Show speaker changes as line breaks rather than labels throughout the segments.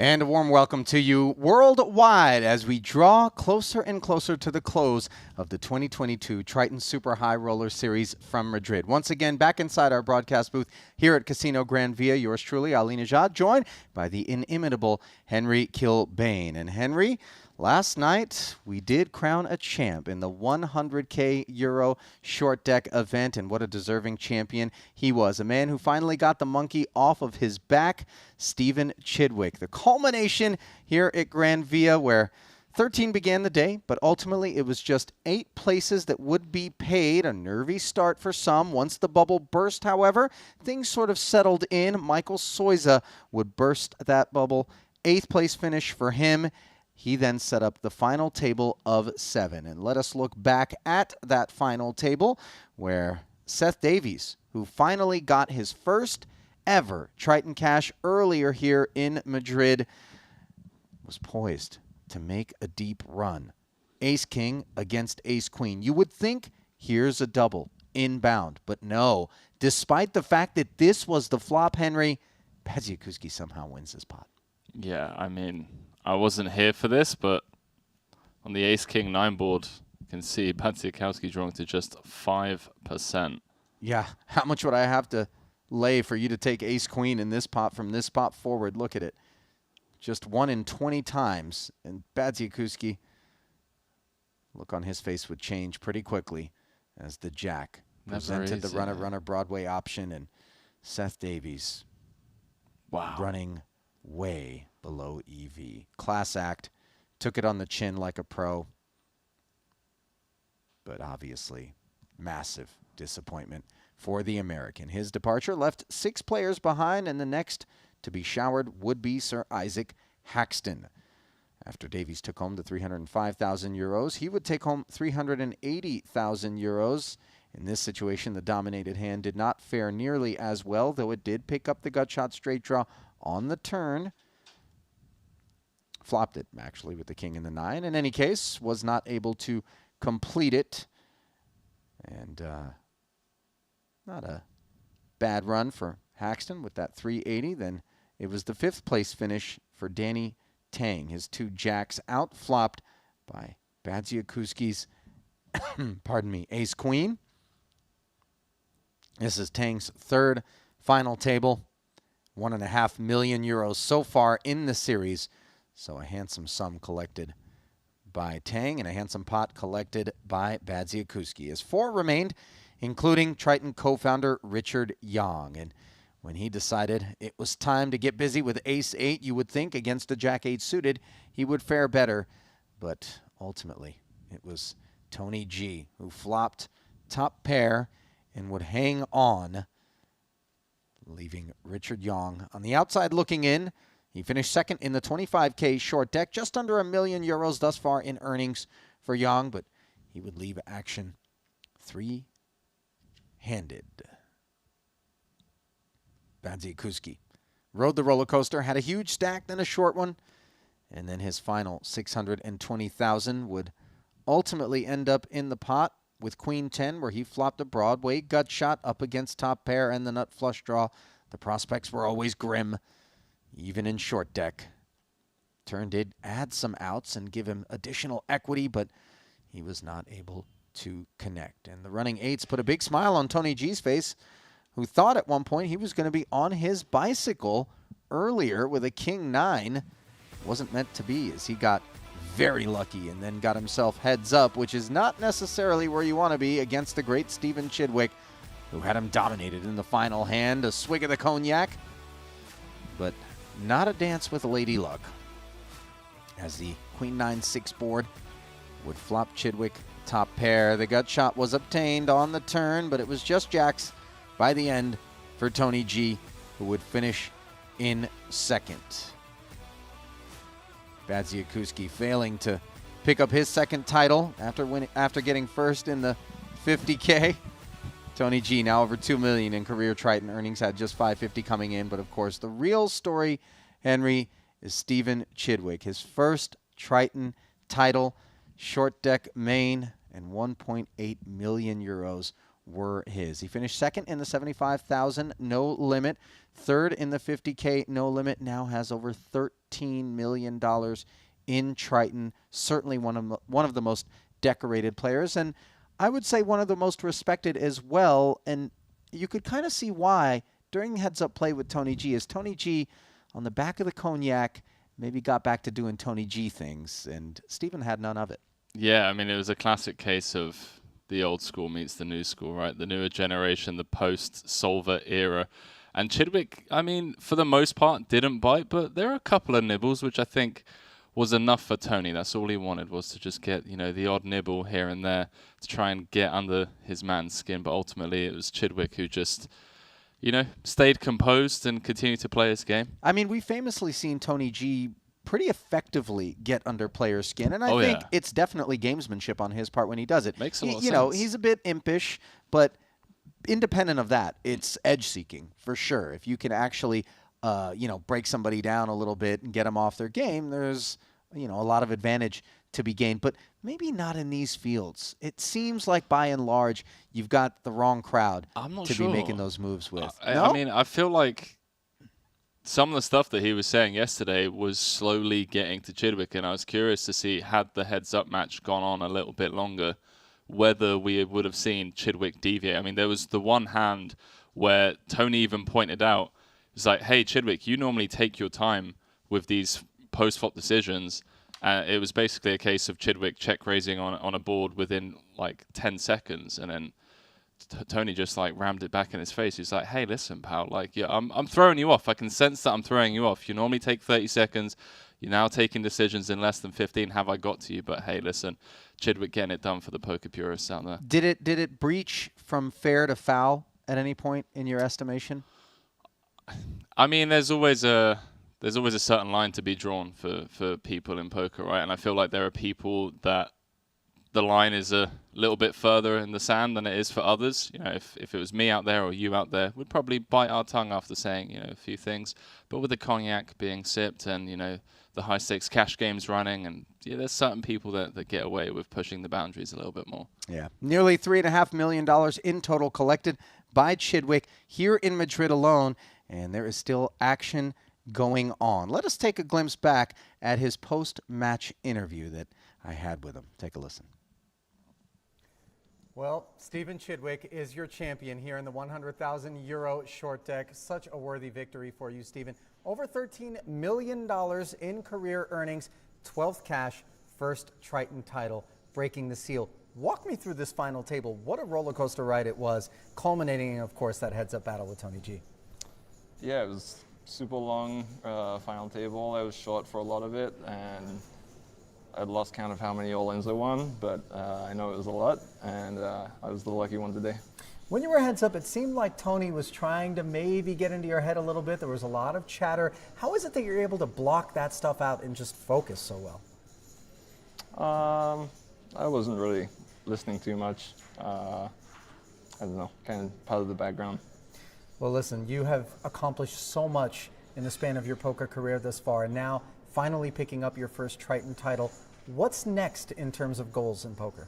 And a warm welcome to you worldwide as we draw closer and closer to the close of the 2022 Triton Super High Roller Series from Madrid. Once again, back inside our broadcast booth here at Casino Gran via yours truly, Ali Najad, joined by the inimitable Henry Kilbane. And Henry, last night we did crown a champ in the 100K Euro short deck event, and what a deserving champion he was. A man who finally got the monkey off of his back, Stephen Chidwick. The culmination here at Gran Via, where 13 began the day, but ultimately it was just 8 places that would be paid. A nervy start for some. Once the bubble burst, however, things sort of settled in. Michael Soiza would burst that bubble. 8th place finish for him. He then set up the final table of 7. And let us look back at that final table where Seth Davies, who finally got his first ever Triton cash earlier here in Madrid, was poised to make a deep run. Ace-King against Ace-Queen. You would think here's a double inbound, but no. Despite the fact that this was the flop, Henry, Badziakuski somehow wins this pot.
Yeah, I mean, I wasn't here for this, but on the Ace-King 9 board, you can see Badziakowski drawing to just 5%.
Yeah, how much would I have to lay for you to take Ace-Queen in this pot from this spot forward? Look at it. Just 1 in 20 times. And Badziakuski, look on his face would change pretty quickly as the Jack presented the runner Broadway option, and Seth Davies running way below EV. Class act. Took it on the chin like a pro. But obviously, massive disappointment for the American. His departure left 6 players behind, and the next to be showered would be Sir Isaac Haxton. After Davies took home the 305,000 euros, he would take home 380,000 euros. In this situation, the dominated hand did not fare nearly as well, though it did pick up the gut shot straight draw on the turn. Flopped it, actually, with the king and the 9. In any case, was not able to complete it. And not a bad run for Haxton with that 380. Then it was the 5th place finish for Danny Tang. His 2 jacks out-flopped by Badziakuski's, Ace-Queen. This is Tang's 3rd final table. 1.5 million euros so far in the series. So a handsome sum collected by Tang and a handsome pot collected by Badziakuski. As 4 remained, including Triton co-founder Richard Young. And when he decided it was time to get busy with Ace-8, you would think against a Jack-8 suited, he would fare better. But ultimately, it was Tony G who flopped top pair and would hang on, leaving Richard Young on the outside looking in. He finished 2nd in the 25K short deck, just under €1 million thus far in earnings for Young, but he would leave action 3-handed. Badziakuski rode the roller coaster, had a huge stack, then a short one, and then his final 620,000 would ultimately end up in the pot with Queen 10, where he flopped a Broadway gut shot up against top pair and the nut flush draw. The prospects were always grim, even in short deck. Turn did add some outs and give him additional equity, but he was not able to connect. And the running 8s put a big smile on Tony G's face, who thought at one point he was going to be on his bicycle earlier with a King 9. Wasn't meant to be, as he got very lucky and then got himself heads up, which is not necessarily where you want to be against the great Stephen Chidwick, who had him dominated in the final hand. A swig of the cognac, but not a dance with Lady Luck, as the Queen 9-6 board would flop Chidwick top pair. The gut shot was obtained on the turn, but it was just jacks by the end for Tony G, who would finish in 2nd. Badziakuski failing to pick up his 2nd title after getting 1st in the 50K. Tony G now over $2 million in career Triton earnings, had just $550 coming in. But of course, the real story, Henry, is Stephen Chidwick. His first Triton title, short deck main, and 1.8 million euros were his. He finished second in the 75,000 no limit, third in the 50K no limit, now has over $13 million in Triton. Certainly one of the most decorated players, and I would say one of the most respected as well. And you could kind of see why during heads-up play with Tony G, as Tony G on the back of the cognac maybe got back to doing Tony G things, and Stephen had none of it.
Yeah, I mean, it was a classic case of the old school meets the new school, right? The newer generation, the post-Solver era. And Chidwick, I mean, for the most part, didn't bite, but there are a couple of nibbles, which I think was enough for Tony. That's all he wanted, was to just get, the odd nibble here and there to try and get under his man's skin. But ultimately, it was Chidwick who just, stayed composed and continued to play his game.
I mean, we've famously seen Tony G pretty effectively get under players' skin, and I think it's definitely gamesmanship on his part when he does it.
Makes a lot of sense.
He's a bit impish, but independent of that, it's edge-seeking for sure. If you can actually, break somebody down a little bit and get them off their game, there's, a lot of advantage to be gained, but maybe not in these fields. It seems like by and large, you've got the wrong crowd to be making those moves with.
I mean, I feel like some of the stuff that he was saying yesterday was slowly getting to Chidwick, and I was curious to see, had the heads-up match gone on a little bit longer, whether we would have seen Chidwick deviate. I mean, there was the one hand where Tony even pointed out, it's like, hey, Chidwick, you normally take your time with these post-flop decisions. It was basically a case of Chidwick check-raising on a board within, 10 seconds, and then Tony just rammed it back in his face. He's like, hey, listen, pal, I'm throwing you off. I can sense that I'm throwing you off. You normally take 30 seconds. You're now taking decisions in less than 15. Have I got to you? But hey, listen, Chidwick getting it done for the poker purists out there.
Did it breach from fair to foul at any point in your estimation?
I mean, there's always a certain line to be drawn for people in poker, right? And I feel like there are people that the line is a little bit further in the sand than it is for others. If it was me out there or you out there, we'd probably bite our tongue after saying, a few things. But with the cognac being sipped and, the high stakes cash games running, and there's certain people that get away with pushing the boundaries a little bit more.
Yeah. Nearly $3.5 million in total collected by Chidwick here in Madrid alone, and there is still action going on. Let us take a glimpse back at his post-match interview that I had with him. Take a listen.
Well, Stephen Chidwick is your champion here in the 100,000 euro short deck. Such a worthy victory for you, Stephen. Over $13 million in career earnings, 12th cash, first Triton title, breaking the seal. Walk me through this final table. What a roller coaster ride it was, culminating, of course, that heads-up battle with Tony G.
Yeah, it was super long final table. I was short for a lot of it, and I'd lost count of how many all-ins I won, but I know it was a lot, and I was the lucky one today.
When you were heads up, it seemed like Tony was trying to maybe get into your head a little bit. There was a lot of chatter. How is it that you're able to block that stuff out and just focus so well?
I wasn't really listening too much. I don't know, kind of part of the background.
Well, listen, you have accomplished so much in the span of your poker career thus far, and now finally picking up your first Triton title. What's next in terms of goals in poker?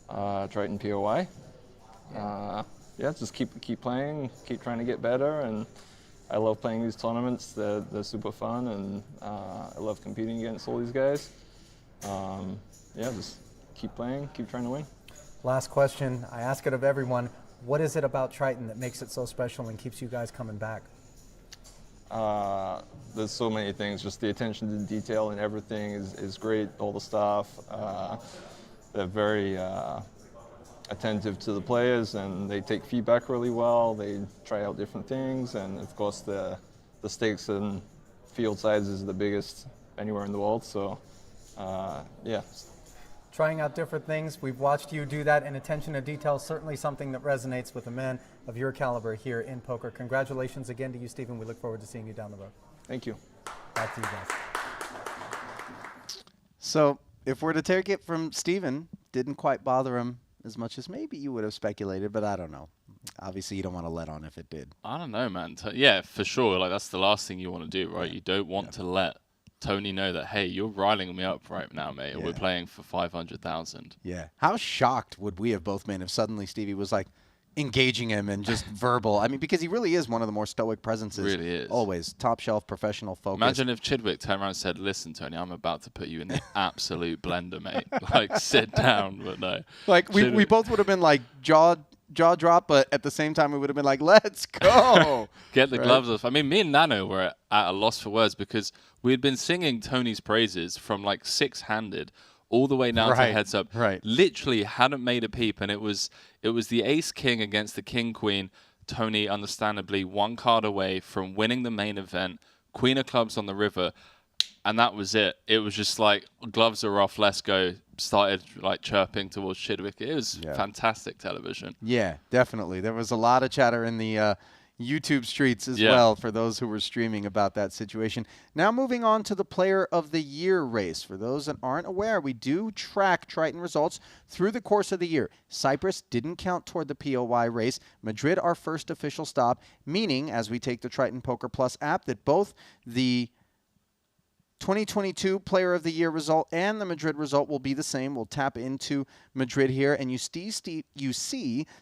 Triton POI. Just keep playing, keep trying to get better, and I love playing these tournaments. They're super fun, and I love competing against all these guys. Just keep playing, keep trying to win.
Last question, I ask it of everyone. What is it about Triton that makes it so special and keeps you guys coming back?
There's so many things. Just the attention to detail and everything is great. All the staff, they're very attentive to the players, and they take feedback really well. They try out different things, and of course the stakes and field size is the biggest anywhere in the world. So,
Trying out different things. We've watched you do that, and attention to detail, certainly something that resonates with a man of your caliber here in poker. Congratulations again to you, Stephen. We look forward to seeing you down the road.
Thank you.
Back to you guys.
So if we're to take it from Stephen, didn't quite bother him as much as maybe you would have speculated, but I don't know. Obviously, you don't want to let on if it did.
I don't know, man. Yeah, for sure. That's the last thing you want to do, right? You don't want to let Tony know that, hey, you're riling me up right now, mate, and
Yeah.
we're playing for 500,000.
Yeah. How shocked would we have both been if suddenly Stevie was like engaging him and just verbal? I mean, because he really is one of the more stoic presences.
Really is.
Always top shelf, professional focus.
Imagine if Chidwick turned around and said, listen, Tony, I'm about to put you in the absolute blender, mate. Like, sit down, but no.
Like, we both would have been like jaw drop, but at the same time, we would have been like, let's go.
Get the
Right?
gloves off. I mean, me and Nano were at a loss for words because we had been singing Tony's praises from like six-handed all the way down to
Right,
heads up.
right.
Literally hadn't made a peep, and it was the ace-king against the king-queen. Tony, understandably, one card away from winning the main event, queen of clubs on the river, and that was it. It was just like, gloves are off, let's go. Started like chirping towards Chidwick. It was fantastic television.
Yeah, definitely. There was a lot of chatter in the YouTube streets as well for those who were streaming about that situation. Now moving on to the Player of the Year race. For those that aren't aware, we do track Triton results through the course of the year. Cyprus didn't count toward the POY race. Madrid, our first official stop, meaning as we take the Triton Poker Plus app that both the 2022 Player of the Year result and the Madrid result will be the same. We'll tap into Madrid here, and you see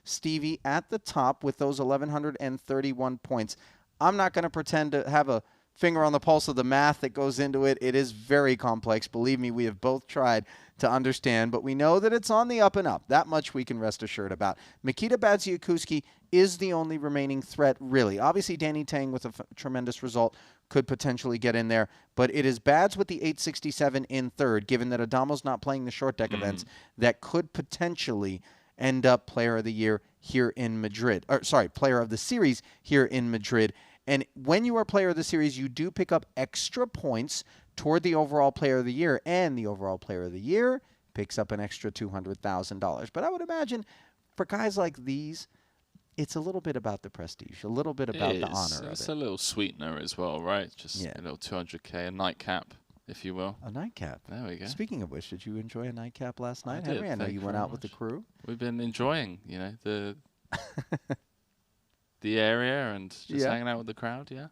Stevie at the top with those 1,131 points. I'm not going to pretend to have a finger on the pulse of the math that goes into it. It is very complex. Believe me, we have both tried to understand, but we know that it's on the up and up. That much we can rest assured about. Mikita Badziakuski is the only remaining threat, really. Obviously, Danny Tang with a tremendous result could potentially get in there, but it is Bads with the 867 in third, given that Adamo's not playing the short deck events, that could potentially end up Player of the Year here in Madrid. Or, sorry, Player of the Series here in Madrid. And when you are Player of the Series, you do pick up extra points toward the overall Player of the Year, and the overall Player of the Year picks up an extra $200,000. But I would imagine for guys like these, it's a little bit about the prestige, a little bit about the honor
It's
of it.
a little sweetener as well, right? Just a little 200K, a nightcap, if you will.
A nightcap.
There we go.
Speaking of which, did you enjoy a nightcap last night,
did,
Henry? I know
thank
you
you
went
very
out with the
much.
crew.
We've been enjoying, the the area and just hanging out with the crowd, yeah.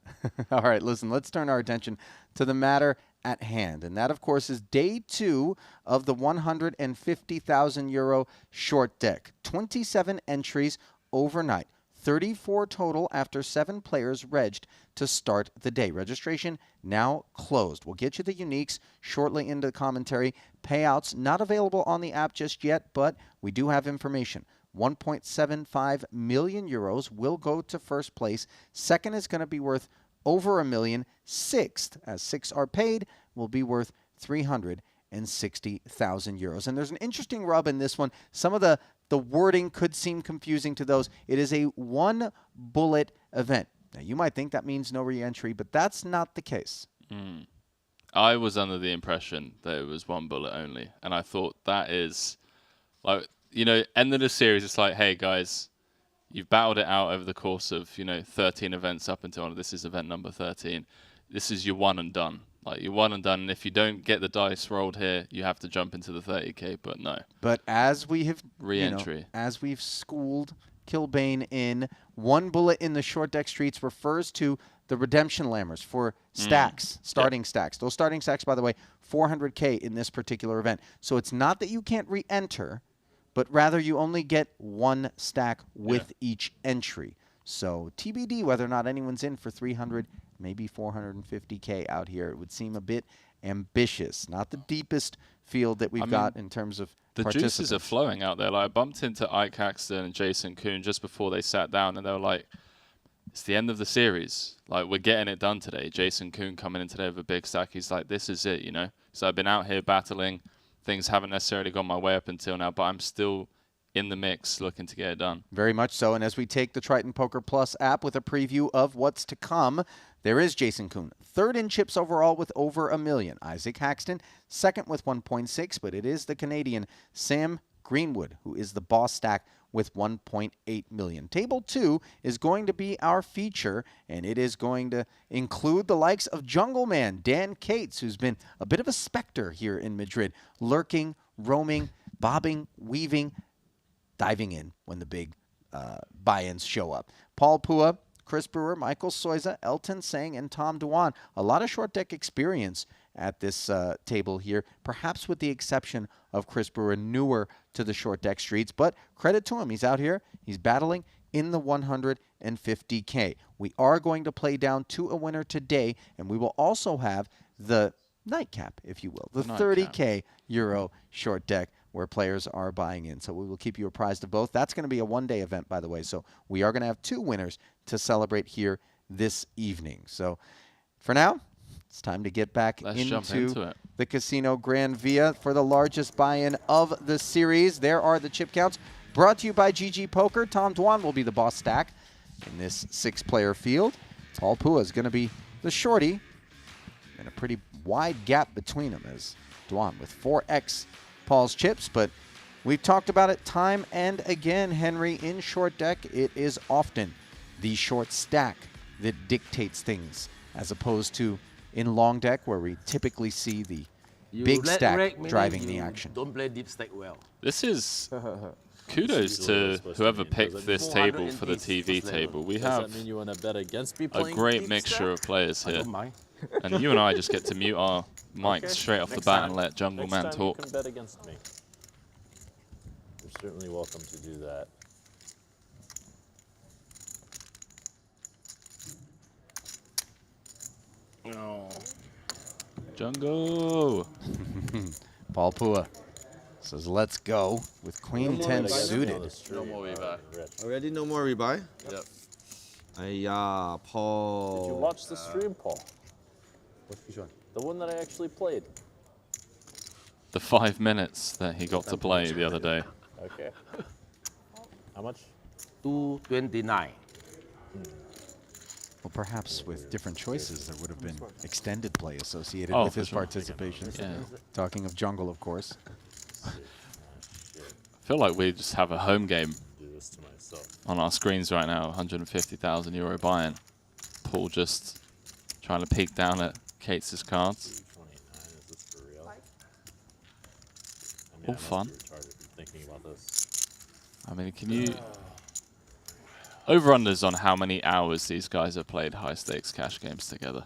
All right, listen, let's turn our attention to the matter at hand. And that, of course, is day 2 of the 150,000 euro short deck. 27 entries overnight. 34 total after 7 players regged to start the day. Registration now closed. We'll get you the uniques shortly into the commentary. Payouts not available on the app just yet, but we do have information. 1.75 million euros will go to first place. Second is going to be worth over $1 million. Sixth, as 6 are paid, will be worth 360,000 euros. And there's an interesting rub in this one. Some of the wording could seem confusing to those. It is a one-bullet event. Now, you might think that means no re-entry, but that's not the case.
I was under the impression that it was one bullet only, and I thought that is, like, end of the series, it's like, hey, guys, you've battled it out over the course of, 13 events up until this is event number 13. This is your one and done. Like, you're one and done, and if you don't get the dice rolled here, you have to jump into the 30K, but no.
But as we have,
Re-entry.
as we've schooled Kilbane in, one bullet in the short deck streets refers to the redemption lammers for stacks, starting stacks. Those starting stacks, by the way, 400K in this particular event. So it's not that you can't re-enter, but rather you only get one stack with each entry. So TBD whether or not anyone's in for 300, maybe 450K out here. It would seem a bit ambitious. Not the deepest field that we've got in terms of
the
participants.
juices are flowing out there. Like, I bumped into Ike Caxton and Jason Kuhn just before they sat down, and they were like, it's the end of the series. Like, we're getting it done today. Jason Kuhn coming in today with a big stack. He's like, this is it, So I've been out here battling. Things haven't necessarily gone my way up until now, but I'm still in the mix looking to get it done.
Very much so. And as we take the Triton Poker Plus app with a preview of what's to come, there is Jason Kuhn, third in chips overall with over $1 million. Isaac Haxton, second with 1.6, but it is the Canadian Sam Greenwood who is the boss stack with 1.8 million. Table 2 is going to be our feature, and it is going to include the likes of Jungle Man, Dan Cates, who's been a bit of a specter here in Madrid, lurking, roaming, bobbing, weaving, diving in when the big buy-ins show up. Paul Pua, Chris Brewer, Michael Soiza, Elton Sang, and Tom Duan. A lot of short deck experience at this table here, perhaps with the exception of Chris Brewer, newer to the short deck streets. But credit to him. He's out here. He's battling in the 150K. We are going to play down to a winner today, and we will also have the nightcap, if you will, the 30K Euro short deck where players are buying in. So we will keep you apprised of both. That's going to be a one-day event, by the way. So we are going to have 2 winners to celebrate here this evening. So for now, it's time to get back into the Casino Gran Via for the largest buy-in of the series. There are the chip counts brought to you by GG Poker. Tom Dwan will be the boss stack in this 6-player field. Paul Pua is going to be the shorty, and a pretty wide gap between them as Dwan with 4x Paul's chips. But we've talked about it time and again, Henry. In short deck, it is often the short stack that dictates things, as opposed to in long deck, where we typically see the big stack driving the action.
Don't play deep stack well.
This is kudos to whoever picked this table for the TV table. We have a great mixture of players here. And you and I just get to mute our mics straight off the bat and let Jungle Man talk.
You can bet against me. You're certainly welcome to do that.
No. Jungle.
Paul Pua says, let's go with Queen 10 suited.
No more rebuy.
Already no more rebuy?
Yep.
Paul.
Did you watch the stream, Paul?
Which one?
The one that I actually played.
The 5 minutes that he got to play the other day.
Okay. How much?
229.
Well, perhaps with different choices, there would have been extended play associated with his participation.
Yeah.
Talking of Jungle, of course.
I feel like we just have a home game
Do this to myself.
on our screens right now. 150,000 euro buy-in. Paul just trying to peek down at Kate's cards.
229. Is this for real? I mean,
All
I must
fun.
be retarded for thinking about this.
I mean, can you... Over-unders on how many hours these guys have played high-stakes cash games together.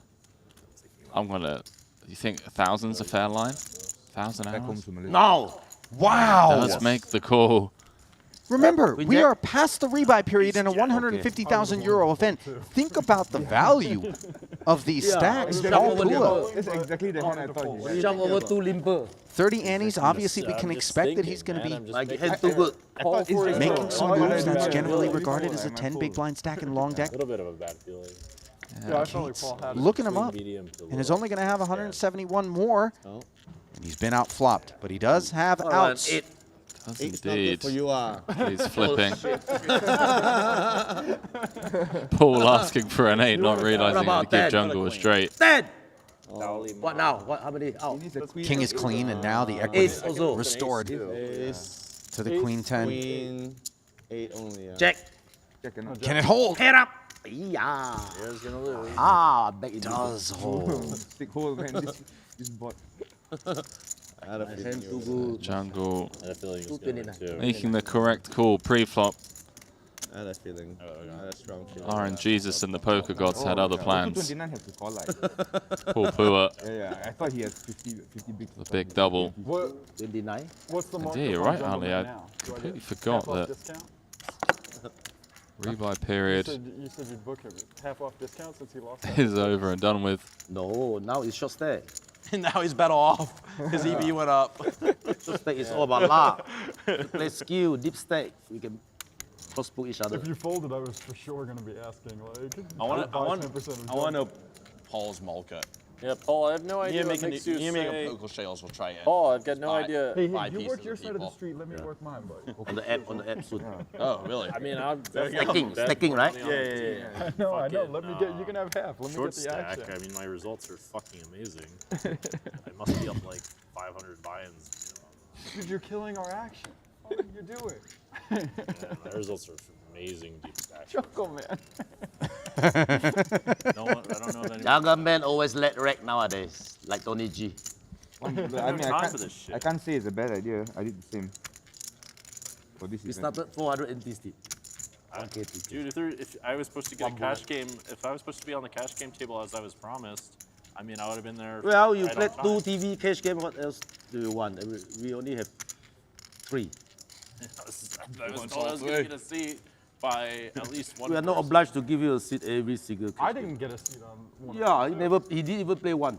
I'm going to... You think 1,000's a fair line? 1,000 hours?
No!
Wow!
Does make the call.
Remember, we are past the rebuy period in a 150,000 euro event. Think about the value of these stacks. Paul Pua.
That's exactly the hand I thought you
Jump over too limper.
30 antes, obviously we can
I'm just
expect that he's
thinking,
going to be
man,
Like head too good.
making some moves that's generally regarded as a 10 big blind stack in long deck.
A little bit of a bad feeling.
Kate's looking him up,
Medium to
and is
low.
only going to have 171 more. And he's been out-flopped, but he does have outs.
Does indeed.
For you are.
He's flipping. Paul asking for an 8, not realizing he had to give Jungle a straight.
10! What now? What? How many? Out.
King is clean, and now the equity
Ace also.
restored
Ace,
to the Queen 10.
Queen, 8 only. Yeah.
Check.
Can it hold?
Head up. Yeah.
Here's gonna lose.
Ah, back it
Does hold.
Stick hole, man. This bot. I had a feeling you were-
Jungle
I had a feeling it was going to.
making the correct call pre-flop.
I had a feeling. I had a strong feeling.
RNG Jesus and the poker gods had other plans.
29 have to call like.
Paul Pua,
Yeah, I thought he had 50 big.
the big double.
29.
What's the market
Indeed, you're
on
right,
Jungle
Ali.
Man
I
now? Do I
completely
get
forgot
half off
that
discount?
rebuy period
You said you'd book him half off discount since he lost.
is over and done with.
No, now it's short stack.
Now he's better off. His EV went up.
Short stack is all about luck. You play skill, deep stack. We can cross-book each other.
If you folded, I was for sure going to be asking like.
I want to
10% of
I want to Paul's Molka.
Yeah, Paul, I have no idea
You
what
make
makes you
a
say.
poker sales. We'll try it.
Paul, I've got no
Five.
idea.
Hey,
Buy
you
pieces
work your
of
side of the
people.
street. Let me work mine, buddy.
On the app soon.
Oh, really?
I mean, I'm
Stacking, right?
Yeah.
I know.
Fucking,
Let me get. You can have half. Let me
Short
get the
stack.
action.
I mean, my results are fucking amazing. I must be up like 500 buy-ins.
Dude, you're killing our action. What are you doing?
Yeah, my results are amazing deep stack.
Jungle Man.
I don't know if anyone.
Younger men always let wreck nowadays, like Tony G.
I mean,
time for this shit.
I can't say it's a bad idea. I did the same. For this
We
event.
started 400 NT steep.
Dude, if I was supposed to get a cash game, if I was supposed to be on the cash game table as I was promised, I mean, I would have been there.
Well, you
right
played
on
2
time.
TV cash game. What else do you want? We only have 3.
I was told I was going to get a seat by at least one.
We are not
person.
obliged to give you a seat every single cash
I
game.
didn't get a seat on one.
Yeah, he didn't even play one.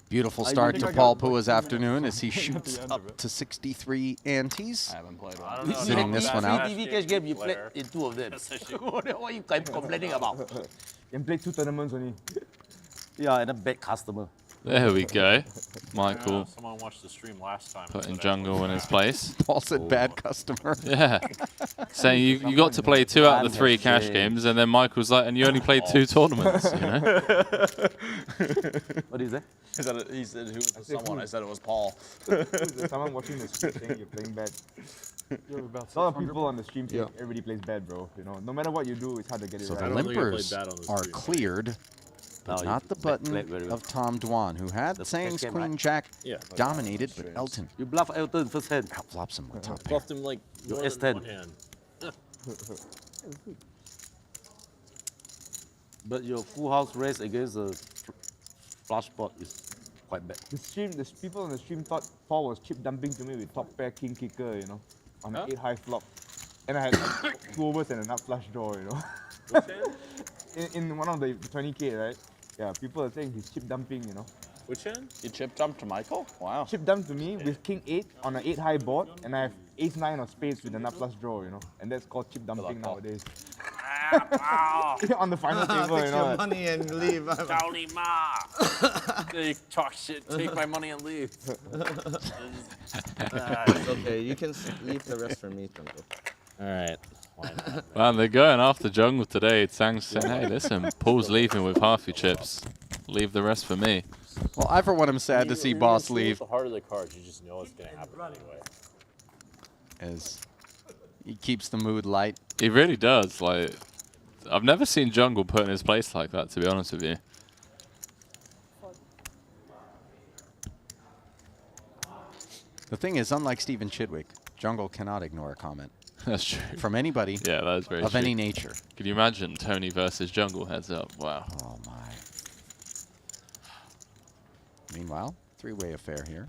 Beautiful
I
start
think
to
I got
Paul
like
Pua's
2 minutes
afternoon as he
at the
shoots
end
up
of it.
to 63 antes.
I haven't played
I
one.
don't know.
Sitting this one out.
3 TV cash game, you played
Player.
in 2 of them.
Especially-
What are you complaining about?
Can play 2 tournaments only.
Yeah, and a bad customer.
There we go. Michael
Someone watched the stream last time.
putting
but I
jungle in his place.
Paul said bad customer.
Yeah. Saying you got to play 2 out of the 3 cash games, and then Michael's like, and you only played 2 tournaments, you know?
What is that?
He said, who was the someone? I said it was Paul.
There's someone watching the stream saying you're playing bad.
You have about
A lot of
600
people on the stream say everybody plays bad, bro. You know, no matter what you do, it's hard to get it
So
right.
the
don't think I played
limpers
bad on the
are
stream.
cleared, but
No,
not
you
the
played
button
very well.
of Tom Dwan, who had
The
Tsang's
second,
Queen
right?
Jack
Yeah.
dominated, but Elton
You bluff Elton first hand.
outflops him with top pair.
Bluffed him like
Your
more than
S10.
one hand.
But your full house race against a flush pot is quite bad.
The people on the stream thought Paul was chip dumping to me with top pair king kicker, you know, on an 8 high flop. And I had 2 overs and a nut flush draw, you know. in one of the 20K, right? Yeah, people are saying he's chip dumping, you know.
Which hand?
You chip dumped to Michael? Wow.
Chip dump to me with king 8 on an 8 high board, and I have ace 9 of spades with a nut flush draw, you know. And that's called chip dumping
Paul.
nowadays. On the final table, you know.
money and leave.
Dowdy Ma! They talk shit, take my money and leave.
Okay, you can leave the rest for me, Jungle.
Alright. Why not?
Well, they're going after jungle today. Tsang's saying, hey, listen, Paul's leaving with half your chips. Leave the rest for me.
Well, I for one am sad to see Boss leave,
The harder the cards, you just know it's going to happen anyway.
as he keeps the mood light.
He really does. Like, I've never seen jungle put in his place like that, to be honest with you.
The thing is, unlike Stephen Chidwick, Jungle cannot ignore a comment
That's true.
from anybody
Yeah, that is very
of
true.
any nature.
Can you imagine Tony versus jungle heads up? Wow.
Oh my. Meanwhile, 3-way affair here.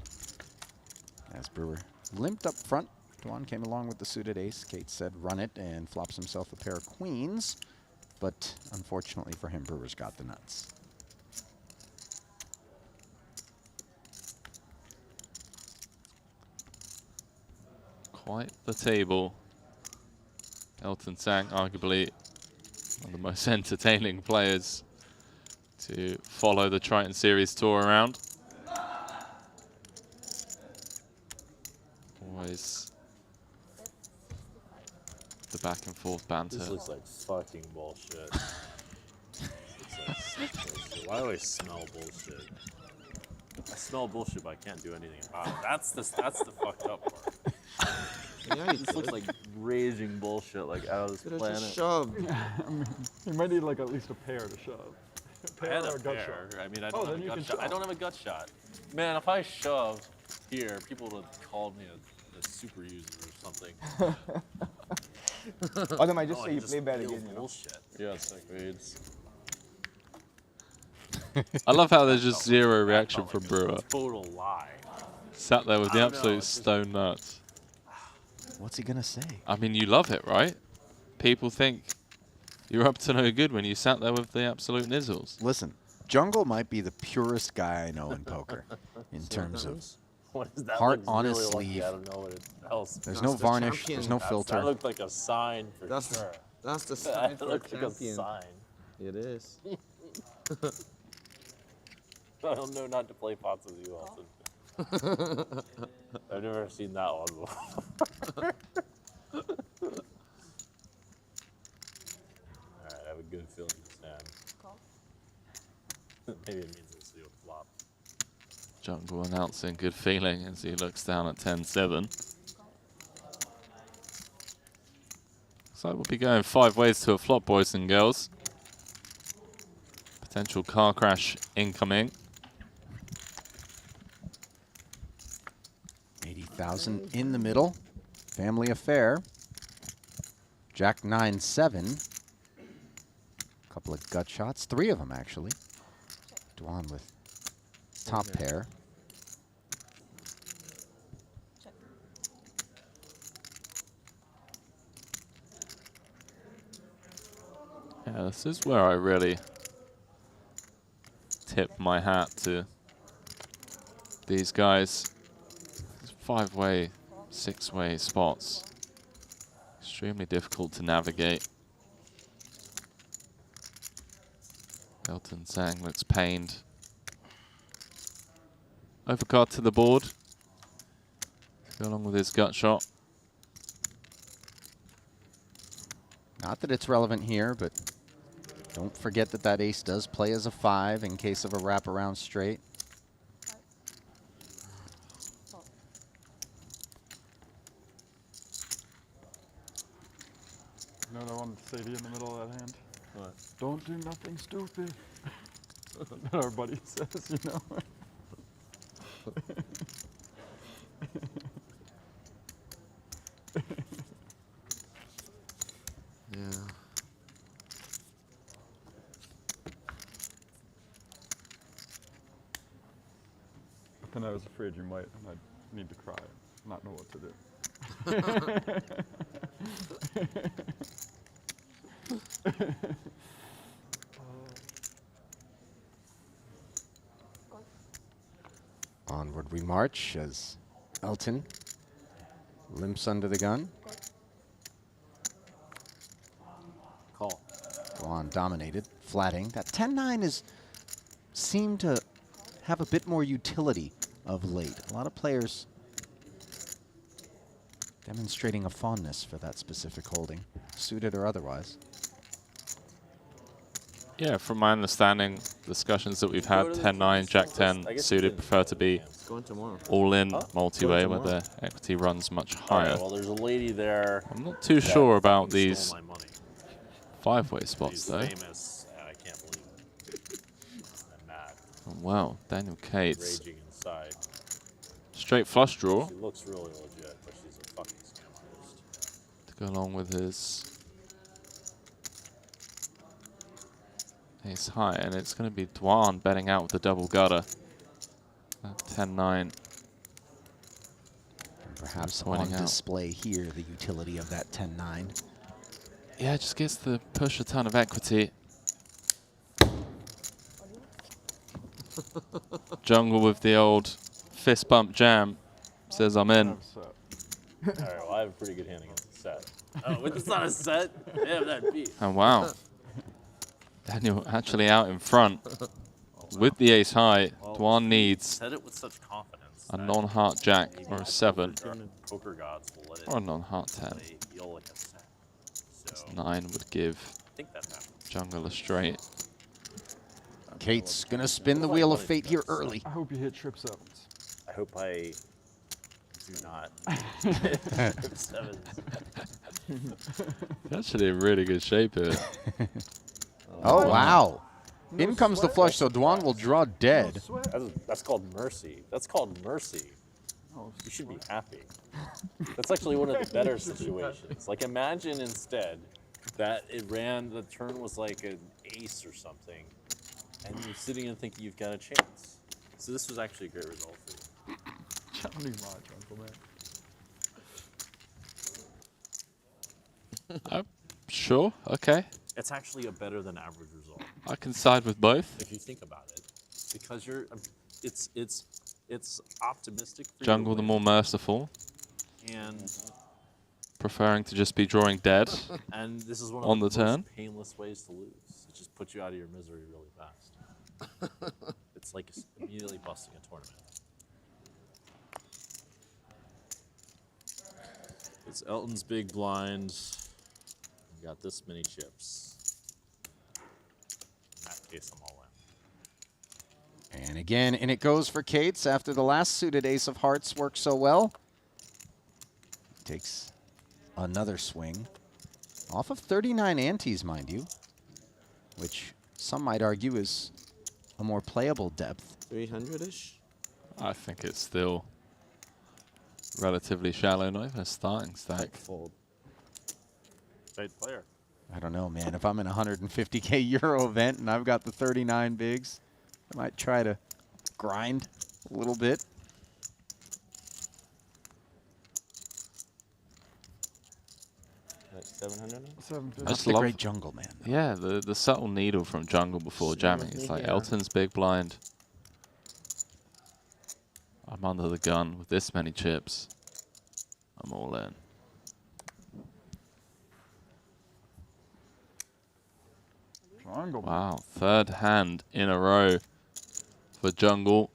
As Brewer limped up front. Dwan came along with the suited ace. Kate said run it and flops himself a pair of queens. But unfortunately for him, Brewer's got the nuts.
Quite the table. Elton Tsang, arguably one of the most entertaining players to follow the Triton Series tour around. Always the back and forth banter.
This looks like fucking bullshit. Why do I smell bullshit? I smell bullshit, but I can't do anything about it. That's the fucked up part.
Yeah, you
This looks like raging bullshit, like out of this
could have
planet.
just shoved.
You might need like at least a pair to shove.
I had
or
a
a gut
pair.
shot.
I mean, I
Oh,
don't
then
have a
you
gut
can
shot. I
shove.
don't have a gut shot. Man, if I shoved here, people would have called me a super user or something.
Or they might just
Oh,
say
I
you play bad
feel
again, you know.
bullshit.
Yeah, sick reads.
I love how there's just zero reaction
Felt
from
like
Brewer.
a total lie.
Sat there with the
I don't know,
absolute
it's just-
stone nuts.
What's he gonna say?
I mean, you love it, right? People think you're up to no good when you sat there with the absolute nizzles.
Listen, Jungle might be the purest guy I know in poker in terms of
What is that?
heart
looks
on
really
his
lucky.
sleeve.
I don't know what it else.
There's
That's
no
the
varnish,
champion.
there's no
That
filter.
looked like a sign for
That's
sure.
that's the sign
That
for a
looked like a
champion.
sign.
It is.
I don't know not to play pots with you, Alton. I've never seen that one before. Alright, I have a good feeling this hand. Maybe it means it's a flop.
Jungle announcing good feeling as he looks down at 10-7. So we'll be going 5 ways to a flop, boys and girls. Potential car crash incoming.
80,000 in the middle. Family affair. Jack 9-7. Couple of gut shots, 3 of them actually. Dwan with top pair.
Yeah, this is where I really tip my hat to these guys. 5-way, 6-way spots. Extremely difficult to navigate. Elton Zhang looks pained. Overcard to the board. Go along with his gut shot.
Not that it's relevant here, but don't forget that that ace does play as a 5 in case of a wraparound straight.
You know what I wanted to say to you in the middle of that hand?
What?
Don't do nothing stupid. That our buddy says, you know.
Yeah.
But then I was afraid you might, and I'd need to cry, not know what to do.
Onward we march as Elton limps under the gun.
Call.
Juan dominated, flatting. That 10-9 is seemed to have a bit more utility of late. A lot of players demonstrating a fondness for that specific holding, suited or otherwise.
Yeah, from my understanding, discussions that we've had, 10-9, Jack-10 suited prefer to be
Going tomorrow.
all-in multi-way,
Going
where
tomorrow.
their equity runs much
All
higher.
right, well, there's a lady there.
I'm not too
that
sure about
fucking
these
stole my money.
5-way spots,
She's
though.
famous, and I can't believe it. I'm mad,
Oh, wow, Daniel Cates.
raging inside.
Straight flush draw
She looks really legit, but she's a fucking scam artist.
to go along with his ace high, and it's going to be Dwan betting out with the double gutter. 10-9.
And perhaps
Pointing
on
out.
display here, the utility of that 10-9.
Yeah, it just gets to push a ton of equity. Jungle with the old fist bump jam. Says I'm in.
I'm set.
All right, well, I have a pretty good hand against the set. Oh, it's not a set? Damn, that beat.
And wow. Daniel actually out in front with the ace high. Dwan needs
Said it with such confidence.
a
that
non-heart jack
maybe
or
the
a 7
poker gods will let it
or a non-heart 10.
play feel like a set. So,
9 would give
I think that's happening.
Jungle a straight.
Kate's gonna spin the wheel of fate here early.
I hope you hit trip sevens.
I hope I do not. Trip sevens.
Actually in really good shape here.
Oh, wow. In comes the flush, so Dwan will draw dead.
That's called mercy. That's called mercy.
Oh,
You should be happy. That's actually one of the better situations. Like, imagine instead that the turn was like an ace or something, and you're sitting and thinking you've got a chance. So this was actually a great result for you.
Johnny March, Uncle Man.
Sure, okay.
It's actually a better than average result
I can side with both.
if you think about it, because it's optimistic for
Jungle
you
the
to
more
win,
merciful,
and
preferring to just be drawing dead.
and this is one of
On
the
the turn.
most painless ways to lose. It just puts you out of your misery really fast. It's like immediately busting a tournament. It's Elton's big blind. We got this many chips. In that case, I'm all in.
And again, and it goes for Kate's after the last suited ace of hearts worked so well. Takes another swing. Off of 39 antes, mind you, which some might argue is a more playable depth.
300-ish?
I think it's still relatively shallow, not even a starting stack.
Fold.
Tight player.
I don't know, man. If I'm in a 150K Euro event and I've got the 39 bigs, I might try to grind a little bit.
Like 700 now?
750.
I just
That's the
love-
great jungle, man.
Yeah, the subtle needle from jungle before jamming. It's like Elton's big blind. I'm under the gun with this many chips. I'm all in.
Jungle.
Wow, third hand in a row for jungle.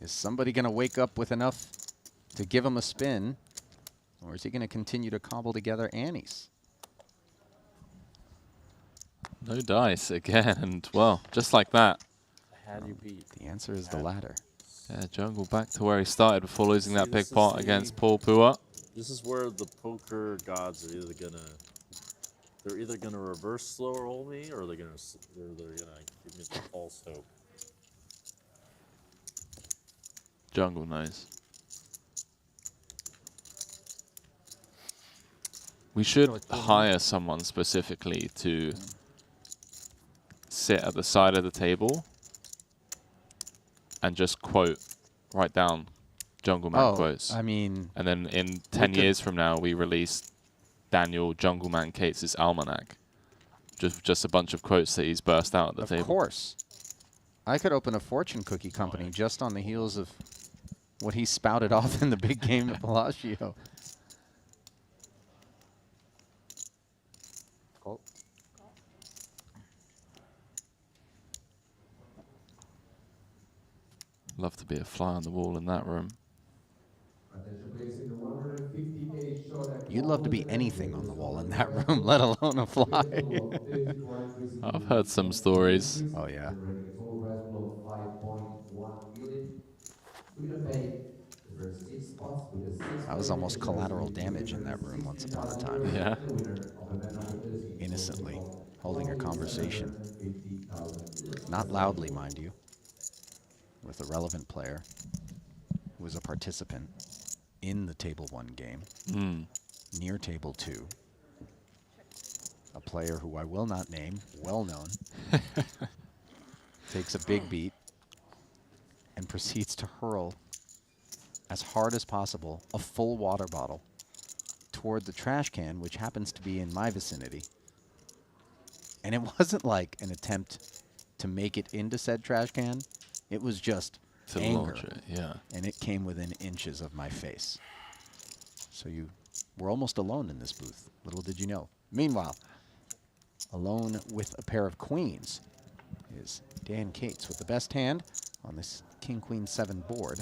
Is somebody going to wake up with enough to give him a spin? Or is he going to continue to cobble together annies?
No dice again, and well, just like that.
I had you beat.
The answer is the latter.
Yeah, jungle back to where he started before losing that
See,
big
this is
pot
the-
against Paul Pua.
This is where the poker gods are they're either gonna reverse slow roll me, or they're gonna give me the false hope.
Jungle knows. We should hire someone specifically to sit at the side of the table and just write down Jungle Man quotes.
I mean,
And then in 10 years from now, we release Daniel Jungle Man Cates' almanac. Just a bunch of quotes that he's burst out at the table.
of course. I could open a fortune cookie company just on the heels of what he spouted off in the big game at Bellagio.
Call.
Love to be a fly on the wall in that room.
You'd love to be anything on the wall in that room, let alone a fly.
I've heard some stories.
Oh, yeah. I was almost collateral damage in that room once upon a time.
Yeah.
Innocently holding a conversation. Not loudly, mind you. With a relevant player who was a participant in the table 1 game, near table 2. A player who I will not name, well known, takes a big beat and proceeds to hurl as hard as possible a full water bottle toward the trash can, which happens to be in my vicinity. And it wasn't like an attempt to make it into said trash can. It was just
To
anger.
launch it, yeah.
And it came within inches of my face. So you were almost alone in this booth. Little did you know. Meanwhile, alone with a pair of queens is Dan Cates with the best hand on this King-Queen 7 board.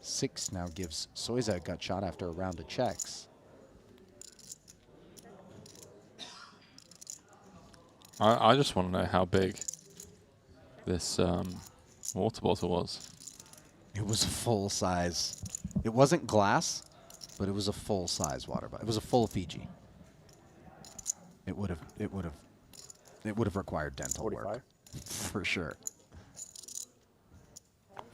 6 now gives Soiza a gut shot after a round of checks.
I just want to know how big this water bottle was.
It was a full size. It wasn't glass, but it was a full size water bottle. It was a full Fiji. It would have required dental
45?
work. For sure.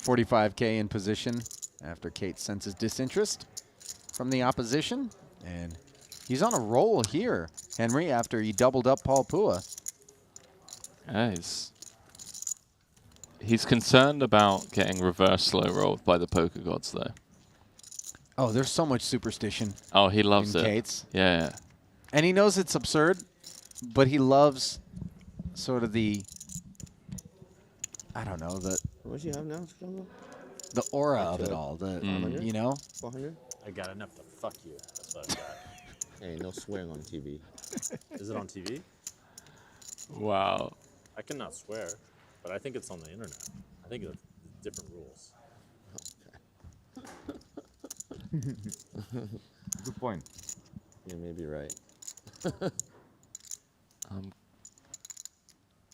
45K in position after Kate senses disinterest from the opposition. And he's on a roll here, Henry, after he doubled up Paul Pua.
Yeah, he's concerned about getting reverse slow rolled by the poker gods, though.
Oh, there's so much superstition
Oh, he loves
in
it.
Kate's.
Yeah.
And he knows it's absurd, but he loves sort of the, I don't know,
What you have now, Jungle?
the aura of it all. The, you know?
400?
I got enough to fuck you. That's what I've got.
Hey, no swearing on TV.
Is it on TV?
Wow.
I cannot swear, but I think it's on the internet. I think it's different rules.
Good point.
You may be right.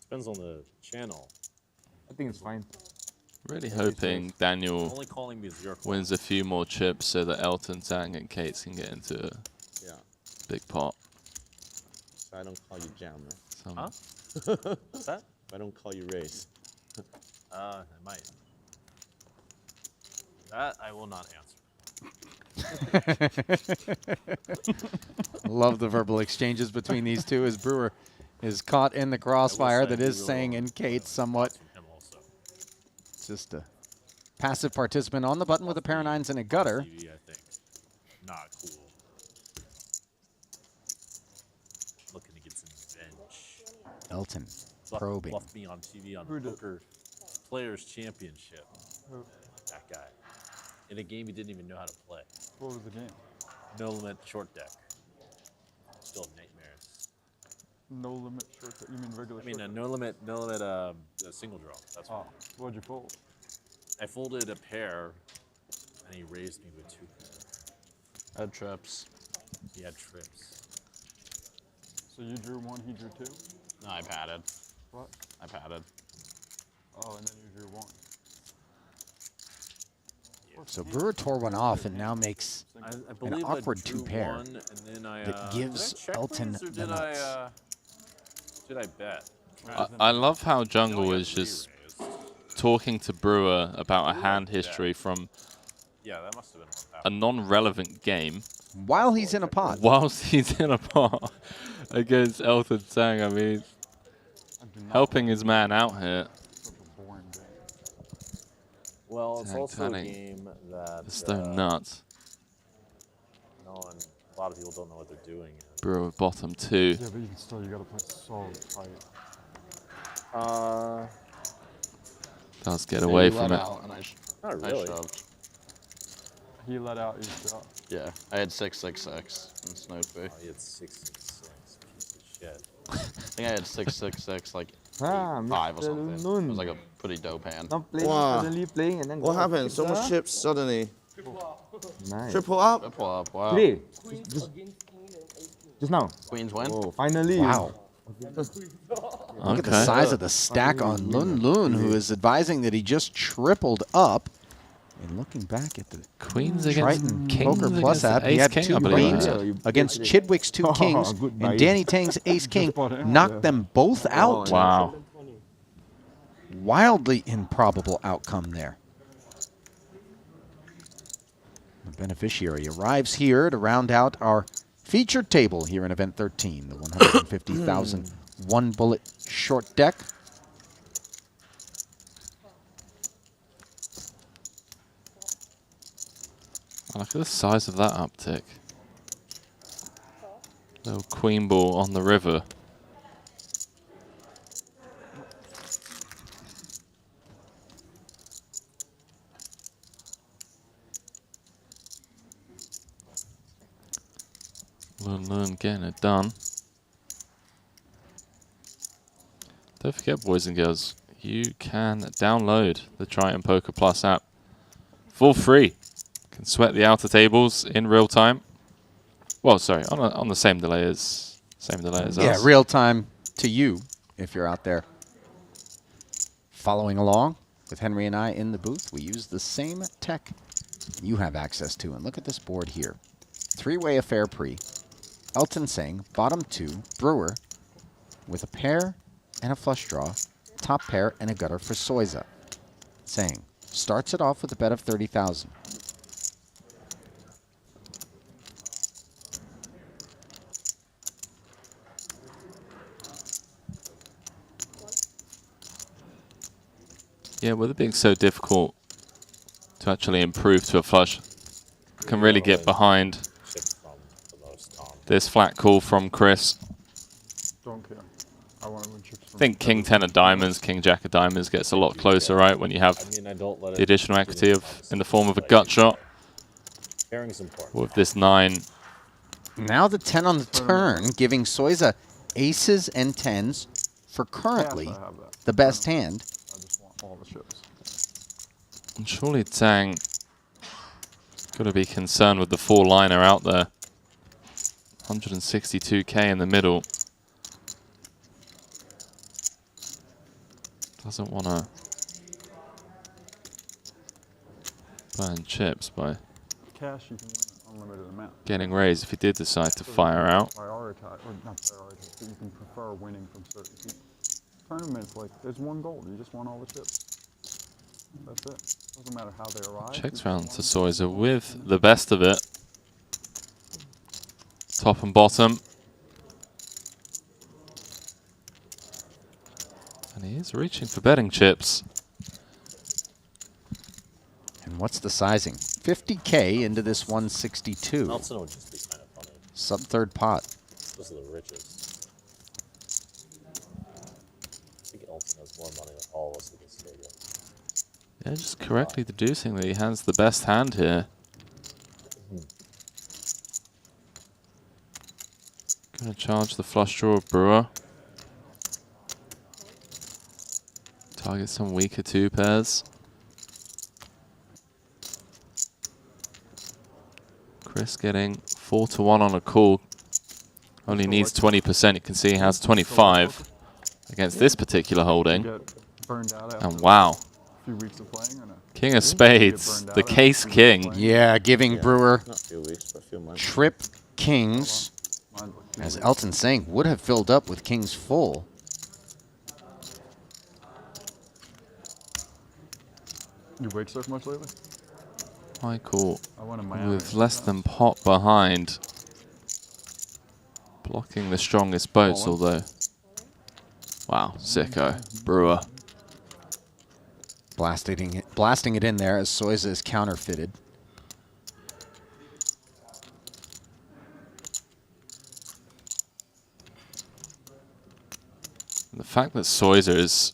Depends on the channel.
I think it's fine.
Really hoping Daniel
Only calling me is your fault.
wins a few more chips so that Elton, Zhang, and Cates can get into a
Yeah.
big pot.
So I don't call you Jammer.
Some-
Huh? What's that?
I don't call you Race.
I might. That I will not answer.
Love the verbal exchanges between these two as Brewer is caught in the crossfire
say
that
I
is
do really
saying
want
in Kate somewhat.
from him also.
Just a passive participant on the button with a pair of nines and a gutter.
TV, I think. Not cool. Looking to get some revenge.
Elton probing.
Left me on TV on Poker Players Championship. That guy. In a game he didn't even know how to play.
What was the game?
No limit short deck. Still have nightmares.
No limit short. You mean regular?
I mean,
short
no limit single draw. That's what.
What'd you fold?
I folded a pair, and he raised me with 2 pairs.
I had trips.
He had trips.
So you drew 1, he drew 2?
No, I padded.
What?
I padded.
Oh, and then you drew 1.
So Brewer tore one off and now makes
I
an
believe
awkward
I drew
2-pair
1, and then I,
that gives
did I check
Elton
raise, or
the
did
nuts.
did I bet?
I love how
No,
Jungle
he
is
had
just
re-raised.
talking to Brewer about a hand history from
Yeah, that must have been what
a
happened.
non-relevant game
While he's in a pot.
whilst he's in a pot against Elton Sang. I mean, helping his man out here.
Such a boring game.
Well, it's
Tag
also a
tanning.
game that
It's so nuts.
no one, a lot of people don't know what they're doing.
Brewer bottom 2.
Yeah, but even still, you gotta play so tight.
Does get away from it.
Not really.
shoved.
He let out his shot.
Yeah, I had 666 and snowed through.
Oh, he had 666. Piece of shit.
I think I had 666 like
Ah,
5 or
Mr.
something. It
Noon.
was like a pretty dope hand.
Not playing,
Wow.
suddenly playing, and then
What
got a
happened? So much
pizza.
chips suddenly.
Nice.
Triple up. Triple up. Wow.
Today, just now.
Queens win.
Oh, finally.
Wow. Look at the
Okay.
size of the stack on Lun Lun, who is advising that he just tripled up. And looking back at the
Queens against
Triton
kings
Poker Plus
against
app, he
ace
had
king,
2
I believe.
queens
Yeah, you
against
played it.
Chidwick's 2 kings,
good night.
and Danny Tang's ace king
bought it.
knocked them both out.
Wow.
Wildly improbable outcome there. The beneficiary arrives here to round out our featured table here in event 13, the 150,000 one bullet short deck.
Look at the size of that uptick. Little queen ball on the river. Lun getting it done. Don't forget, boys and girls, you can download the Triton Poker Plus app for free. Can sweat the outer tables in real time. Well, sorry, on the same delay as
Yeah,
us.
real time to you if you're out there following along with Henry and I in the booth. We use the same tech you have access to. And look at this board here. 3-way affair pre. Elton Sang, bottom 2, Brewer, with a pair and a flush draw, top pair and a gutter for Soiza. Sang starts it off with a bet of 30,000.
Yeah, with it being so difficult to actually improve to a flush, can really get behind
Chip from the most, Tom.
this flat call from Chris.
Don't care. I want to win chips.
I think King 10 of diamonds, King Jack of diamonds gets a lot closer, right, when you have
I mean, I don't let
the
it
additional
get
equity
into
in the form of a gut shot.
Pairing's important.
With this 9,
Now the 10 on the turn, giving Soiza aces and 10s for currently
Yes, I have that.
the best hand.
I just want all the chips.
and surely Tang got to be concerned with the 4-liner out there. 162k in the middle. Doesn't want to burn chips by
Cash, you can win an unlimited amount.
getting raised if he did decide to fire out.
Prioritize, or not prioritize, but you can prefer winning from certain people. Tournaments, like, there's one goal. You just want all the chips. That's it. Doesn't matter how they arrive.
Checks round to Soiza with the best of it. Top and bottom. And he is reaching for betting chips.
And what's the sizing? 50K into this 162.
Nelson would just be kind of funny.
Sub-third pot.
Those are the richest. I think Elton has more money than all of us at this stadium.
Yeah, just correctly deducing that he has the best hand here. Gonna charge the flush draw of Brewer. Target some weaker 2 pairs. Chris getting 4-1 on a call. Only needs 20%. You can see he has 25 against this particular holding. And wow.
Weeks of playing or no?
King of Spades, the case king.
Yeah, giving Brewer
Not a few weeks, but a few months.
trip kings. As Elton's saying, would have filled up with kings full.
You wake surf much lately?
Michael
I went to Miami.
with less than pot behind. Blocking the strongest boats, although. Wow, sicko. Brewer.
Blasting it in there as Soiza is counterfeited.
The fact that Soiza is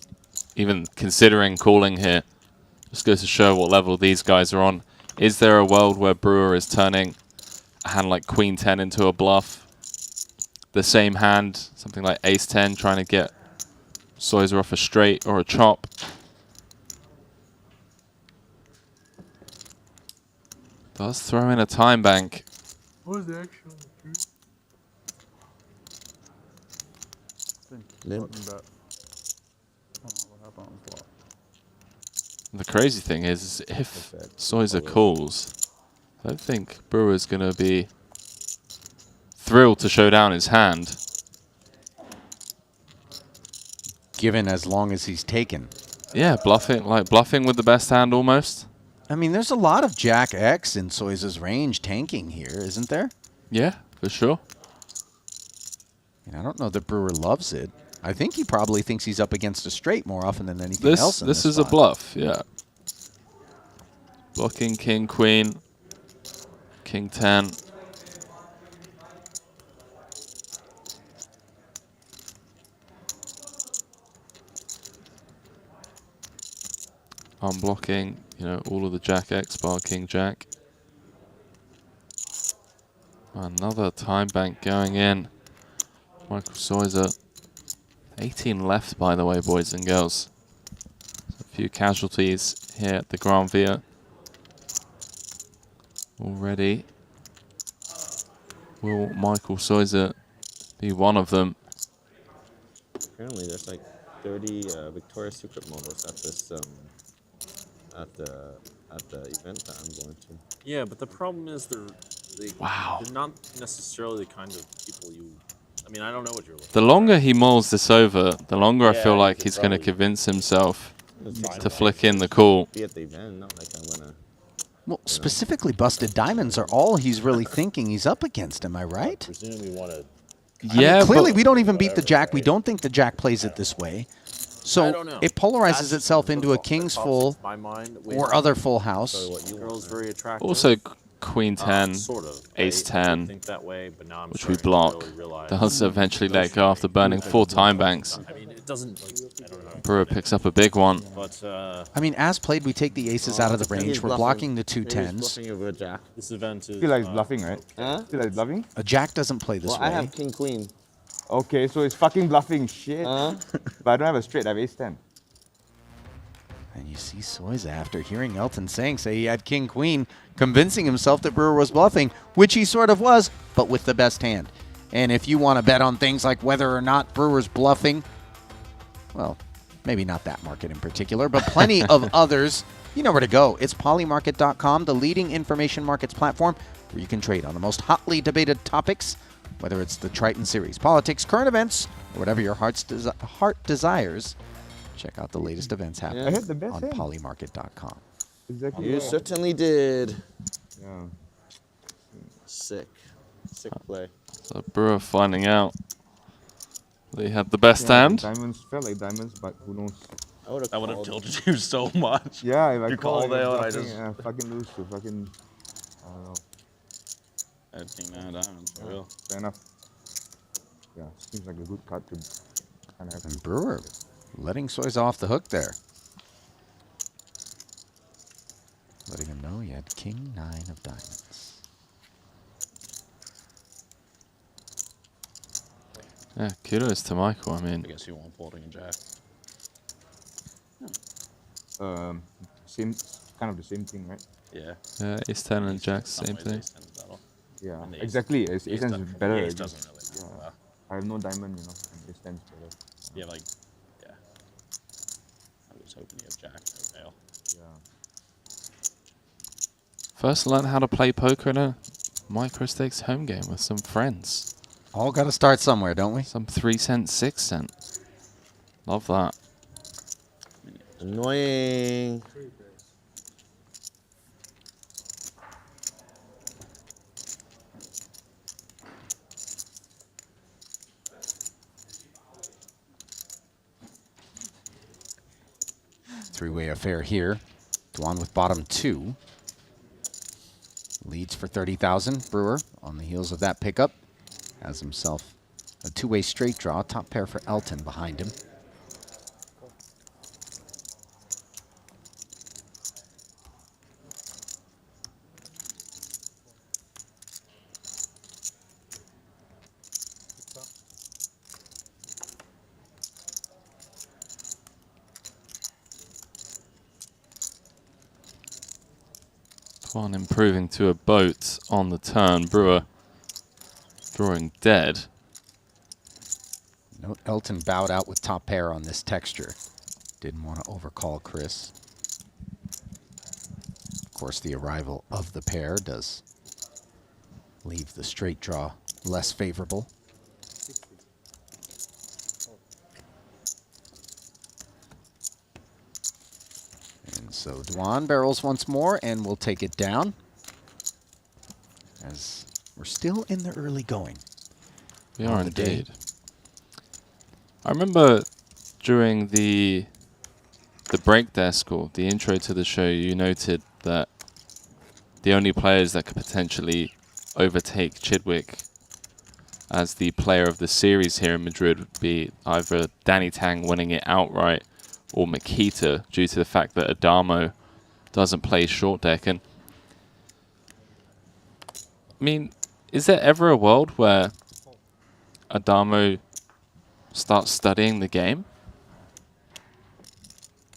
even considering calling here just goes to show what level these guys are on. Is there a world where Brewer is turning a hand like Queen 10 into a bluff? The same hand, something like Ace 10, trying to get Soiza off a straight or a chop. Does throw in a time bank.
What was the actual?
Limp.
The crazy thing is if Soiza calls, I don't think Brewer's going to be thrilled to show down his hand.
Given as long as he's taken.
Yeah, bluffing with the best hand almost.
I mean, there's a lot of Jack X in Soiza's range tanking here, isn't there?
Yeah, for sure.
And I don't know that Brewer loves it. I think he probably thinks he's up against a straight more often than anything else in this
is a
spot.
bluff, yeah. Blocking King, Queen, King 10. Unblocking, you know, all of the Jack X bar King Jack. Another time bank going in. Michael Soiza. 18 left, by the way, boys and girls. So a few casualties here at the Gran Via. Already. Will Michael Soiza be one of them?
Apparently, there's like 30 Victoria's Secret models at this at the event that I'm going to.
Yeah, but the problem is they're not necessarily the kind of people you. I mean, I don't know what you're looking
The longer he mulls this over, the longer I feel like he's going to
probably
convince himself to flick in the call.
Be at the event, not like I'm gonna.
Well, specifically, busted diamonds are all he's really thinking he's up against. Am I right?
Presume you want to.
Yeah,
clearly
but
we don't even beat the Jack. We don't think the Jack plays it this way. So it polarizes itself into a King's full or other full house.
Girl's very attractive.
also Queen 10,
sort of.
Ace
I
10,
think that way, but now I'm
which we
starting to
block.
really realize
Does eventually let go after burning 4 time banks.
I mean, it doesn't. I don't know.
Brewer picks up a big one.
But
I mean, as played, we take the aces out of the range. We're blocking the 2 10s.
this event is.
Feel like it's bluffing, right?
Huh?
Feel like it's bluffing?
A Jack doesn't play this
Well,
way.
I have king queen.
Okay, so it's fucking bluffing shit. But I don't have a straight, I have ace 10.
And you see Soiza, after hearing Elton say he had king queen, convincing himself that Brewer was bluffing, which he sort of was, but with the best hand. And if you want to bet on things like whether or not Brewer's bluffing, well, maybe not that market in particular, but plenty of others, you know where to go. It's polymarket.com, the leading information markets platform where you can trade on the most hotly debated topics, whether it's the Triton series, politics, current events, or whatever your heart desires. Check out the latest events happening
I had the best
on
hand.
polymarket.com.
Exactly.
You certainly did.
Yeah.
Sick. Sick play.
So Brewer finding out They had the best
Yeah,
hand.
Diamonds felt like diamonds, but who knows?
I would have
That would have tilted you so much.
Yeah, if I
You
call
call
it,
there and I
bluffing,
just-
yeah, fucking lose to fucking. I don't know.
King 9 diamonds, for real.
Fair enough. Yeah, seems like a good card to kind of have.
And Brewer letting Soiza off the hook there. Letting him know he had King 9 of diamonds.
Yeah, kudos to Michael. I mean,
I guess you want folding and jack.
Same, kind of the same thing, right?
Yeah.
ace 10 and jack,
Some
same
ways
thing.
ace 10 is better.
Yeah,
And the ace-
exactly. Ace
ace
10
does-
is better.
the ace
I
doesn't
guess.
really matter.
I have no diamond, you know, and ace 10 is better.
Yeah, like, yeah. I'm just hoping you have jack or fail.
Yeah.
First learn how to play poker in a micro stakes home game with some friends.
All got to start somewhere, don't we?
Some 3 cent, 6 cent. Love that.
Annoying.
Three-way affair here. Dwan with bottom 2. Leads for 30,000. Brewer on the heels of that pickup has himself a two-way straight draw. Top pair for Elton behind him.
One improving to a boat on the turn. Brewer drawing dead.
Note Elton bowed out with top pair on this texture. Didn't want to overcall Chris. Of course, the arrival of the pair does leave the straight draw less favorable. And so Dwan barrels once more and will take it down, as we're still in the early going.
We
on
are
the day.
indeed. I remember during the break desk or the intro to the show, you noted that the only players that could potentially overtake Chidwick as the player of the series here in Madrid would be either Danny Tang winning it outright or Makita, due to the fact that Adamo doesn't play short deck. And I mean, is there ever a world where Adamo starts studying the game?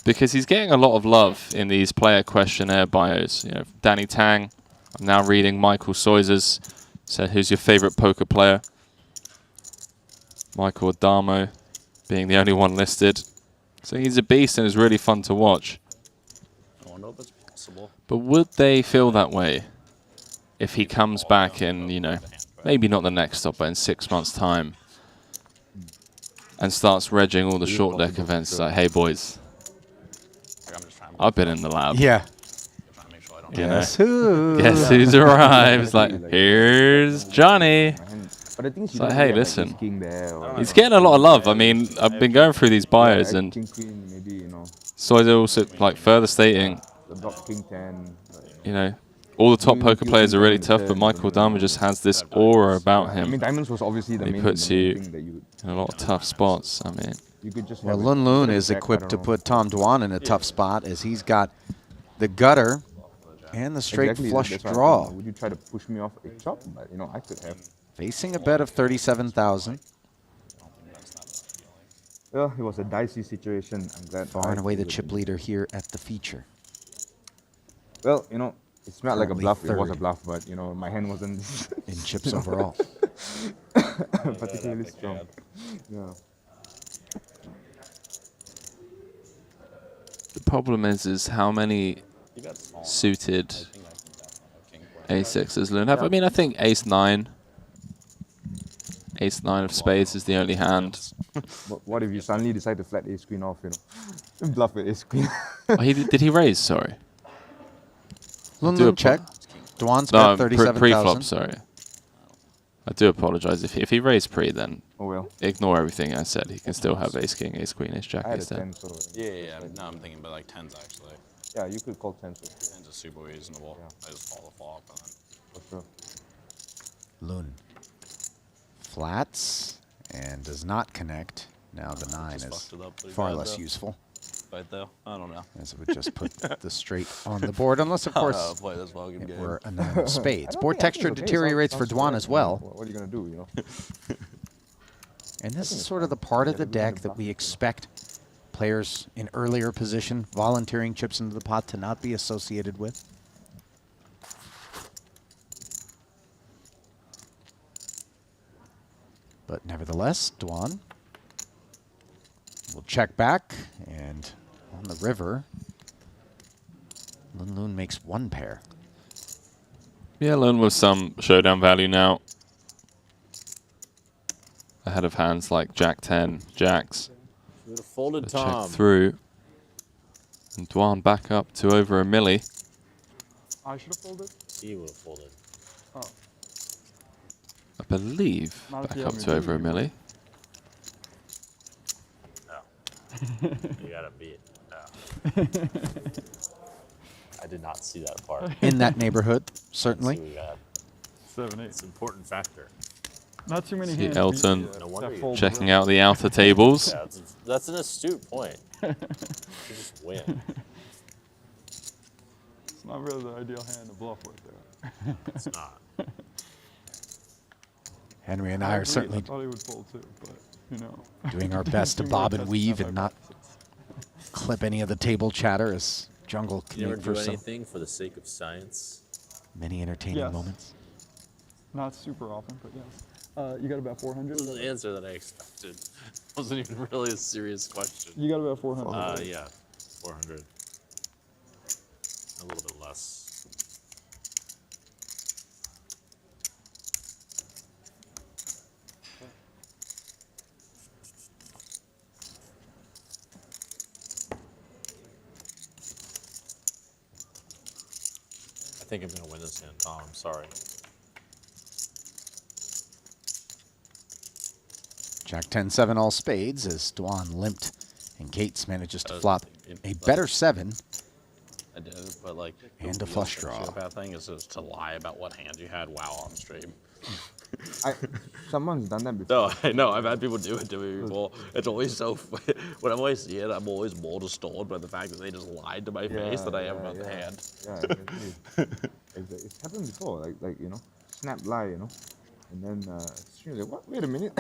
Because he's getting a lot of love in these player questionnaire bios. You know, Danny Tang, I'm now reading Michael Soiza's, said, who's your favorite poker player? Michael Adamo being the only one listed. So he's a beast and is really fun to watch.
I wonder if it's possible.
But would they feel that way if he comes back in, you know, maybe not the next stop, but in 6 months' time, and starts regging all the short deck events? It's like, hey, boys, I've been in the lab.
Yeah.
You
Guess
know?
who?
Guess who's arrived? It's like, here's Johnny.
But I think
It's like, hey, listen.
King there or
He's getting a lot of love. I mean, I've been going through these bios, and
King Queen, maybe, you know,
Soiza also, like, further stating,
the block King 10.
you know, all the top poker players are really tough, but Michael Adamo just has this aura about
I mean,
him.
diamonds was obviously the
He
main,
puts
the main
you
thing that you
in a lot of tough spots. I mean,
you could just
Well,
have
Lun
a
Lun
bit of
is
back,
equipped
I
to
don't know.
put Tom Dwan in a tough spot, as he's got the gutter and the straight
Exactly,
flush
that's why I
draw.
thought, would you try to push me off a chop? But, you know, I could have.
Facing a bet of 37,000.
Well, it was a dicey situation. I'm glad.
Far and
I
away the
favored
chip
him.
leader here at the feature.
Well, you know, it smelled like a
Currently
bluff. It was a
third.
bluff, but, you know, my hand wasn't
In chips overall.
particularly strong. Yeah.
the problem is how many suited A6s Loon have. I mean, I think Ace 9 of spades is the only hand.
But what if you suddenly decide to flat ace queen off, you know? Bluff with ace queen.
Oh, did he raise? Sorry.
Lun
Do
Lun
a
check. Dwan's
No,
bet
pre-flop,
37,000.
sorry. I do apologize. If he raised pre, then
Oh well.
ignore everything I said. He can still have ace king, ace queen, ace jack,
I had a
ace 10.
10, so
Yeah. No, I'm thinking about like 10s actually.
yeah, you could call 10 so
10s are super reasonable. I just call the flop and then.
for sure.
Loon flats and does not connect. Now the 9
just
is
fucked it up pretty
far
bad,
less
though.
useful,
Right though? I don't know.
as it would just put the straight on the board, unless, of course,
Play this fucking
it
game.
were a 9 of spades.
I don't
Board
think- I think
texture
it's okay.
deteriorates for
Sounds
Dwan
correct,
as
you know.
well.
What are you gonna do, you know?
And this is sort of the part of the deck that we expect players in earlier position volunteering chips into the pot to not be associated with. But nevertheless, Dwan will check back, and on the river, Lun Lun makes 1 pair.
Yeah, Lun with some showdown value now. Ahead of hands like Jack 10, Jacks.
Should have folded
Check
Tom.
through. And Dwan back up to over a milli.
I should have folded.
He would have folded.
Oh,
I believe
Not if
back
you
up
have
to
your
over a
junior.
milli.
No. You gotta beat. No. I did not see that part.
In that neighborhood,
See
certainly.
what we got.
7, 8.
It's an important factor.
Not too many
See
hands.
Elton
beat,
No wonder
that
you-
fold
checking
river.
out the outer tables.
Yeah, that's an astute point. You just win.
It's not really the ideal hand to bluff with there.
It's not.
Henry and I are
agree.
certainly
I thought he would fold too, but you know.
doing our best to
Doing
bob
our
and
best to
weave
have
and not
hypothesis.
clip any of the table chatter as Jungle can
You never
make for
do
some
anything for the sake of science.
many entertaining
Yes.
moments.
Not super often, but yes. You got about 400?
This was the answer that I expected. Wasn't even really a serious question.
You got about 400.
Yeah, 400. A little bit less. I think I'm gonna win this hand, Tom. I'm sorry.
Jack 10-7 all spades as Dwan limped and Gates manages to
Does
flop
it-
a better 7.
I did, but like.
And
the
a flush
real
draw.
Bad thing is just to lie about what hand you had while on stream.
Someone's done that before.
No, I know. I've had people do it to me before. It's always so. Whenever I see it, I'm always more disturbed by the fact that they just lied to my face than I am about the hand.
Yeah, exactly. It's happened before, like you know, snap lie, you know, and then stream like, what? Wait a minute.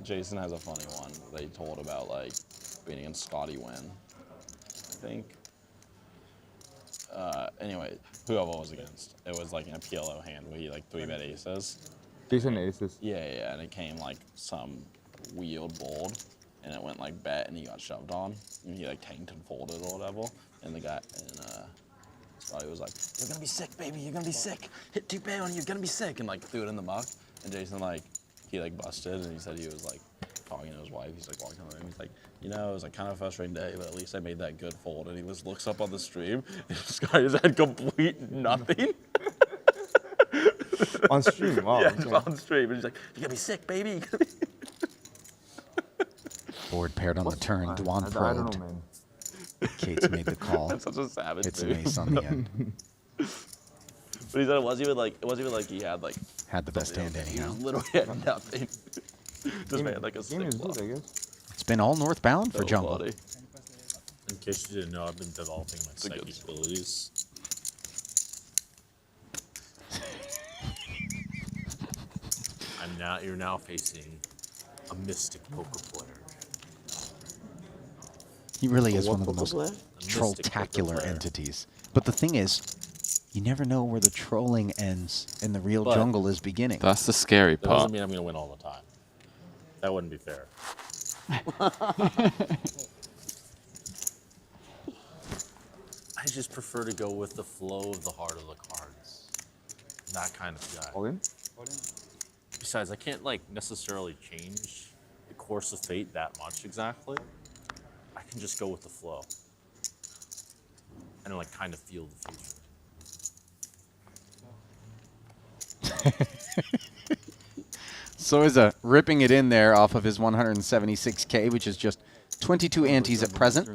Jason has a funny one that he told about like being against Scotty Wynn. I think. Anyway, whoever I was against, it was like in a PLO hand where he like 3-bet aces.
Jason aces.
Yeah, and it came like some weird board, and it went like bet, and he got shoved on, and he like tanked and folded or whatever, and the guy and Scotty was like, "You're gonna be sick, baby. You're gonna be sick. Hit 2-bet on you. You're gonna be sick," and like threw it in the muck. And Jason like he like busted, and he said he was like talking to his wife. He's like walking in the room. He's like, you know, it was like kind of a frustrating day, but at least I made that good fold. And he just looks up on the stream, and Scotty's had complete nothing.
On stream, wow.
Yeah,
okay.
just on stream, and he's like, "You're gonna be sick, baby." You're gonna be
Board paired on the turn. Dwan
I
probed.
don't know, man.
Gates made the call.
That's such a savage
It's an
move.
ace on the end.
But he said it wasn't even like he had like
Had the best hand
he
anyhow.
was literally had nothing. Just made like a
Game
stick
is
bluff.
good, I guess.
It's been all northbound for
So
Jungle.
funny.
In case you didn't know, I've been developing my
a good
psychic abilities. You're now facing a mystic poker player.
He really is
what
one of the
poker
most
player?
troll-tacular
player.
entities. But the thing is, you never know where the trolling ends and the real
But-
jungle is beginning.
That's the scary
That doesn't
part.
mean I'm going to win all the time. That wouldn't be fair. I just prefer to go with the flow of the heart of the cards. That kind of guy.
All in?
Besides, I can't like necessarily change the course of fate that much exactly. I can just go with the flow. And like kind of feel the future.
Soiza ripping it in there off of his 176K, which is just 22 antes at present.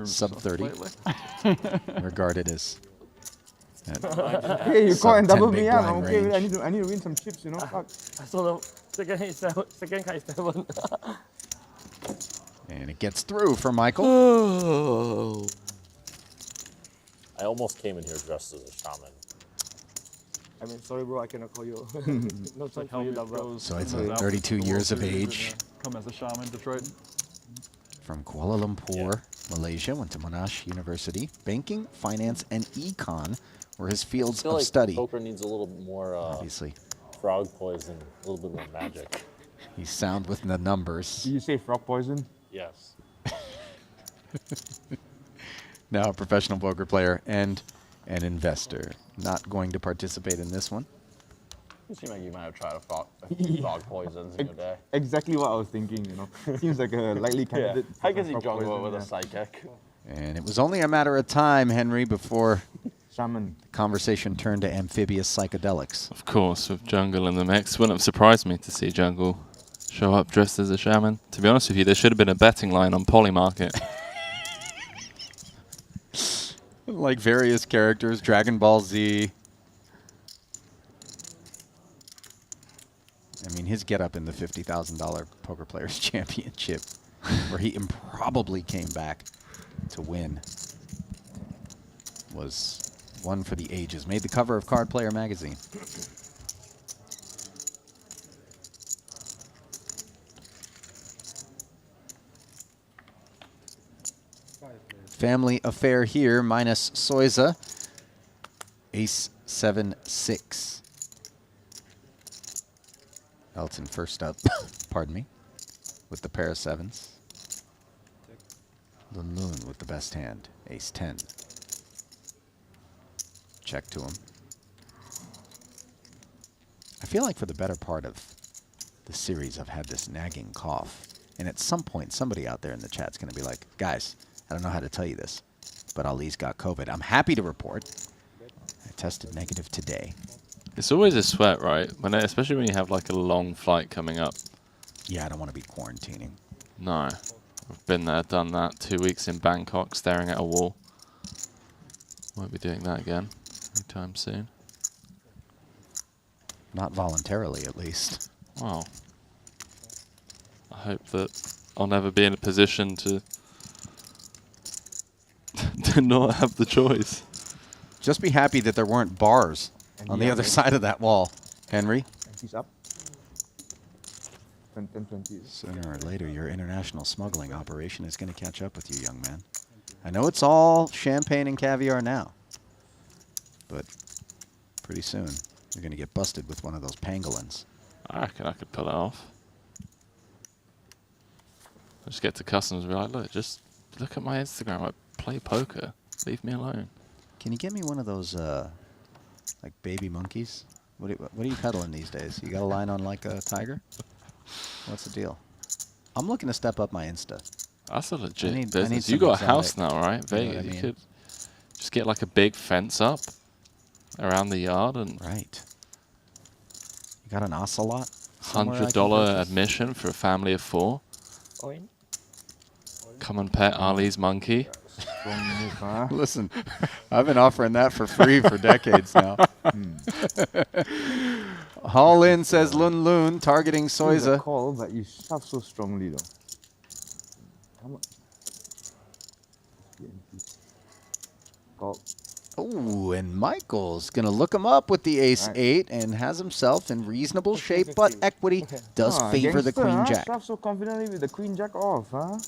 Sub 30. Regarded as.
Hey, you call and double
big
me up.
blind
Okay,
range.
I need to win some chips, you know. Fuck.
I saw the second card is 7.
And it gets through for Michael.
I almost came in here dressed as a shaman.
I mean, sorry, bro, I cannot call you. No time for you, bro.
So it's 32 years of age.
Come as a shaman to Triton.
From Kuala Lumpur, Malaysia, went to Monash University. Banking, finance, and econ were his fields
I feel
of
like
study.
poker needs a little more
Obviously.
frog poison, a little bit more magic.
He's sound with the numbers.
Did you say frog poison?
Yes.
Now a professional poker player and an investor. Not going to participate in this one.
You seem like you might have tried a frog poisons in your day.
Exactly what I was thinking, you know. Seems like a likely candidate.
How can he
for frog
juggle it
poison,
with a psychic?
And it was only a matter of time, Henry, before
Shaman.
the conversation turned to amphibious psychedelics.
Of course, with Jungle in the mix. Wouldn't have surprised me to see Jungle show up dressed as a shaman. To be honest with you, there should have been a betting line on Polymarket.
Like various characters, Dragon Ball Z. I mean, his get-up in the $50,000 Poker Players Championship, where he improbably came back to win, was one for the ages. Made the cover of Card Player magazine. Family affair here, minus Soiza. Ace 7-6. Elton first up, pardon me, with the pair of sevens. Lun Lun with the best hand, Ace 10. Check to him. I feel like for the better part of the series, I've had this nagging cough. And at some point, somebody out there in the chat's going to be like, guys, I don't know how to tell you this, but Ali's got COVID. I'm happy to report I tested negative today.
It's always a sweat, right? Especially when you have like a long flight coming up.
Yeah, I don't want to be quarantining.
No. I've been there, done that. 2 weeks in Bangkok, staring at a wall. Won't be doing that again anytime soon.
Not voluntarily, at least.
Well, I hope that I'll never be in a position to to not have the choice.
Just be happy that there weren't bars on the other side of that wall, Henry.
He's up. 10-20.
Sooner or later, your international smuggling operation is going to catch up with you, young man. I know it's all champagne and caviar now, but pretty soon you're going to get busted with one of those pangolins.
I reckon I could pull it off. I'll just get to customs and be like, look, just look at my Instagram. I play poker. Leave me alone.
Can you get me one of those, like baby monkeys? What are you peddling these days? You got a line on like a tiger? What's the deal? I'm looking to step up my Insta.
That's a legit
I need
business.
some
You got a
exotic,
house now, right?
you know what
Vegas.
I
You
mean?
could just get like a big fence up around the yard and
Right. You got an ocelot? somewhere I can
$100
purchase?
admission for a family of 4.
Oin.
Come and pet Ali's monkey.
Strong move, huh?
Listen, I've been offering that for free for decades now. Haul in, says Lun Lun, targeting
It's a
Soiza.
call, but you shove so strongly though. How much? Call.
Oh, and Michael's going to look him up with the ace-8 and has himself in reasonable shape, but equity does favor the
Gangster, huh?
queen-jack.
Shove so confidently with the queen-jack off, huh?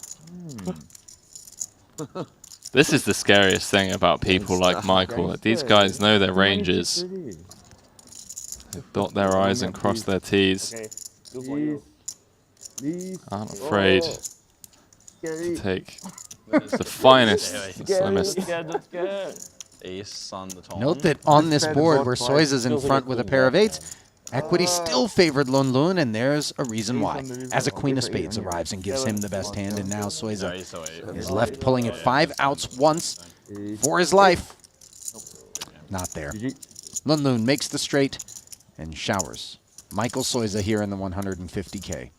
This is the scariest thing about people like Michael. That these guys know their ranges. They dot their I's and cross their T's.
Okay. Do for you.
Please.
Aren't afraid to take the finest, the slimmest.
Ace on the top.
Note that on this
Fed
board
both
where
twice.
Soiza's in
Feels like
front
a
with a
queen
pair of
jack,
8s, equity still favored Lun Lun, and there's a reason
Ace
why.
on the river.
As a queen of
Okay,
spades
on your
arrives and gives him the best hand, and now
Yeah,
Soiza
ace oh eight.
is left pulling it 5 outs once
Ace.
for his life. Not there.
GG.
Lun Lun makes the straight and showers. Michael Soiza here in the 150K.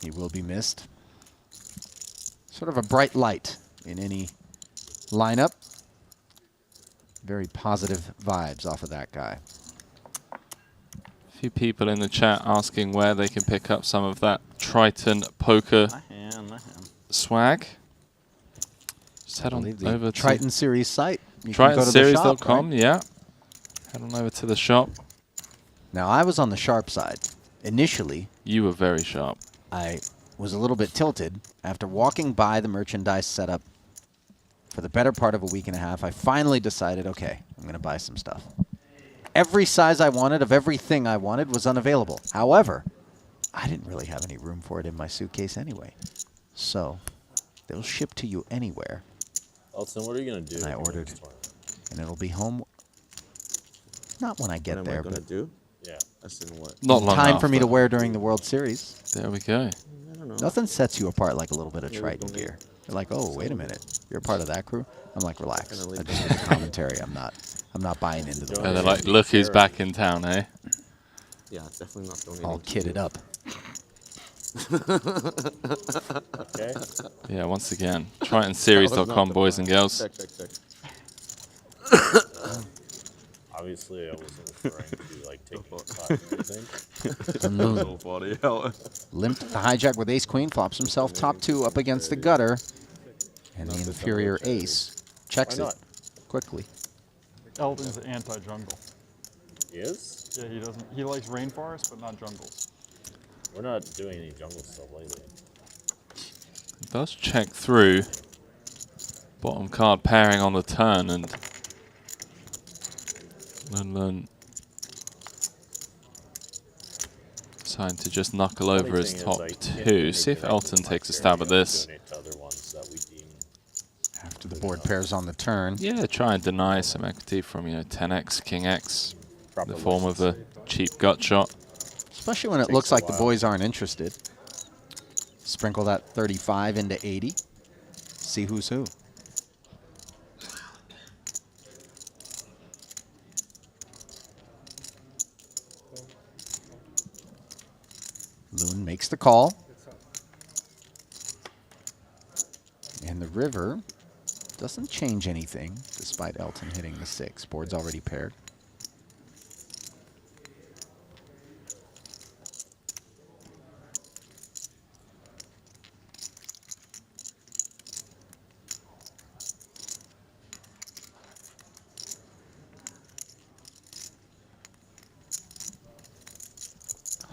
He will be missed. Sort of a bright light in any lineup. Very positive vibes off of that guy.
A few people in the chat asking where they can pick up some of that Triton poker swag. Just head on over to
Triton Series site. You can go to the shop,
TritonSeries.com,
right?
yeah. Head on over to the shop.
Now, I was on the sharp side. Initially,
you were very sharp.
I was a little bit tilted. After walking by the merchandise setup for the better part of a week and a half, I finally decided, okay, I'm going to buy some stuff. Every size I wanted of everything I wanted was unavailable. However, I didn't really have any room for it in my suitcase anyway. So they'll ship to you anywhere.
Elton, what are you going to do?
And I ordered, and it'll be home. Not when I get
what
there,
am I gonna
but
do?
Yeah.
As in what?
Not long
time for me
after.
to wear during the World Series.
There we go.
I don't know.
Nothing sets you apart like a little bit of
Yeah,
Triton
don't
gear. You're like, oh, wait a minute, you're a part of that crew. I'm like, relax.
Gonna leave
I just need the commentary. I'm not buying into the.
And they're like, look who's back in town, eh?
Yeah, definitely not donating.
All
to
kitted
you.
up.
Okay.
Yeah, once again, TritonSeries.com, boys and girls.
Check.
Obviously, I wasn't referring to like taking a cut or anything.
Nobody else.
Limped the hijack with ace queen, flops himself top two up against the gutter, and the inferior ace checks
Why
it
not?
quickly.
Elton's anti-jungle.
He is?
Yeah, he doesn't. He likes rainforest, but not jungles.
We're not doing any jungle stuff lately.
It does check through. Bottom card pairing on the turn, and Lun deciding to just knuckle over
Funny
his
thing is,
top
like,
two. See if Elton takes a stab at this.
Donate to other ones that we deem
After the board pairs on the turn.
Yeah, try and deny some equity from 10x, King X, in
proper
the form of a cheap gut shot.
Especially when it
Takes
looks
a
like the
while.
boys aren't interested. Sprinkle that 35 into 80. See who's who. Loon makes the call. And the river doesn't change anything, despite Elton hitting the 6. Board's already paired.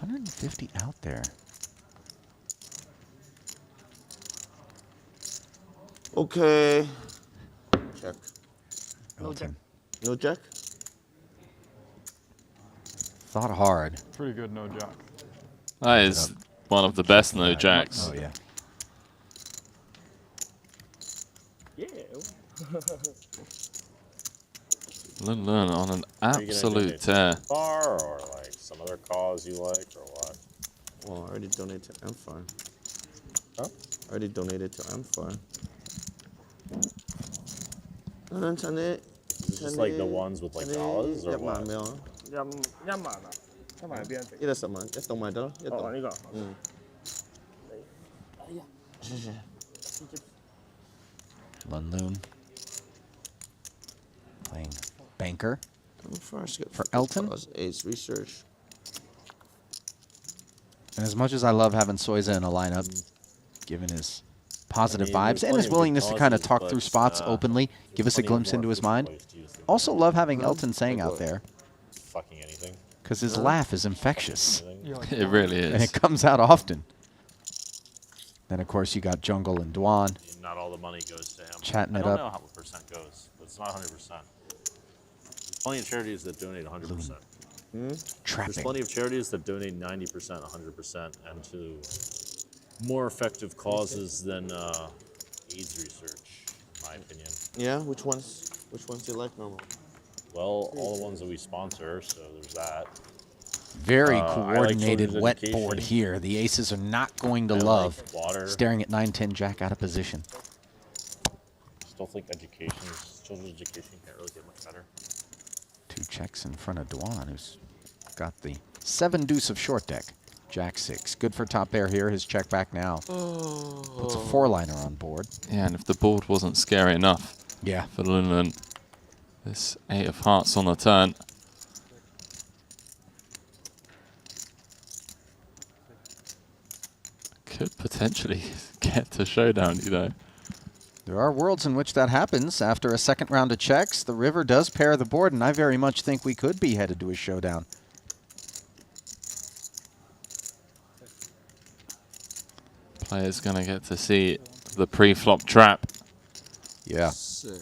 $150 out there.
Okay. Check.
Elton
No jack?
thought hard.
Pretty good, no jack.
That is one of the best no jacks.
Oh, yeah.
Yeah.
Lun on an
Are you gonna
absolute
donate to
tear.
Bar or like some other cause you like or what?
Well, I already donated to Amphar.
Huh?
I already donated to Amphar.
Is this like the ones with like dollars or what?
1萬邊隻？
一隻10萬，一棟賣得咯，一棟。
哦，呢個。
嗯。
Loon playing banker
First,
for Elton.
Ace research.
And as much as I love having Soiza in a lineup, given his positive
I mean,
vibes
there's
and his
plenty of
willingness to kind of
causes,
talk
but,
through spots openly, give us a
plenty
glimpse
more
into his
physical
mind.
ways to use them.
Also love having Elton saying out there,
Fucking anything.
because his laugh is infectious.
It really
And
is.
it comes out often. Then, of course, you got Jungle and Dwan.
Not all the money goes to him.
Chatting
I
it
don't
up.
know how the percent goes, but it's not 100%. There's plenty of charities that donate 100%. There's
Trapping.
plenty of charities that donate 90%, 100%, and to more effective causes than AIDS research, in my opinion.
Yeah, which ones do you like normally?
Well, all the ones that we sponsor, so there's that.
Very
I like
coordinated
children's
wet
education.
board here. The aces are not going to
I like
love
water.
staring at 9-10 jack out of position.
Still think children's education can't really get much better.
Checks in front of Dwan, who's got the 7 deuce of short deck. Jack 6. Good for top pair here. His check back now. Puts a 4-liner on board.
Yeah, and if the board wasn't scary enough for Lunlund, this 8 of hearts on the turn. Could potentially get to showdown, you know.
There are worlds in which that happens. After a second round of checks, the river does pair the board, and I very much think we could be headed to a showdown.
Player's going to get to see the pre-flop trap.
Yeah.
Sick.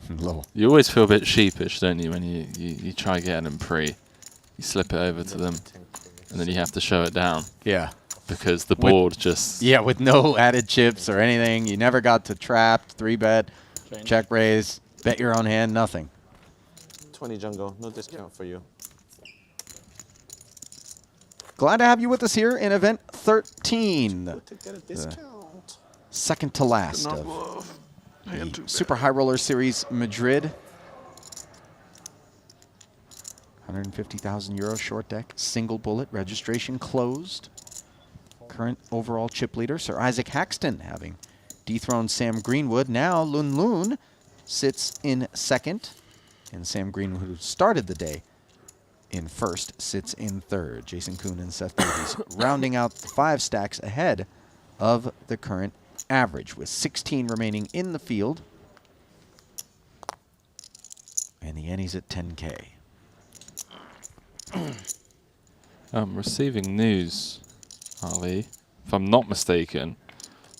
Low.
You always feel a bit sheepish, don't you, when you try getting them pre. You slip it over to them, and then you have to show it down.
Yeah.
Because the board just...
Yeah, with no added chips or anything. You never got to trapped, 3-bet, check raise, bet your own hand, nothing.
20 jungle, no discount for you.
Glad to have you with us here in event 13.
To get a discount.
Second to last of the Super High Roller Series Madrid. 150,000 euro short deck, single bullet, registration closed. Current overall chip leader, Sir Isaac Haxton, having dethroned Sam Greenwood. Now Lunlund sits in second, and Sam Greenwood, who started the day in first, sits in third. Jason Kuhn and Seth Davies rounding out the 5 stacks ahead of the current average, with 16 remaining in the field. And the Annie's at 10K.
Receiving news, Ali, if I'm not mistaken,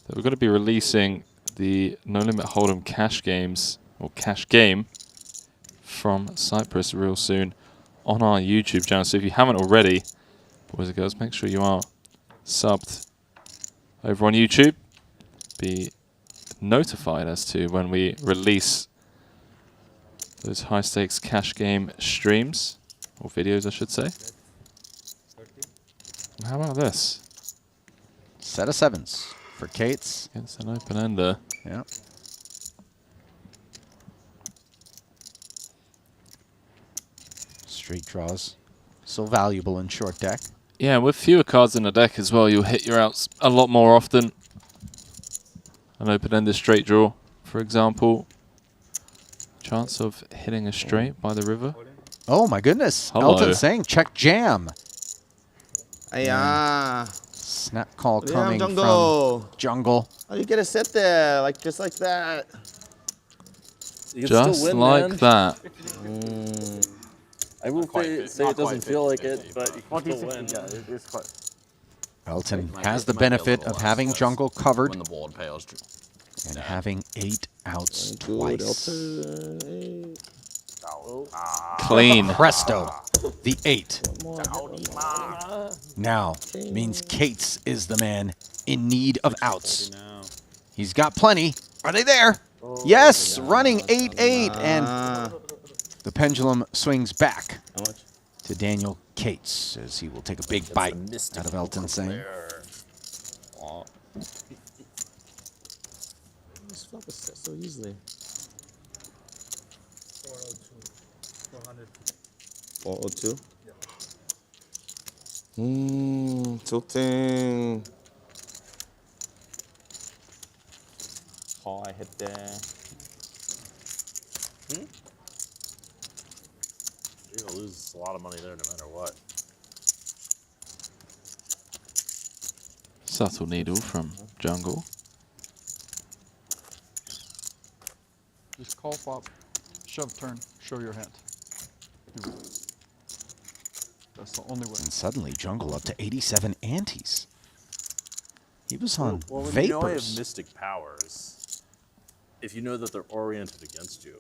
that we're going to be releasing the No Limit Hold'em cash games, or cash game, from Cyprus real soon on our YouTube channel. So if you haven't already, boys and girls, make sure you are subbed over on YouTube. Be notified as to when we release those high stakes cash game streams, or videos I should say. How about this?
Set of 7s for Kates.
It's an open ender.
Yeah. Straight draws. So valuable in short deck.
Yeah, with fewer cards in the deck as well, you'll hit your outs a lot more often. An open-ended straight draw, for example. Chance of hitting a straight by the river.
Oh my goodness.
Hello.
Elton saying check jam.
Ayah.
Snap call
Yeah,
coming
jungle.
from jungle.
Oh, you get to sit there, like just like that.
You can
Just
still win,
like
man.
that.
I will say it doesn't feel like it, but you can still win.
Yeah, it's quite.
Elton has the benefit of having jungle covered
When the board pales.
and having 8 outs
Good,
twice.
Clean.
Presto, the 8. Now means Kates is the man in need of outs. He's got plenty. Are they there? Yes, running 8-8, and the pendulum swings back to Daniel Kates as he will take a big bite out of Elton saying.
This flop is set so easily. 402. Tilting. Oh, I hit there.
You're gonna lose a lot of money there no matter what.
Subtle needle from jungle.
Just call flop, shove turn, show your hand. Do it. That's the only way.
And suddenly jungle up to 87 antes. He was on
Well, when
vapors.
you know I have mystic powers, if you know that they're oriented against you,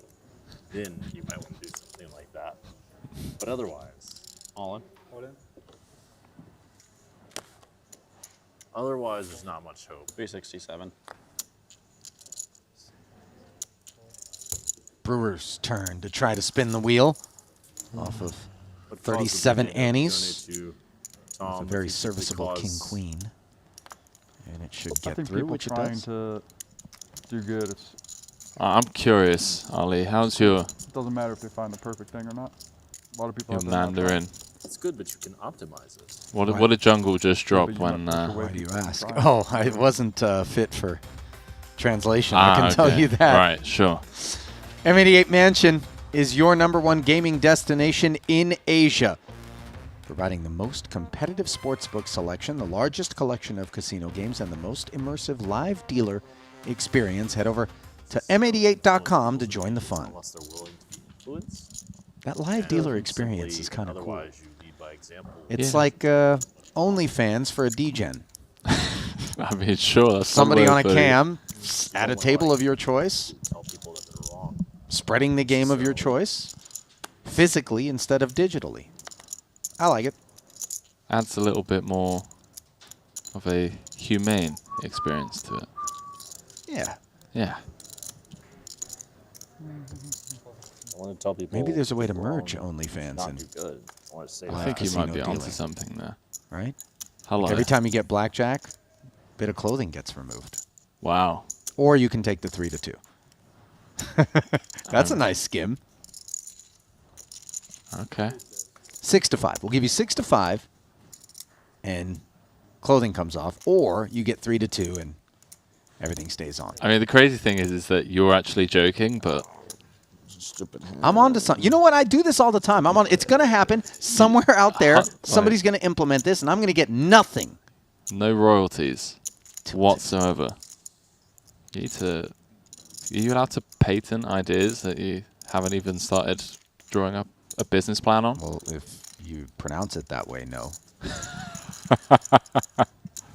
then you might want to do something like that. But otherwise, all in. Otherwise, there's not much hope.
367.
Brewer's turn to try to spin the wheel off of 37 antes. With a very serviceable king-queen. And it should
I
get
think
through,
people
which it
trying
does.
to do good. It's
I'm curious, Ali. How's your
It doesn't matter if they find the perfect thing or not. A lot of people
your
have that not
Mandarin?
It's good, but you can optimize it.
What did Jungle just drop
but you
when?
might push away
Why do you ask?
Try.
Oh, it wasn't fit for translation. I can tell
okay.
you that.
Right, sure.
M88 Mansion is your #1 gaming destination in Asia, providing the most competitive sportsbook selection, the largest collection of casino games, and the most immersive live dealer experience. Head over to m88.com to join the fun.
Unless they're willing to be influenced.
That live dealer experience
Simply,
is kind of cool.
Otherwise, you lead by example.
It's
Yeah.
like OnlyFans for a DGen.
I mean, sure. That's
Somebody on a
somewhere for-
cam at a table of your choice,
Tell people that they're wrong.
spreading the game of your choice, physically instead of digitally. I like it.
Adds a little bit more of a humane experience to it.
Yeah.
Yeah.
I want to tell people.
Maybe there's a way to
they're
merge
wrong.
OnlyFans
Not
and
do good. I want to say
I
Live
think you might
casino
be onto
dealing.
something there.
right?
Hello.
Every time you get blackjack, a bit of clothing gets removed.
Wow.
Or you can take the 3 to 2. That's a nice skim.
Okay.
6 to 5. We'll give you 6 to 5, and clothing comes off, or you get 3 to 2, and everything stays on.
I mean, the crazy thing is that you're actually joking, but
Stupid hand.
I'm on to something. You know what? I do this all the time. I'm on. It's going to happen somewhere out there.
Right.
Somebody's going to implement this, and I'm going to get nothing.
no royalties whatsoever. You need to. Are you allowed to patent ideas that you haven't even started drawing up a business plan on?
Well, if you pronounce it that way, no.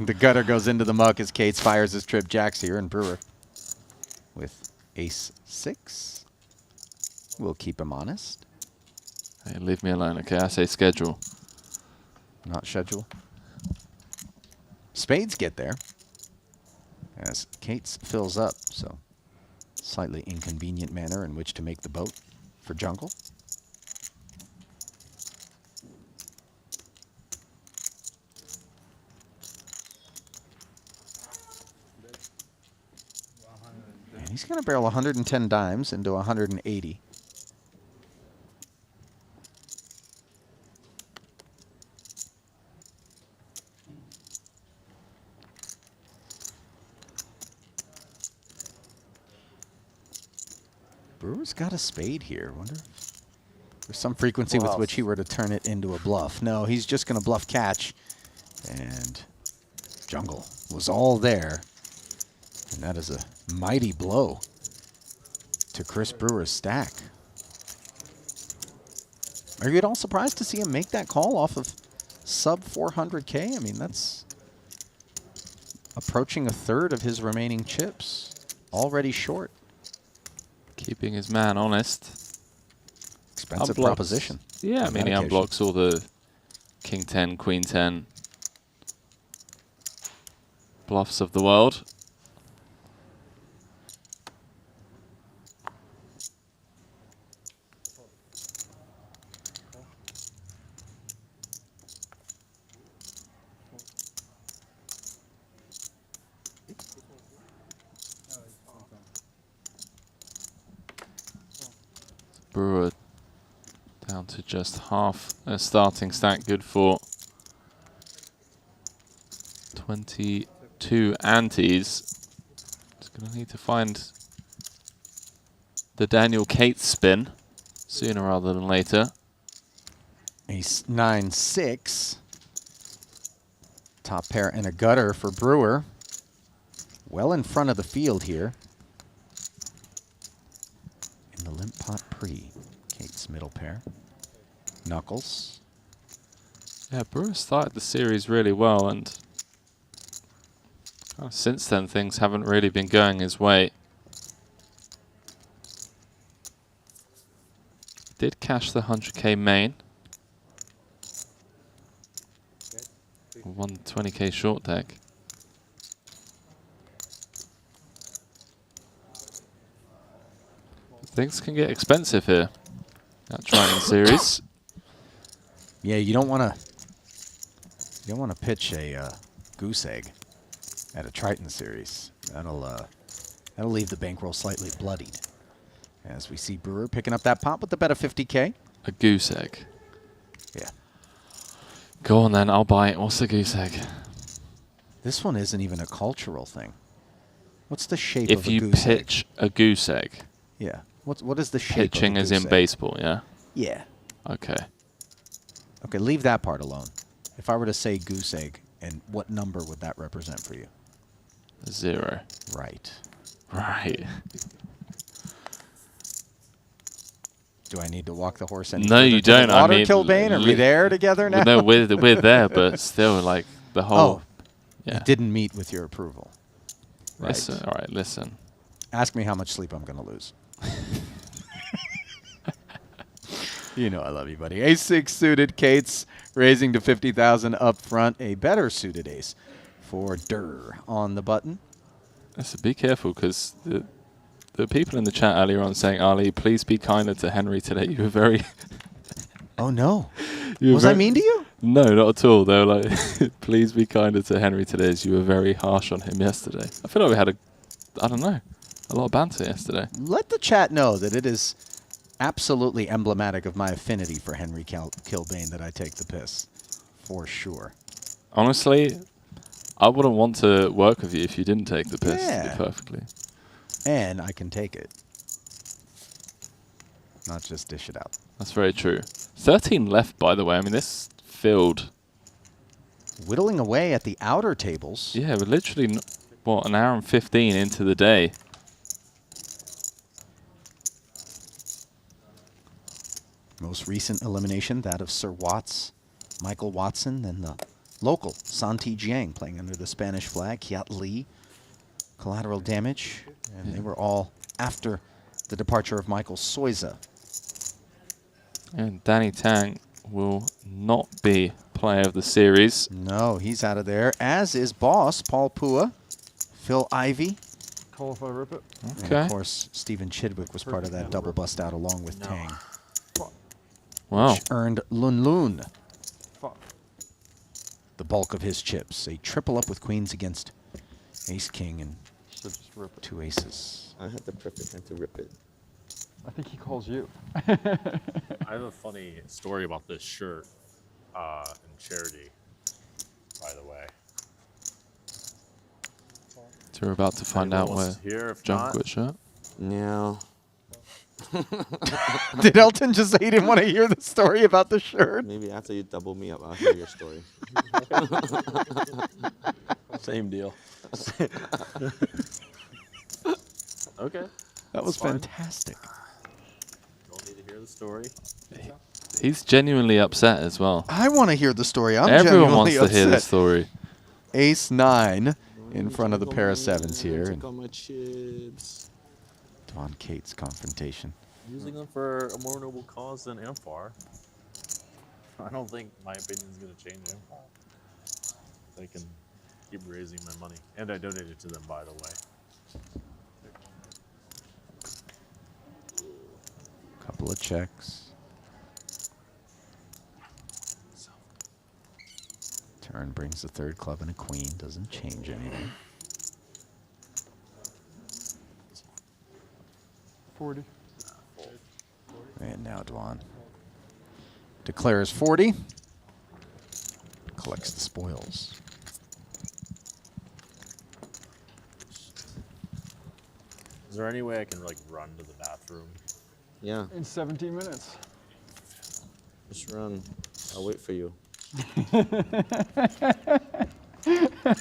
The gutter goes into the muck as Cates fires his trip jacks here, and Brewer with ace-6. We'll keep him honest.
Hey, leave me alone, okay? I say schedule.
Not schedule. Spades get there as Cates fills up, so slightly inconvenient manner in which to make the boat for Jungle. And he's going to barrel 110 dimes into 180. Brewer's got a spade here. Wonder if there's some frequency with which he were to turn it into a bluff. No, he's just going to bluff catch. And Jungle was all there. And that is a mighty blow to Chris Brewer's stack. Are you at all surprised to see him make that call off of sub 400K? I mean, that's approaching a third of his remaining chips. Already short.
Keeping his man honest.
Expensive
Unblocks.
proposition.
Yeah, I
on
mean,
that
he
occasion.
unblocks all the King 10, Queen 10 bluffs of the world. Brewer down to just half a starting stack, good for 22 antes. Just going to need to find the Daniel Cates spin sooner rather than later.
Ace 9-6. Top pair and a gutter for Brewer. Well in front of the field here. In the limp pot pre. Cates middle pair. Knuckles.
Yeah, Brewer started the series really well, and since then things haven't really been going his way. Did cash the 100k main. 120k short deck. Things can get expensive here. That Triton series.
Yeah, you don't want to pitch a goose egg at a Triton series. That'll That'll leave the bankroll slightly bloodied. As we see Brewer picking up that pot with the bet of 50K.
A goose egg.
Yeah.
Go on then, I'll buy it. What's the goose egg?
This one isn't even a cultural thing. What's the shape
If
of a
you
goose egg?
pitch a goose egg.
Yeah. What is the shape
Pitching
of a
as
goose
in
egg?
baseball, yeah?
Yeah.
Okay.
Okay, leave that part alone. If I were to say goose egg, and what number would that represent for you?
0.
Right.
Right.
Do I need to walk the horse any
No,
further
you
to the
don't. I
water,
mean,
Kilbane? Are we there together now?
No, we're there, but still, like, the whole...
Oh,
yeah.
it didn't meet with your approval. Right.
Listen, all right, listen.
Ask me how much sleep I'm going to lose. You know I love you, buddy. Ace-6 suited, Kate's raising to 50,000 up front. A better suited ace for Durr on the button.
So be careful, because the people in the chat earlier on saying, Ali, please be kinder to Henry today. You were very...
Oh, no.
You were
Was I mean to you?
No, not at all. They were like, please be kinder to Henry today, as you were very harsh on him yesterday. I feel like we had I don't know, a lot of banter yesterday.
Let the chat know that it is absolutely emblematic of my affinity for Henry Kilbane that I take the piss. For sure.
Honestly, I wouldn't want to work with you if you didn't take the piss perfectly.
And I can take it. Not just dish it out.
That's very true. 13 left, by the way. I mean, this field...
Whittling away at the outer tables.
Yeah, we're literally, what, an hour and 15 into the day.
Most recent elimination, that of Sir Watts, Michael Watson, then the local Santi Jiang playing under the Spanish flag, Kiat Lee, collateral damage, and they were all after the departure of Michael Soiza.
And Danny Tang will not be player of the series.
No, he's out of there, as is boss Paul Pua, Phil Ivey.
Call if I rip it.
And of course, Stephen Chidwick was part of that double bust out along with Tang.
Wow.
Which earned Lun Lun
Fuck.
the bulk of his chips. A triple up with queens against ace king and
Should just rip it.
2 aces.
I had the perfect time to rip it.
I think he calls you.
I have a funny story about this shirt in charity, by the way.
So we're about to find out where Junk
not?
shirt.
No.
Did Elton just say he didn't want to hear the story about the shirt?
Maybe after you double me up, I'll hear your story.
Same deal.
Okay.
That was fantastic.
Don't need to hear the story.
He's genuinely upset as well.
I want to hear the story. I'm
Everyone wants
genuinely
to hear the
upset.
story.
Ace 9 in front of the pair of sevens here.
Take all my chips.
Don Cates confrontation.
Using them for a more noble cause than Amphar. I don't think my opinion is going to change Amphar. They can keep raising my money. And I donated to them, by the way.
Couple of checks. Turn brings the third club and a queen. Doesn't change anything.
40.
And now Dwan declares 40. Collects the spoils.
Is there any way I can like run to the bathroom?
Yeah,
In 17 minutes.
just run. I'll wait for you.
Is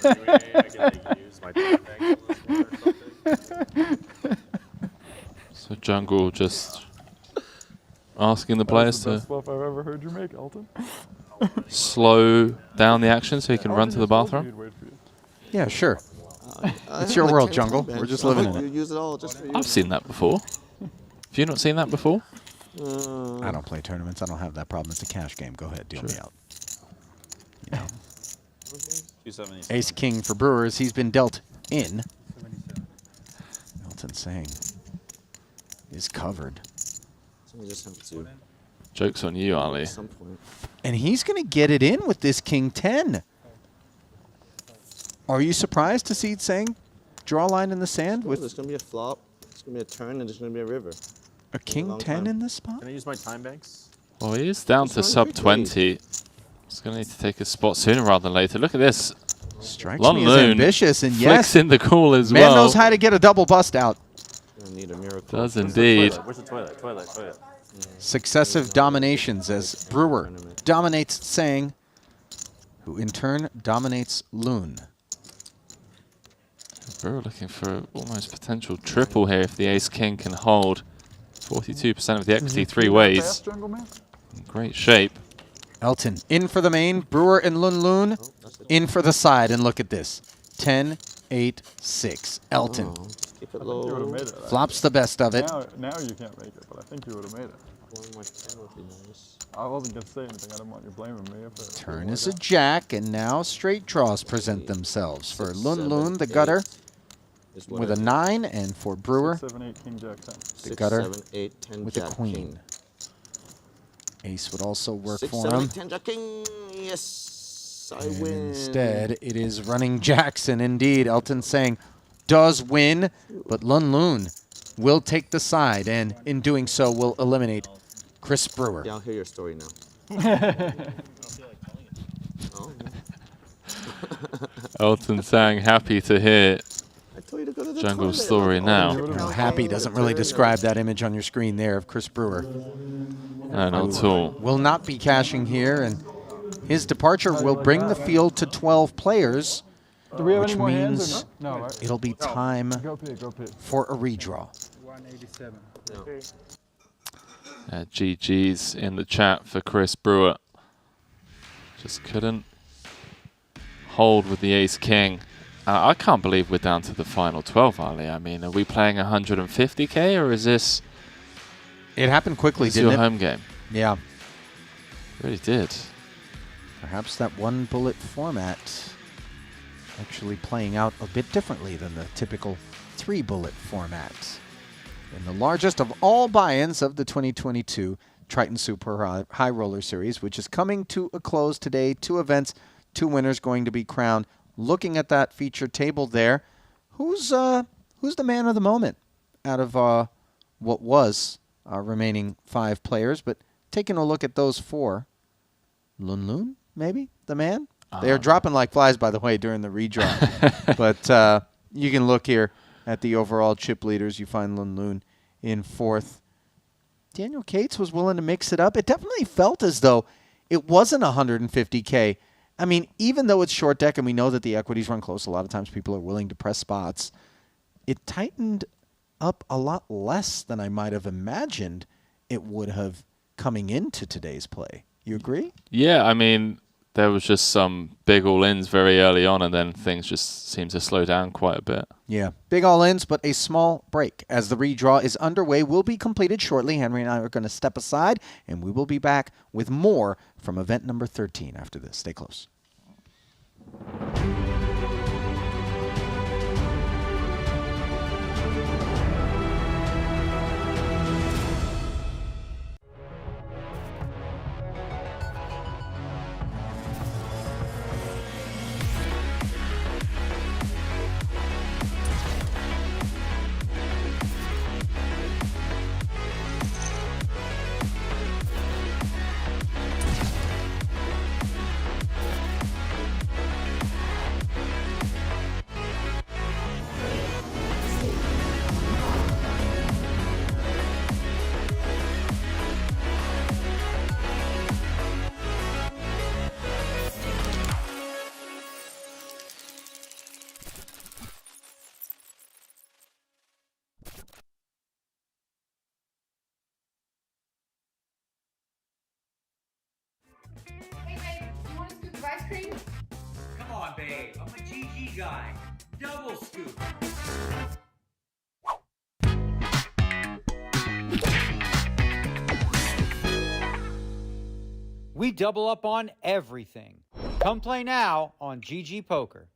there any way I can like use my time bank on this one or something?
So Jungle just asking the
That
players
was the
to
best bluff I've ever heard you make, Elton.
slow down the action so he can run to the
Elton just told me
bathroom.
he'd wait for you.
Yeah, sure.
I
It's
have
your
like
world,
10
Jungle.
time
We're
bands.
just living in
You
it.
use it all just for you.
I've seen that before. Have you not seen that before?
I don't play tournaments. I don't have that problem. It's a cash game. Go ahead, deal me out. You know.
277.
Ace King for Brewers. He's been dealt in. Elton saying is covered.
So we just have to
Joke's on you, Ali.
at some point.
And he's going to get it in with this King 10. Are you surprised to see it saying draw line in the sand
There's
with
going to be a flop, there's going to be a turn, and there's going to be a river.
a king
long
10
time.
in this spot?
Can I use my time banks?
Well, he is down
He's
to
running
sub
quickly.
20. He's going to need to take a spot sooner rather than later. Look at this.
Strikes
Lon
me as
Loon
ambitious, and
flicks
yes,
in the call as
man
well.
knows how to get a double bust out.
Gonna need a miracle.
Does
Where's the
indeed.
toilet? Where's the toilet? Toilet.
Successive dominations as Brewer dominates Sang, who in turn dominates Loon.
Brewer looking for almost potential triple here if the ace-king can hold. 42% of the equity three ways.
Fast, Jungle Man?
In great shape.
Elton in for the main. Brewer and Loon in for the side. And look at this. 10, 8, 6. Elton
Keep it
You would have
low.
made it.
flops the best of it.
Now you can't make it, but I think you would have made it.
One more 10 would be nice.
I wasn't going to say anything. I didn't want you blaming me. If it
Turn
didn't
is a
work out.
jack, and now straight draws present themselves for
6,
Loon,
7,
the
8
gutter,
is
with a
whatever.
9, and for Brewer
6, 7, 8, King, Jack, 10.
the
6,
gutter
7, 8, 10,
with a
Jack,
queen.
King.
Ace would also work
6,
for
7,
him.
8, 10, Jack, King. Yes, I
And
win.
instead, it is running Jackson. Indeed, Elton saying does win, but Loon will take the side, and in doing so, will eliminate Chris Brewer.
Yeah, I'll hear your story now. Oh,
Elton Sang happy to hear
I told you to go to the
Jungle's
toilet.
story
Like,
now.
oh,
Well, happy doesn't really describe that image on your screen there of Chris Brewer.
No, not at all.
Will not be cashing here, and his departure will bring the field to 12 players,
Do we have
which
any more hands
means
or no? No, right?
it'll be time
Go pick, go pick.
for a redraw.
187.
GG's in the chat for Chris Brewer. Just couldn't hold with the ace-king. I can't believe we're down to the final 12, Ali. I mean, are we playing 150k, or is this
It happened quickly,
your
didn't it?
home game?
Yeah.
Really did.
Perhaps that one bullet format actually playing out a bit differently than the typical 3 bullet format. In the largest of all buy-ins of the 2022 Triton Super High Roller Series, which is coming to a close today. 2 events, 2 winners going to be crowned. Looking at that feature table there, who's the man of the moment out of what was our remaining 5 players? But taking a look at those 4, Loon, maybe the man. They are dropping like flies, by the way, during the redraw. But you can look here at the overall chip leaders. You find Loon in 4th. Daniel Cates was willing to mix it up. It definitely felt as though it wasn't 150K. I mean, even though it's short deck and we know that the equities run close, a lot of times people are willing to press spots. It tightened up a lot less than I might have imagined it would have coming into today's play. You agree?
Yeah, I mean, there was just some big all-ins very early on, and then things just seemed to slow down quite a bit.
Yeah, big all-ins, but a small break. As the redraw is underway, will be completed shortly. Henry and I are going to step aside, and we will be back with more from event number 13 after this. Stay close.
Hey babe, you want a scoop of ice cream?
Come on, babe. I'm a GG guy. Double scoop. We double up on everything. Come play now on GG Poker.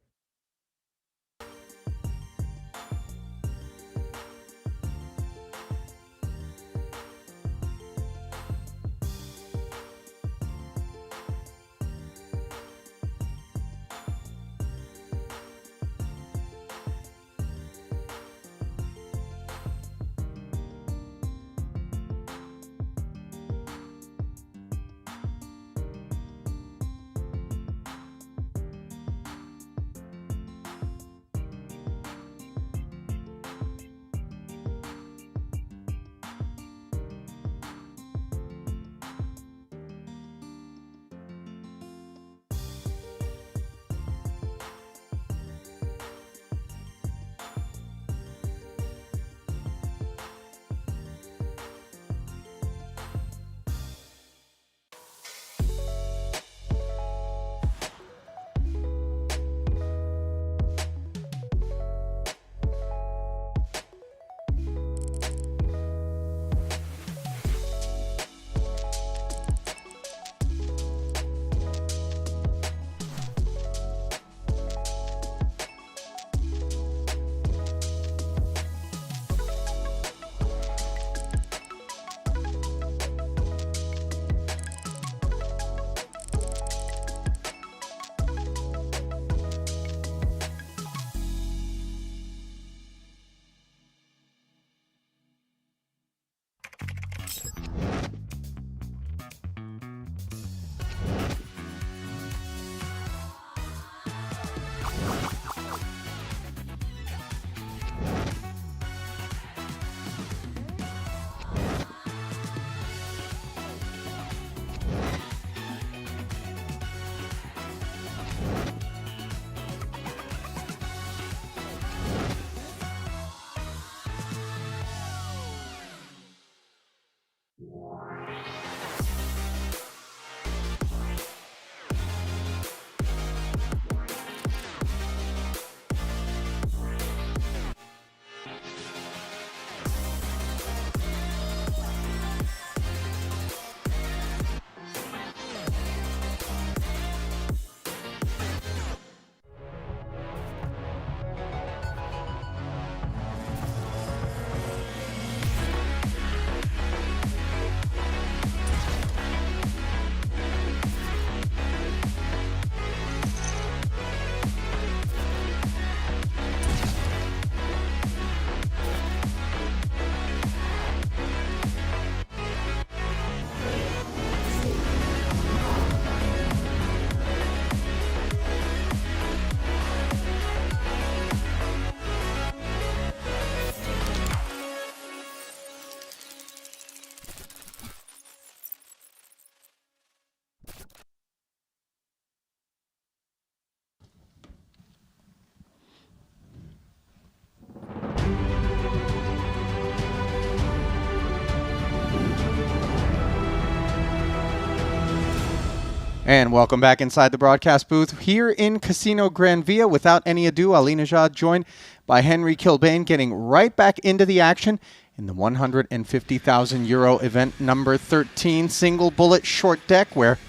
And welcome back inside the broadcast booth here in Casino Gran Via. Without any ado, Ali Nejad joined by Henry Kilbane, getting right back into the action in the 150,000 euro event number 13, single bullet short deck, where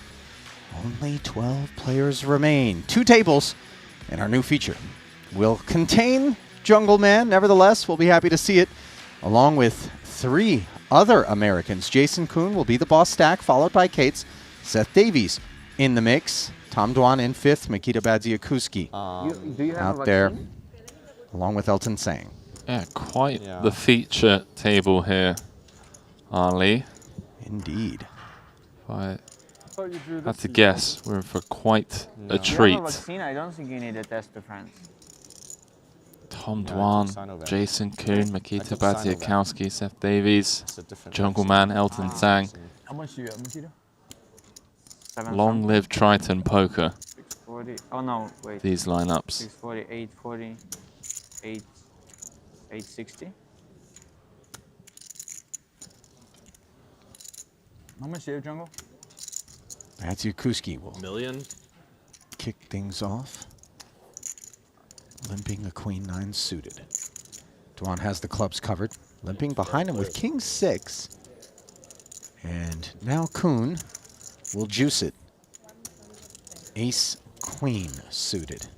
only 12 players remain. 2 tables, and our new feature will contain Jungle Man. Nevertheless, we'll be happy to see it, along with 3 other Americans. Jason Kuhn will be the boss stack, followed by Kate's Seth Davies in the mix. Tom Dwan in 5th, Mikita Badziakuski
Do you have a
out there,
vaccine?
along with Elton Sang.
Yeah, quite the feature table here, Ali.
Indeed.
I
thought you drew
had
this
to
season.
guess. We're in for quite a
You
treat.
have a vaccine, I don't think you need a test to France.
Tom
Yeah, I
Dwan,
took Sinovac.
Jason Kuhn, Mikita
took Sinovac.
Badziakowski, Seth Davies,
It's a different
Jungle
vaccine.
Man, Elton Sang.
How much do you have, Makita?
7
Long live Triton Poker.
640. Oh no, wait.
These lineups.
640, 840, 860.
How much do you have, Jungle?
Badziakuski will
Million?
kick things off, limping a queen 9 suited. Dwan has the clubs covered, limping behind him with king 6. And now Kuhn will juice it. Ace queen suited.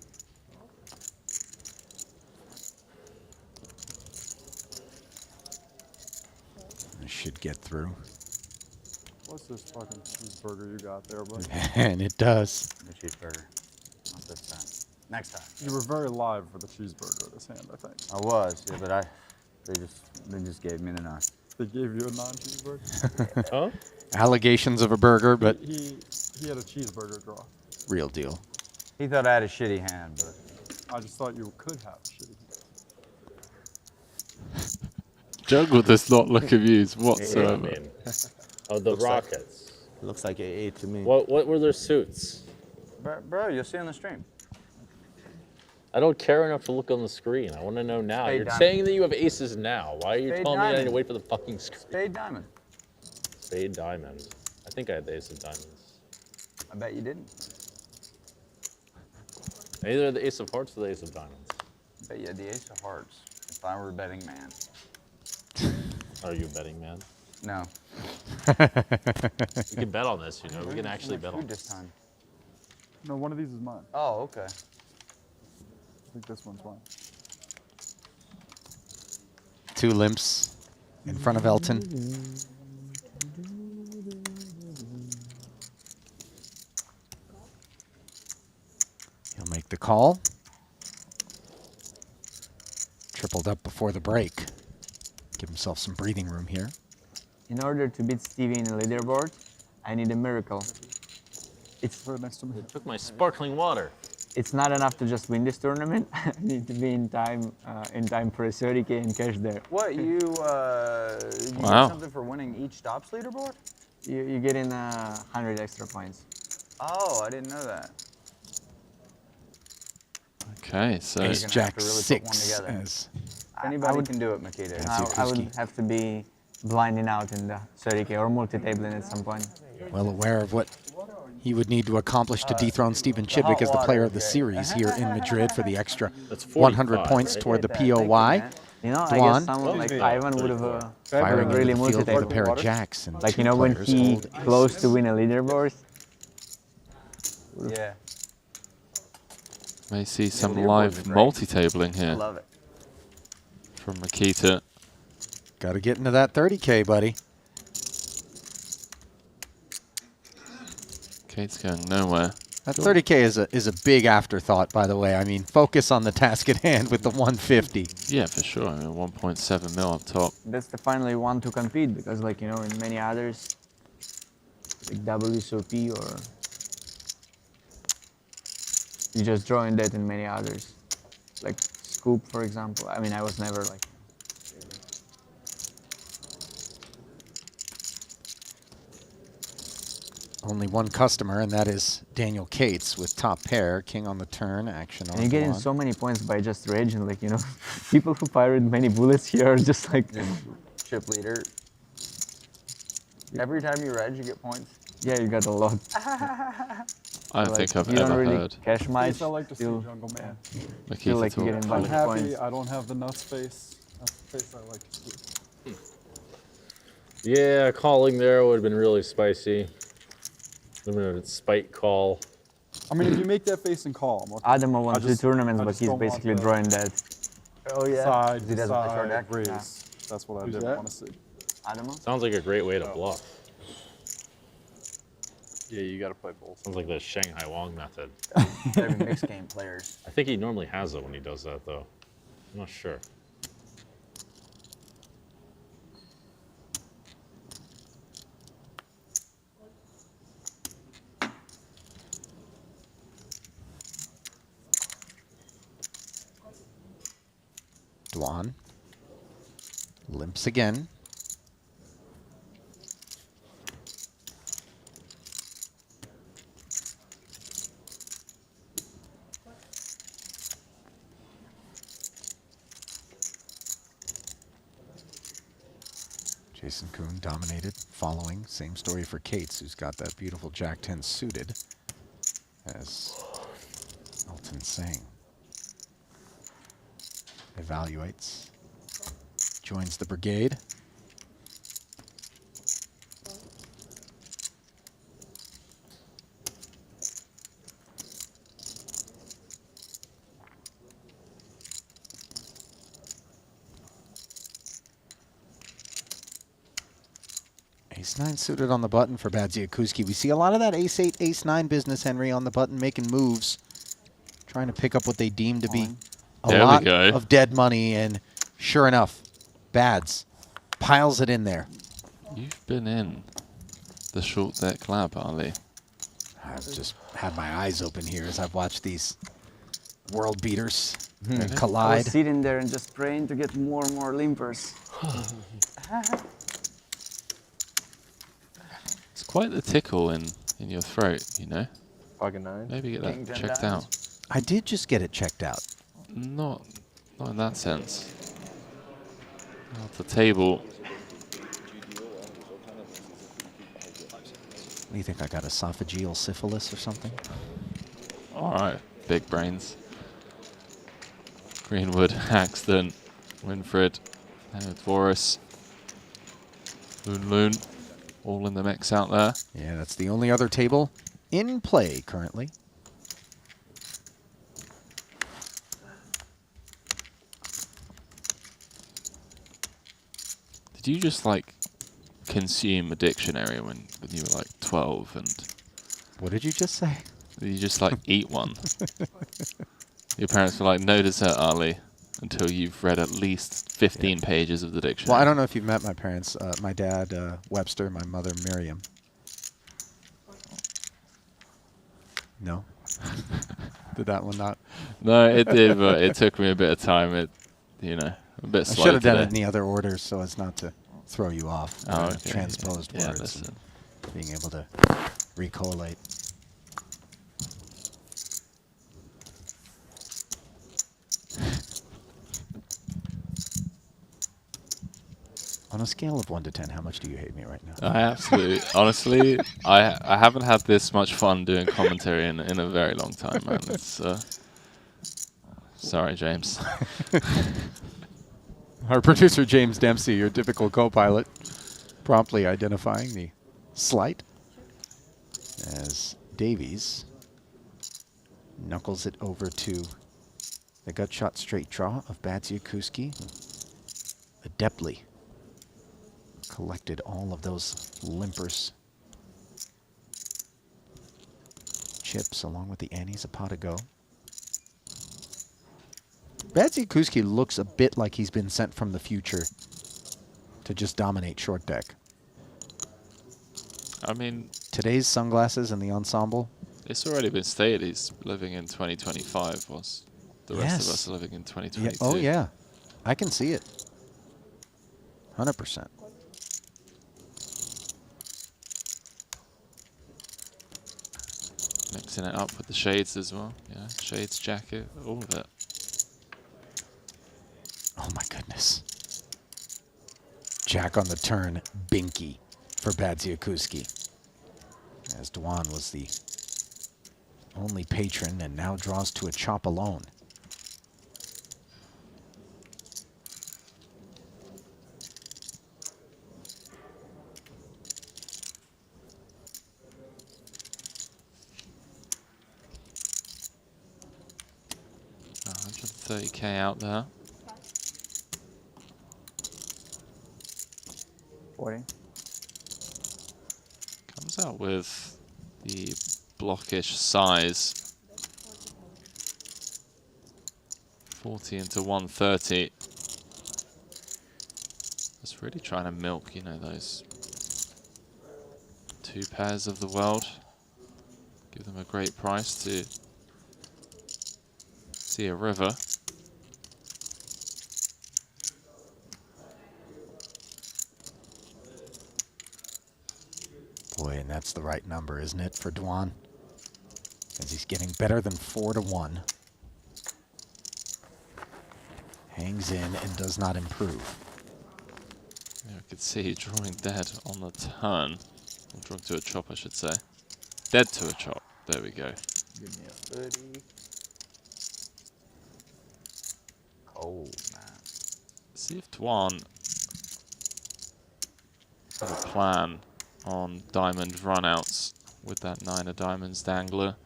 This should get through.
What's this fucking cheeseburger you got there, bud?
And it does.
The cheeseburger. Not this time. Next time.
You were very live for the cheeseburger this hand, I think.
I was, yeah, but they just gave me the nod.
They gave you a non-cheeseburger?
Huh?
Allegations of a burger, but
He had a cheeseburger draw.
real deal.
He thought I had a shitty hand, but
I just thought you could have a shitty hand.
Jungle does not look amused
I
whatsoever.
mean, oh, the Rockets.
Looks like AA to me.
What were their suits?
bro, you'll see on the stream.
I don't care enough to look on the screen. I want to know now.
Spade
You're
diamond.
saying that you have aces now. Why are you
Spade
telling me I need to
diamond.
wait for the fucking screen?
Spade diamond.
Spade diamond. I think I had the ace of diamonds.
I bet you didn't.
Either the ace of hearts or the ace of diamonds.
I bet you had the ace of hearts. If I were a betting man.
Are you a betting man?
No.
We can bet on this, you know. We can actually bet on
this time.
No, one of these is mine.
Oh, okay.
I think this one's mine.
2 limps in front of Elton. He'll make the call. Tripled up before the break. Give himself some breathing room here.
In order to beat Stevie in a leaderboard, I need a miracle. It's
right next to me.
Took my sparkling water.
It's not enough to just win this tournament. I need to be in time for a 30K in cash there.
What, you get
Wow.
something for winning each stops leaderboard?
You get in 100 extra points.
Oh, I didn't know that.
Okay, so
Ace
gonna have
Jack
to really put
6
one together.
as
Anybody can do it, Makita.
I would have to be blinding out in the 30K or multi-tabling at some point.
well aware of what he would need to accomplish to dethrone Stephen Chidwick as the player of the series here in Madrid for the extra
That's
100
45,
points
right?
toward the POY.
You know, I
Dwan.
guess someone like Ivan would have
Firing
really
into the field with a
multi-tabled.
pair of jacks and
Like,
2
you know, when
players
he
hold ace.
close to win a leaderboard,
Yeah,
may see some
leaderboards
live
are great.
multi-tabling
I
here
love it.
from Makita.
Got to get into that 30K, buddy.
Kate's going nowhere.
That 30K is a big afterthought, by the way. I mean, focus on the task at hand with the 150.
Yeah, for sure. I mean, 1.7 mil up top.
that's the finally one to compete because, like, you know, in many others, like WSOP or you just draw in that in many others, like Scoop, for example. I mean, I was never like.
Only one customer, and that is Daniel Cates with top pair, king on the turn, action on
And you get in
one.
so many points by just raging, like, you know, people who fired many bullets here are just like.
Chip leader. Every time you reg, you get points.
Yeah, you got a lot.
I don't think I've
you don't
ever
really
heard.
cash much.
Face I like to see,
Still,
Jungle Man.
feel like you get
I'm
invited
happy
points.
I don't have the nuts face. That's the face I like to see.
Yeah, calling there would have been really spicy. Limited spite call.
I mean, if you make that face and call, I'm okay.
Adam won
I
2
just-
tournaments,
I
but
just
he's
don't want
basically
the
drawing that. Oh yeah.
Side
He
to
doesn't play short
side
deck.
raise.
Yeah.
That's what I
Who's
didn't
that?
want to see.
Adam?
Sounds like a great way to bluff.
Yeah, you got to play both.
Sounds like the Shanghai Wong method.
They're mixed game players.
I think he normally has it when he does that, though. I'm not sure.
Dwan limps again. Jason Kuhn dominated, following. Same story for Cates, who's got that beautiful Jack-10 suited, as Elton Sang evaluates, joins the brigade. Ace-9 suited on the button for Badziakuski. We see a lot of that ace-8, ace-9 business, Henry, on the button, making moves, trying to pick up what they deem to be a lot of dead money, and sure enough, Bads piles it in there.
You've been in the short deck lab, Ali.
I've just had my eyes open here as I've watched these world beaters
I
collide.
was sitting there and just praying to get more and more limpers.
It's quite the tickle in your throat, you know?
Pocket 9.
Maybe get that checked out.
I did just get it checked out.
Not in that sense. Off the table.
What do you think? I got esophageal syphilis or something?
All right, big brains. Greenwood, Haxton, Winfred, Boris, Loon, all in the mix out there.
Yeah, that's the only other table in play currently.
Did you just like consume a dictionary when you were like 12 and?
What did you just say?
Did you just like eat one? Your parents were like, no dessert, Ali, until you've read at least 15 pages of the dictionary.
Well, I don't know if you've met my parents. My dad, Webster, my mother, Miriam. No? Did that one not?
No, it did, but it took me a bit of time. It, you know, a bit slow.
I should have done
today.
it in the other orders so as not to throw you off.
Oh, okay.
Transposed
Yeah,
words.
listen.
And being able to recollate. On a scale of 1 to 10, how much do you hate me right now?
I absolutely, honestly, I haven't had this much fun doing commentary in a very long time, man. It's sorry, James.
Our producer, James Dempsey, your typical co-pilot, promptly identifying the slight as Davies knuckles it over to the gut shot straight draw of Badziakuski. Adeptly collected all of those limpers. Chips along with the antes, a pot to go. Badziakuski looks a bit like he's been sent from the future to just dominate short deck.
I mean,
today's sunglasses and the ensemble.
It's already been stated he's living in 2025, whilst the rest of us are living in 2022.
Yeah. Oh yeah, I can see it. 100%.
Mixing it up with the shades as well. Yeah, shades, jacket, all of it.
Oh my goodness. Jack on the turn, binky for Badziakuski. as Dwan was the only patron and now draws to a chop alone.
$130K out there.
40.
Comes out with the blockish size. 40 into 130. Just really trying to milk, you know, those two pairs of the world. Give them a great price to see a river.
Boy, and that's the right number, isn't it, for Dwan? As he's getting better than 4-1. Hangs in and does not improve.
Yeah, I could see drawing dead on the turn. Or drawing to a chop, I should say. Dead to a chop. There we go.
Give me a 30. Oh, man.
See if Dwan has a plan on diamond runouts with that 9 of diamonds dangler.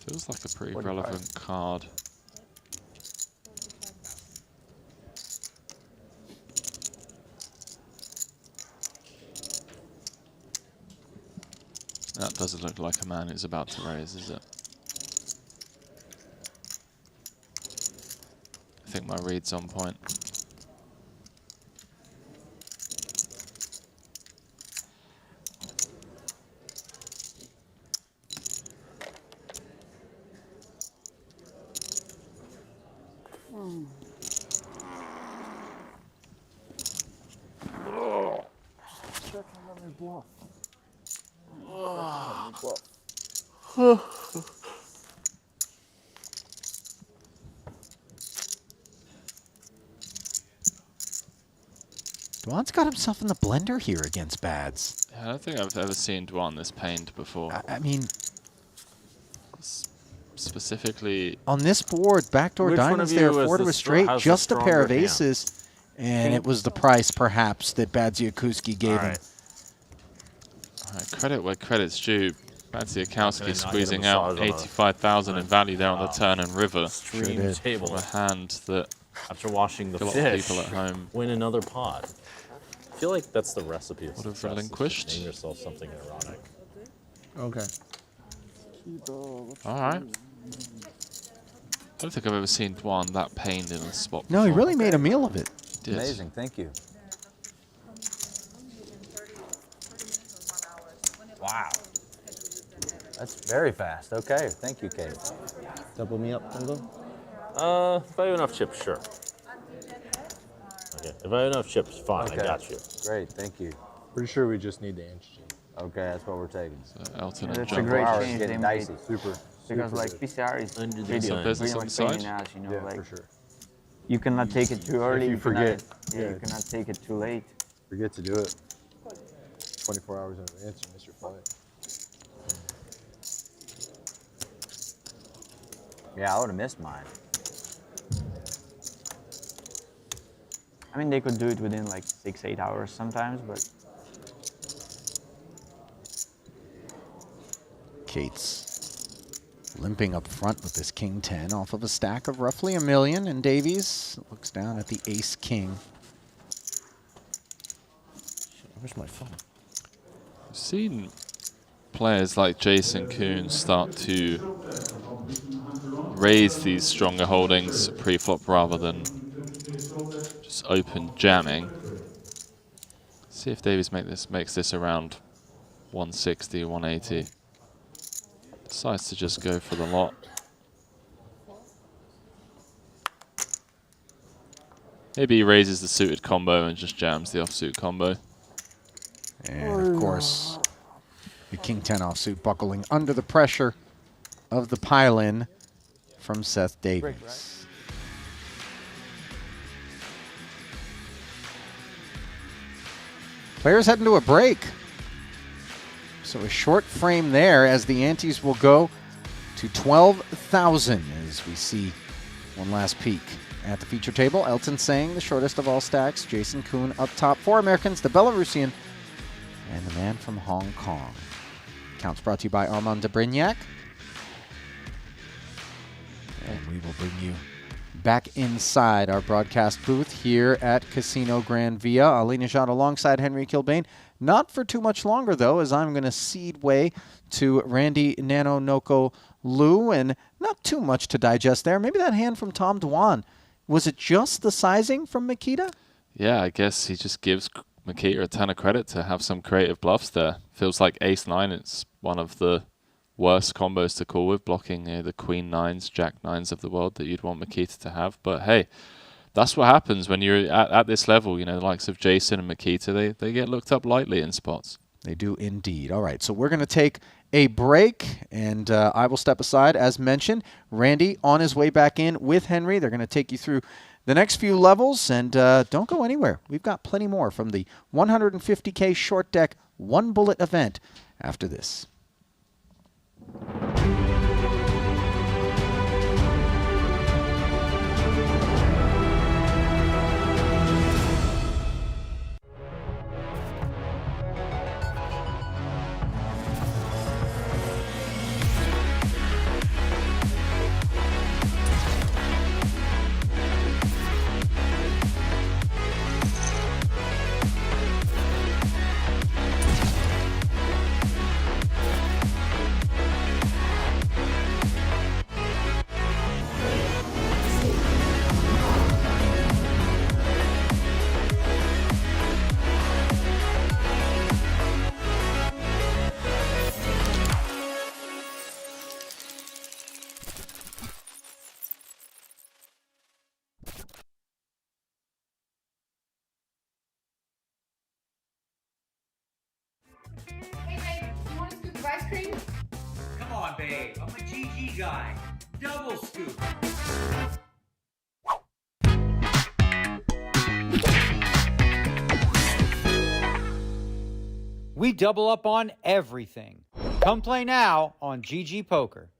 Feels like a pretty
45.
relevant card. That doesn't look like a man who's about to raise, is it? I think my read's on point.
Dwan's got himself in the blender here against Bads.
Yeah, I don't think I've ever seen Dwan this pained before.
I mean,
specifically
on this board, backdoor
Which one
diamonds
of
there,
you is
4 to
the
a straight,
has the
just a pair of
stronger hand?
aces, and it was the price, perhaps, that Badziakowski gave him.
All right, credit where credit's due. Badziakowski
not
squeezing
get a
out
massage on a-
85,000 in value there on the turn and river.
Extreme
did.
table.
From a hand that
After washing the
a lot of
fish,
people at home
win another pot. I feel like that's the recipe of
would have
success, is
relinquished.
just name yourself something ironic.
Okay.
All right. I don't think I've ever seen Dwan that pained in a spot
No, he
before.
really made a meal of it.
He did.
Amazing, thank you. Wow. That's very fast. Okay, thank you, Kate.
Double me up, Tango.
If I have enough chips, sure. Okay, if I have enough chips, fine, I got you.
Great, thank you.
Pretty sure we just need the antigen.
Okay, that's what we're taking.
Elton
Yeah,
and
that's a
John.
great
Hours
change
getting
they made.
dicey.
Super.
Because like PCR is
Under the
pretty,
sun.
Business
pretty
on
much
the side?
pain in the ass, you know,
Yeah,
like
for sure.
you cannot take it too early.
you
you
forget.
Cannot, yeah, you cannot take it too late.
Forget to do it. 24 hours in advance, you miss your flight.
Yeah, I would have missed mine.
I mean, they could do it within like 6-8 hours sometimes, but
Kate's limping up front with this king 10 off of a stack of roughly $1 million, and Davies looks down at the ace king.
Where's my phone?
I've seen players like Jason Kuhn start to raise these stronger holdings pre-flop rather than just open jamming. See if Davies makes this around 160, 180. Decides to just go for the lot. Maybe he raises the suited combo and just jams the offsuit combo.
And of course, the king 10 offsuit buckling under the pressure of the pile-in from Seth Davies. Players heading to a break. So a short frame there as the antes will go to 12,000 as we see one last peek at the feature table. Elton Sang, the shortest of all stacks. Jason Kuhn up top. 4 Americans, the Belarusian, and the man from Hong Kong. Counts brought to you by Armand de Brignac. And we will bring you back inside our broadcast booth here at Casino Gran Via. Ali Nejad alongside Henry Kilbane. Not for too much longer, though, as I'm going to cede way to Randy Nano Noko Liu, and not too much to digest there. Maybe that hand from Tom Dwan. Was it just the sizing from Makita?
Yeah, I guess he just gives Makita a ton of credit to have some creative bluffs there. Feels like ace-9. It's one of the worst combos to call with, blocking the queen 9s, jack 9s of the world that you'd want Makita to have. But hey, that's what happens when you're at this level. The likes of Jason and Makita, they get looked up lightly in spots.
They do indeed. All right, so we're going to take a break, and I will step aside. As mentioned, Randy on his way back in with Henry. They're going to take you through the next few levels, and don't go anywhere. We've got plenty more from the 150K short deck one bullet event after this.
Hey, babe, you want a scoop of ice cream?
Come on, babe. I'm a GG guy. Double scoop. We double up on everything. Come play now on GG Poker.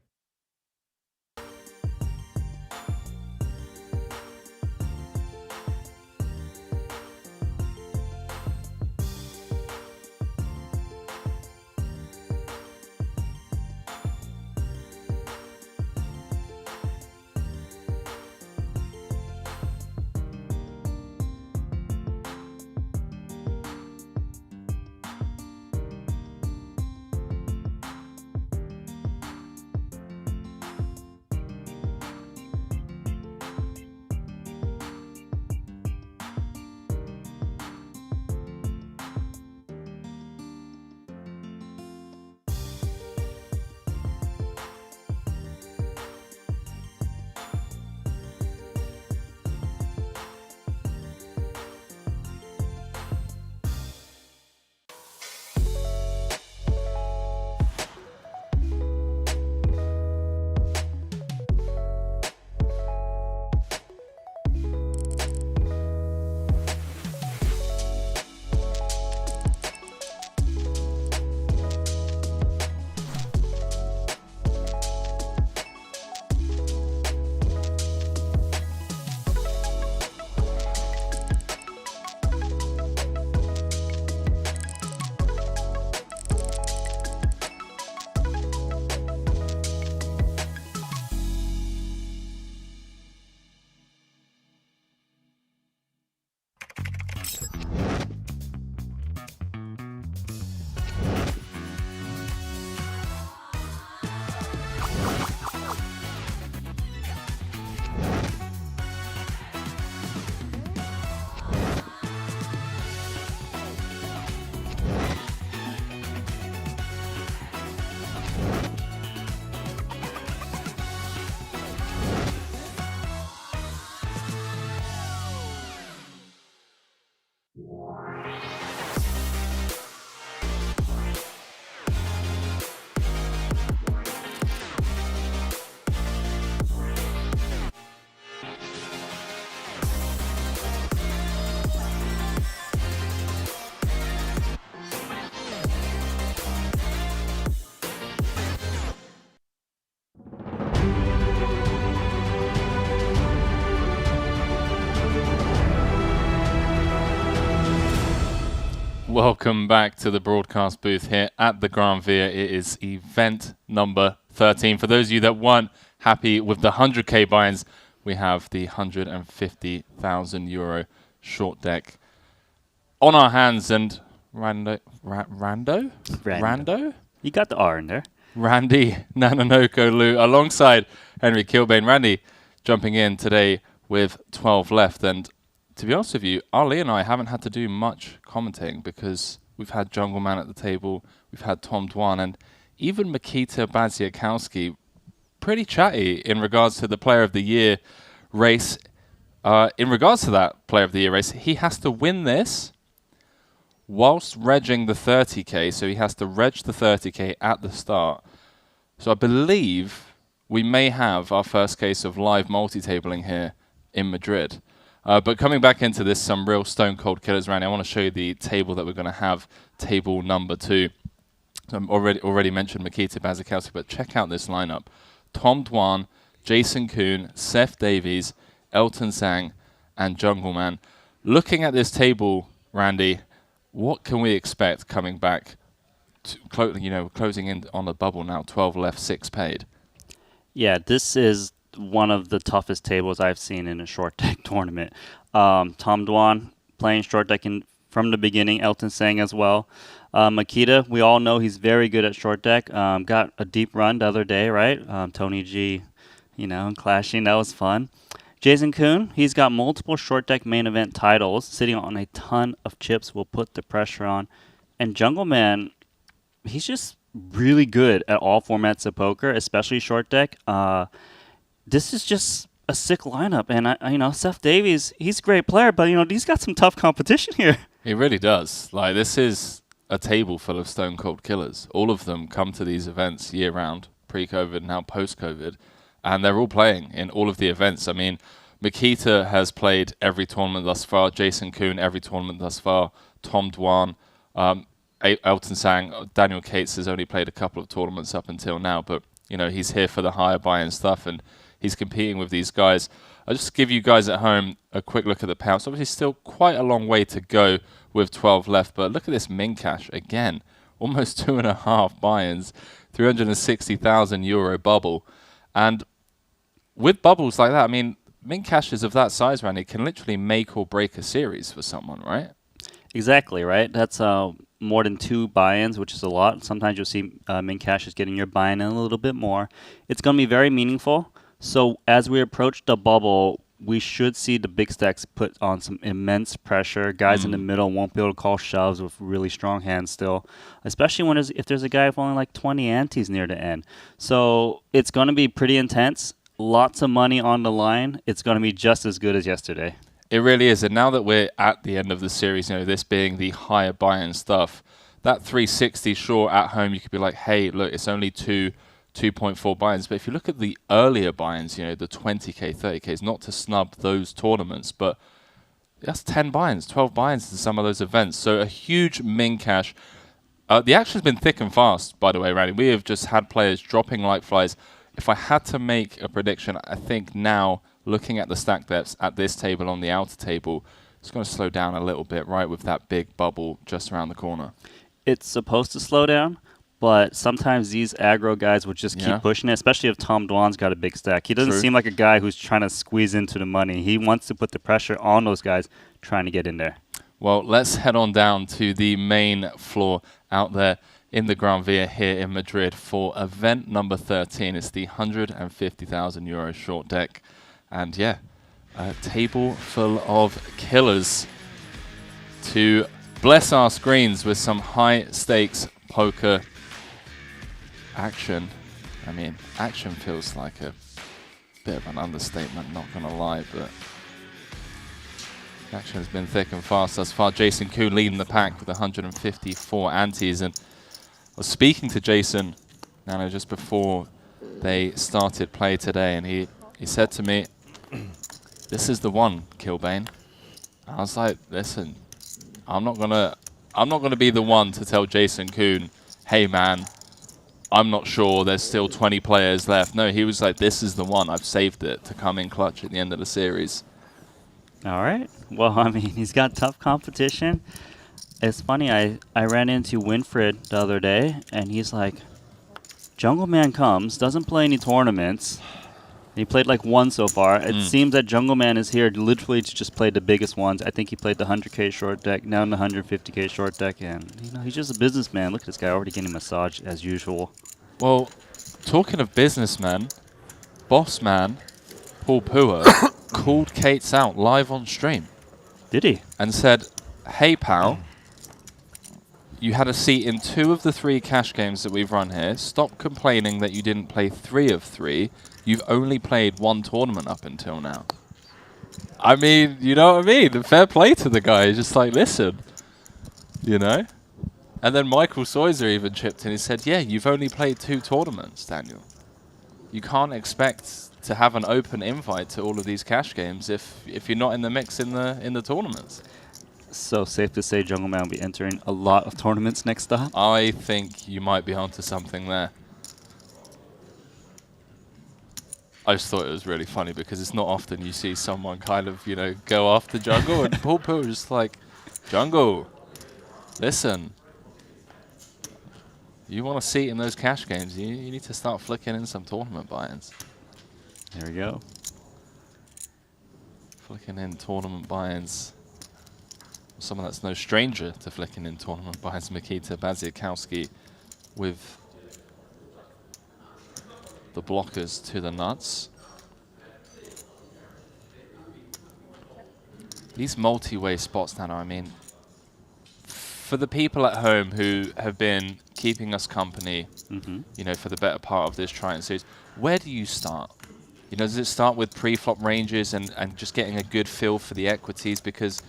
Welcome back to the broadcast booth here at the Gran Via. It is event number 13. For those of you that weren't happy with the 100k buy-ins, we have the 150,000 euro short deck on our hands. And Rando?
You got the R in there.
Randy Nanonoko Lu alongside Henry Kilbane. Randy jumping in today with 12 left. And to be honest with you, Ali and I haven't had to do much commentating because we've had Jungle Man at the table, we've had Tom Dwan, and even Mikita Baziakowski pretty chatty in regards to the Player of the Year race. In regards to that Player of the Year race, he has to win this whilst regging the 30k, so he has to reg the 30k at the start. So I believe we may have our first case of live multi-tabling here in Madrid. But coming back into this, some real stone cold killers, Randy. I want to show you the table that we're going to have, table number 2. So I've already mentioned Mikita Baziakowski, but check out this lineup. Tom Dwan, Jason Kuhn, Seth Davies, Elton Sang, and Jungle Man. Looking at this table, Randy, what can we expect coming back to closing in on the bubble now? 12 left, 6 paid.
Yeah, this is one of the toughest tables I've seen in a short deck tournament. Tom Dwan playing short deck from the beginning, Elton Sang as well. Makita, we all know he's very good at short deck. Got a deep run the other day, right? Tony G, clashing, that was fun. Jason Kuhn, he's got multiple short deck main event titles, sitting on a ton of chips, will put the pressure on. And Jungle Man, he's just really good at all formats of poker, especially short deck. This is just a sick lineup, and Seth Davies, he's a great player, but he's got some tough competition here.
He really does. Like, this is a table full of stone cold killers. All of them come to these events year round, pre-COVID, now post-COVID, and they're all playing in all of the events. I mean, Mikita has played every tournament thus far. Jason Kuhn, every tournament thus far. Tom Dwan, Elton Sang, Daniel Cates has only played a couple of tournaments up until now, but he's here for the higher buy-in stuff, and he's competing with these guys. I'll just give you guys at home a quick look at the payouts. Obviously, still quite a long way to go with 12 left, but look at this min cash again. Almost 2.5 buy-ins, 360,000 euro bubble. And with bubbles like that, I mean, min cashes of that size, Randy, can literally make or break a series for someone, right?
Exactly, right? That's more than 2 buy-ins, which is a lot. Sometimes you'll see min cash is getting your buy-in a little bit more. It's going to be very meaningful. So as we approach the bubble, we should see the big stacks put on some immense pressure. Guys in the middle won't be able to call shoves with really strong hands still, especially if there's a guy with only like 20 antes near the end. So it's going to be pretty intense. Lots of money on the line. It's going to be just as good as yesterday.
It really is. And now that we're at the end of the series, this being the higher buy-in stuff, that 360 short at home, you could be like, hey, look, it's only 2.4 buy-ins. But if you look at the earlier buy-ins, the 20k, 30ks, not to snub those tournaments, but that's 10 buy-ins, 12 buy-ins to some of those events. So a huge min cash. The action's been thick and fast, by the way, Randy. We have just had players dropping like flies. If I had to make a prediction, I think now, looking at the stack depths at this table on the outer table, it's going to slow down a little bit, right, with that big bubble just around the corner.
It's supposed to slow down, but sometimes these aggro guys would just keep pushing it, especially if Tom Dwan's got a big stack. He doesn't seem like a guy who's trying to squeeze into the money. He wants to put the pressure on those guys trying to get in there.
Well, let's head on down to the main floor out there in the Gran Via here in Madrid for event number 13. It's the 150,000 euro short deck. And yeah, a table full of killers to bless our screens with some high stakes poker action. I mean, action feels like a bit of an understatement, not gonna lie, but action has been thick and fast thus far. Jason Kuhn leading the pack with 154 antes, and I was speaking to Jason just before they started play today, and he said to me, "This is the one, Kilbane." I was like, "Listen, I'm not gonna be the one to tell Jason Kuhn, hey man, I'm not sure, there's still 20 players left." No, he was like, "This is the one. I've saved it to come in clutch at the end of the series."
All right. Well, I mean, he's got tough competition. It's funny, I ran into Winfred the other day, and he's like, Jungle Man comes, doesn't play any tournaments. He played like one so far. It seems that Jungle Man is here literally to just play the biggest ones. I think he played the 100K short deck, now in the 150K short deck, and he's just a businessman. Look at this guy already getting a massage as usual.
Well, talking of businessmen, boss man Paul Pua called Cates out live on stream.
Did he?
And said, "Hey pal, you had a seat in 2 of the 3 cash games that we've run here. Stop complaining that you didn't play 3 of 3. You've only played 1 tournament up until now." I mean, you know what I mean? Fair play to the guy. He's just like, listen, you know? And then Michael Soiser even chipped in. He said, yeah, you've only played 2 tournaments, Daniel. You can't expect to have an open invite to all of these cash games if you're not in the mix in the tournaments.
So safe to say Jungle Man will be entering a lot of tournaments next up?
I think you might be onto something there. I just thought it was really funny because it's not often you see someone kind of, go after Jungle, and Paul Poo was just like, Jungle, listen, you want a seat in those cash games, you need to start flicking in some tournament buy-ins.
There we go.
Flicking in tournament buy-ins. Someone that's no stranger to flicking in tournament buy-ins, Mikita Baziakowski with the blockers to the nuts. These multi-way spots now, I mean, for the people at home who have been keeping us company, for the better part of this Triton series, where do you start? Does it start with pre-flop ranges and just getting a good feel for the equities? Because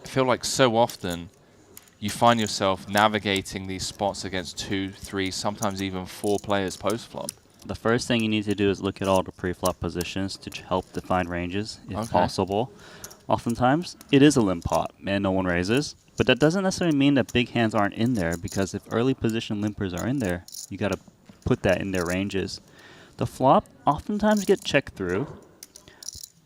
I feel like so often you find yourself navigating these spots against 2, 3, sometimes even 4 players post-flop.
The first thing you need to do is look at all the pre-flop positions to help define ranges, if possible. Oftentimes, it is a limp pot, and no one raises. But that doesn't necessarily mean that big hands aren't in there, because if early position limpers are in there, you got to put that in their ranges. The flop oftentimes get checked through.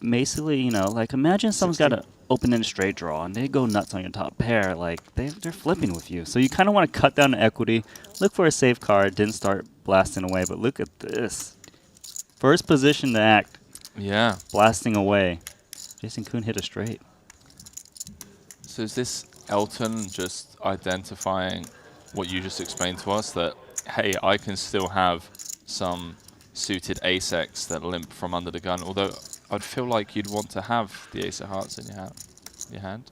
Basically, like imagine someone's got an open-ended straight draw, and they go nuts on your top pair. Like, they're flipping with you. So you kind of want to cut down the equity, look for a safe card, didn't start blasting away. But look at this. First position to act.
Yeah.
Blasting away. Jason Kuhn hit a straight.
So is this Elton just identifying what you just explained to us, that, hey, I can still have some suited ace-X that limp from under the gun, although I'd feel like you'd want to have the ace of hearts in your hand.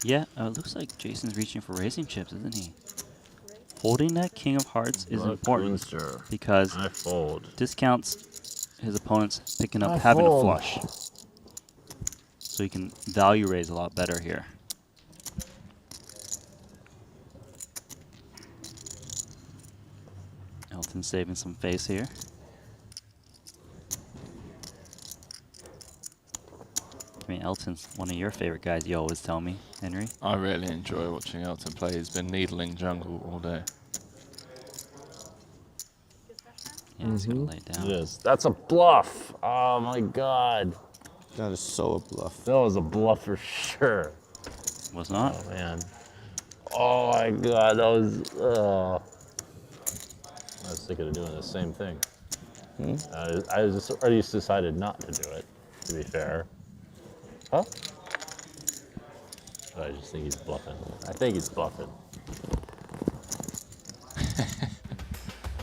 Yeah, it looks like Jason's reaching for raising chips, isn't he? Holding that king of hearts is important because discounts his opponent's picking up having a flush. So you can value raise a lot better here. Elton saving some face here. I mean, Elton's one of your favorite guys, you always tell me, Henry.
I really enjoy watching Elton play. He's been needling jungle all day.
Yeah, he's gonna lay down.
It is. That's a bluff. Oh my god.
That is so a bluff.
That was a bluff for sure.
Was not?
Oh man. Oh my god, that was. I was thinking of doing the same thing. I just decided not to do it, to be fair. Huh? I just think he's bluffing. I think he's bluffing.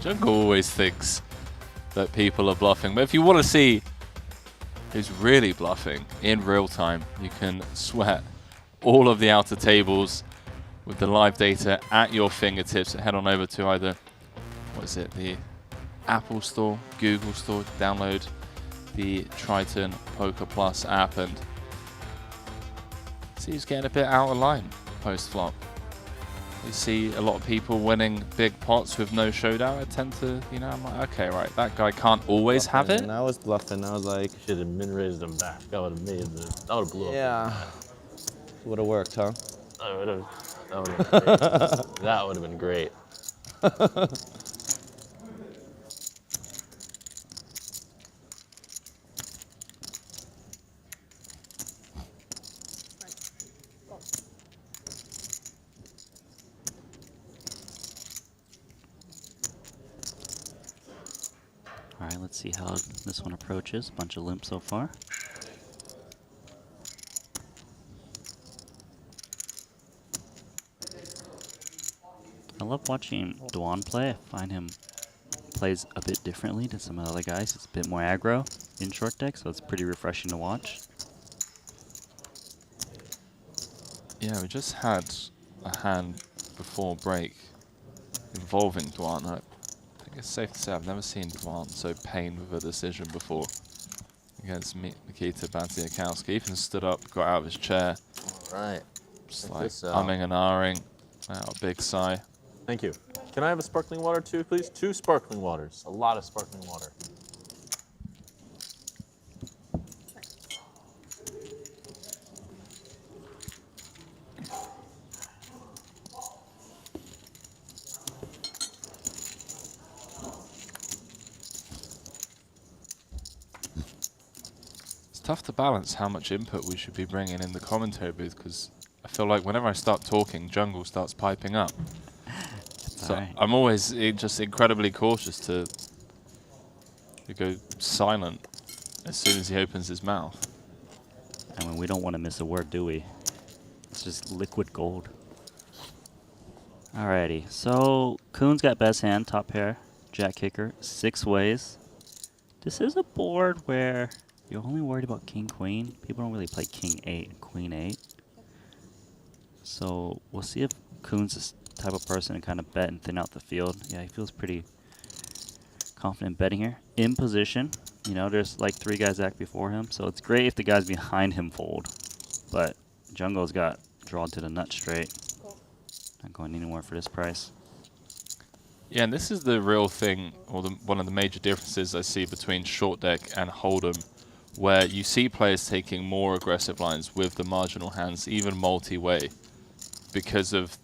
Jungle always thinks that people are bluffing, but if you want to see who's really bluffing in real time, you can sweat all of the outer tables with the live data at your fingertips. Head on over to either, the Apple Store, Google Store, download the Triton Poker Plus app and see who's getting a bit out of line post-flop. You see a lot of people winning big pots with no showdown. I tend to, I'm like, okay, right, that guy can't always have it.
And I was bluffing. I was like,
should have min-raised him back. That would have made that would have blew up.
Yeah. Would have worked, huh?
That would have that would have been great.
let's see how this one approaches. Bunch of limp so far. I love watching Dwan play. I find him plays a bit differently than some of the other guys. It's a bit more aggro in short deck, so it's pretty refreshing to watch.
Yeah, we just had a hand before break involving Dwan. I think it's safe to say I've never seen Dwan so pained with a decision before against Nikita Bantiakowski. Even stood up, got out of his chair.
All right.
Just
Check
like
this out.
umming and ahhing. Wow, a big sigh.
Thank you. Can I have a sparkling water too, please? 2 sparkling waters. A lot of sparkling water.
It's tough to balance how much input we should be bringing in the commentary booth, because I feel like whenever I start talking, Jungle starts piping up. So
Alright.
I'm always just incredibly cautious to go silent as soon as he opens his mouth.
I mean, we don't want to miss a word, do we? It's just liquid gold. Alrighty, so Kuhn's got best hand, top pair, jack kicker, 6 ways. This is a board where you're only worried about king queen. People don't really play king 8 and queen 8. So we'll see if Kuhn's this type of person to kind of bet and thin out the field. Yeah, he feels pretty confident betting here. In position, you know, there's like 3 guys act before him, so it's great if the guys behind him fold. But Jungle's got drawn to the nut straight. Not going anywhere for this price.
Yeah, and this is the real thing, or one of the major differences I see between short deck and Hold'em, where you see players taking more aggressive lines with the marginal hands, even multi-way, because of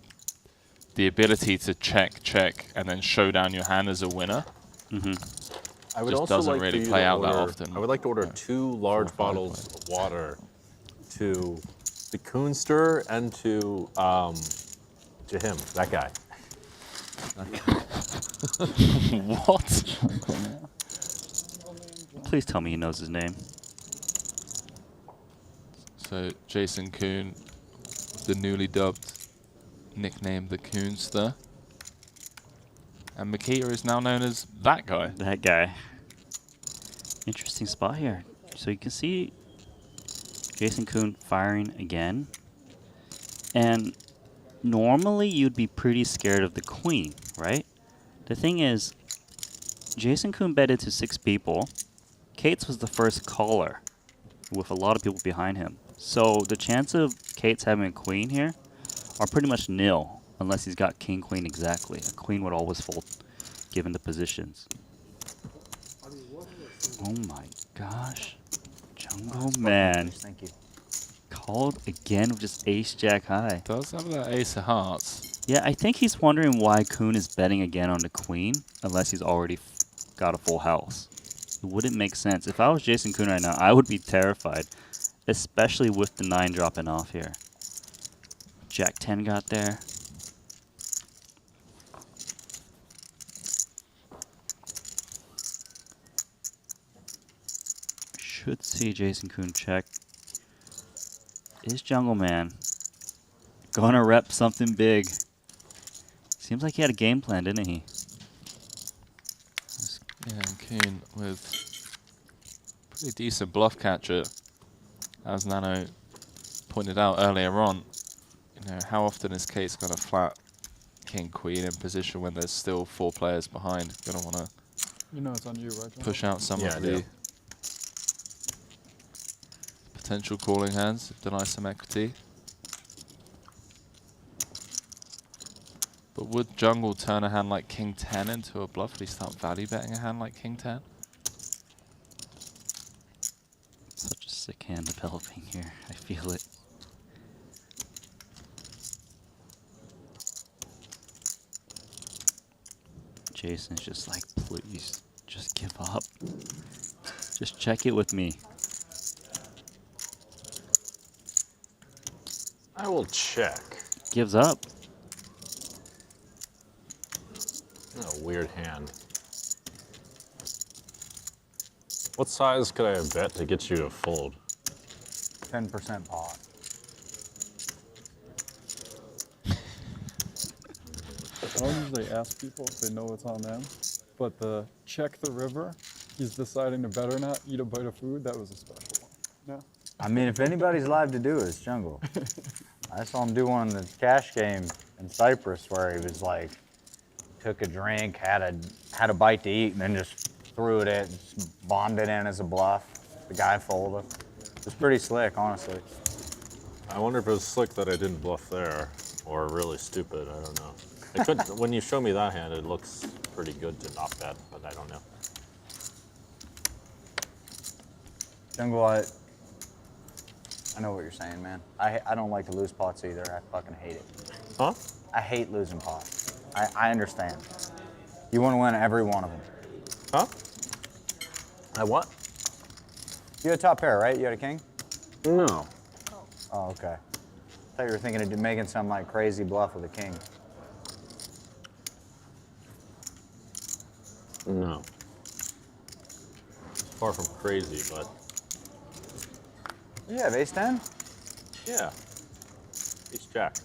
the ability to check, and then show down your hand as a winner.
I would
Just
also
doesn't
like
really
for you
play
to
out that
order,
often.
I would like to order 2 large bottles of water to the Coonster and to him, that guy.
What?
Please tell me he knows his name.
So Jason Kuhn, the newly dubbed nickname the Coonster. And Makita is now known as that guy.
That guy. Interesting spot here. So you can see Jason Kuhn firing again. And normally you'd be pretty scared of the queen, right? The thing is, Jason Kuhn betted to 6 people. Kate's was the first caller with a lot of people behind him. So the chance of Kate's having a queen here are pretty much nil unless he's got king queen exactly. A queen would always fold given the positions. Oh my gosh. Jungle man.
Thank you.
Called again with just ace jack high.
Does have that ace of hearts.
Yeah, I think he's wondering why Kuhn is betting again on the queen unless he's already got a full house. It wouldn't make sense. If I was Jason Kuhn right now, I would be terrified, especially with the 9 dropping off here. Jack 10 got there. Should see Jason Kuhn check. Is Jungle Man gonna rep something big? Seems like he had a game plan, didn't he?
Yeah, and Kuhn with pretty decent bluff catcher. As Nano pointed out earlier on, you know, how often is Kate's gonna flat King Queen in position when there's still 4 players behind? Gonna wanna
You know it's on you, right? John?
push out some
Yeah,
of
I
the
do.
potential calling hands, deny some equity. But would Jungle turn a hand like King 10 into a bluff? Would he start value betting a hand like King 10?
Such a sick hand developing here. I feel it. Jason's just like, please, just give up. Just check it with me.
I will check.
Gives up.
Oh, weird hand.
What size could I have bet to get you to fold?
10% pot.
I don't usually ask people if they know what's on them, but the check the river, he's deciding to bet or not eat a bite of food, that was a special one. No?
I mean, if anybody's allowed to do it, it's Jungle. I saw him do one in the cash game in Cyprus where he was like, took a drink, had a bite to eat, and then just threw it in, just bombed it in as a bluff. The guy folded. It was pretty slick, honestly.
I wonder if it was slick that I didn't bluff there, or really stupid. I don't know. It could, when you show me that hand, it looks pretty good to not bet, but I don't know.
Jungle, I know what you're saying, man. I don't like to lose pots either. I fucking hate it.
Huh?
I hate losing pots. I understand. You want to win every one of them.
Huh? I what?
You had a top pair, right? You had a king?
No.
Oh, okay. I thought you were thinking of making some like crazy bluff with a king.
No. Far from crazy, but
You have ace 10?
yeah. Ace jack.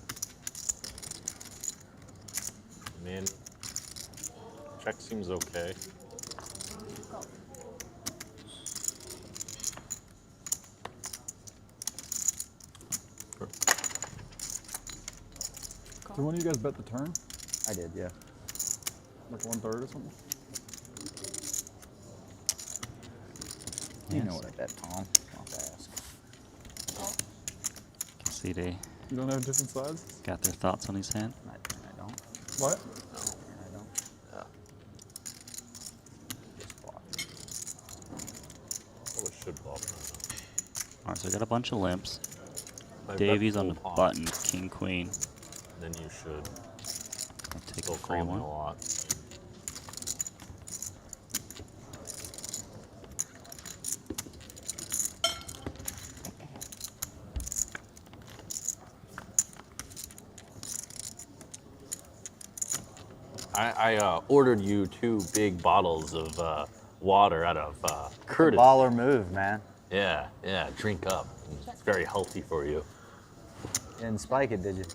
Man, check seems okay.
Did one of you guys bet the turn?
I did, yeah.
Like 1/3 or something?
You know what I bet, Tom. I'll have to ask.
See, they
You don't have different sides?
got their thoughts on his hand.
I don't.
What?
I don't.
Yeah. Probably should bluff.
All right, so I got a bunch of limps.
I bet
Davies on the
full pot.
button, king, queen.
Then you should.
I'll take
Still
a free
call me
one.
a lot. I ordered you 2 big bottles of water out of courtesy.
Baller move, man.
Yeah, drink up. It's very healthy for you.
You didn't spike it, did you?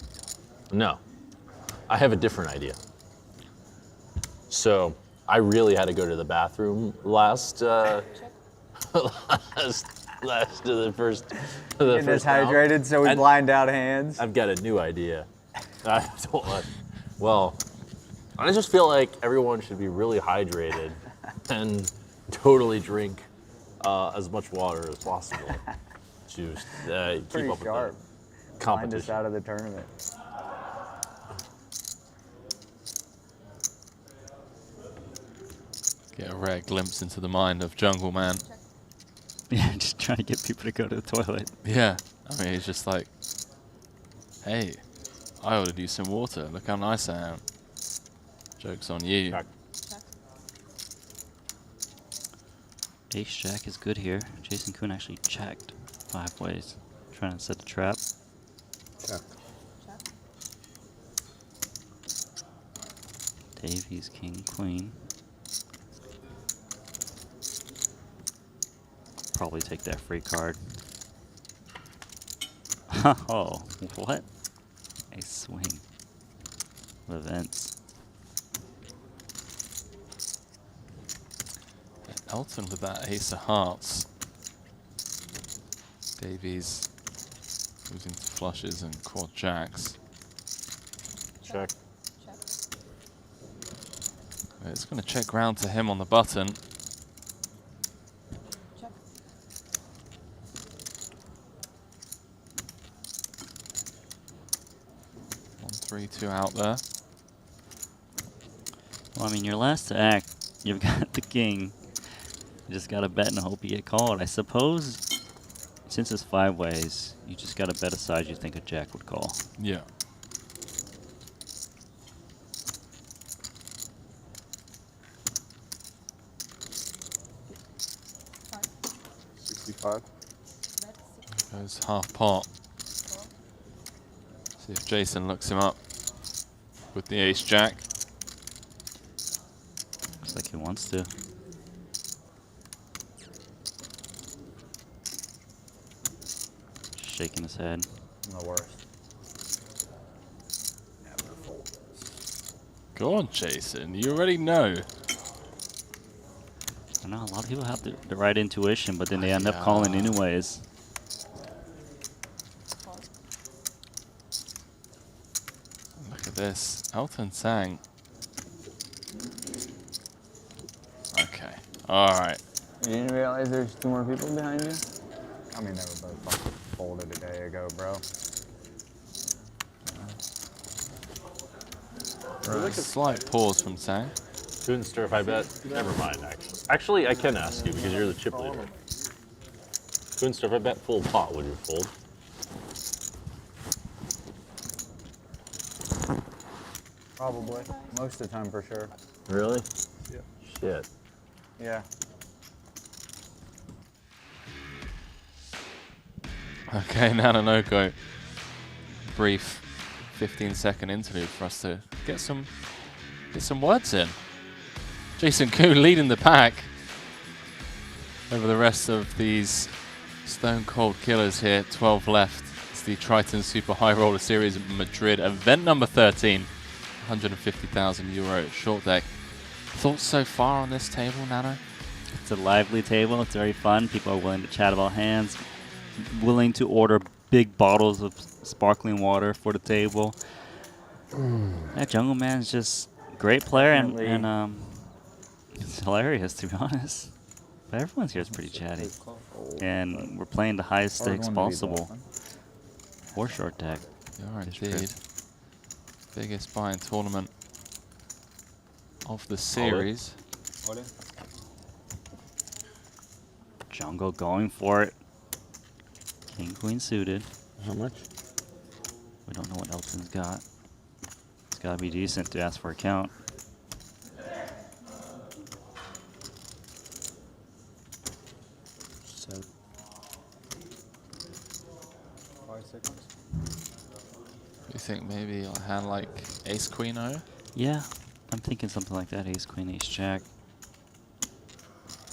No, I have a different idea. So I really had to go to the bathroom last to the first.
Getting dehydrated, so we blind out hands.
I've got a new idea. Well, I just feel like everyone should be really hydrated and totally drink as much water as possible to keep
Pretty
up
sharp.
with the
Blind
competition.
us out of the tournament.
Get a rare glimpse into the mind of Jungle Man.
Yeah, just trying to get people to go to the toilet.
Yeah, I mean, he's just like, hey, I ordered you some water. Look how nice I am. Joke's on you.
Ace jack is good here. Jason Kuhn actually checked 5 ways, trying to set the trap.
Check.
Davies, king, queen. Probably take that free card. Oh, what? A swing. Events.
Elton with that ace of hearts. Davies losing to flushes and quad jacks.
Check.
It's going to check round to him on the button. One, 3, 2 out there.
Well, I mean, your last act, you've got the king. You just got to bet and hope you get called. I suppose, since it's 5 ways, you just got to bet a side you think a jack would call.
Yeah. Goes half pot. See if Jason looks him up with the ace jack.
Looks like he wants to. shaking his head.
I'm the worst.
Go on, Jason. You already know.
I know a lot of people have the right intuition, but then they end up calling anyways.
Look at this. Elton Sang. Okay. All right.
You didn't realize there's 2 more people behind you?
I mean, they were both fucking folded a day ago, bro.
Right. Slight pause from Sang.
Kunster, if I bet. Never mind, actually, I can ask you because you're the chip leader. Kunster, if I bet full pot, would you fold?
Probably. Most of the time, for sure.
Really?
Yeah.
Shit.
Yeah.
Okay, Nanonoko. Brief 15-second interlude for us to get some words in. Jason Koo leading the pack over the rest of these stone cold killers here. 12 left. It's the Triton Super High Roller Series Madrid, event number 13. 150,000 euro short deck. Thoughts so far on this table, Nano?
It's a lively table. It's very fun. People are willing to chat about hands, willing to order big bottles of sparkling water for the table. That Jungle Man's just a great player and it's hilarious, to be honest. But everyone's here is pretty chatty. And we're playing the highest stakes possible for short deck.
You are indeed. Biggest buy-in tournament of the series.
Jungle going for it. King, queen suited.
How much?
We don't know what Elton's got. It's got to be decent to ask for a count.
So
5 seconds.
You think maybe a hand like Ace Queen O?
Yeah, I'm thinking something like that. Ace, queen, ace, jack.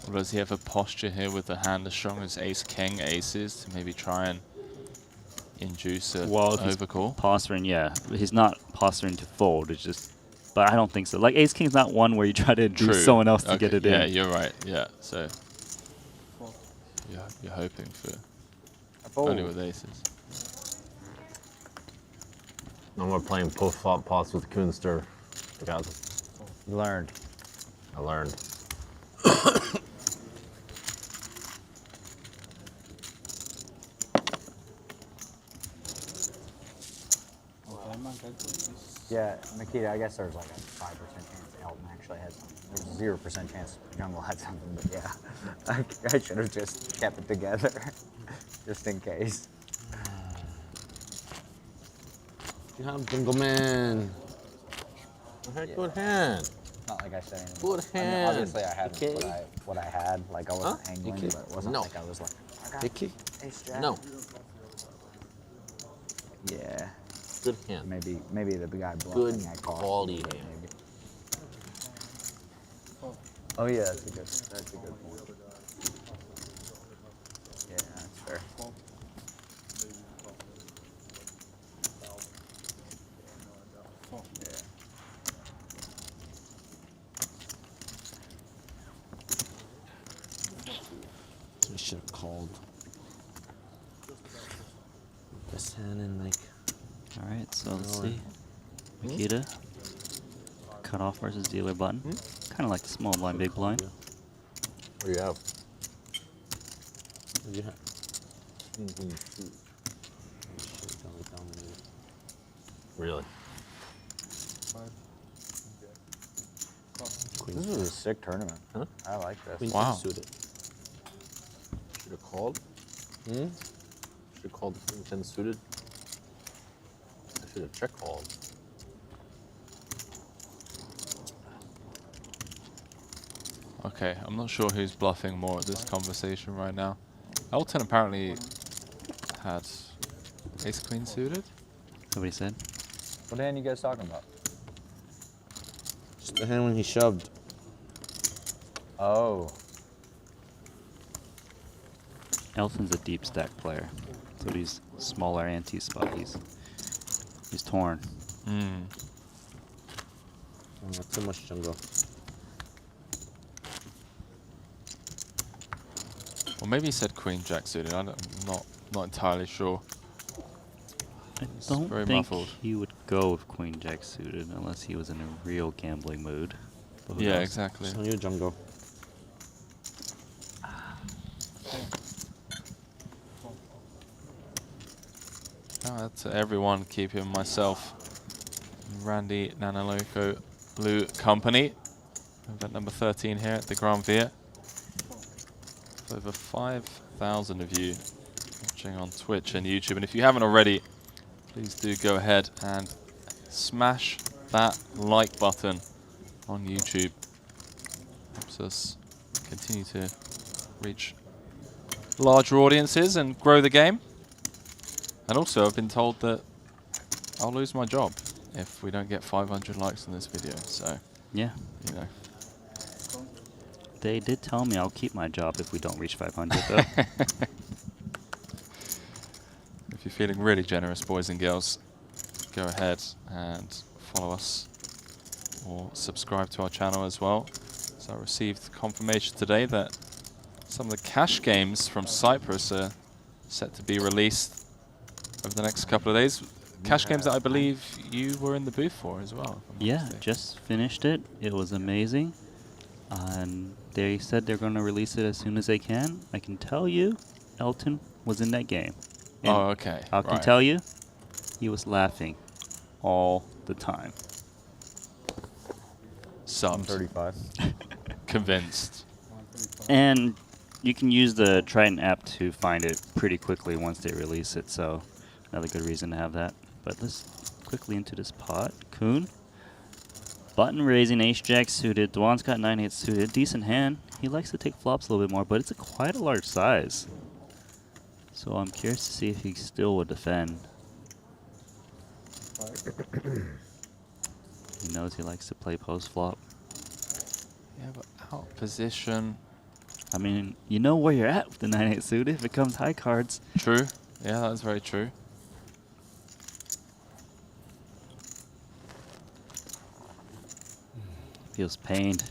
Or does he have a posture here with a hand as strong as Ace King Aces to maybe try and induce a overcall?
Posturing, yeah. He's not posturing to fold. It's just, but I don't think so. Like Ace King's not one where you try to induce someone else to get it in.
Yeah, you're right. Yeah, so you're hoping for only with aces.
No more playing post-flop pots with Kunster. I got them.
You learned.
I learned.
Yeah, Nikita, I guess there's like a 5% chance Elton actually had something. There's 0% chance Jungle had something, but yeah. I should have just kept it together, just in case.
You have Jungle Man. Good hand.
Not like I said anything.
Good
I mean,
hand.
obviously, I had what I had. Like, I wasn't angling,
Okay.
but it wasn't
No.
like I was like, I got
Vicky?
ace jack.
No.
Yeah.
Good hand.
Maybe the guy bluffing
Good
that cost
quality
me, but
hand.
maybe. Oh yeah, that's a good point. Yeah, that's fair. Yeah.
We should have called this hand in like.
All right, so let's see. Nikita. Cutoff versus dealer button. Kind of like the small blind, big blind.
What do you have?
What do you have?
Really?
This is a sick tournament.
Huh?
I like this.
Queen
Wow.
suited. Should have called. Should have called the Queen 10 suited. I should have check called.
Okay, I'm not sure who's bluffing more at this conversation right now. Elton apparently had Ace Queen suited.
Nobody said.
What hand you guys talking about?
Just the hand when he shoved.
Oh.
Elton's a deep stack player, So these smaller ante spot, he's torn.
Too much jungle.
Well, maybe he said Queen Jack suited. I'm not entirely sure.
I
It's
don't
very
think
muffled.
he would go with Queen Jack suited unless he was in a real gambling mood. But who
Yeah,
knows?
exactly.
It's on your jungle.
To everyone, keeping myself, Randy Nanaloco Blue Company. Event number 13 here at the Gran Via. Over 5,000 of you watching on Twitch and YouTube. And if you haven't already, please do go ahead and smash that like button on YouTube. Helps us continue to reach larger audiences and grow the game. And also, I've been told that I'll lose my job if we don't get 500 likes on this video. So,
yeah,
you know.
They did tell me I'll keep my job if we don't reach 500, though.
If you're feeling really generous, boys and girls, go ahead and follow us or subscribe to our channel as well. So I received confirmation today that some of the cash games from Cyprus are set to be released over the next couple of days. Cash games that I believe you were in the booth for as well.
Yeah, just finished it. It was amazing. And they said they're going to release it as soon as they can. I can tell you, Elton was in that game. And
Oh, okay.
I can
Right.
tell you, he was laughing all the time.
Subbed.
35.
Convinced.
And you can use the Triton app to find it pretty quickly once they release it, so another good reason to have that. But let's quickly into this pot. Kuhn. Button raising, ace-jack suited. Dwan's got 9-8 suited. Decent hand. He likes to take flops a little bit more, but it's quite a large size. So I'm curious to see if he still would defend. He knows he likes to play post-flop.
Yeah, but out position.
I mean, you know where you're at with the 9-8 suited if it comes high cards.
True. Yeah, that's very true.
Feels pained.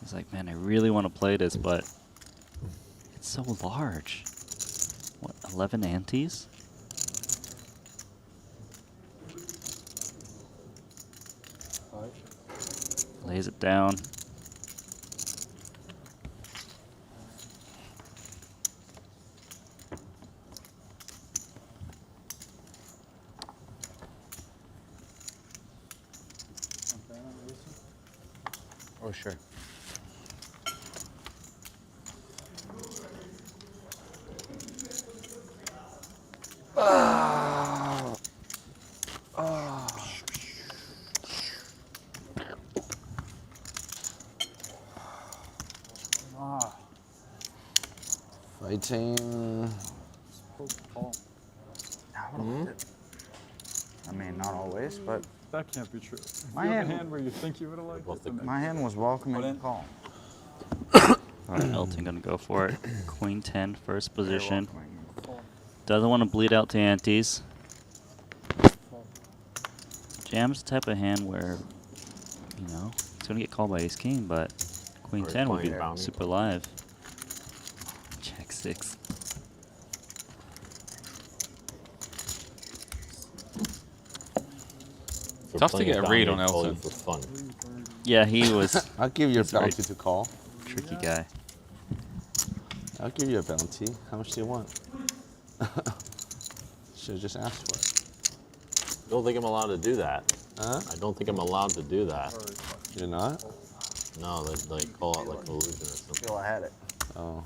He's like, man, I really want to play this, but it's so large. What, 11 antes? Lays it down.
Oh, sure.
Oh.
Oh.
Ah.
Fighting.
I mean, not always, but
That can't be true.
My
You have a
hand-
hand where you think you would have liked it.
my hand was welcoming the call.
Alright, Elton gonna go for it. Queen 10, first position. Doesn't want to bleed out to antes. Jam's the type of hand where, you know, it's gonna get called by ace king, but Queen
Or
10 would be
playing bounty.
super live. Jack 6.
For
Tough to
playing
get a
bounty
read on
and calling
Elton.
for fun.
Yeah, he was.
I'll give you a
he's a very
bounty to call.
Tricky guy.
I'll give you a bounty. How much do you want? Should have just asked for it.
I don't think I'm allowed to do that.
Huh?
I don't think I'm allowed to do that.
You're not?
No, they like call it like collusion or something.
Feel I had it.
Oh.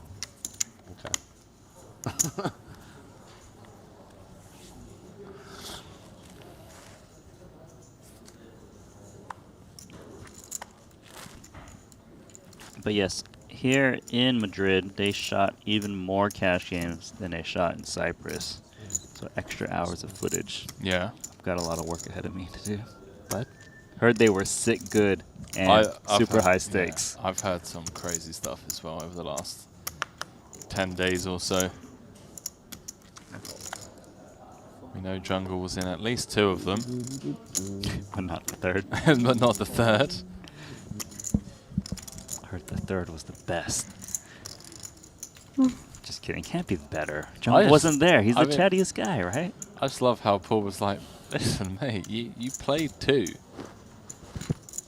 Okay.
But yes, here in Madrid, they shot even more cash games than they shot in Cyprus. So extra hours of footage.
Yeah.
I've got a lot of work ahead of me to do. But heard they were sick good and
I've
super
heard-
high stakes.
Yeah, I've heard some crazy stuff as well over the last 10 days or so. We know Jungle was in at least 2 of them.
But not the third.
But not the third.
I heard the third was the best. Just kidding. Can't be better. Jungle wasn't there. He's the chattiest guy, right?
I just love how Paul was like, listen, mate, you played 2.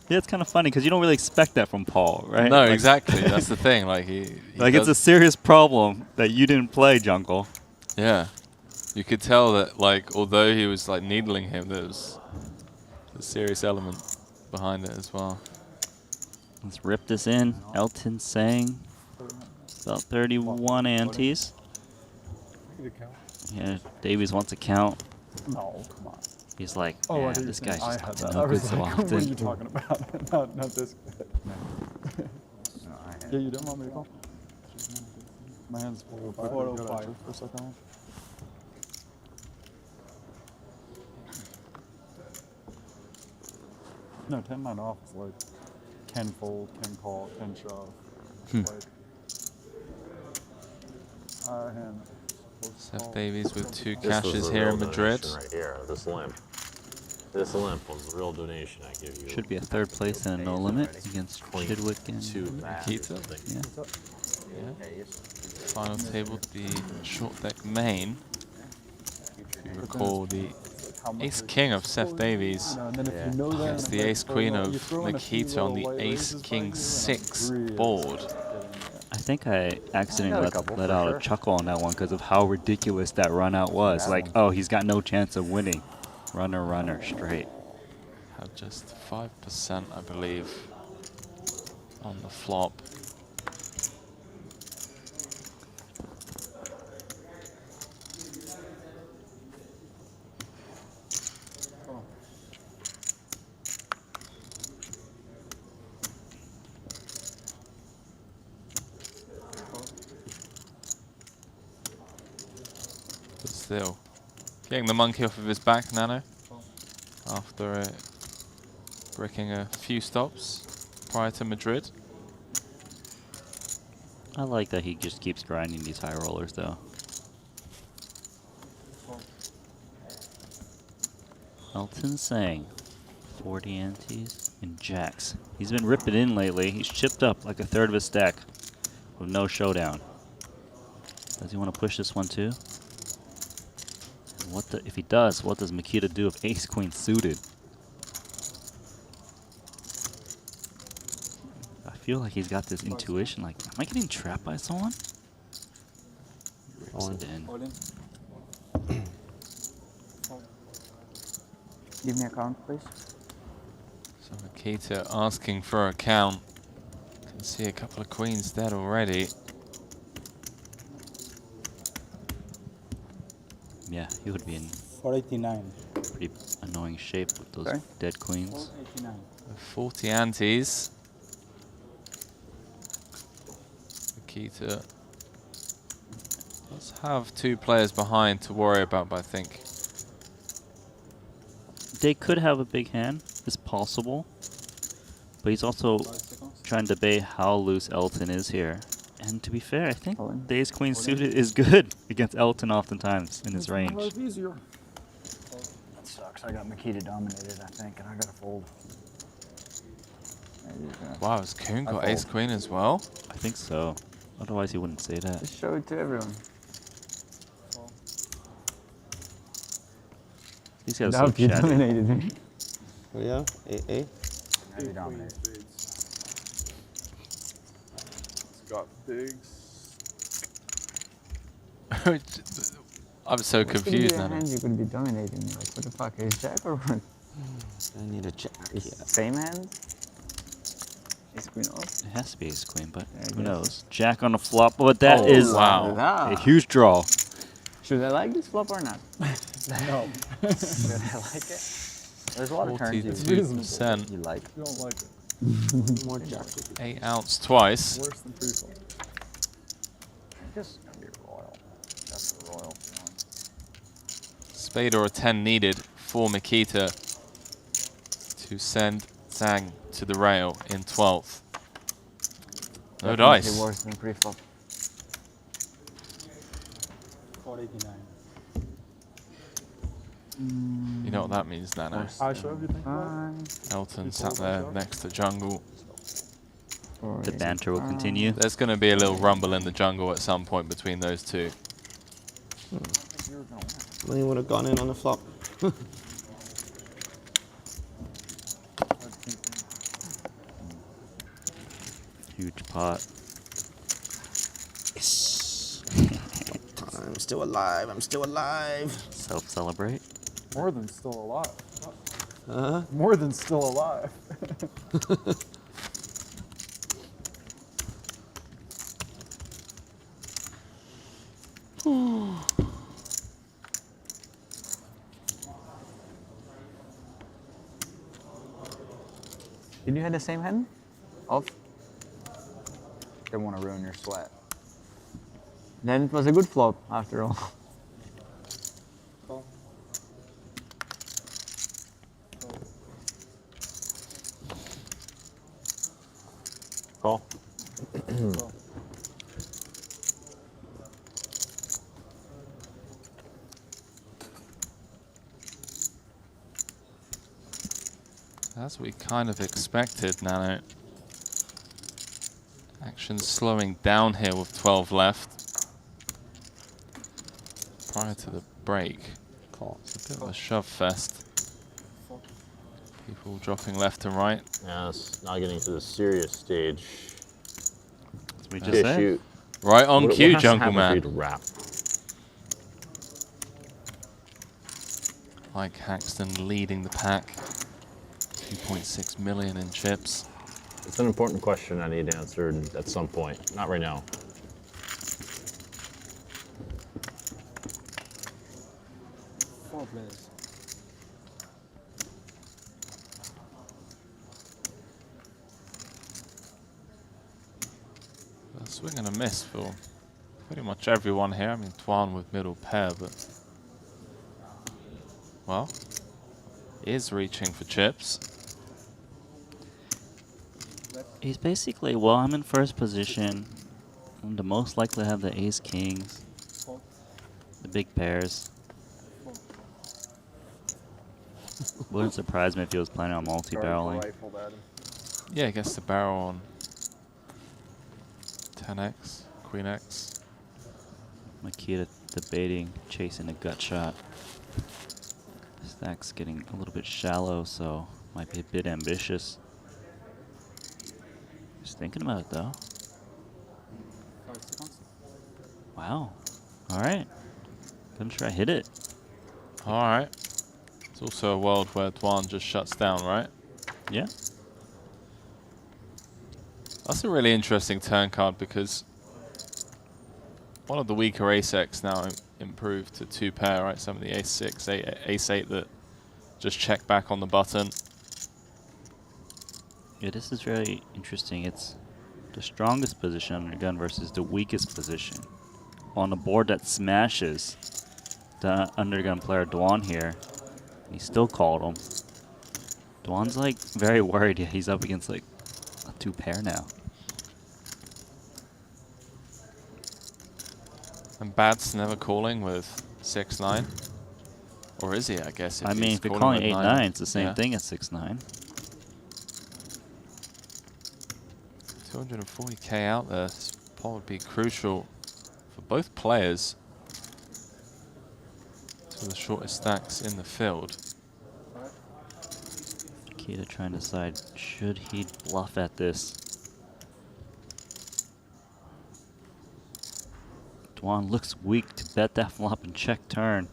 Yeah, it's kind of funny because you don't really expect that from Paul, right?
No,
Like-
exactly. That's the thing. Like he
like it's a serious problem that you didn't play Jungle.
Yeah. You could tell that, like, although he was like needling him, there was a serious element behind it as well.
Let's rip this in. Elton saying about 31 antes. Yeah, Davies wants to count.
No, come on.
He's like,
Oh,
yeah,
I thought you
this
were
guy's
saying
just
I
up
had
to
that.
no
I
good
was
so
like,
often.
what are you talking about? not this. Yeah, you don't want me to call? My hand's 405 for a second. No, 10 9 off is like 10 fold, 10 call, 10 shove. Like, hand.
Seth Davies with 2
This was
cashes
the
here
real
in Madrid.
donation right here, this limp. This limp was the real donation I give you.
Should be a 3rd place and a no limit against Chidwick and
Makita.
Yeah.
Final table, the short deck main. If you recall, the Ace King of Seth Davies against the Ace Queen of Makita on the Ace King 6 board.
I think I accidentally let out a chuckle on that one because of how ridiculous that run out was. Like, oh, he's got no chance of winning. Runner, straight.
Had just 5%, I believe, on the flop. But still, getting the monkey off of his back, Nano, after breaking a few stops prior to Madrid.
I like that he just keeps grinding these high rollers, though. Elton saying 40 antes and jacks. He's been ripping in lately. He's chipped up like a 1/3 of his stack with no showdown. Does he want to push this one too? If he does, what does Makita do if Ace Queen suited? I feel like he's got this intuition. Like, am I getting trapped by someone? Rips it in.
Give me a count, please.
So Makita asking for a count. Can see a couple of queens dead already.
Yeah, he would be in
489.
pretty annoying shape with those dead queens.
489.
40 antes. Makita does have 2 players behind to worry about, but I think
They could have a big hand. It's possible. But he's also trying to debate how loose Elton is here. And to be fair, I think the Ace Queen suited is good against Elton oftentimes in his range.
That sucks. I got Makita dominated, I think, and I got to fold.
wow, has Kuhn got Ace Queen as well?
I think so. Otherwise, he wouldn't say that.
Just show it to everyone.
These guys
Doubt
look
you
chatty.
dominated me.
Oh yeah, AA.
Heavy dominated.
Got bigs.
I'm so confused now.
Hands you could be dominating me. Like, what the fuck? Is Jack or what?
I need a jack.
Is
Yeah.
same hand? Ace Queen off?
It has to be Ace Queen, but
I
who
guess.
knows? Jack on the flop, but that is a huge draw.
Should I like this flop or not?
No.
Should I like it? There's a lot of turns you
42%.
you like.
You don't like it.
More jack.
8 outs twice.
Worse than pre-flop.
Just gonna be royal. That's the royal feeling.
Spade or a 10 needed for Makita to send Zhang to the rail in 12th. No
Definitely
dice.
worse than pre-flop.
489.
You know what that means, Nano?
High shove, you think?
Elton sat there next to jungle.
The banter will continue.
There's going to be a little rumble in the jungle at some point between those two.
Money would have gone in on the flop.
Huge pot.
Yes. I'm still alive. I'm still alive.
Self-celebrate.
More than still alive. More than still alive.
Did you have the same hand? Off? Didn't want to ruin your sweat. Then it was a good flop after all.
Call.
As we kind of expected, Nano. Action slowing down here with 12 left. Prior to the break. It's a bit of a shove fest. People dropping left and right.
Yes, now getting to the serious stage.
We just said.
Shoot.
Right on
What
cue,
has to
Jungle
happen for
Man.
you to wrap?
Mike Haxton leading the pack. 2.6 million in chips.
It's an important question I need answered at some point. Not right now.
Four players.
A swing and a miss for pretty much everyone here. I mean, Tuan with middle pair, but well, is reaching for chips.
He's basically, well, I'm in first position. I'm the most likely to have the ace kings, the big pairs. Wouldn't surprise me if he was planning on multi-barreling.
Yeah, I guess the barrel on 10x, Queen X.
Makita debating chasing a gut shot. Stack's getting a little bit shallow, so might be a bit ambitious. Just thinking about it though. Wow. All right. Gonna try hit it.
All right. It's also a world where Tuan just shuts down, right?
Yeah.
That's a really interesting turn card because one of the weaker ace-X now improved to 2 pair, right? Some of the ace-6, ace-8 that just check back on the button.
Yeah, this is very interesting. It's the strongest position under gun versus the weakest position. On a board that smashes the undergun player Duan here, he still called him. Duan's like very worried. Yeah, he's up against like a 2 pair now.
And Bad's never calling with 6-9. Or is he, I guess?
I mean, if you're calling 8-9, it's the same thing as 6-9.
240k out there. This pot would be crucial for both players. To the shortest stacks in the field.
Kita trying to decide, should he bluff at this? Duan looks weak to bet that flop and check turn.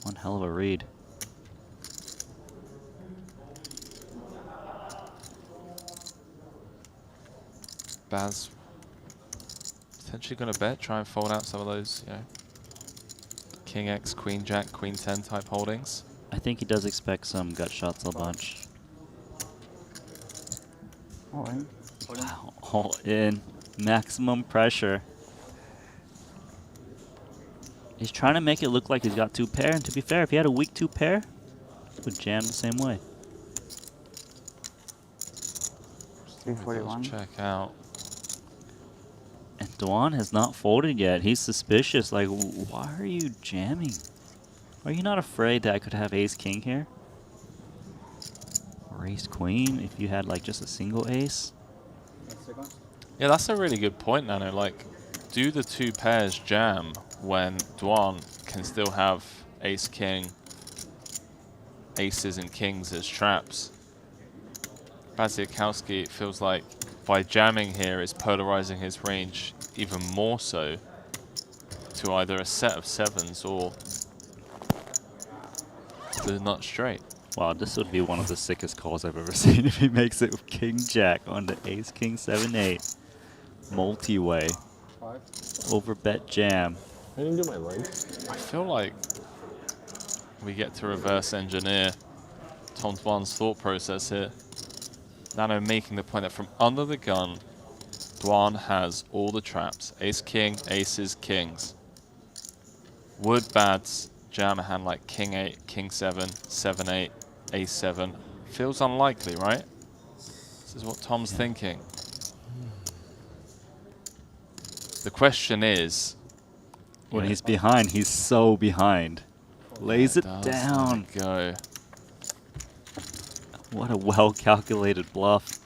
One hell of a read.
Baz potentially going to bet, try and fold out some of those, you know, King X, Queen Jack, Queen 10 type holdings.
I think he does expect some gut shots a bunch.
All in.
Wow, all in. Maximum pressure. He's trying to make it look like he's got 2 pair, and to be fair, if he had a weak 2 pair, he would jam the same way.
341.
Check out.
And Duan has not folded yet. He's suspicious. Like, why are you jamming? Are you not afraid that I could have ace king here? Or ace queen if you had like just a single ace?
Yeah, that's a really good point, Nano. Like, do the two pairs jam when Duan can still have ace king, aces and kings as traps? Baziakowski feels like by jamming here is polarizing his range even more so to either a set of sevens or the nut straight.
Wow, this would be one of the sickest calls I've ever seen if he makes it with king jack on the ace king 7-8 multi-way over bet jam.
I didn't do my legs.
I feel like we get to reverse engineer Tom Dwan's thought process here. Nano making the point that from under the gun, Dwan has all the traps. Ace king, aces, kings. Would Bads jam a hand like king 8, king 7, 7-8, ace 7? Feels unlikely, right? This is what Tom's thinking. The question is,
When he's behind, he's so behind. Lays it
does
down.
that go?
What a well-calculated bluff.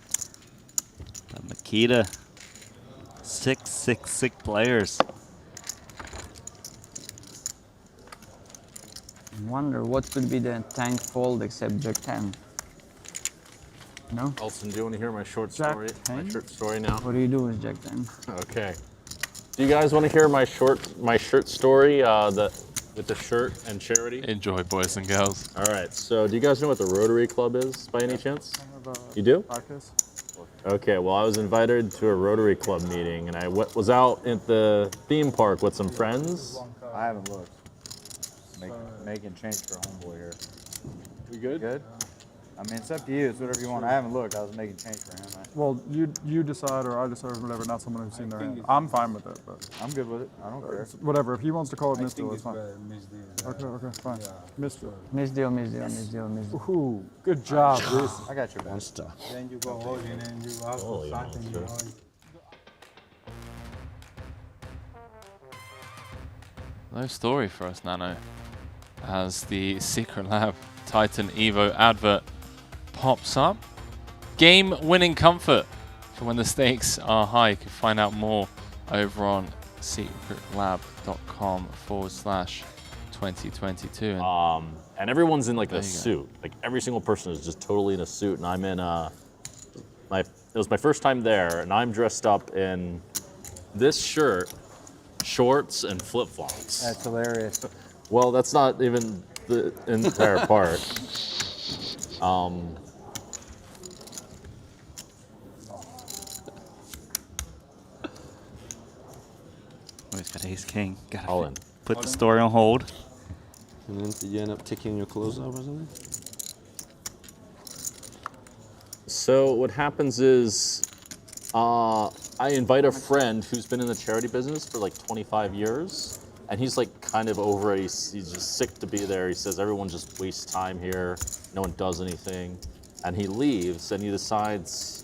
But Makita, 6 players.
I wonder what could be the tank fold except Jack 10. No?
Elson, do you want to hear my short
Jack
story?
10?
My short story now.
What do you do with Jack 10?
Okay. Do you guys want to hear my shirt story? With the shirt and charity?
Enjoy, boys and girls.
All right. So, do you guys know what the Rotary Club is by any chance? You do? Okay. Well, I was invited to a Rotary Club meeting, and I was out at the theme park with some friends.
I haven't looked. Making change for homeboy here.
You good?
Good. I mean, it's up to you. It's whatever you want. I haven't looked. I was making change for him.
Well, you decide or I decide or whatever, not someone who's seen their hand. I'm fine with it, but
I'm good with it. I don't care.
Whatever. If he wants to call it misdeal, it's fine. Okay, fine. Misdeal.
Misdeal.
Ooh, good job, Bruce.
I got your back.
Then you go all in and you also start and you know.
No story for us, Nano, as the Secret Lab Titan Evo advert pops up. Game-winning comfort for when the stakes are high. You can find out more over on secretlab.com/2022.
And everyone's in like a suit. Like every single person is just totally in a suit, and I'm in it was my first time there, and I'm dressed up in this shirt, shorts, and flip-flops.
That's hilarious.
Well, that's not even the entire part.
Oh, he's got ace king. Gotta
All in.
Put the story on hold.
And then did you end up taking your clothes off or something?
So what happens is I invite a friend who's been in the charity business for like 25 years, and he's like kind of over it. He's just sick to be there. He says everyone just wastes time here. No one does anything. And he leaves, and he decides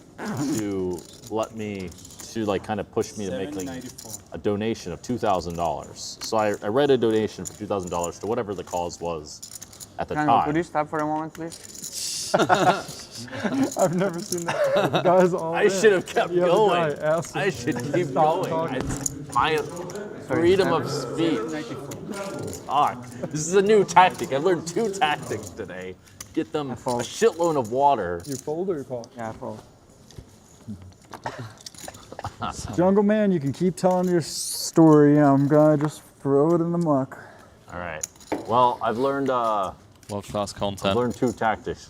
to let me, to like kind of push me to make like a donation of $2,000. So I read a donation for $2,000 to whatever the cause was at the time.
Could you stop for a moment, please?
I've never seen that. Guys all
I should have kept
the other
going.
guy asked
I
him
should
to
keep
stop
going.
talking.
It's my freedom of speech. Fuck. This is a new tactic. I've learned 2 tactics today. Get them a shitload of water.
You fold or you call?
Yeah, I fold.
Jungle Man, you can keep telling your story. I'm gonna just throw it in the muck.
All right. Well, I've learned
world-class content.
I've learned 2 tactics.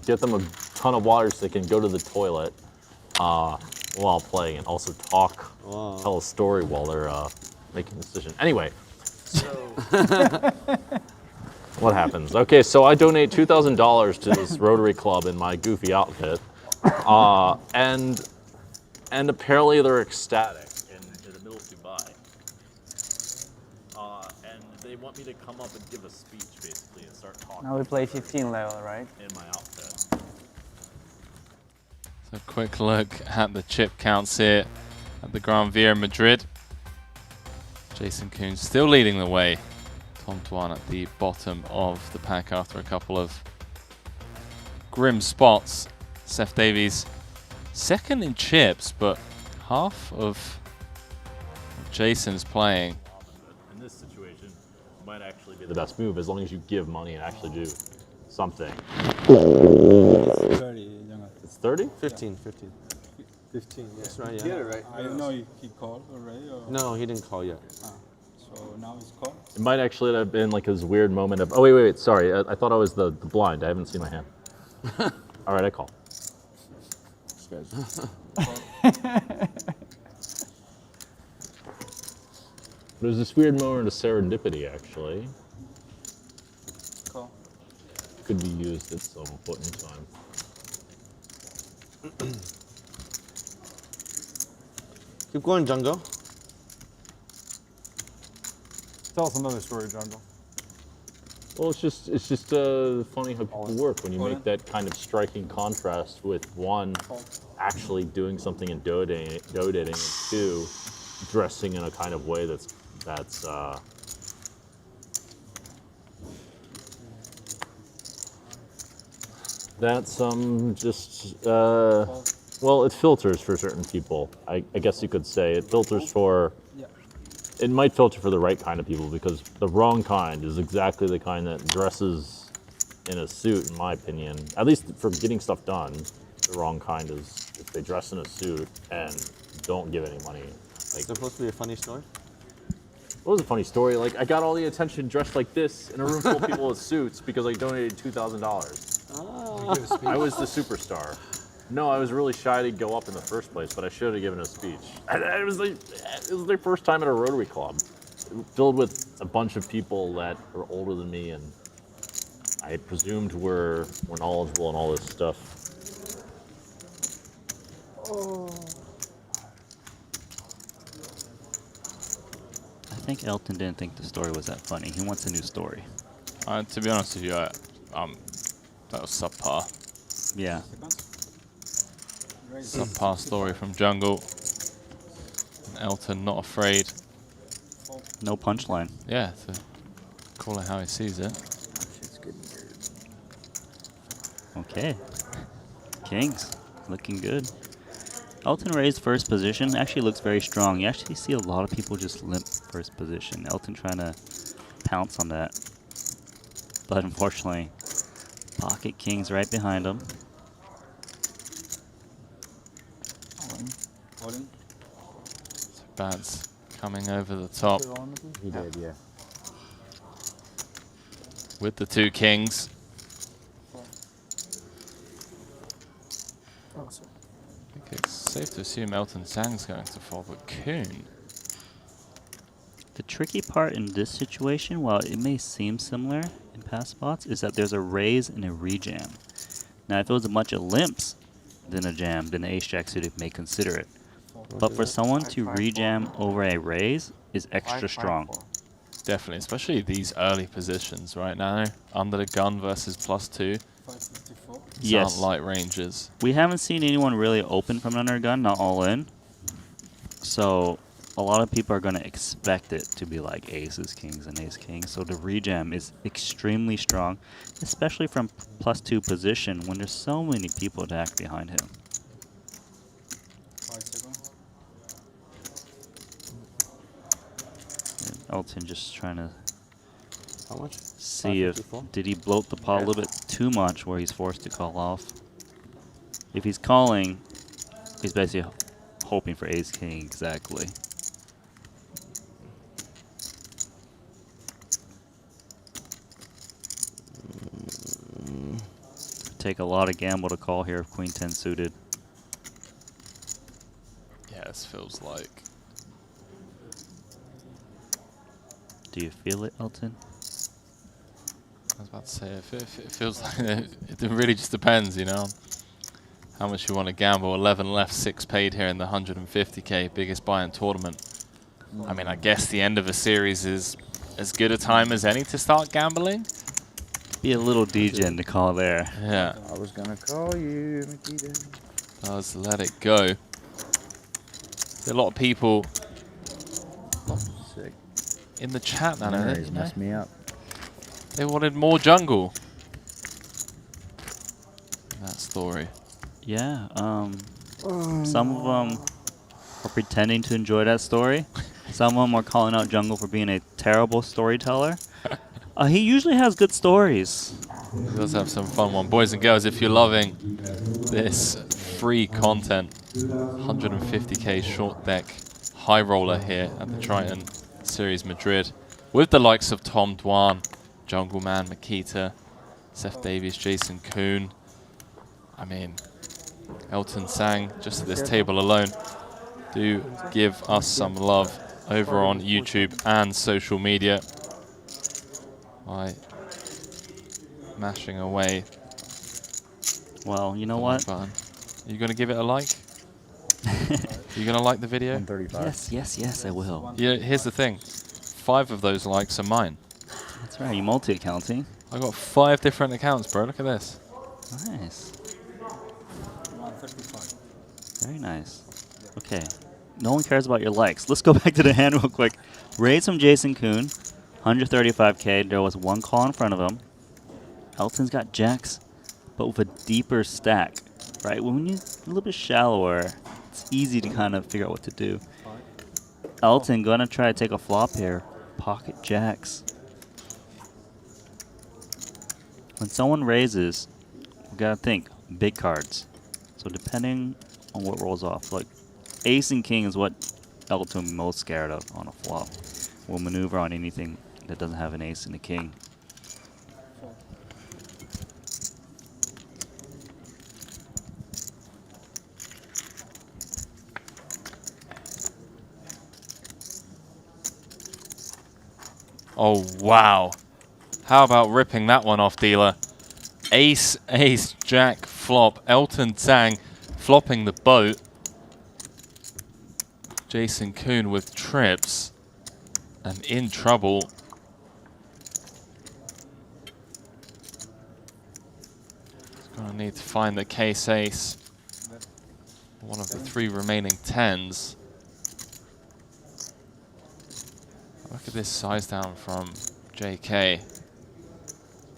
Get them a ton of water so they can go to the toilet while playing, and also talk, tell a story while they're making a decision. Anyway, so what happens? Okay, so I donate $2,000 to this Rotary Club in my goofy outfit, and apparently they're ecstatic in the middle of Dubai. And they want me to come up and give a speech, basically, and start talking.
Now we play 15 level, right?
In my outfit.
So a quick look at the chip counts here at the Gran Via in Madrid. Jason Koons still leading the way. Tom Dwan at the bottom of the pack after a couple of grim spots. Seth Davies second in chips, but half of Jason's playing.
In this situation, it might actually be the best move as long as you give money and actually do something.
30, younger.
It's 30?
15, 15.
15, yeah.
That's right, yeah.
Get it right. I didn't know he called already. Or?
No, he didn't call yet.
So now he's called?
It might actually have been like his weird moment of, oh, wait, sorry. I thought I was the blind. I haven't seen my hand. All right, I call. There's this weird moment of serendipity, actually.
Call.
Could be used at some point in time.
Keep going, Jungle.
Tell us another story, Jungle.
Well, it's just funny how people work when you make that kind of striking contrast with one actually doing something and donating, and two dressing in a kind of way that's well, it filters for certain people. I guess you could say it filters for. It might filter for the right kind of people because the wrong kind is exactly the kind that dresses in a suit, in my opinion. At least for getting stuff done, the wrong kind is if they dress in a suit and don't give any money. Like,
Is there supposed to be a funny story?
what was a funny story? Like, I got all the attention dressed like this in a room full of people with suits because I donated $2,000. I was the superstar. No, I was really shy to go up in the first place, but I should have given a speech. It was their first time at a Rotary Club, filled with a bunch of people that were older than me, and I presumed were knowledgeable and all this stuff.
I think Elton didn't think the story was that funny. He wants a new story.
To be honest with you, that was subpar.
Yeah.
Subpar story from Jungle. And Elton not afraid.
No punchline.
Yeah, to call it how he sees it.
Okay. Kings, looking good. Elton raised first position. Actually looks very strong. You actually see a lot of people just limp first position. Elton trying to pounce on that. But unfortunately, pocket kings right behind him.
Bad's coming over the top.
He did, yeah.
With the two kings. I think it's safe to assume Elton Zhang's going to fold with Kuhn.
The tricky part in this situation, while it may seem similar in past spots, is that there's a raise and a rejam. Now, if it was a bunch of limps, then a jam, then the ace-jack suited may consider it. But for someone to rejam over a raise is extra strong.
Definitely, especially these early positions right now. Under the gun versus +2. These aren't light ranges.
We haven't seen anyone really open from under gun, not all in. So a lot of people are going to expect it to be like aces, kings, and ace-kings. So the rejam is extremely strong, especially from +2 position when there's so many people to act behind him. Elton just trying to see if did he bloat the pot a little bit too much where he's forced to call off. If he's calling, he's basically hoping for ace king exactly. Take a lot of gamble to call here if queen 10 suited.
Yeah, this feels like.
Do you feel it, Elton?
I was about to say, it feels like it really just depends, you know, how much you want to gamble. 11 left, 6 paid here in the 150k, biggest buy-in tournament. I mean, I guess the end of a series is as good a time as any to start gambling.
Be a little degen to call there.
Yeah.
I was gonna call you, Makita.
Let's let it go. A lot of people in the chat now.
Memories mess me up.
They wanted more jungle. That story.
Yeah. Some of them are pretending to enjoy that story. Some of them are calling out Jungle for being a terrible storyteller. He usually has good stories.
He does have some fun one. Boys and girls, if you're loving this free content, 150k short deck high roller here at the Triton Series Madrid with the likes of Tom Dwan, Jungle Man, Makita, Seth Davies, Jason Kuhn. I mean, Elton Sang, just at this table alone. Do give us some love over on YouTube and social media by mashing away.
Well, you know what?
Are you going to give it a like? You going to like the video?
135. Yes, I will.
Yeah, here's the thing. 5 of those likes are mine.
That's right, you multi-accounting.
I got 5 different accounts, bro. Look at this.
Nice. Very nice. Okay. No one cares about your likes. Let's go back to the hand real quick. Raise from Jason Kuhn. 135k. There was one call in front of him. Elton's got jacks, but with a deeper stack. Right? When you're a little bit shallower, it's easy to kind of figure out what to do. Elton gonna try to take a flop here. Pocket jacks. When someone raises, we gotta think big cards. So depending on what rolls off, like ace and king is what Elton will be most scared of on a flop. We'll maneuver on anything that doesn't have an ace and a king.
Oh, wow. How about ripping that one off, dealer? Ace, ace, jack, flop. Elton Sang flopping the boat. Jason Kuhn with trips. And in trouble. He's going to need to find the case ace. One of the 3 remaining 10s. Look at this size down from JK.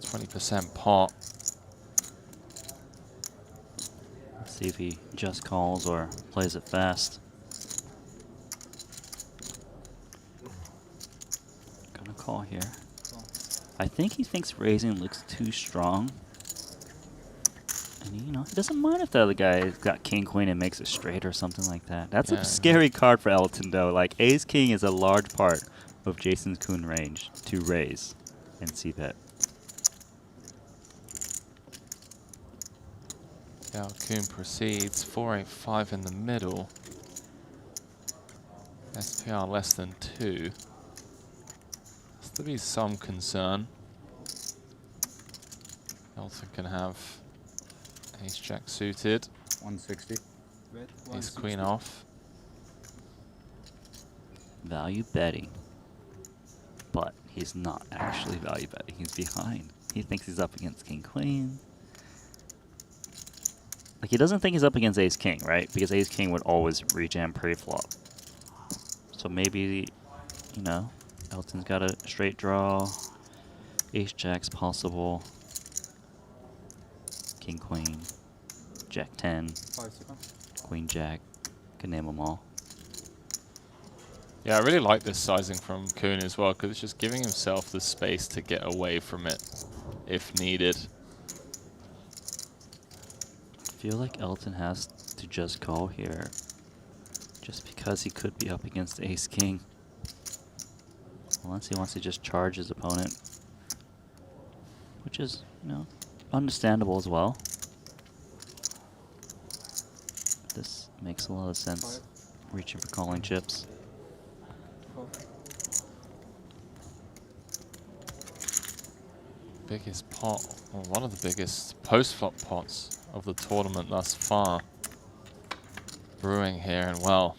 20% pot.
Let's see if he just calls or plays it fast. Gonna call here. I think he thinks raising looks too strong. And you know, he doesn't mind if the other guy's got king queen and makes it straight or something like that. That's a scary card for Elton though. Like ace king is a large part of Jason Kuhn range to raise and c-bet.
Yeah, Kuhn proceeds. 4-8-5 in the middle. SPR less than 2. Has to be some concern. Elton can have ace jack suited.
160.
Ace queen off.
Value betting. But he's not actually value betting. He's behind. He thinks he's up against king queen. Like he doesn't think he's up against ace king, right? Because ace king would always rejam pre-flop. So maybe, you know, Elton's got a straight draw. Ace jack's possible. King queen. Jack 10. Queen jack. Can name them all.
Yeah, I really like this sizing from Kuhn as well, because it's just giving himself the space to get away from it if needed.
I feel like Elton has to just call here just because he could be up against ace king. Unless he wants to just charge his opponent, which is, you know, understandable as well. This makes a lot of sense, reaching for calling chips.
Biggest pot, or one of the biggest post-flop pots of the tournament thus far. Brewing here, and well,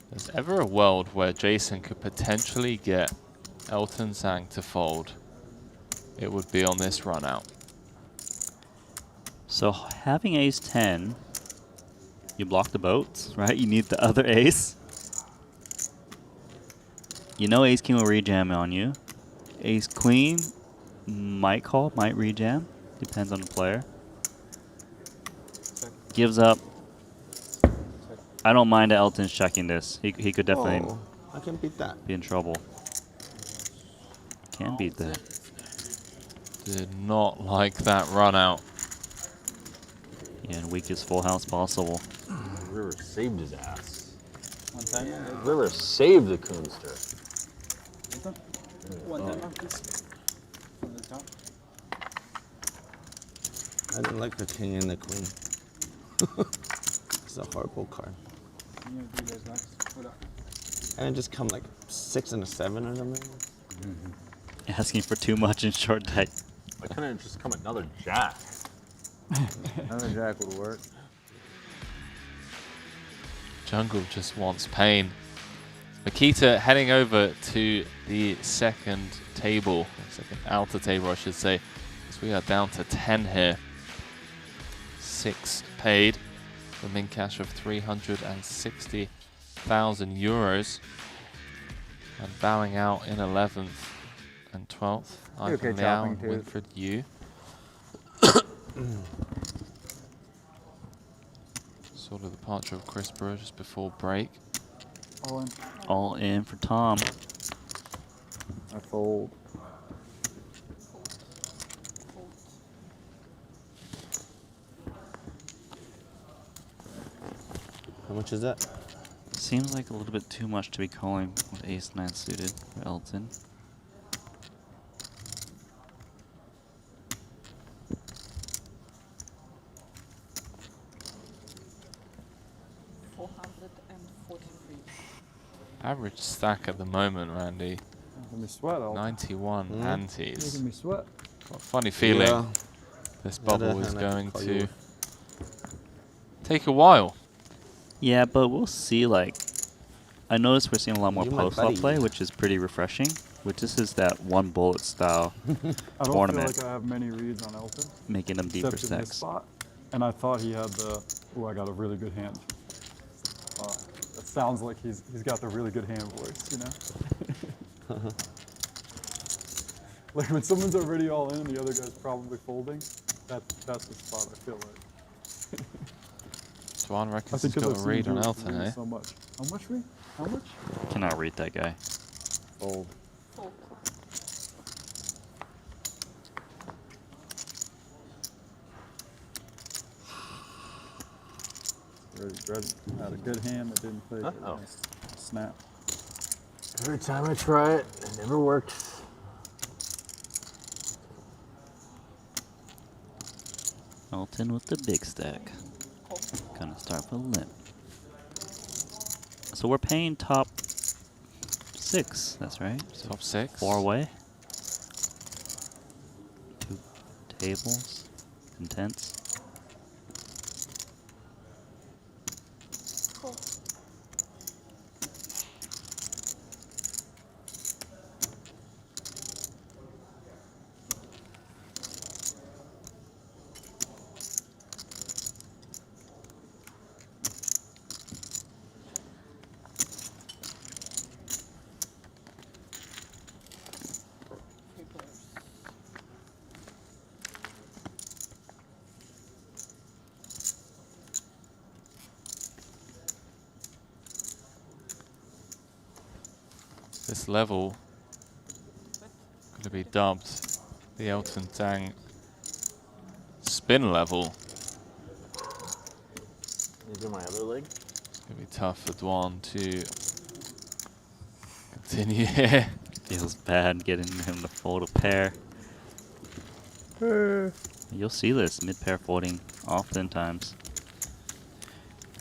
there's ever a world where Jason could potentially get Elton Sang to fold, it would be on this run out.
So having ace 10, you block the boats, right? You need the other ace. You know ace king will rejam on you. Ace queen might call, might rejam. Depends on the player. Gives up. I don't mind Elton's checking this. He could definitely
Oh, I can beat that.
be in trouble. Can beat that.
Did not like that run out.
Yeah, and weakest full house possible.
River saved his ass. River saved the Coonster.
I didn't like the king and the queen. It's a horrible card. And it just come like 6 and a 7 or something.
Asking for too much in short deck.
Why couldn't it just come another jack?
Another jack would work.
Jungle just wants pain. Makita heading over to the second table, second outer table, I should say. So we are down to 10 here. 6 paid. The min cash of 360,000 euros. And bowing out in 11th and 12th. Ivan Liao, Winfred Yu. Sort of the departure of Chris Brewer just before break.
All in.
All in for Tom.
I fold.
How much is that?
Seems like a little bit too much to be calling with ace-9 suited for Elton.
Average stack at the moment, Randy.
Making me sweat.
91 antes.
Making me sweat.
Got a funny feeling
Yeah.
this
Yeah,
bubble is
and I
going
call
to
you.
take a while.
Yeah, but we'll see. Like, I noticed we're seeing a lot more
You my
post-flop
buddy.
play, which is pretty refreshing. Which this is that one bullet style
I don't
tournament,
feel like I have many reads on Elton.
making them deeper
Except in this
stacks.
spot. And I thought he had the, oh, I got a really good hand. It sounds like he's got the really good hand voice, you know? Like when someone's already all in and the other guy's probably folding, that's the spot I feel like.
Dwan
I
reckons
think
he's
'cause
got
I've
a read
seen
on
Drew
Elton,
read
eh?
so much. How much read? How much?
Cannot read that guy.
Fold.
Red had a good hand that didn't play.
Uh-oh.
Snap.
Every time I try it, it never works.
Elton with the big stack. Gonna start with a limp. So we're paying top 6, that's right? So
Top 6.
4 away. 2 tables. Intense.
This level going to be dubbed the Elton Tang spin level.
You do my other leg?
It's going to be tough for Dwan to continue here.
Feels bad getting him to fold a pair. You'll see this mid-pair folding oftentimes.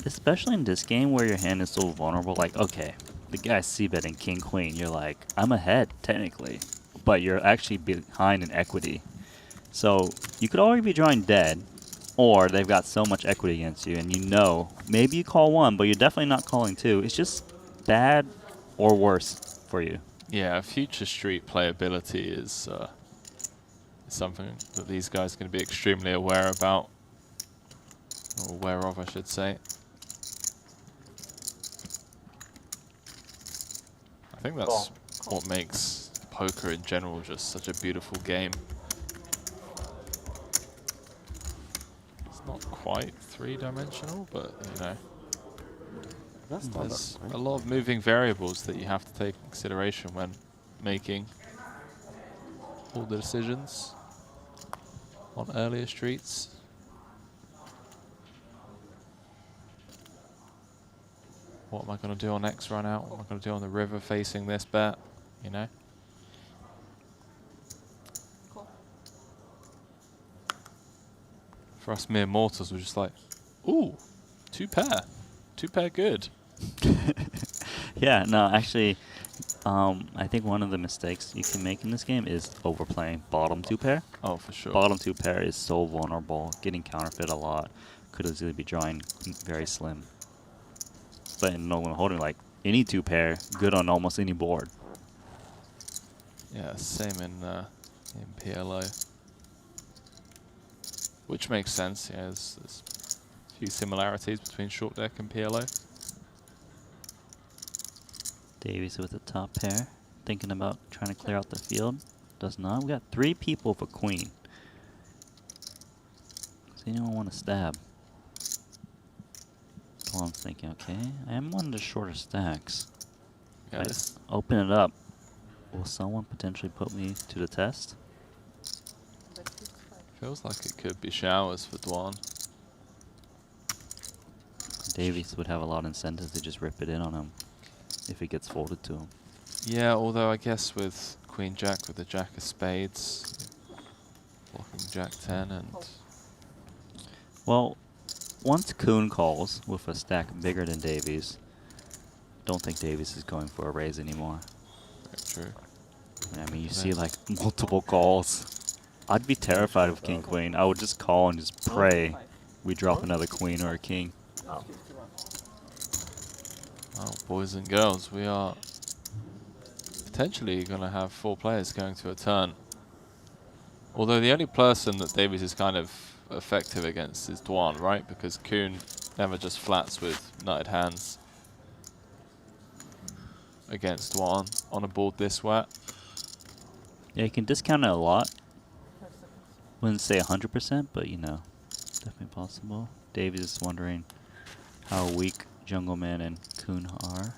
Especially in this game where your hand is so vulnerable. Like, okay, the guy's c-betting king queen. You're like, I'm ahead technically, but you're actually behind in equity. So you could already be drawing dead, or they've got so much equity against you, and you know maybe you call 1, but you're definitely not calling 2. It's just bad or worse for you.
Yeah, future street playability is something that these guys are going to be extremely aware about, or aware of, I should say. I think that's what makes poker in general, just such a beautiful game. It's not quite three-dimensional, but you know, there's a lot of moving variables that you have to take into consideration when making all the decisions on earlier streets. What am I going to do on next run out? What am I going to do on the river facing this bet? You know?
Cool.
For us mere mortals, we're just like, ooh, two pair. Two pair good.
Yeah, no, actually, I think one of the mistakes you can make in this game is overplaying bottom two pair.
Oh, for sure.
Bottom two pair is so vulnerable, getting counterfeit a lot. Could easily be drawing very slim. But in no limit holding, like any two pair, good on almost any board.
Yeah, same in PLO. Which makes sense, yeah, there's a few similarities between short deck and PLO.
Davies with the top pair, thinking about trying to clear out the field. Does not. We got 3 people for queen. Does anyone want to stab? Well, I'm thinking, okay, I am one of the shorter stacks.
Yeah,
Let's open it up. Will someone potentially put me to the test?
Feels like it could be showers for Dwan.
Davies would have a lot of incentive to just rip it in on him if it gets folded to him.
Yeah, although I guess with Queen Jack with the Jack of Spades, blocking Jack 10 and...
Well, once Kuhn calls with a stack bigger than Davies, don't think Davies is going for a raise anymore.
Very true.
I mean, you see like multiple calls. I'd be terrified of King Queen. I would just call and just pray we drop another queen or a king.
Oh, boys and girls, we are potentially going to have 4 players going to a turn. Although the only person that Davies is kind of effective against is Dwan, right? Because Kuhn never just flats with nutted hands against Dwan on a board this wet.
Yeah, you can discount it a lot. Wouldn't say 100%, but you know, definitely possible. Davies is wondering how weak Jungleman and Kuhn are.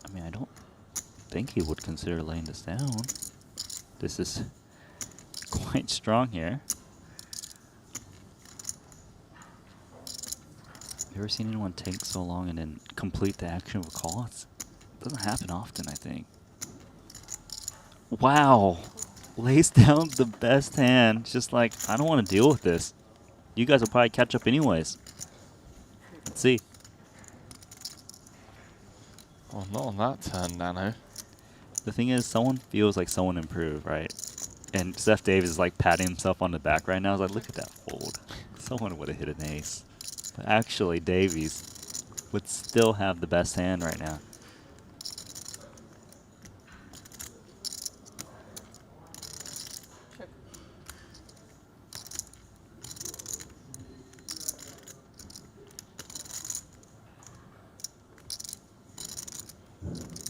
I mean, I don't think he would consider laying this down. This is quite strong here. You ever seen anyone take so long and then complete the action of a call? It doesn't happen often, I think. Wow. Lays down the best hand. Just like, I don't want to deal with this. You guys will probably catch up anyways. Let's see.
Well, not on that turn, Nano.
The thing is, someone feels like someone improved, right? And Seth Davis is like patting himself on the back right now. I was like, look at that fold. Someone would have hit an ace. But actually, Davies would still have the best hand right now.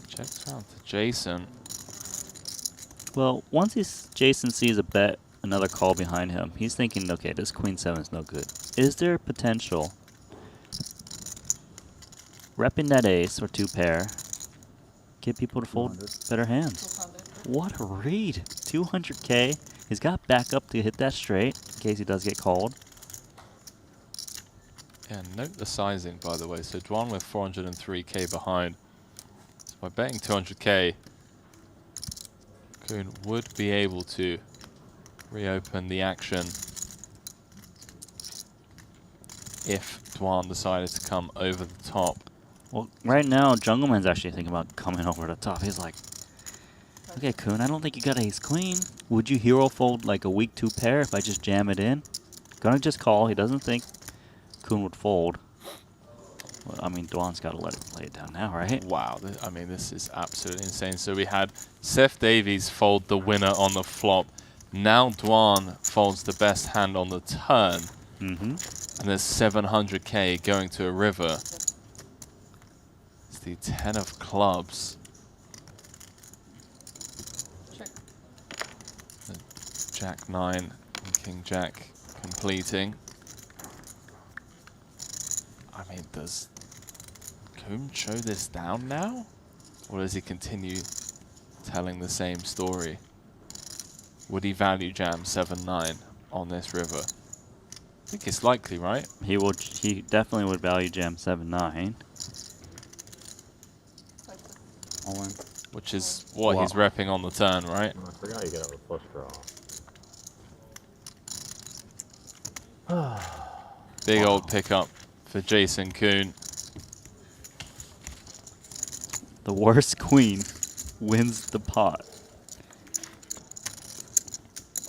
Checks around to Jason.
Well, once Jason sees a bet, another call behind him, he's thinking, okay, this Queen 7 is no good. Is there potential? Repping that ace or 2 pair, get people to fold better hands. What a read. 200K. He's got backup to hit that straight in case he does get called.
Yeah, note the sizing, by the way. So Dwan with 403K behind. So by betting 200K, Kuhn would be able to reopen the action if Dwan decided to come over the top.
Well, right now, Jungleman's actually thinking about coming over the top. He's like, okay, Kuhn, I don't think you got ace queen. Would you hero fold like a weak 2 pair if I just jam it in? Gonna just call. He doesn't think Kuhn would fold. Well, I mean, Dwan's got to let it play it down now, right?
Wow, I mean, this is absolutely insane. So we had Seth Davies fold the winner on the flop. Now Dwan folds the best hand on the turn. And there's 700K going to a river. It's the 10 of clubs. The Jack 9 and King Jack completing. I mean, does Coombe show this down now? Or does he continue telling the same story? Would he value jam 7-9 on this river? I think it's likely, right?
He would. He definitely would value jam 7-9.
All in.
Which is what he's repping on the turn, right?
I forgot you get out of flush draw.
Big old pickup for Jason Kuhn.
The worst queen wins the pot.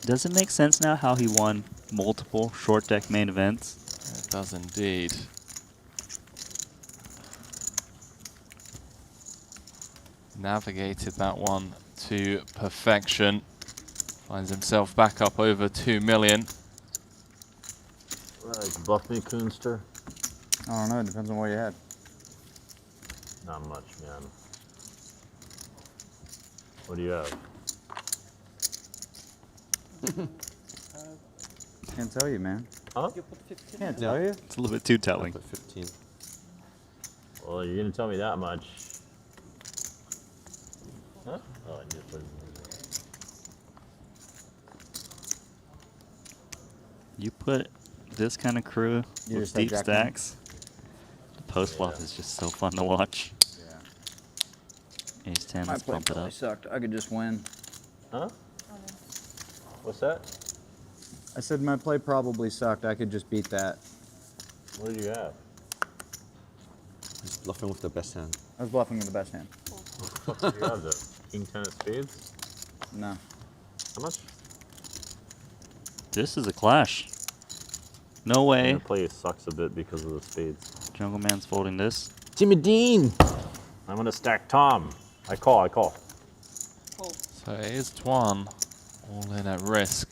Does it make sense now how he won multiple short deck main events?
It does indeed. Navigated that one to perfection. Finds himself back up over 2 million.
Bluff me, Coonster.
I don't know. It depends on what you had.
Not much, man. What do you have?
Can't tell you, man.
Huh?
Can't tell you.
It's a little bit too telling.
15.
Well, you're gonna tell me that much. Huh? Oh, I just put it in.
You put this kind of crew
You
with
just have
deep
Jack
stacks. The post flop is just so fun to watch.
Yeah.
Ace 10,
My
let's
play
bump it
probably
up.
sucked. I could just win.
Huh? What's that?
I said my play probably sucked. I could just beat that.
What did you have?
He's bluffing with the best hand.
I was bluffing with the best hand.
What did you have though? King 10 of spades?
No.
How much?
This is a clash. No way.
The play sucks a bit because of the spades.
Jungle Man's folding this.
Timmy Dean! I'm gonna stack Tom. I call.
So it is Tuan all in at risk.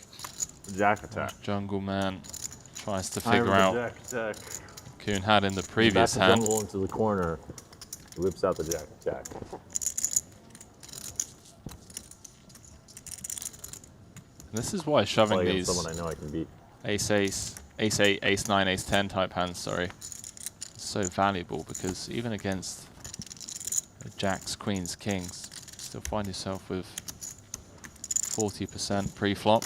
Jack attack.
Jungle Man tries to
I
figure
have
out
the jack attack.
Kuhn had in the previous
Back the
hand.
jungle into the corner. He whips out the jack attack.
This is why shoving
Play
these
against someone I know I can beat.
ace 8, ace 9, ace 10 type hands, sorry, is so valuable, because even against jacks, queens, kings, you still find yourself with 40% pre-flop.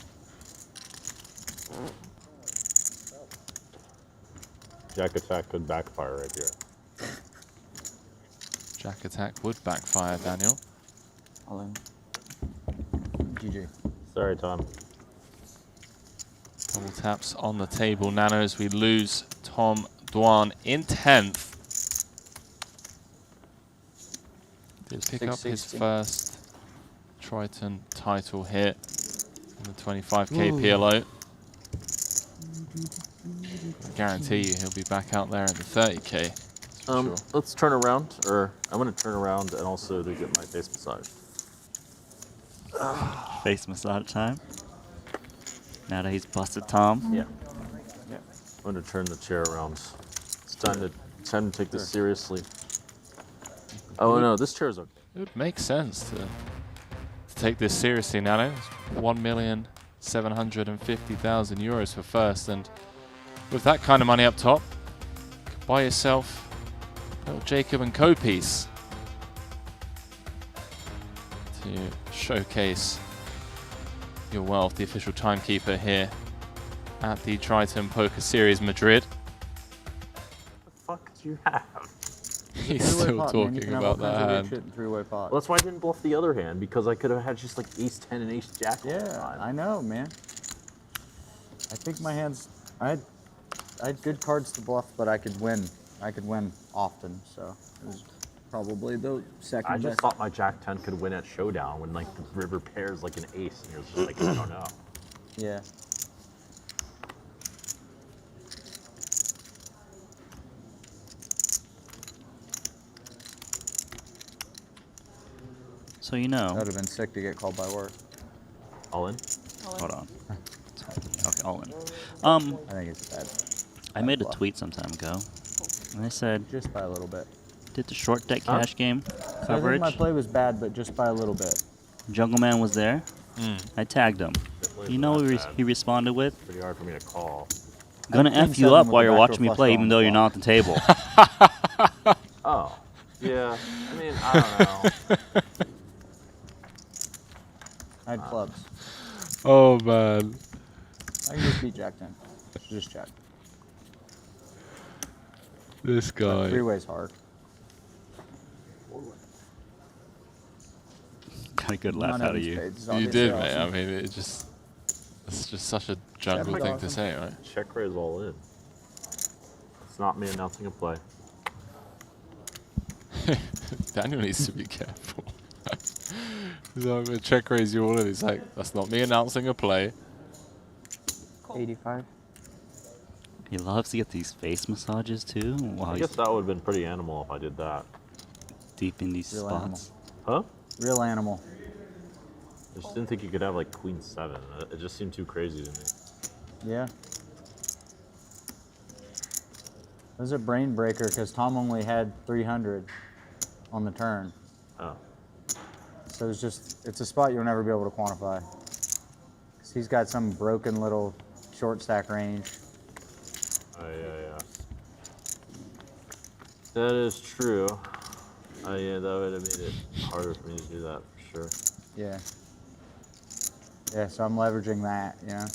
Jack attack could backfire right here.
Jack attack would backfire, Daniel.
All in. GG.
Sorry, Tom.
Double taps on the table, Nano, as we lose Tom Dwan in 10th. Did pick up his
660.
first Triton title here in the 25k PLO. I guarantee you he'll be back out there in the 30k. that's for sure.
Let's turn around, or I'm gonna turn around and also to get my face massage.
Face massage time. Now that he's busted Tom.
Yeah. I'm gonna turn the chair around. It's time to take this seriously. Oh no, this chair's okay.
It would make sense to take this seriously, Nano. It's 1,750,000 euros for first, and with that kind of money up top, you could buy yourself a little Jacob and Co piece to showcase your wealth. The official timekeeper here at the Triton Poker Series Madrid.
What the fuck did you have?
He's still talking about that hand.
Three-way pot.
Well, that's why I didn't bluff the other hand, because I could have had just like ace 10 and ace jack all the time.
I know, man. I think my hands. I had good cards to bluff, but I could win. I could win often, so it was probably the second
I just
best.
thought my jack 10 could win at showdown when like the river pairs like an ace, and you're just like, I don't know.
Yeah.
So you know.
That would have been sick to get called by work.
All in?
Hold on. Okay, all in.
I think it's bad.
I made a tweet some time ago, and I said,
just by a little bit.
did the short deck
Huh?
cash game
So I think
coverage.
my play was bad, but just by a little bit.
Jungle Man was there. I tagged him. You know what he responded with?
Pretty hard for me to call.
Gonna F you up while you're watching me play, even though you're not at the table.
Oh, yeah. I mean, I don't know.
I had clubs.
Oh man.
I can just beat Jack 10. Just check.
This guy.
Three-way's hard.
Got a good laugh out of you.
You did, mate. I mean, it's just such a jungle thing to say, right?
Check raise all in. It's not me announcing a play.
Daniel needs to be careful. He's like, I'm gonna check raise you all in. He's like, that's not me announcing a play.
85.
He loves to get these face massages too. Wow,
I guess that would have been pretty animal if I did that.
Deep in these
Real
spots.
Huh?
Real animal.
I just didn't think you could have like queen 7. It just seemed too crazy to me.
Yeah. It was a brain breaker because Tom only had 300 on the turn.
Oh.
So it's a spot you'll never be able to quantify. 'Cause he's got some broken little short stack range.
Oh, yeah. That is true. Oh, yeah, that would have made it harder for me to do that for sure.
Yeah. Yeah, so I'm leveraging that, you know?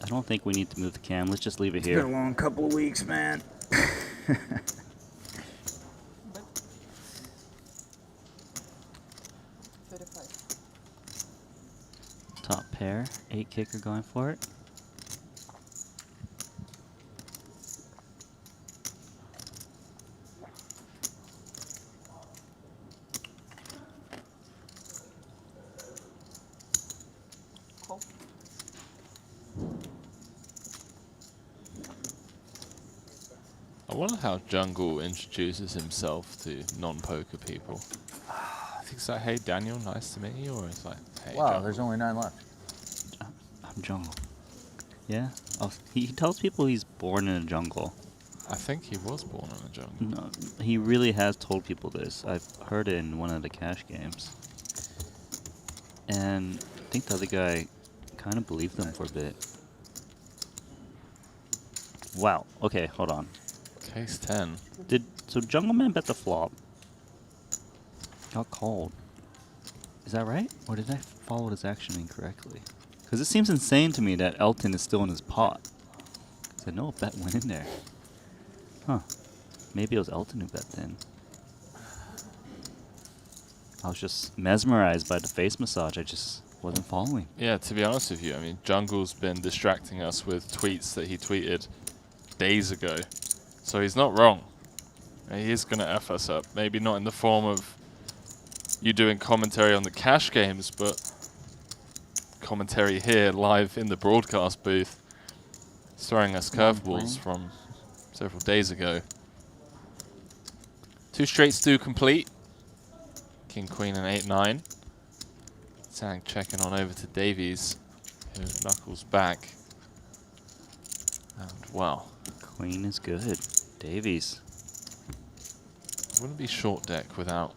I don't think we need to move the cam. Let's just leave it
It's
here.
been a long couple of weeks, man.
Top pair, 8 kicker going for it.
I wonder how Jungle introduces himself to non-poker people. I think it's like, hey Daniel, nice to meet you, or it's like, hey
Wow,
Jungle.
there's only 9 left.
I'm Jungle. Yeah. Oh, he tells people he's born in a jungle.
I think he was born in a jungle.
No, he really has told people this. I've heard it in one of the cash games. And I think the other guy kind of believed them for a bit. Wow. Okay, hold on.
Case 10.
So Jungle Man bet the flop. Got called. Is that right? Or did I follow his action incorrectly? Because it seems insane to me that Elton is still in his pot. Because I know a bet went in there. Huh. Maybe it was Elton who bet then. I was just mesmerized by the face massage. I just wasn't following.
Yeah, to be honest with you, I mean, Jungle's been distracting us with tweets that he tweeted days ago. So he's not wrong. He is going to F us up. Maybe not in the form of you doing commentary on the cash games, but commentary here live in the broadcast booth. He's throwing us curveballs from several days ago. 2 straights do complete. King, Queen, and 8-9. Sang checking on over to Davies, who knuckles back. And wow.
Queen is good. Davies.
Wouldn't be short deck without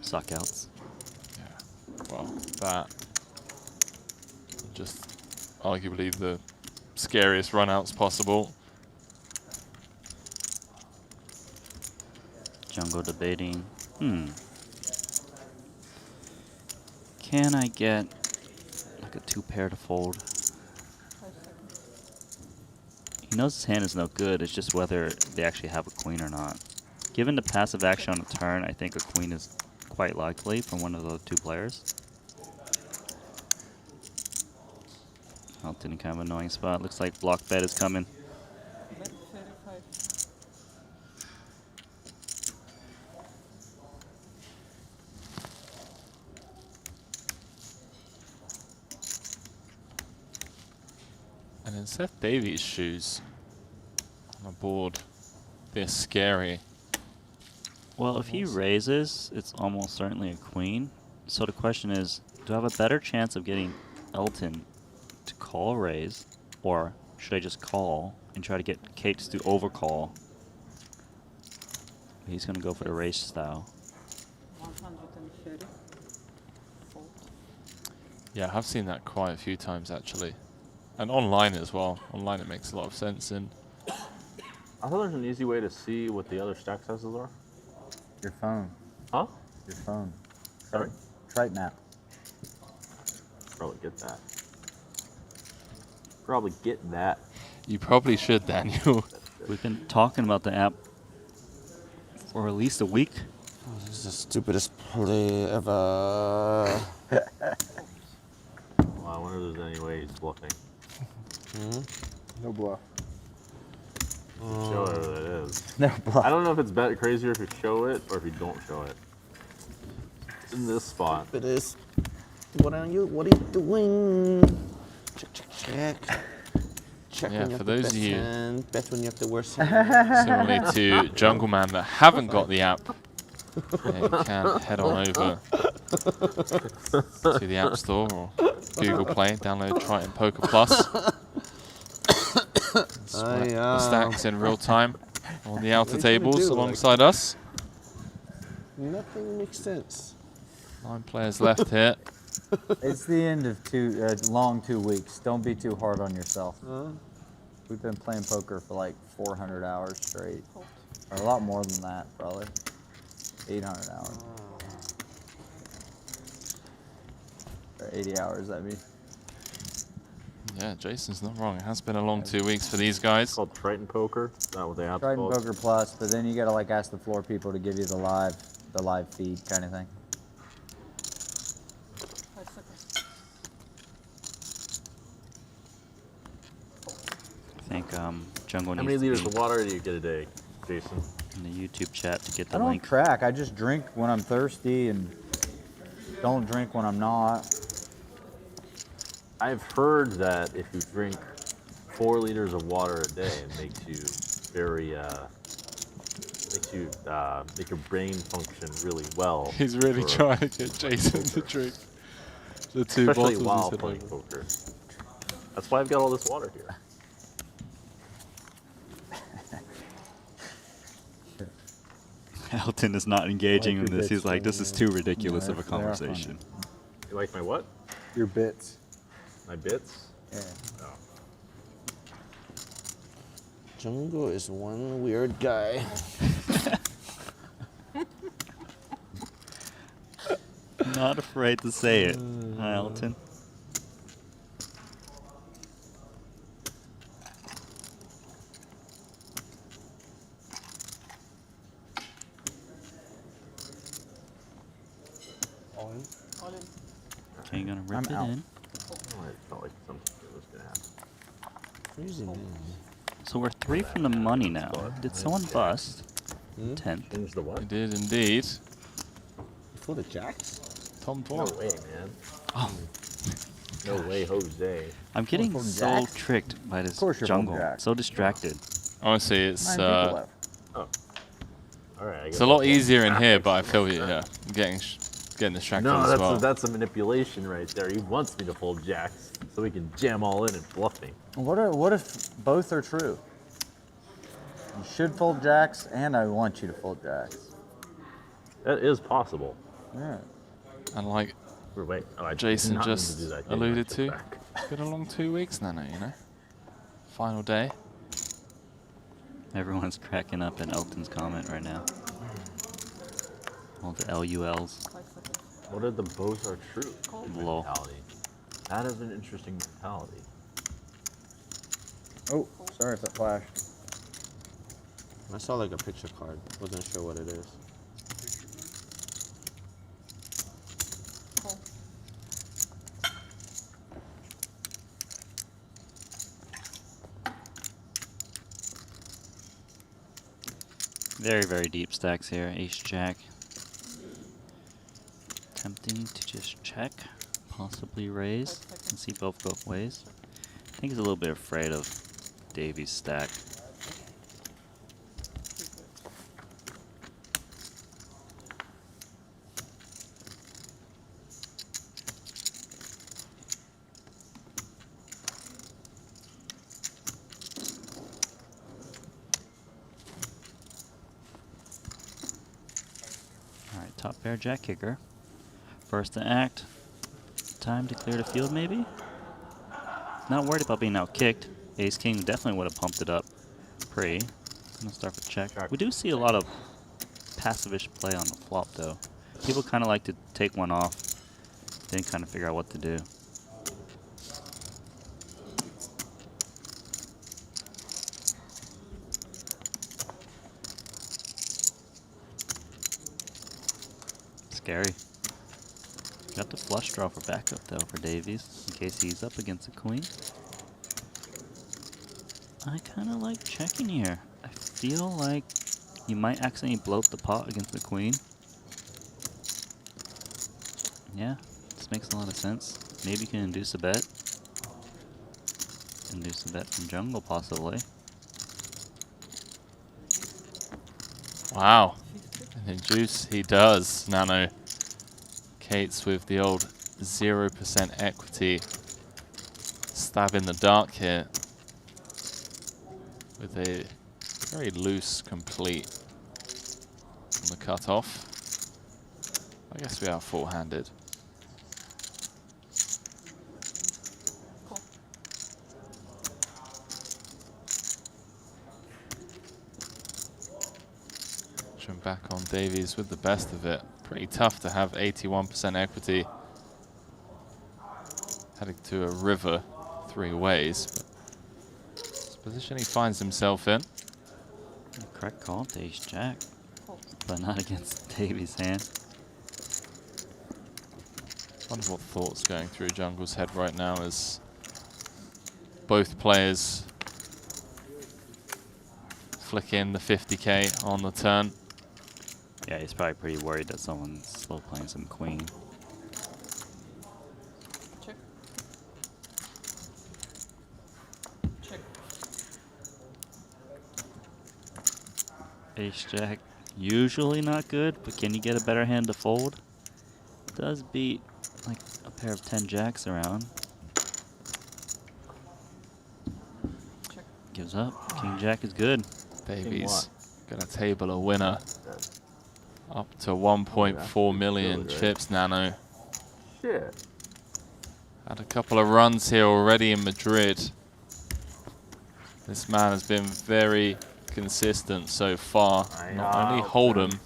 suckouts.
Yeah. Well, that just arguably the scariest runouts possible.
Jungle debating. Can I get like a 2 pair to fold? He knows his hand is no good. It's just whether they actually have a queen or not. Given the passive action on the turn, I think a queen is quite likely from one of the 2 players. Elton in kind of annoying spot. Looks like block bet is coming.
And in Seth Davies' shoes, on a board this scary.
Well, if he raises, it's almost certainly a queen. So the question is, do I have a better chance of getting Elton to call raise, or should I just call and try to get Cates to overcall. He's going to go for the race style.
130.
Yeah, I've seen that quite a few times actually. And online as well. Online it makes a lot of sense. And
I thought there's an easy way to see what the other stack sizes are.
Your phone.
Huh?
Your phone.
Sorry?
Triton app.
Probably get that. Probably get that.
you probably should, Daniel.
We've been talking about the app for at least a week.
Oh, this is the stupidest play ever.
Well, I wonder if there's any way he's bluffing.
No bluff.
Show it whatever that is.
No bluff.
I don't know if it's crazier if you show it or if you don't show it. In this spot.
It is. What are you doing? Check, check, check. Check
Yeah,
when you
for
have the
those
best
of you
hand, bet when you have the worst hand.
similarly to Jungle Man that haven't got the app, you can head on over to the App Store or Google Play, download Triton Poker Plus. Sweat the stacks in real time on the outer tables alongside us.
Nothing makes sense.
9 players left here.
It's the end of long 2 weeks. Don't be too hard on yourself. We've been playing poker for like 400 hours straight. Or a lot more than that, probably. 800 hours. Or 80 hours, I mean.
Yeah, Jason's not wrong. It has been a long 2 weeks for these guys.
It's called Triton Poker. Is that what they have?
Triton Poker Plus, but then you gotta like ask the floor people to give you the live feed kind of thing.
I think Jungle
How
needs
many
to
liters
be
of water do you get a day, Jason?
in the YouTube chat to get the
I don't
link.
track. I just drink when I'm thirsty and don't drink when I'm not.
I've heard that if you drink 4 liters of water a day, it makes you very, make your brain function really well.
He's really trying to get Jason to drink the 2
Especially
bottles.
while
he said
playing
over.
poker. That's why I've got all this water here.
Elton is not engaging in this. He's like, this is too ridiculous
Yeah,
of a
they are funny.
conversation.
You like my what?
Your bits.
My bits?
Yeah.
Oh.
Jungle is one weird guy.
Not afraid to say it. Hi, Elton.
All in.
All in.
Okay, you're gonna rip
I'm
it
out.
in.
Oh, I felt like something was going to happen.
Crazy man.
So we're 3 from the money now. Did someone bust? 10th.
Change the what?
He did indeed.
For the jacks?
Tom
No
Dwan.
way, man.
Oh.
No way, Jose.
I'm getting
from
so
Jacks?
tricked by this
Of course you're from
jungle.
Jacks.
So distracted.
Honestly, it's
9 people left.
Oh. All right. I
it's
guess
a lot
I'll-
easier in here, but I feel you. Yeah, I'm getting distracted
No,
as well.
that's a manipulation right there. He wants me to fold jacks so he can jam all in and bluff me.
What if both are true? You should fold jacks, and I want you to fold jacks.
That is possible.
Yeah.
And like
Wait, oh, I did
Jason
not mean
just
to do that, did I?
alluded
Sit
to,
back.
it's been a long 2 weeks now, you know. Final day.
Everyone's cracking up at Elton's comment right now. All the LULs.
What are the both are true
Lol.
mentality? That is an interesting mentality.
Oh, sorry if that flashed.
I saw like a picture card. Wasn't sure what it is.
Very, very deep stacks here. Ace Jack. Tempting to just check, possibly raise, and see both go ways. I think he's a little bit afraid of Davy's stack. Spare jack kicker. First to act. Time to clear the field, maybe? Not worried about being out kicked. Ace King definitely would have pumped it up pre. Gonna start with check. We do see a lot of passive-ish play on the flop, though. People kind of like to take one off, then kind of figure out what to do. Scary. Got the flush draw for backup, though, for Davies, in case he's up against a queen. I kind of like checking here. I feel like you might accidentally bloat the pot against the queen. Yeah, this makes a lot of sense. Maybe you can induce a bet. Induce a bet from jungle, possibly.
Wow. And induce he does. Nano. Kate's with the old 0% equity. Stab in the dark here. With a very loose complete on the cutoff. I guess we are full-handed. Back on Davies with the best of it. Pretty tough to have 81% equity. Heading to a river 3 ways. But this position he finds himself in.
Correct call to ace jack, but not against Davies' hand.
Wonder what thoughts going through Jungle's head right now as both players flick in the 50k on the turn.
Yeah, he's probably pretty worried that someone's slow playing some queen.
Check. Check.
Ace jack, usually not good, but can you get a better hand to fold? Does beat like a pair of 10 jacks around.
Check.
Gives up. King jack is good.
Davies gonna table a winner. Up to 1.4 million chips, Nano.
Shit.
Had a couple of runs here already in Madrid. This man has been very consistent so far. Not only Hold'em.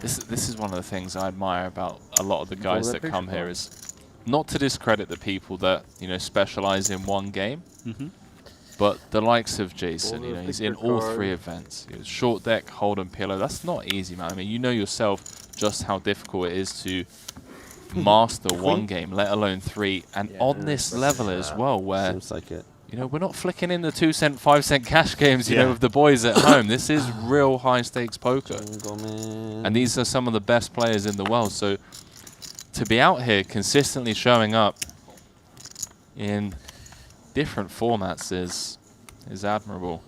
This is one of the things I admire about a lot of the guys that come here is not to discredit the people that, you know, specialize in one game. But the likes of Jason, you know, he's in all 3 events. You know, short deck, Hold'em, pillow. That's not easy, man. I mean, you know yourself just how difficult it is to master one game, let alone 3, and on this level as well, where
seems like it.
You know, we're not flicking in the 2 cent, 5 cent cash games, you know, with the boys at home. This is real high stakes poker, and these are some of the best players in the world. So to be out here consistently showing up in different formats is admirable.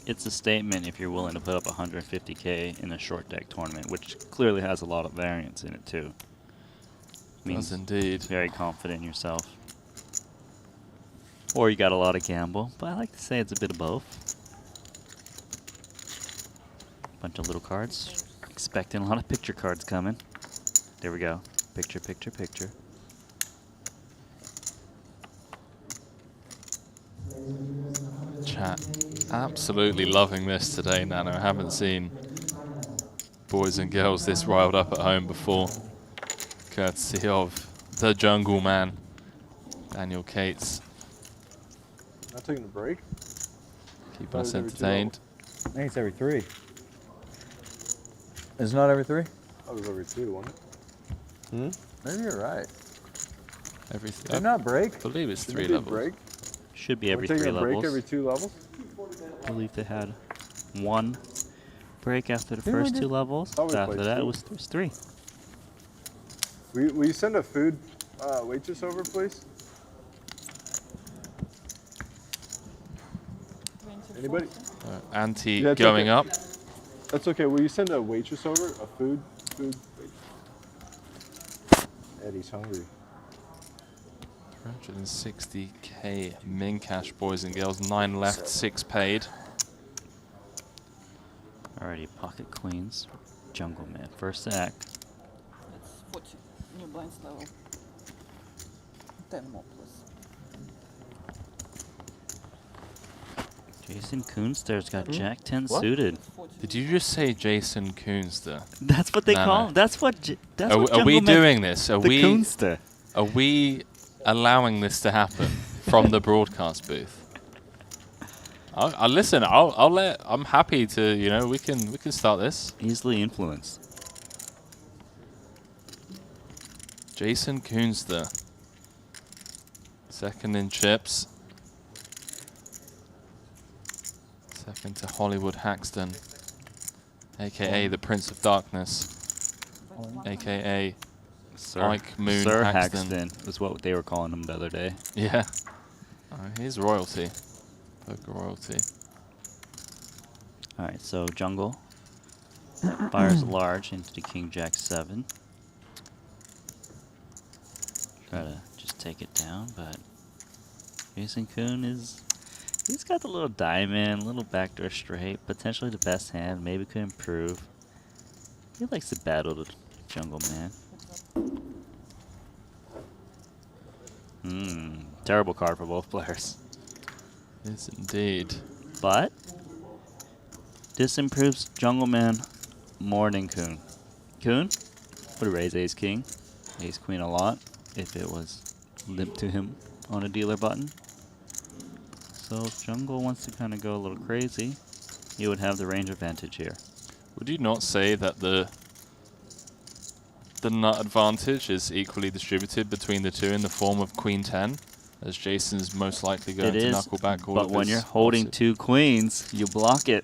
It's a statement if you're willing to put up 150k in a short deck tournament, which clearly has a lot of variance in it too.
Does indeed.
Very confident in yourself. Or you got a lot of gamble, but I like to say it's a bit of both. Bunch of little cards. Expecting a lot of picture cards coming. There we go. Picture, picture, picture.
Chat absolutely loving this today, Nano. I haven't seen boys and girls this riled up at home before. Courtesy of the jungle man, Daniel Cates.
Not taking a break?
Keep us entertained.
I think it's every 3. It's not every 3?
That was every 2, wasn't it?
Maybe you're right.
Every
Did not break?
I believe it's
Should
3
we do
levels.
break?
Should be every
We're
3
taking a break
levels.
every 2 levels?
I believe they had 1 break after the
Didn't we
first
do-
2 levels.
thought we
After
played
that,
2.
it was 3.
Will you send a food waitress over, please? Anybody?
Ante
Yeah, it's
going
okay.
up.
That's okay. Will you send a waitress over? A food? Eddie's hungry.
360k min cash, boys and girls. 9 left, 6 paid.
Alrighty, pocket queens. Jungle Man. First act.
That's 40. New blinds level. 10 more plus.
Jason Kunster's got
Hmm?
Jack 10
What?
suited.
Did you just say Jason Kunster?
That's what they
No,
call
no.
him. That's what. That's
Are,
what
are we
Jungle Man-
doing this? Are
the
we?
Kunster.
Are we allowing this to happen from the broadcast booth? I'll listen. I'll let. I'm happy to. You know, we can start this.
Easily influenced.
Jason Kunster. Second in chips. Second to Hollywood Haxton, a.k.a. the Prince of Darkness, a.k.a. Ike Moon
Sir
Haxton.
Haxton is what they were calling him the other day.
Yeah. He's royalty. Poker royalty.
All right, so Jungle fires large into the King Jack 7. Try to just take it down, but Jason Kuhn he's got the little diamond, little backdoor straight, potentially the best hand, maybe could improve. He likes to battle the Jungle Man. Terrible card for both players.
Yes, indeed.
But this improves Jungle Man more than Kuhn. Kuhn would raise Ace King, Ace Queen a lot if it was limp to him on a dealer button. So if Jungle wants to kind of go a little crazy, he would have the range advantage here.
Would you not say that the nut advantage is equally distributed between the two in the form of Queen 10, as Jason's most likely going to knuckle back all
but
of
when
his
you're holding
offsuit.
2 queens, you block it.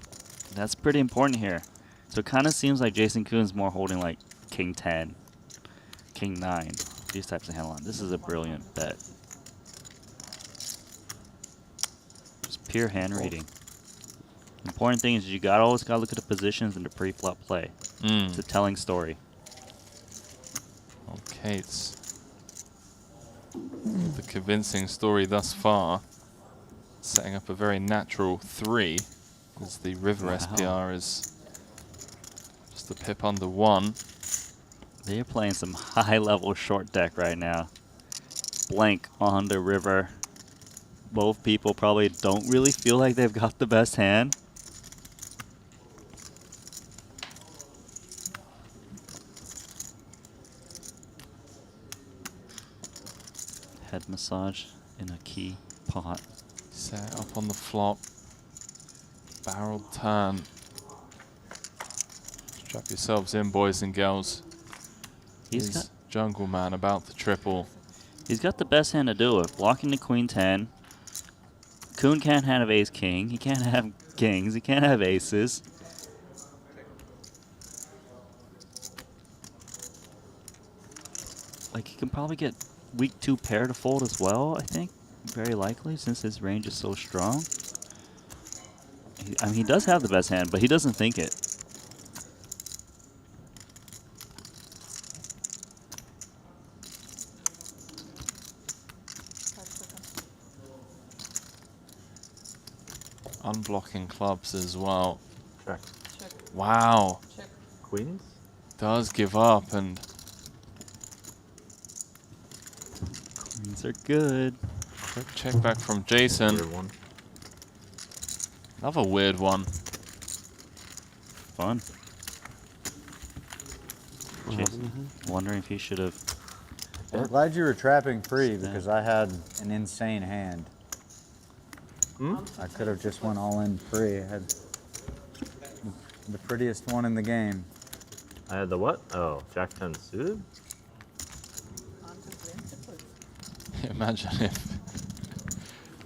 That's pretty important here. So it kind of seems like Jason Kuhn's more holding like King 10, King 9, these types of hand line. This is a brilliant bet. Just pure hand reading. Important thing is you always got to look at the positions in the pre-flop play. It's a telling story.
Okay, it's the convincing story thus far, setting up a very natural 3, as the river SPR is just a pip under 1.
They're playing some high-level short deck right now. Blank on the river. Both people probably don't really feel like they've got the best hand. Head massage in a key pot.
Set up on the flop. Barrel turn. Strap yourselves in, boys and girls.
He's
Is
got-
Jungle Man about to triple.
He's got the best hand to do it. Blocking the Queen 10. Kuhn can't have Ace King. He can't have kings. He can't have aces. Like, he can probably get weak 2 pair to fold as well, I think. Very likely, since his range is so strong. I mean, he does have the best hand, but he doesn't think it.
Unblocking clubs as well.
Check.
Check.
Wow.
Check.
Queens?
Does give up and
Queens are good.
quick check back from Jason.
Weird one.
Another weird one.
Fun. Jason, wondering if he should have.
I'm glad you were trapping free because I had an insane hand. I could have just went all in free. I had the prettiest one in the game.
I had the what? Oh, Jack 10 suited?
Imagine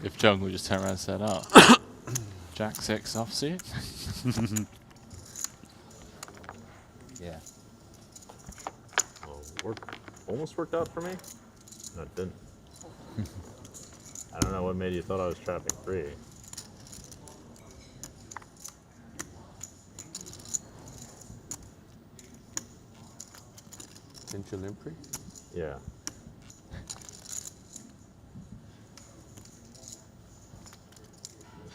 if Jungle just turned around and said, "Oh, Jack 6 offsuit."
Yeah.
Well, almost worked out for me. No, it didn't. I don't know what made you thought I was trapping free.
Didn't you limp free?
Yeah.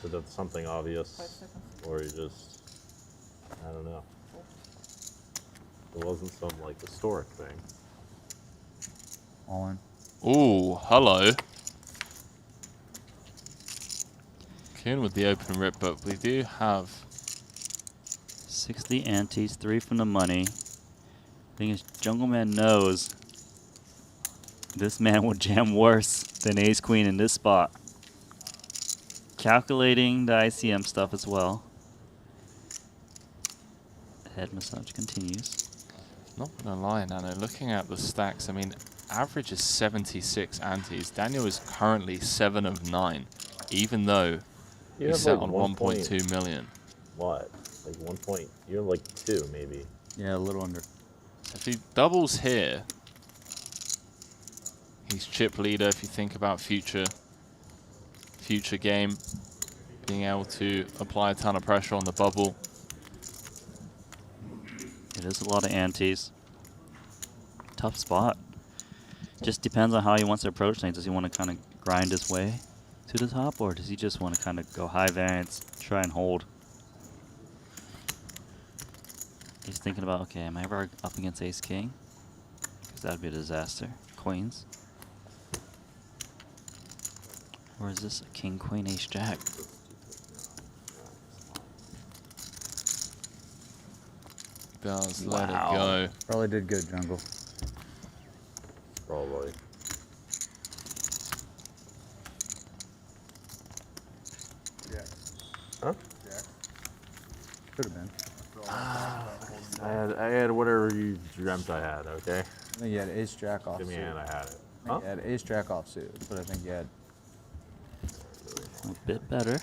So that's something obvious, or you just, I don't know. It wasn't some like historic thing.
All in.
Ooh, hello. Kuhn with the open rip, but we do have
60 antes, 3 from the money. Thing is, Jungleman knows this man will jam worse than Ace Queen in this spot. Calculating the ICM stuff as well. Head massage continues.
Not gonna lie, Nano. Looking at the stacks, I mean, average is 76 antes. Daniel is currently 7 of 9, even though
You
he's
have
set
like
on 1.2 million.
What? Like 1 point? You have like 2 maybe.
Yeah, a little under.
If he doubles here, he's chip leader. If you think about future game, being able to apply a ton of pressure on the bubble.
It is a lot of antes. Tough spot. Just depends on how he wants to approach things. Does he want to kind of grind his way to the top, or does he just want to kind of go high variance, try and hold? He's thinking about, okay, am I ever up against Ace King? Because that would be a disaster. Queens. Or is this a King, Queen, Ace, Jack?
Does let it go.
Probably did good, Jungle.
Probably. Huh?
Could have been.
I had whatever you dreamt I had, okay?
I think you had ace jack offsuit.
Give me a hand, I had it.
I think you had ace jack offsuit. That's what I think you had.
A bit better.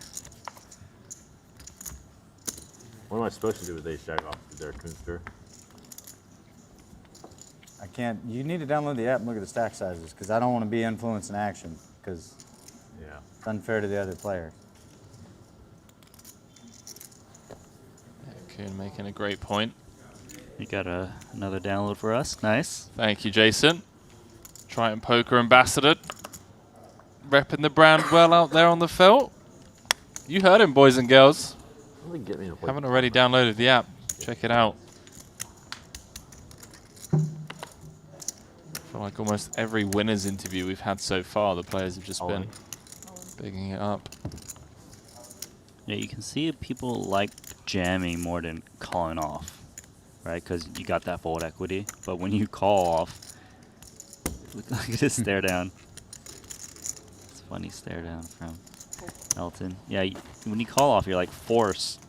What am I supposed to do with ace jack off there, Coonster?
I can't. You need to download the app and look at the stack sizes because I don't want to be influencing action because it's unfair to the other players.
Kuhn making a great point.
You got another download for us. Nice.
Thank you, Jason. Triton Poker Ambassador. Repping the brand well out there on the felt. You heard him, boys and girls.
Get me to play.
Haven't already downloaded the app. Check it out. I feel like almost every winners interview we've had so far, the players have just been bigging it up.
Yeah, you can see people like jamming more than calling off, right? Because you got that fold equity. But when you call off, look at this stare down. It's a funny stare down from Elton. Yeah, when you call off, you're like forced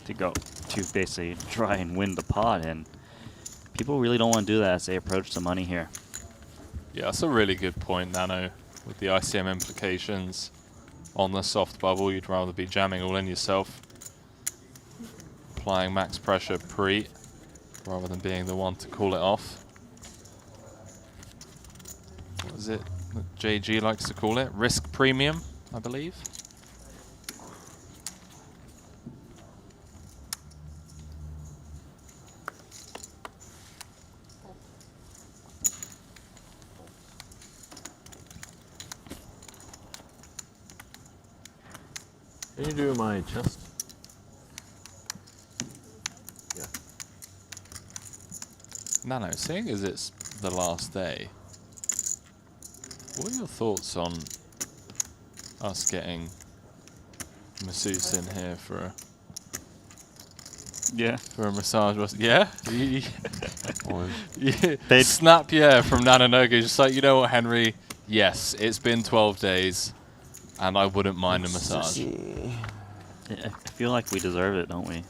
to go to basically try and win the pot, and people really don't want to do that as they approach the money here.
Yeah, that's a really good point, Nano, with the ICM implications on the soft bubble. You'd rather be jamming all in yourself, applying max pressure pre, rather than being the one to call it off. What is it that JG likes to call it? Risk premium, I believe.
Can you do my chest? Yeah.
Nano, seeing as it's the last day, what are your thoughts on us getting masseuse in here for a massage? Yeah? They snap from Nananoga, just like, you know what, Henry? Yes, it's been 12 days. And I wouldn't mind a massage.
Yeah, I feel like we deserve it, don't we?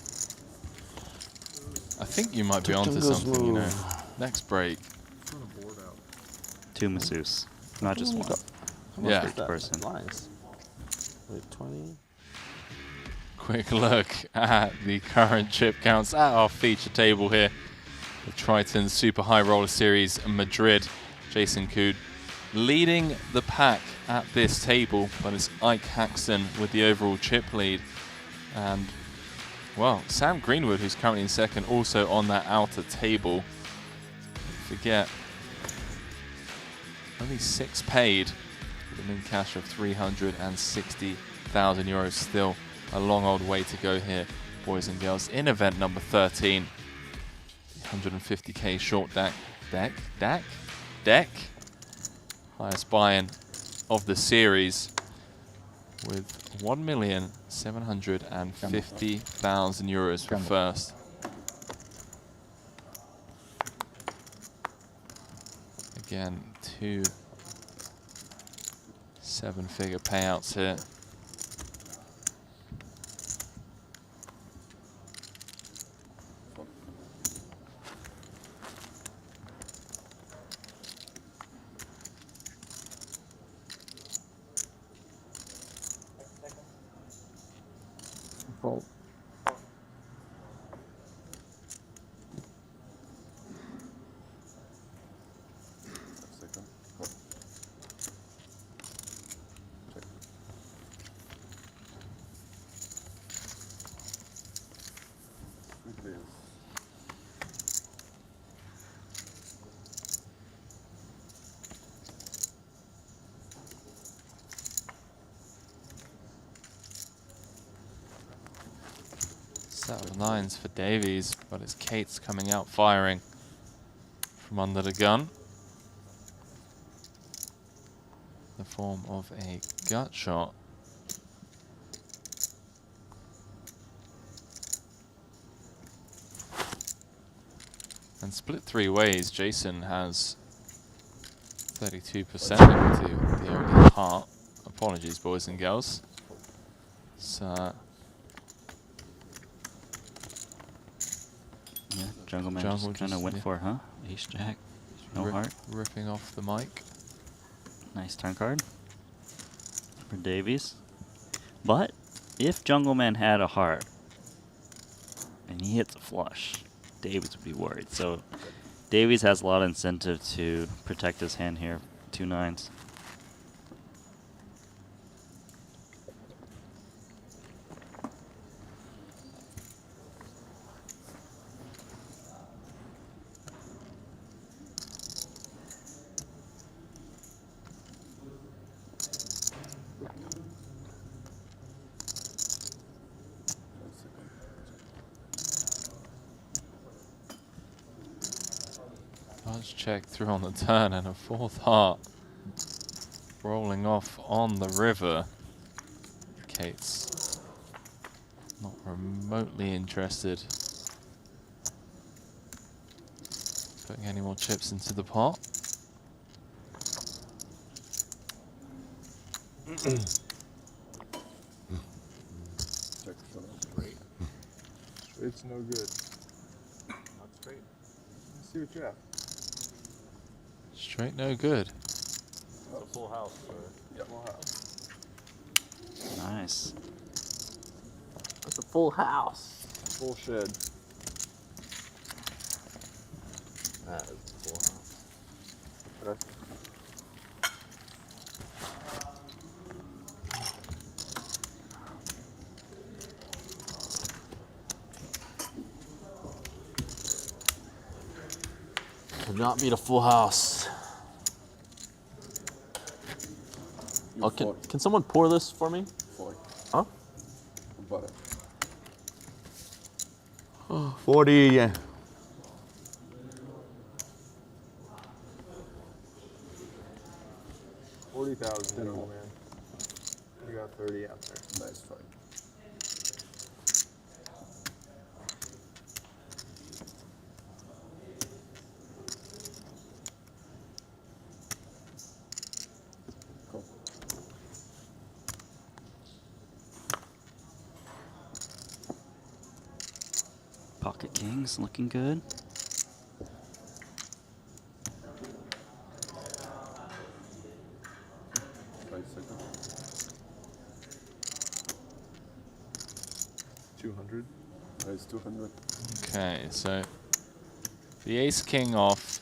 I think you might be onto something, you know. Next break.
2 masseuse, not just one.
Yeah.
For each person.
Nice. Wait, 20.
Quick look at the current chip counts at our feature table here. The Triton Super High Roller Series Madrid. Jason Kuhn leading the pack at this table, but it's Ike Haxon with the overall chip lead. And, well, Sam Greenwood, who's currently in second, also on that outer table. Don't forget, only 6 paid with an in-cash of 360,000 euros. Still a long old way to go here, boys and girls, in event number 13. 150k short deck. Highest buy-in of the series with 1,750,000 euros for first. Again, 2 7-figure payouts here.
Fold.
Set of 9s for Davies, but it's Kate's coming out firing from under the gun. The form of a gut shot. And split 3 ways, Jason has 32% into the only heart. Apologies, boys and girls. So
yeah, Jungle Man just kind of went for it, huh? Ace Jack, no heart.
Ripping off the mic.
Nice turn card for Davies. But if Jungle Man had a heart and he hits a flush, Davies would be worried. So Davies has a lot of incentive to protect his hand here. 2 9s.
Large check through on the turn and a 4th heart rolling off on the river. Kate's not remotely interested putting any more chips into the pot.
Straight's no good. Not straight. Let's see what you have.
Straight no good.
It's a full house, sir.
Yep. Full house.
Nice.
That's a full house.
Full shed.
That is a full house.
Okay.
Could not beat a full house. Oh, can someone pour this for me? Huh?
Butter.
40, yeah.
40,000, man. You got 30 out there. Nice fight.
Pocket Kings looking good.
Nice 200.
Okay, so the ace king off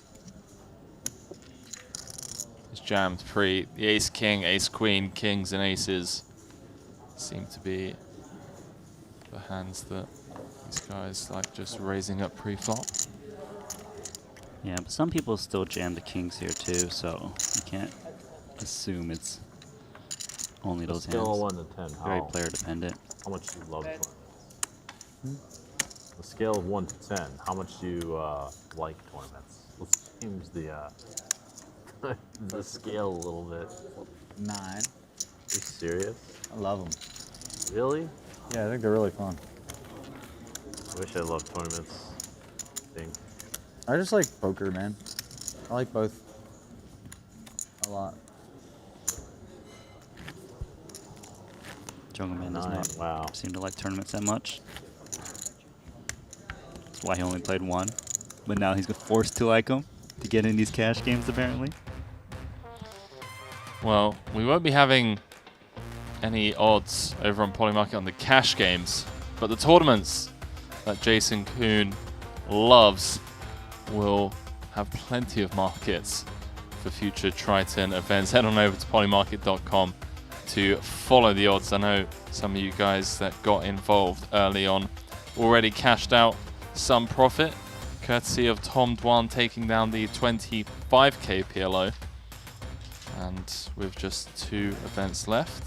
is jammed pre. The ace king, ace queen, kings and aces seem to be the hands that these guys like just raising up pre-flop.
Yeah, but some people still jam the kings here too, so you can't assume it's only those hands.
Scale of 1 to 10.
Very player dependent.
How much do you love? On a scale of 1 to 10, how much do you like tournaments? Let's change the the scale a little bit.
9.
Are you serious?
I love them.
Really?
Yeah, I think they're really fun.
I wish I loved tournaments.
I just like poker, man. I like both a lot.
Jungle Man does
9,
not seem to like tournaments that much. That's why he only played one. But now he's forced to like them to get in these cash games, apparently.
Well, we won't be having any odds over on Polymarket on the cash games, but the tournaments that Jason Kuhn loves will have plenty of markets for future Triton events. Head on over to polymarket.com to follow the odds. I know some of you guys that got involved early on already cashed out some profit, courtesy of Tom Dwan taking down the 25k PLO. And with just 2 events left.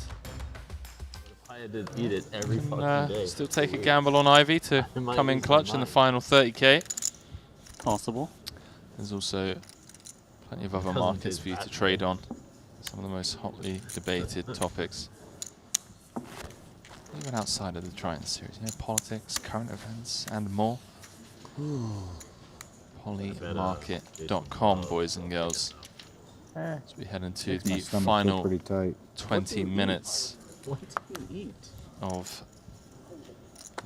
I did eat it every fucking day.
Still take a gamble on Ivy to come in clutch in the final 30k.
Possible.
There's also plenty of other
Cousin
markets
did
for you to
that,
trade on. Some of the most hotly debated topics. Even outside of the Triton series, you know, politics, current events, and more. Polymarket.com, boys and girls. As we head into the final 20 minutes
What did you eat?
of the...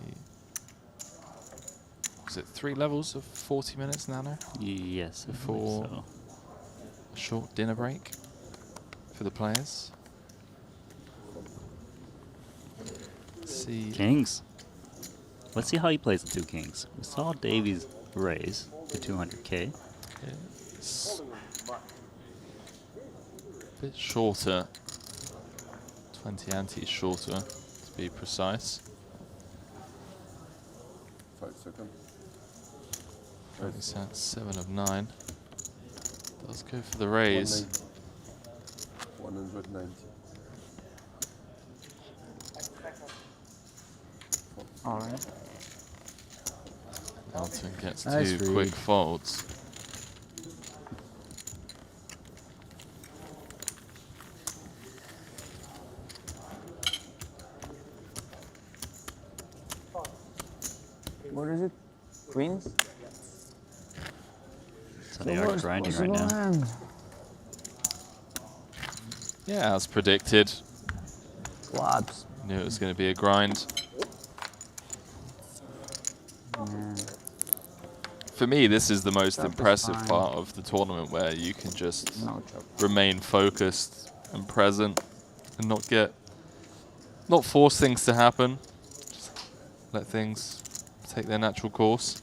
Was it 3 levels of 40 minutes, Nano?
Yes.
Before
so.
a short dinner break for the players. Let's see.
Kings. Let's see how he plays the 2 kings. We saw Davies raise to 200k.
It's a bit shorter. 20 ante shorter, to be precise.
5 seconds.
He's at 7 of 9. Does go for the raise.
190.
All right.
Elton gets
Nice
2
read.
quick folds.
What is it? Queens?
So they are grinding right now.
Yeah, as predicted.
Clubs.
Knew it was going to be a grind. For me, this is the most impressive part of the tournament, where you can just remain focused and present and not force things to happen. Just let things take their natural course.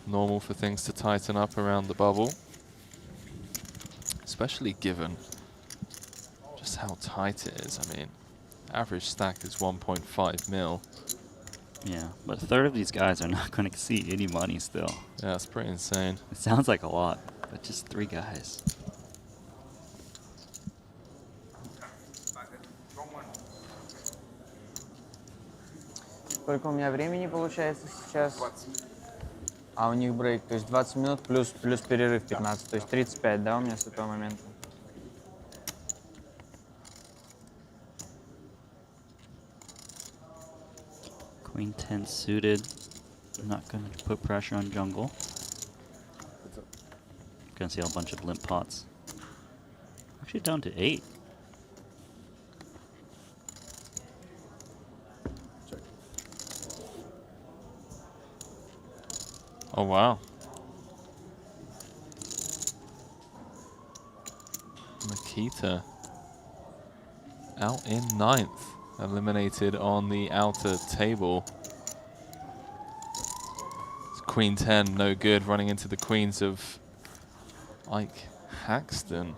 Normal for things to tighten up around the bubble, especially given just how tight it is. I mean, average stack is 1.5 mil.
Yeah, but a third of these guys are not going to see any money still.
Yeah, it's pretty insane.
It sounds like a lot, but just 3 guys.
Сколько у меня времени получается сейчас? А у них брейк, то есть 20 минут плюс перерыв 15, то есть 35, да, у меня с этого момента?
Queen 10 suited. I'm not going to put pressure on jungle. Gonna see a bunch of limp pots. Actually down to 8.
Oh, wow. Makita out in 9th, eliminated on the outer table. It's Queen 10, no good, running into the queens of Ike Haxton.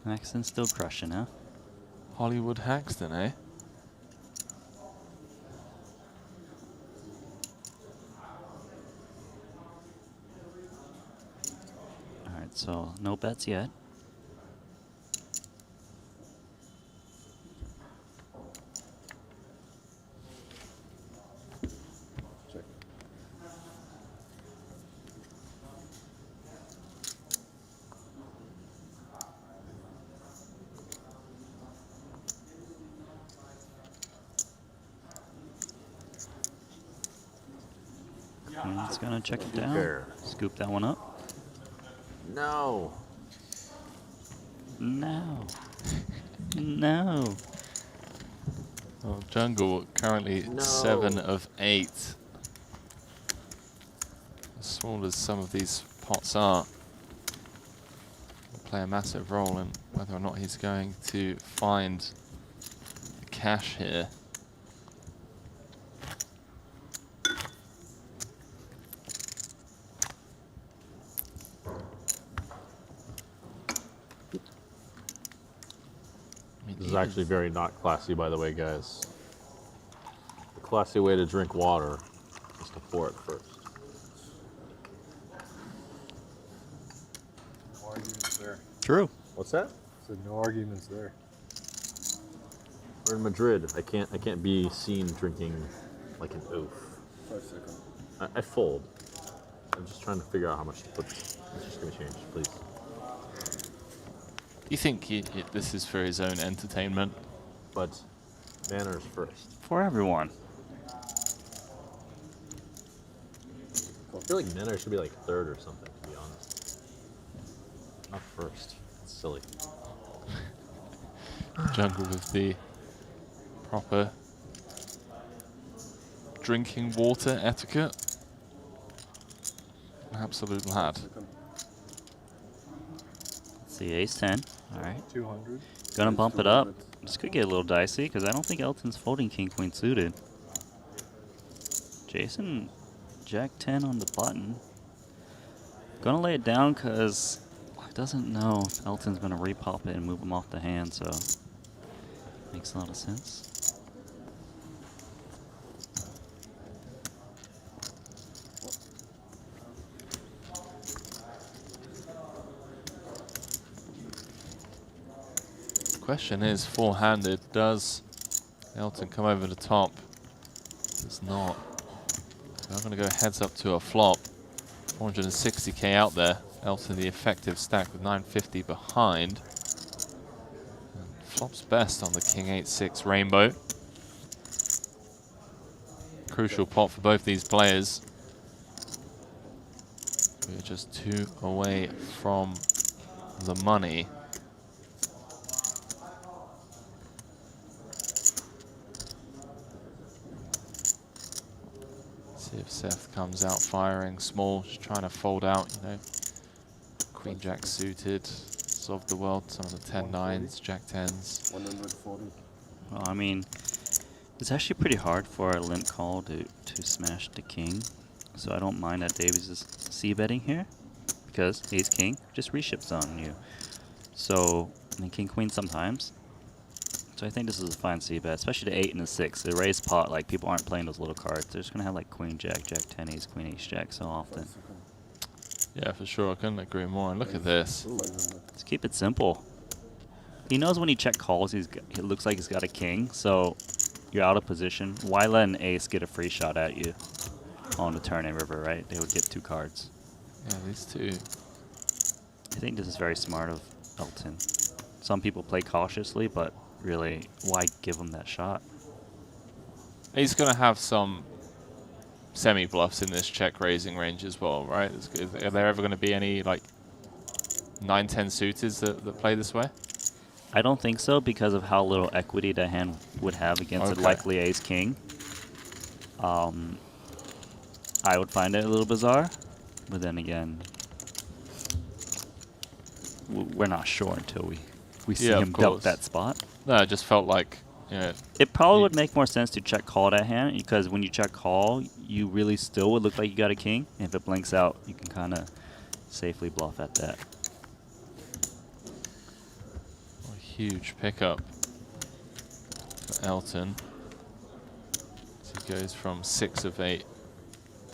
Haxton's still crushing, huh?
Hollywood Haxton, eh?
Alright, so no bets yet. Queen's gonna check it down.
Fair.
Scoop that one up.
No.
No. No.
Well, Jungle currently
No.
7 of 8. As small as some of these pots are, will play a massive role in whether or not he's going to find the cash here.
This is actually very not classy, by the way, guys. The classy way to drink water is to pour it first.
No arguments there.
True.
What's that?
So no arguments there.
We're in Madrid. I can't be seen drinking like an oaf.
5 seconds.
I fold. I'm just trying to figure out how much to put. It's just gonna change, please.
Do you think this is for his own entertainment?
But manners first.
For everyone.
I feel like manners should be like third or something, to be honest. Not first. It's silly.
Jungle with the proper drinking water etiquette. An absolute lad.
See, ace 10. All right.
200.
Gonna bump it up. This could get a little dicey because I don't think Elton's folding king queen suited. Jason, jack 10 on the button. Gonna lay it down because I doesn't know if Elton's gonna repop it and move him off the hand, so makes a lot of sense.
Question is, four-handed, does Elton come over the top? Does not. I'm going to go heads up to a flop. 460k out there. Elton the effective stack with 950 behind. And flops best on the king 8-6 rainbow. Crucial pot for both these players. We're just 2 away from the money. See if Seth comes out firing small, just trying to fold out, you know. Queen Jack suited, solve the world, some of the 10-9s, Jack 10s.
140.
Well, I mean, it's actually pretty hard for a limp call to smash the king. So I don't mind that Davies is c-betting here, because ace king just reships on you. So, I mean, king queen sometimes. So I think this is a fine c-bet, especially the 8 and the 6. The raise pot, like, people aren't playing those little cards. They're just going to have, like, queen jack, jack 10, ace, queen, ace, jack so often.
Yeah, for sure, I couldn't agree more. And look at this.
Let's keep it simple. He knows when he check calls, it looks like he's got a king, so you're out of position. Why let an ace get a free shot at you on the turn and river, right? They would get 2 cards.
Yeah, these two.
I think this is very smart of Elton. Some people play cautiously, but really, why give him that shot?
He's going to have some semi-bluffs in this check-raising range as well, right? Are there ever going to be any, like, 9-10 suitors that play this way?
I don't think so because of how little equity that hand would have against a likely ace-king. I would find it a little bizarre, but then again, we're not sure until we see him dump that spot.
No, it just felt like, you know,
it probably would make more sense to check call that hand because when you check call, you really still would look like you got a king. And if it blinks out, you can kind of safely bluff at that.
A huge pickup for Elton. As he goes from 6 of 8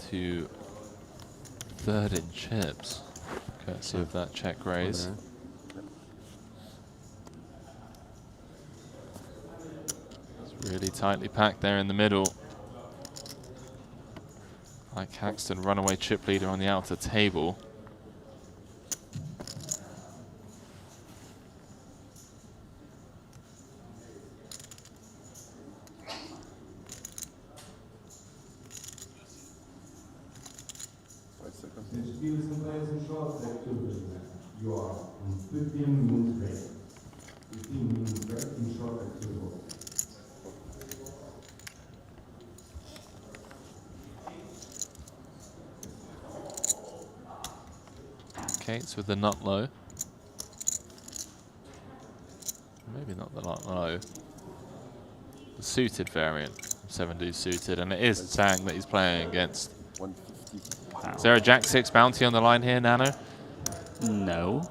to 3rd in chips, courtesy of that check raise. Really tightly packed there in the middle. Like Haxton, runaway chip leader on the outer table.
short deck too, you are on 15 minutes break. 15 minutes break in short deck too.
Kate's with the nut low. Maybe not the nut low. The suited variant. 7 deuce suited, and it is Sang that he's playing against.
150.
Wow. Is there a Jack 6 bounty on the line here, Nano?
No,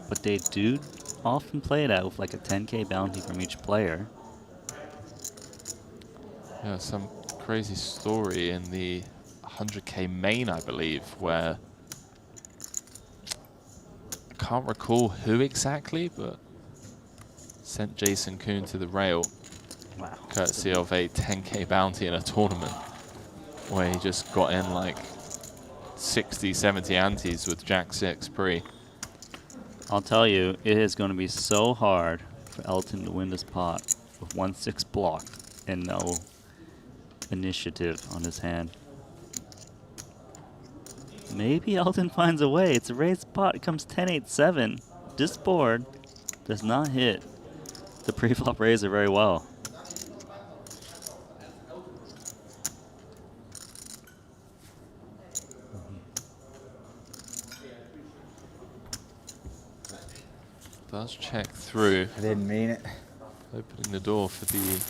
but they do often play it out with like a 10k bounty from each player.
Yeah, some crazy story in the 100k main, I believe, where I can't recall who exactly, but sent Jason Kuhn to the rail.
Wow.
Courtesy of a 10k bounty in a tournament where he just got in like 60, 70 antes with Jack 6 pre.
I'll tell you, it is going to be so hard for Elton to win this pot with 1-6 blocked and no initiative on his hand. Maybe Elton finds a way. It's a raised pot. It comes 10-8-7. This board does not hit the pre-flop raiser very well.
Does check through.
I didn't mean it.
Opening the door for the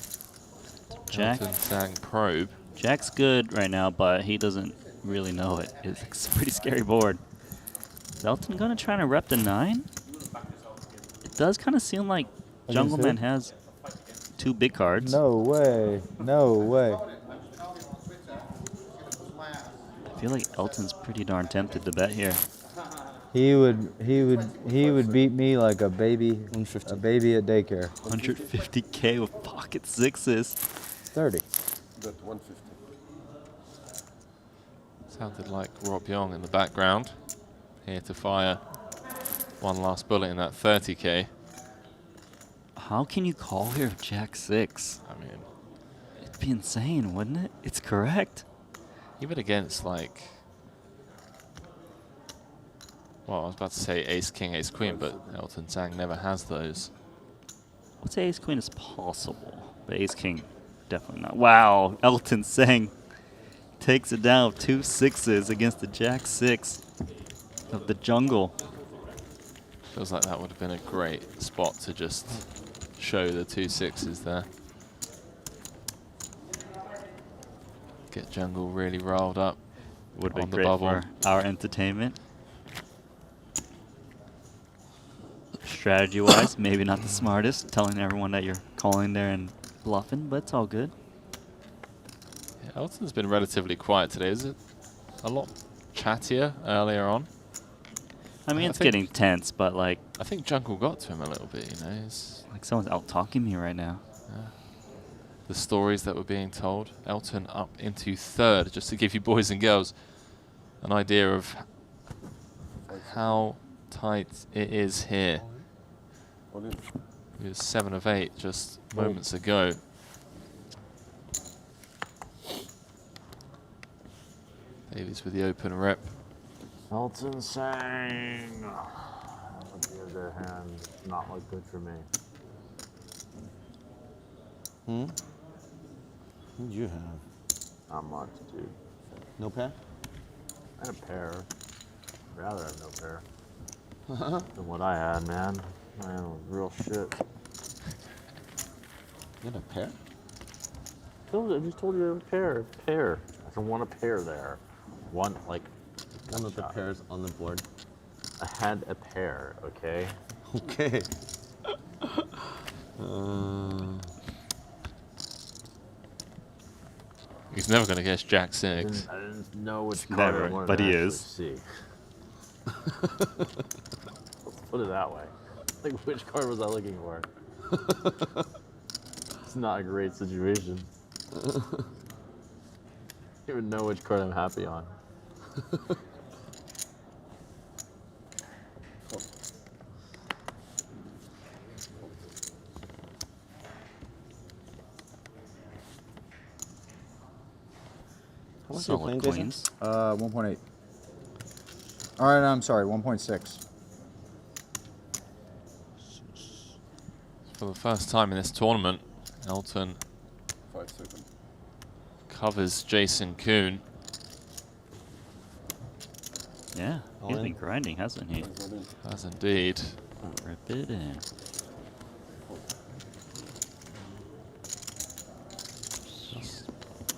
Jack.
Elton Sang probe.
Jack's good right now, but he doesn't really know it. It's a pretty scary board. Is Elton gonna try to rep the 9? It does kind of seem like Jungleman has 2 big cards.
No way. No way.
I feel like Elton's pretty darn tempted to bet here.
He would beat me like a baby at daycare.
150k with pocket 6s.
30.
Got 150.
Sounded like Rob Young in the background. Here to fire one last bullet in that 30k.
How can you call here with Jack 6?
I mean,
it'd be insane, wouldn't it? It's correct.
Even against like, well, I was about to say ace king, ace queen, but Elton Sang never has those.
I would say ace queen is possible, but ace king definitely not. Wow, Elton Sang takes it down with 2 6s against the Jack 6 of the jungle.
Feels like that would have been a great spot to just show the 2 6s there. Get jungle really rolled up.
Would be
on the
great
bubble.
for our entertainment. Strategy-wise, maybe not the smartest, telling everyone that you're calling there and bluffing, but it's all good.
Yeah, Elton's been relatively quiet today. Is it a lot chattier earlier on?
I mean,
I
it's
think-
getting tense, but like...
I think jungle got to him a little bit, you know. He's
Like someone's out-talking me right now.
the stories that were being told. Elton up into 3rd, just to give you boys and girls an idea of how tight it is here. He was 7 of 8 just moments ago. Davies with the open rep.
Elton Sang. On the other hand, not look good for me.
What'd you have?
Not much, dude.
No pair?
I had a pair. I'd rather have no pair than what I had, man. I am real shit.
You had a pair?
I just told you I have a pair. Pair. I don't want a pair there. One, like...
One of the pairs on the board.
I had a pair, okay?
Okay.
He's never going to guess Jack 6.
I didn't know which card
Never,
I wanted
but
to
he
actually
is.
see. Let's put it that way. Like, which card was I looking for? It's not a great situation. I don't even know which card I'm happy on.
How much are you playing, Jason?
1.8.
All right, I'm sorry, 1.6.
For the first time in this tournament, Elton
5 seconds.
covers Jason Kuhn.
Yeah, he's been grinding, hasn't he?
Has indeed.
Rip it in.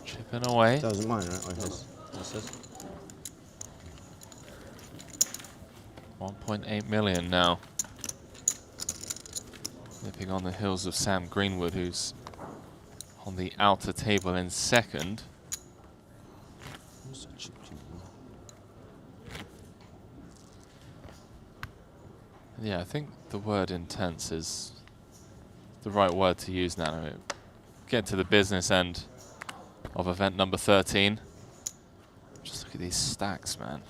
Chipping away.
That was mine, right? Or his? What's this?
1.8 million now. Nipping on the heels of Sam Greenwood, who's on the outer table in second. Yeah, I think the word intense is the right word to use now. I mean, get to the business end of event number 13. Just look at these stacks, man.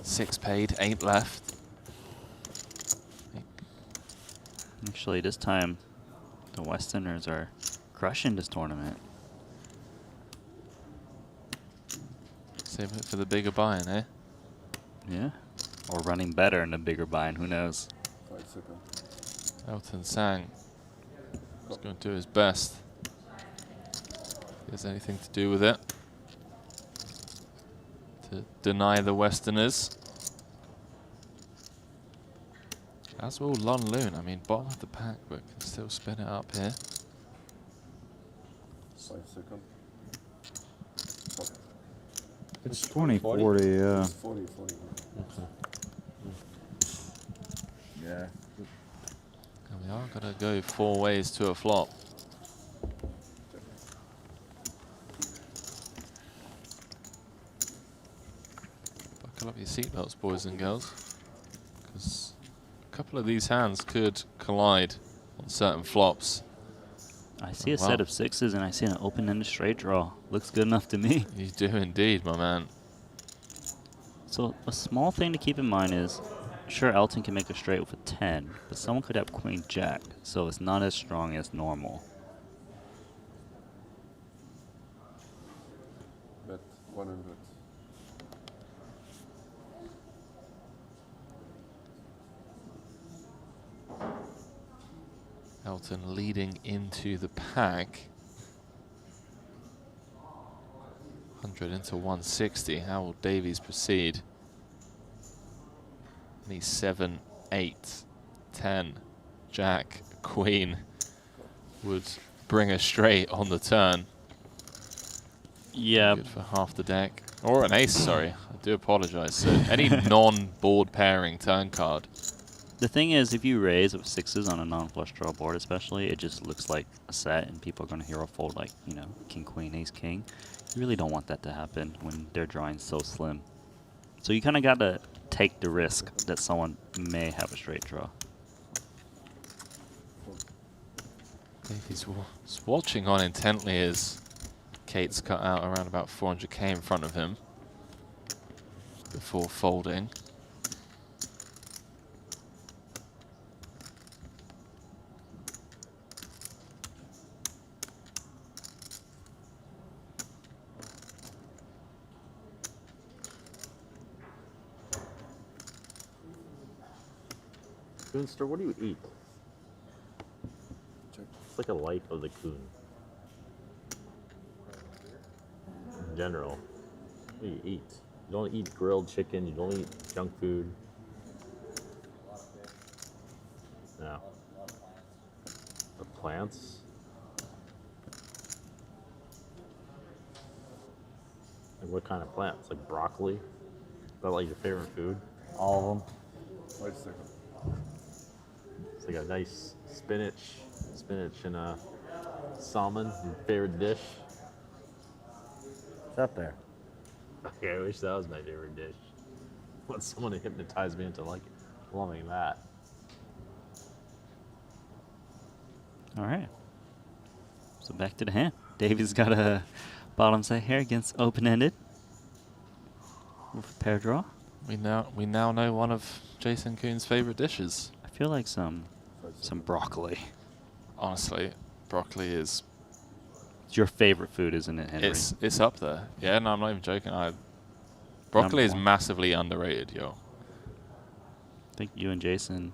6 paid, 8 left.
Actually, this time, the Westerners are crushing this tournament.
Save it for the bigger buy-in, eh?
Yeah. Or running better in the bigger buy-in, who knows?
5 seconds.
Elton Sang is going to do his best. If there's anything to do with it. To deny the Westerners. As will Lon Loon. I mean, bottom of the pack, but can still spin it up here.
5 seconds.
It's 2040, yeah.
40, 40.
Okay.
Yeah.
And we are going to go 4 ways to a flop. Buckle up your seatbelts, boys and girls, because a couple of these hands could collide on certain flops.
I see a set of 6s and I see an open-ended straight draw. Looks good enough to me.
You do indeed, my man.
So a small thing to keep in mind is, sure, Elton can make a straight with a 10, but someone could have Queen Jack, so it's not as strong as normal.
Bet 100.
Elton leading into the pack. 100 into 160. How will Davies proceed? These 7, 8, 10, Jack, Queen would bring a straight on the turn.
Yeah.
Good for half the deck. Or an ace, sorry. I do apologize. So any non-board pairing turn card.
The thing is, if you raise with 6s on a non-flush draw board especially, it just looks like a set and people are going to hero fold like, you know, king, queen, ace, king. You really don't want that to happen when they're drawing so slim. So you kind of got to take the risk that someone may have a straight draw.
He's watching on intently as Kate's cut out around about 400k in front of him before folding.
Coonster, what do you eat? It's like a life of the coon. In general, what do you eat? You don't eat grilled chicken, you don't eat junk food. No. The plants? Like what kind of plants? Like broccoli? Is that like your favorite food?
All of them.
5 seconds.
It's like a nice spinach and a salmon, your favorite dish.
It's up there.
Okay, I wish that was my favorite dish. I want someone to hypnotize me into like loving that.
All right. So back to the hand. Davies got a bottom set here against open-ended with a pair draw.
We now know one of Jason Kuhn's favorite dishes.
I feel like some broccoli.
Honestly, broccoli is...
It's your favorite food, isn't it, Henry?
It's up there. Yeah, no, I'm not even joking. Broccoli is
one.
massively underrated, yo.
I think you and Jason,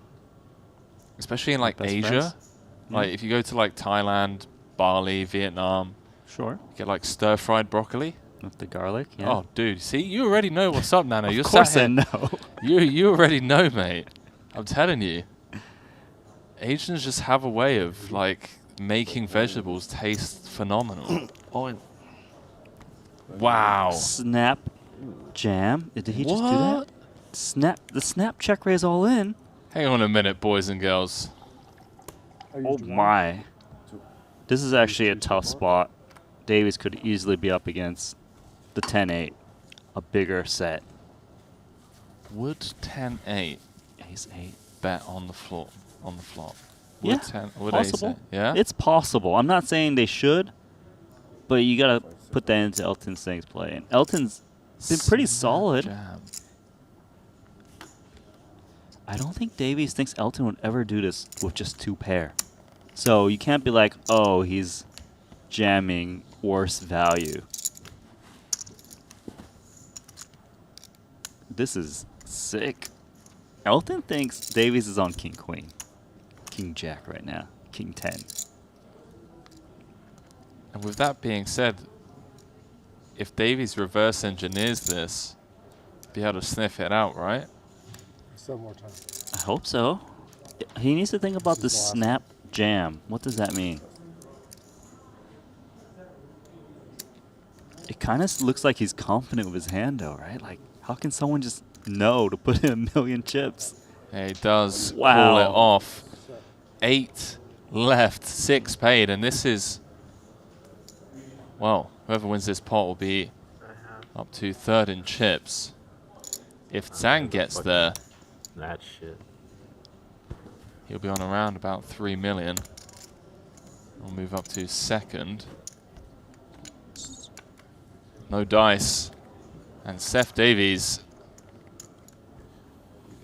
especially in like
best
Asia.
friends?
Like
Yeah.
if you go to like Thailand, Bali, Vietnam,
Sure.
you get like stir-fried broccoli.
With the garlic, yeah.
Oh, dude, see, you already know what's up, Nano. You're
Of course
sat
I
here.
know.
You already know, mate. I'm telling you. Asians just have a way of like making vegetables taste phenomenal. Wow.
Snap jam. Did he just do that?
What?
Snap. The snap check raise all in.
Hang on a minute, boys and girls.
Oh my. This is actually a tough spot. Davies could easily be up against the 10-8. A bigger set.
Would 10-8
Ace-8
bet on the floor on the flop?
Yeah,
Would 10 would
possible.
ace-8? Yeah.
It's possible. I'm not saying they should, but you gotta put that into Elton Sang's play. And Elton's been pretty solid.
Jam.
I don't think Davies thinks Elton would ever do this with just 2 pair. So you can't be like, oh, he's jamming worse value. This is sick. Elton thinks Davies is on King Queen. King Jack right now. King 10.
And with that being said, if Davies reverse engineers this, be able to sniff it out, right?
Some more time.
I hope so. He needs to think about the snap jam. What does that mean? It kind of looks like he's confident with his hand, though, right? Like, how can someone just know to put in 1,000,000 chips?
Yeah, he does
Wow.
call it off. 8 left, 6 paid, and this is, well, whoever wins this pot will be up to 3rd in chips. If Zhang gets there,
That shit.
he'll be on around about 3 million. We'll move up to 2nd. No dice. And Seth Davies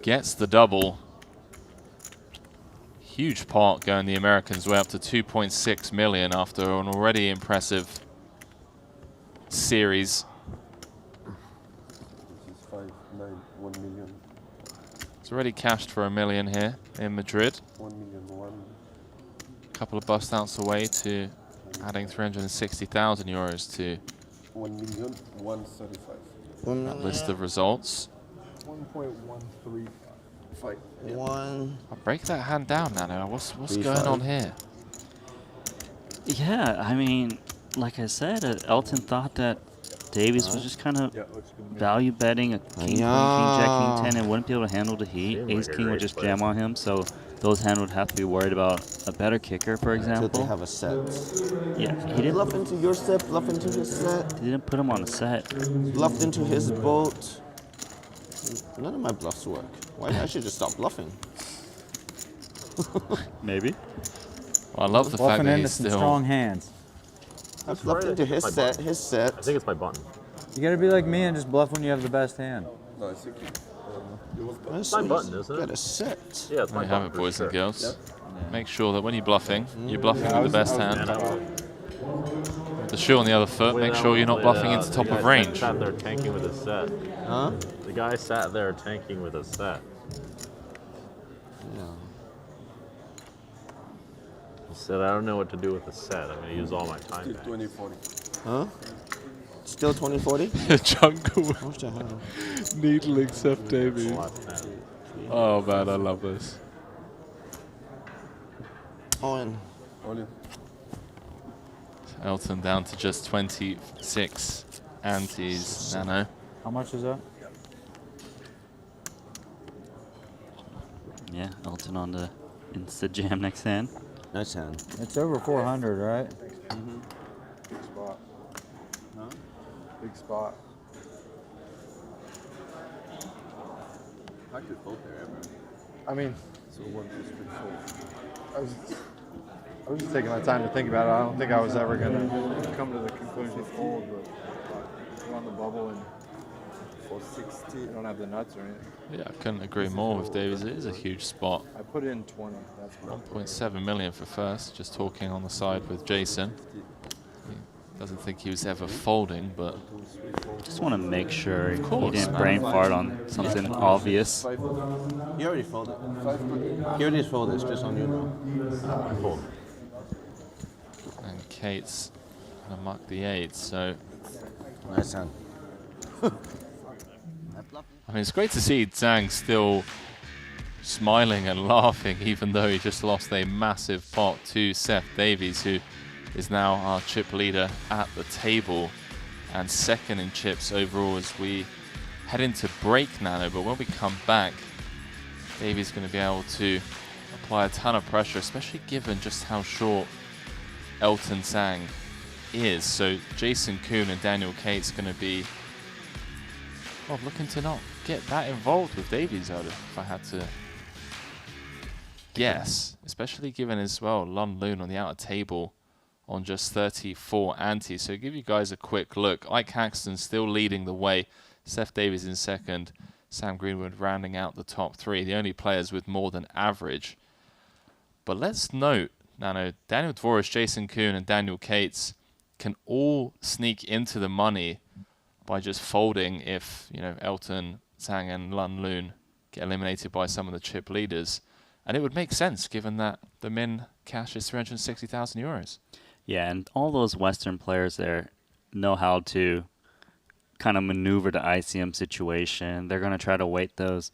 gets the double. Huge pot going the Americans' way up to 2.6 million after an already impressive series.
5, 9, 1 million.
It's already cashed for $1 million here in Madrid.
1 million, 1.
A couple of bust outs away to adding 360,000 euros to
1 million, 135.
that list of results.
1.135.
One.
I'll break that hand down, Nano. What's
3,
going
5.
on here?
Yeah, I mean, like I said, Elton thought that Davies was just kind of value betting a King, Queen, King, Jack, King 10 and wouldn't be able to handle the heat. Ace King would just jam on him, so those hands would have to be worried about a better kicker, for
Until
example.
they have a set.
Yeah, he didn't
Bluff into your set, bluff into his set,
He didn't put him on a set.
bluffed into his boat. None of my bluffs work. Why? I should just stop bluffing.
Maybe.
Well, I love the fact
Bluffing
that
into
he's
some
still
strong hands.
I bluffed into his set,
I think it's my button.
You gotta be like me and just bluff when you have the best hand.
No, it's okay.
It's my button, isn't it?
Got a set.
Yeah, it's
There
my
you
button.
have it,
for
boys
sure.
and girls.
Yep.
Make sure that when you're bluffing with the best hand.
And
With the shoe on the other foot, make sure you're not bluffing into top of range.
Sat there tanking with his set.
Huh?
The guy sat there tanking with his set.
Yeah.
He said, I don't know what to do with the set. I'm going to use all my time
Still
back.
2040.
Huh? Still 2040?
Jungle
What the hell?
needling Seth Davies. Oh man, I love this.
On.
All in.
Elton down to just 26 antes. Nano.
How much is that?
Yeah, Elton on the Insta Jam next hand.
Nice hand.
It's over 400, right?
Mm-hmm.
Big spot. Huh? Big spot.
I could vote there, man.
I mean,
So 1, 2, 3, 4.
I was just taking my time to think about it. I don't think I was ever gonna come to the conclusion of fold, but we're on the bubble and 460. I don't have the nuts or anything.
Yeah, I couldn't agree more with Davies. It is a huge spot.
I put in 20. That's what
1.7 million for first. Just talking on the side with Jason. Doesn't think he was ever folding, but
Just want to make sure he
course,
didn't
man.
brain fart on something obvious.
He already folded. He already folded. It's just on you now. I fold.
And Kate's gonna mark the 8, so
Nice hand.
I mean, it's great to see Zhang still smiling and laughing, even though he just lost a massive pot to Seth Davies, who is now our chip leader at the table and second in chips overall as we head into break, Nano. But when we come back, Davies is going to be able to apply a ton of pressure, especially given just how short Elton Zhang is. So Jason Kuhn and Daniel Cates going to be looking to not get that involved with Davies, if I had to guess, especially given as well Lun Loon on the outer table on just 34 ante. So give you guys a quick look. Ike Haxton still leading the way, Seth Davies in second, Sam Greenwood rounding out the top 3, the only players with more than average. But let's note, Nano, Daniel Dvorak, Jason Kuhn and Daniel Cates can all sneak into the money by just folding if, Elton Zhang and Lun Loon get eliminated by some of the chip leaders. And it would make sense given that the min cash is 360,000 euros.
Yeah, and all those Western players there know how to kind of maneuver the ICM situation. They're going to try to wait those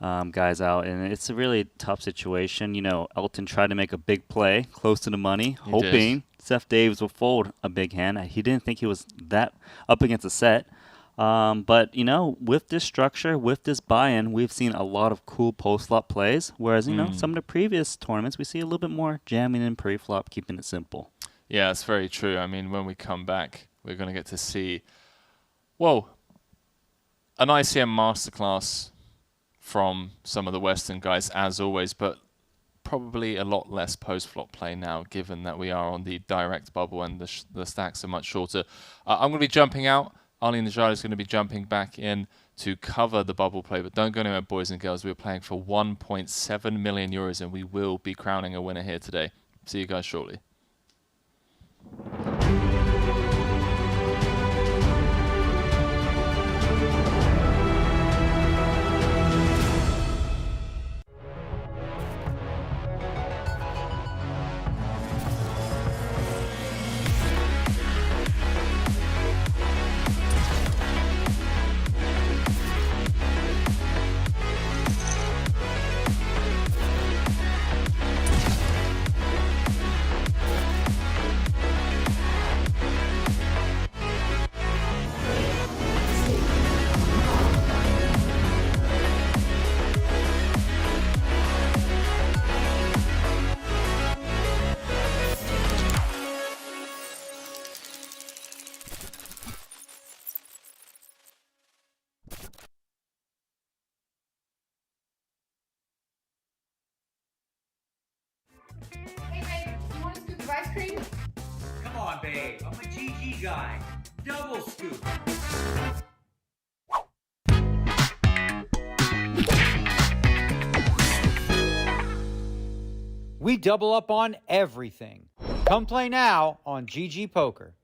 guys out, and it's a really tough situation. Elton tried to make a big play close to the money, hoping Seth Davies will fold a big hand. He didn't think he was that up against a set. But, with this structure, with this buy-in, we've seen a lot of cool post-flop plays, whereas, some of the previous tournaments, we see a little bit more jamming in pre-flop, keeping it simple.
Yeah, that's very true. I mean, when we come back, we're going to get to see, an ICM masterclass from some of the Western guys, as always, but probably a lot less post-flop play now, given that we are on the direct bubble and the stacks are much shorter. I'm going to be jumping out. Ali Najjar is going to be jumping back in to cover the bubble play, but don't go anywhere, boys and girls. We're playing for 1.7 million euros, and we will be crowning a winner here today. See you guys shortly.
Hey babe, you want a scoop of ice cream?
Come on, babe. I'm a GG guy. Double scoop. We double up on everything. Come play now on GG Poker.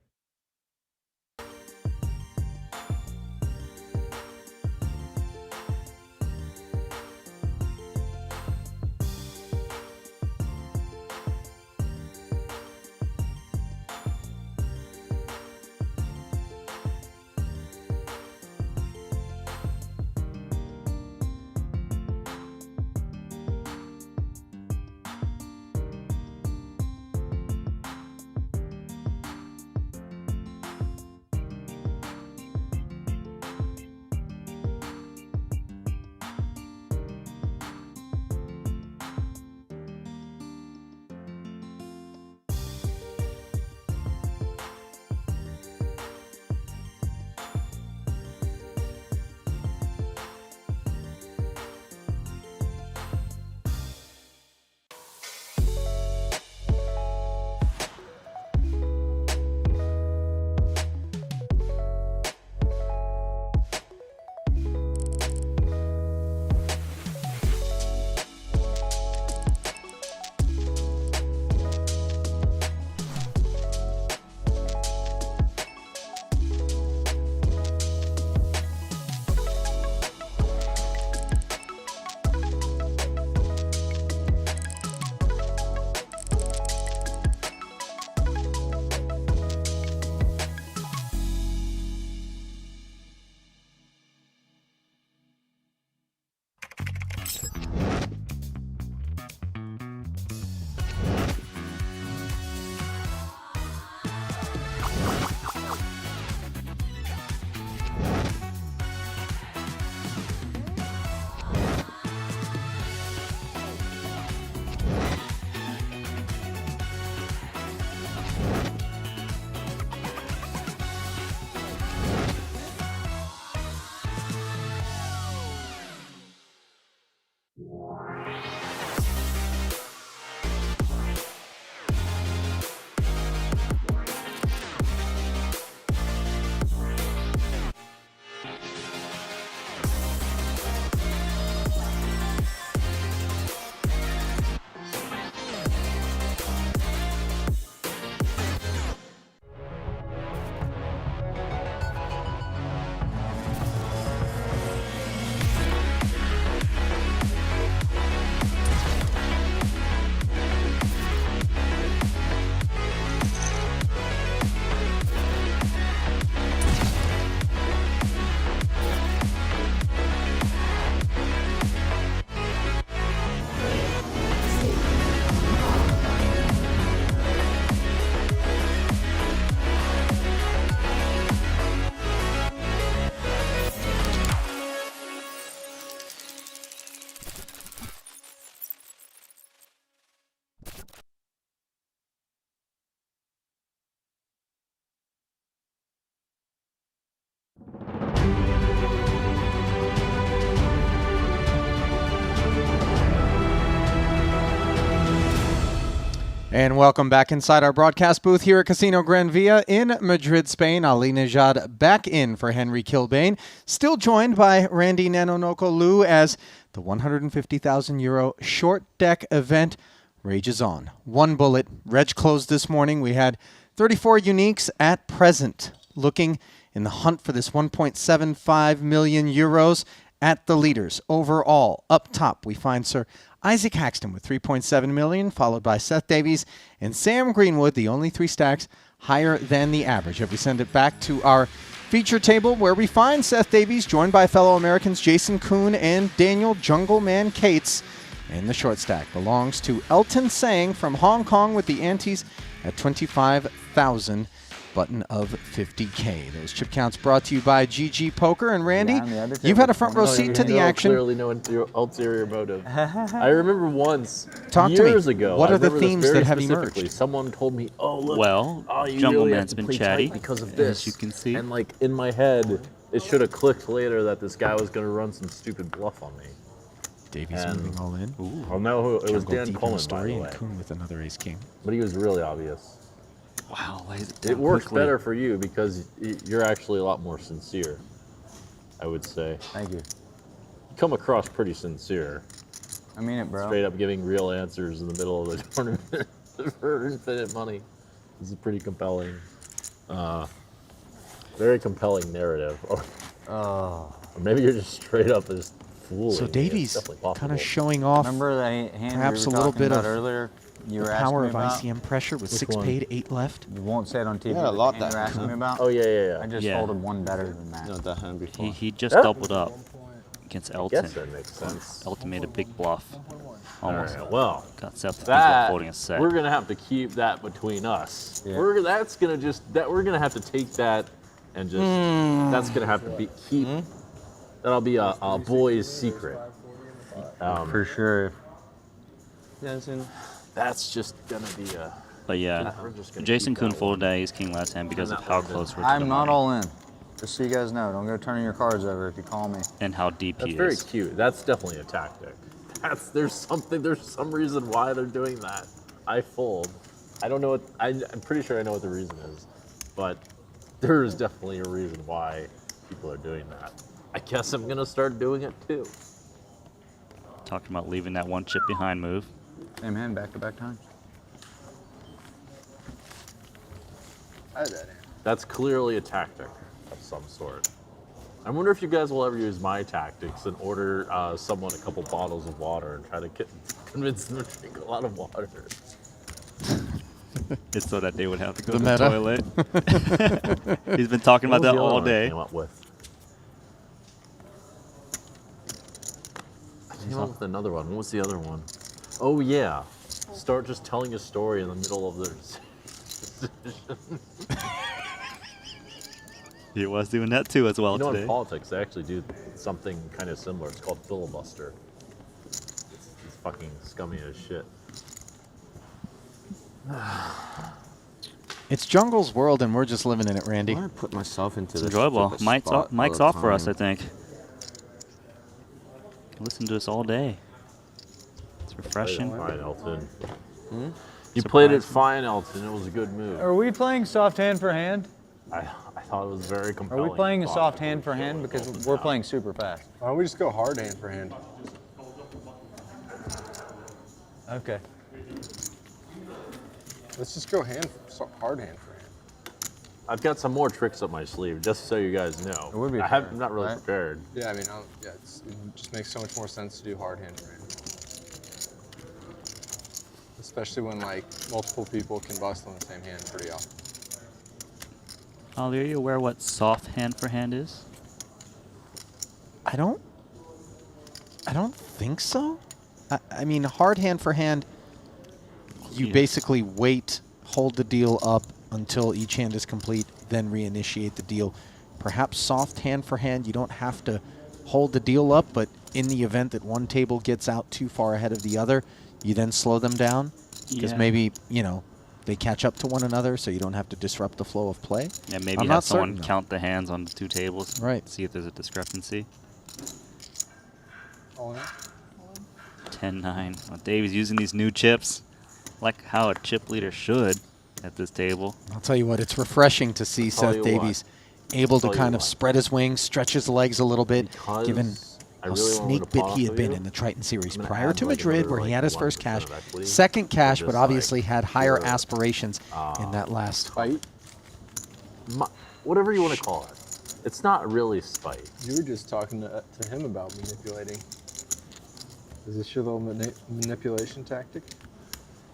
And welcome back inside our broadcast booth here at Casino Gran Via in Madrid, Spain. Ali Nejad back in for Henry Kilbane. Still joined by Randy Nanonoko Liu as the €150,000 short deck event rages on. One bullet. Reg closed this morning. We had 34 uniques at present looking in the hunt for this €1.75 million at the leaders. Overall, up top, we find Sir Isaac Haxton with $3.7 million, followed by Seth Davies and Sam Greenwood, the only 3 stacks higher than the average. If we send it back to our feature table, where we find Seth Davies, joined by fellow Americans Jason Kuhn and Daniel Jungleman Cates. And the short stack belongs to Elton Sang from Hong Kong with the antes at 25,000. Button of 50K. Those chip counts brought to you by GG Poker. And Randy, you've had a front row seat to the action.
Clearly no ulterior motive. I remember once,
Talk to me.
years ago,
What
I
are the
remember this
themes
very
that have
specifically.
emerged?
Someone told me, "Oh look,
Well,
you
Jungle
really have
Man's
to
been
play
chatty,
tight because of
as
this."
you can see.
And like in my head, it should have clicked later that this guy was going to run some stupid bluff on me.
Davies moving all in.
I'll know who it was.
Jungle
Dan
deep in
Coleman,
the story,
by the
and
way.
Kuhn with another ace king.
But he was really obvious.
Wow,
It works better for you because you're actually a lot more sincere, I would say.
Thank you.
You come across pretty sincere.
I mean it, bro.
Straight up giving real answers in the middle of the tournament for infinite money. This is pretty compelling. Very compelling narrative. Or maybe you're just straight up just fooling.
So
me.
Davies
It's definitely
kind of
possible.
showing off
Remember that hand
perhaps
we
a
were
little
talking
bit
about
of
earlier? You
the
were
power
asking
of
me about?
ICM pressure with
Which
6
one?
paid, 8 left.
You won't say it on TV.
Yeah, I
but
love
the hand
that.
you're asking me about?
Oh, yeah.
I just
Yeah.
folded one better than that.
You know that hand before.
He just
Yeah.
doubled up against Elton.
guess that makes sense.
Elton made a big bluff. Almost.
All right, well,
got Seth to think
that
about folding a set.
we're gonna have to keep that between us.
Yeah.
We're gonna have to take that and just that's gonna have to be that'll be a boy's secret.
For sure.
That's just gonna be a.
But yeah,
We're just gonna
Jason
keep
Kuhn
that
folded that ace king last hand because of how close we're to
I'm
the
not
money
all in. Just so you guys know, don't go turning your cards over if you call me.
and how deep
That's
he
very
is.
cute. That's definitely a tactic. There's some reason why they're doing that. I fold. I don't know what I'm pretty sure I know what the reason is, but there is definitely a reason why people are doing that. I guess I'm gonna start doing it too.
Talking about leaving that one chip behind move.
Same hand, back-to-back times.
That's clearly a tactic of some sort. I wonder if you guys will ever use my tactics and order someone a couple bottles of water and try to convince them to drink a lot of water.
It's so that they would have to go
The
to
meta.
the toilet. He's been talking about that all day.
I came up with another one. What was the other one? Oh yeah, start just telling a story in the middle of their decision.
He was doing that too as well
You know,
today.
in politics, they actually do something kind of similar. It's called filibuster. It's fucking scummy as shit.
It's Jungle's world, and we're just living in it, Randy.
I want to put myself into
It's
this.
enjoyable.
stupid
Mike's
spot
off, Mike's
all
off
the
for us, I
time.
think. Listen to us all day. It's refreshing.
Fine, Elton.
Hmm?
You played it fine, Elton. It was a good move.
Are we playing soft hand for hand?
I thought it was very
Are
compelling.
we playing a soft hand for hand? Because we're playing super fast.
Why don't we just go hard hand for hand?
Okay.
Let's just go hard hand for hand.
I've got some more tricks up my sleeve, just so you guys know.
It would be
I'm not really prepared.
Yeah, I mean, it just makes so much more sense to do hard hand for hand. Especially when like multiple people can bust on the same hand pretty often.
Ollie, are you aware what soft hand for hand is?
I don't think so. I mean, hard hand for hand, you basically wait, hold the deal up until each hand is complete, then reinitiate the deal. Perhaps soft hand for hand, you don't have to hold the deal up, but in the event that one table gets out too far ahead of the other, you then slow them down. Because
Yeah.
maybe, you know, they catch up to one another, so you don't have to disrupt the flow of play.
Yeah, maybe
I'm
have
not
someone
certain, though.
count the hands on the two tables.
Right.
See if there's a discrepancy.
All in?
10-9. Well, Davey's using these new chips. like how a chip leader should at this table.
I'll tell you what, it's refreshing to see
Tell you
Seth Davies able to
Tell you
kind of
what.
spread his wings, stretch his legs a little bit,
Because
given
I
how
really wanna win a
snake bit
pot
he
off
had
of
been
you,
in the Triton series
I'm gonna
prior
add,
to
like,
Madrid,
another,
where he
like,
had his first
1%
cash.
of equity
Second cash,
for
but
just,
obviously
like,
had higher
pure,
aspirations in that last
Fight?
Whatever you want to call it. It's not really spite.
You were just talking to him about manipulating. Is this your little manipulation tactic?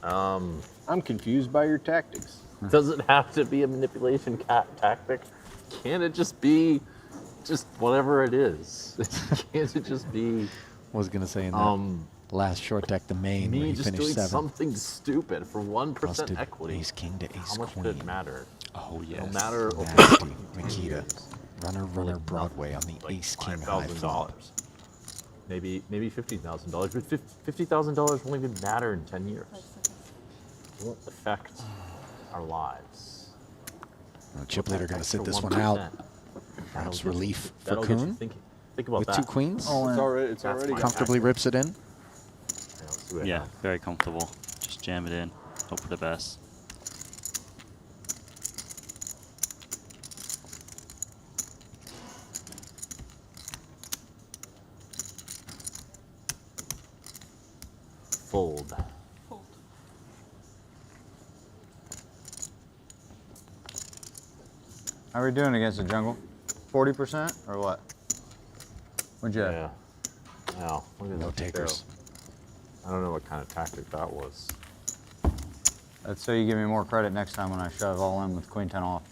I'm confused by your tactics.
Does it have to be a manipulation tactic? Can't it just be just whatever it is? Can't it just be
Was going to say in that last short deck, the main, where
me
he
just
finished
doing
7.
something stupid for 1%
Busted
equity?
ace king to ace
How much
queen.
did it matter?
Oh, yes.
No matter
Nasty. Makita. Runner, Broadway on the
like
ace king high flop.
$5,000. Maybe $50,000, but $50,000 won't even matter in 10 years. It won't affect our lives.
Chip leader going to sit
For
this one
1%.
out. Perhaps relief for
That'll get you
Kuhn
thinking. Think about
with
that.
2 queens.
It's already
my
Comfortably rips it in.
Yeah, very comfortable. Just jam it in. Hope for the best.
Fold.
How are we doing against the jungle? 40% or what? What'd you have?
Yeah. Wow. Look at
No
that
takers.
go. I don't know what kind of tactic that was.
That's so you give me more credit next time when I shove all in with queen 10 off.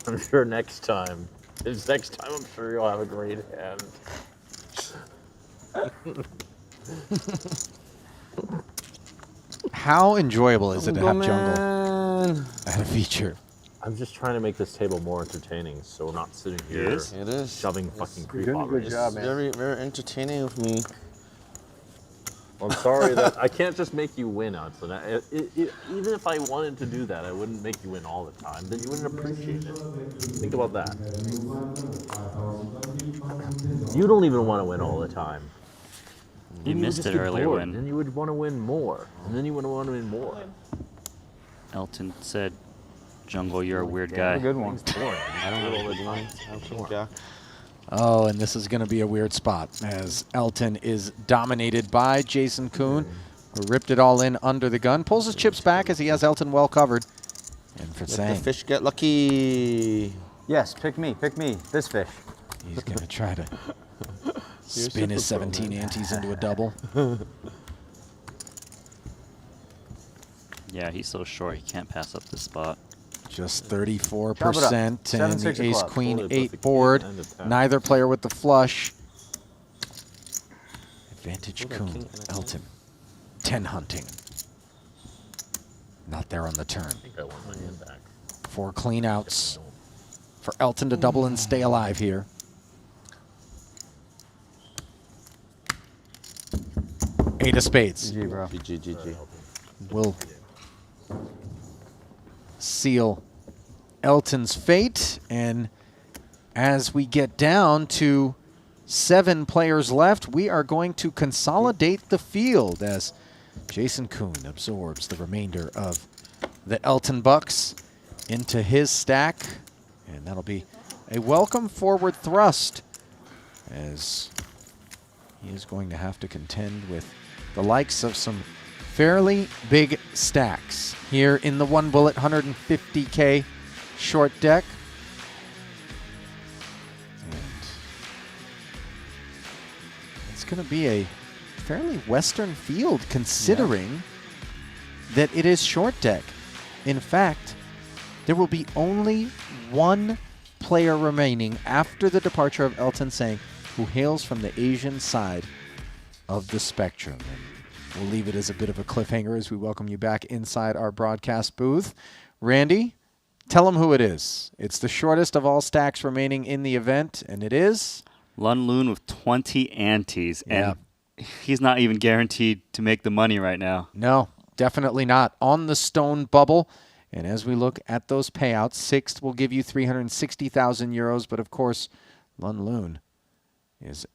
I'm sure next time. Next time, I'm sure you'll have a great hand.
How enjoyable is it to have jungle at a feature?
I'm just trying to make this table more entertaining, so we're not sitting here
It is.
shoving fucking creep
You're doing a good
bottles.
job, man. Very, very entertaining with me.
Well, I'm sorry that I can't just make you win, Anson. Even if I wanted to do that, I wouldn't make you win all the time. Then you wouldn't appreciate it. Think about that. You don't even want to win all the time.
You
would
missed
just
it
get
earlier
bored,
when
Then you would want to win more, and then you would want to win more.
Elton said, Jungle, you're a weird
A
guy.
good one.
I don't have a good one. Yeah.
Oh, and this is going to be a weird spot as Elton is dominated by Jason Kuhn, who ripped it all in under the gun, pulls his chips back as he has Elton well covered. And for
Let the
saying
fish get lucky.
Yes, pick me, this fish.
he's going to try to
You're
spin his
super pro,
17
man.
antes into a double.
Yeah, he's so short, he can't pass up this spot.
Just
Chop it
34% and
Seven, six
the ace
o'clock.
queen
Totally
8
perfect
board.
and a 10.
Neither player with the flush. Advantage
What a
Kuhn,
king and a queen.
Elton. 10 hunting. Not there on the turn.
I think I want my hand back.
4 clean outs for Elton to double and stay alive here. Eight of spades.
GG, bro.
GG.
Will seal Elton's fate. And as we get down to 7 players left, we are going to consolidate the field as Jason Kuhn absorbs the remainder of the Elton Bucks into his stack. And that'll be a welcome forward thrust as he is going to have to contend with the likes of some fairly big stacks here in the 1 bullet 150K short deck. And it's going to be a fairly western field considering that it is short deck. In fact, there will be only 1 player remaining after the departure of Elton Sang, who hails from the Asian side of the spectrum. And we'll leave it as a bit of a cliffhanger as we welcome you back inside our broadcast booth. Randy, tell them who it is. It's the shortest of all stacks remaining in the event, and it is
Lun Loon with 20 antes,
Yeah.
and he's not even guaranteed to make the money right now.
No, definitely not. On the stone bubble. And as we look at those payouts, 6th will give you 360,000 euros, but of course, Lun Loon is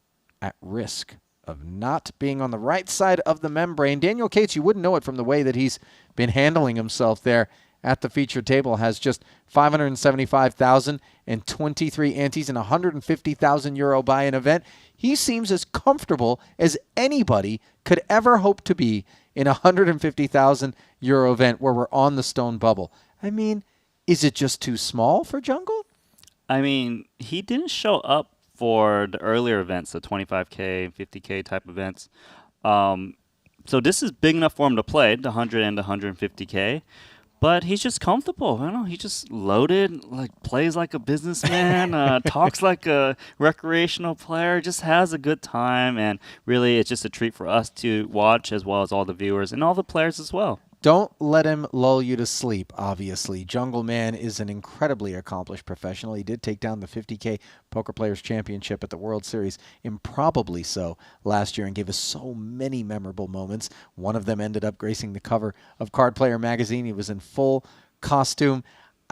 at risk of not being on the right side of the membrane. Daniel Cates, you wouldn't know it from the way that he's been handling himself there at the feature table, has just 575,023 antes and 150,000 euro buy an event. He seems as comfortable as anybody could ever hope to be in a 150,000 euro event where we're on the stone bubble. I mean, is it just too small for Jungle?
I mean, he didn't show up for the earlier events, the 25K, 50K type events. So this is big enough for him to play, the 100 and the 150K. But he's just comfortable. I don't know. He just loaded, like plays like a businessman, talks like a recreational player, just has a good time. And really, it's just a treat for us to watch, as well as all the viewers and all the players as well.
Don't let him lull you to sleep, obviously. Jungle Man is an incredibly accomplished professional. He did take down the 50K Poker Players Championship at the World Series, improbably so, last year, and gave us so many memorable moments. One of them ended up gracing the cover of Card Player magazine. He was in full costume.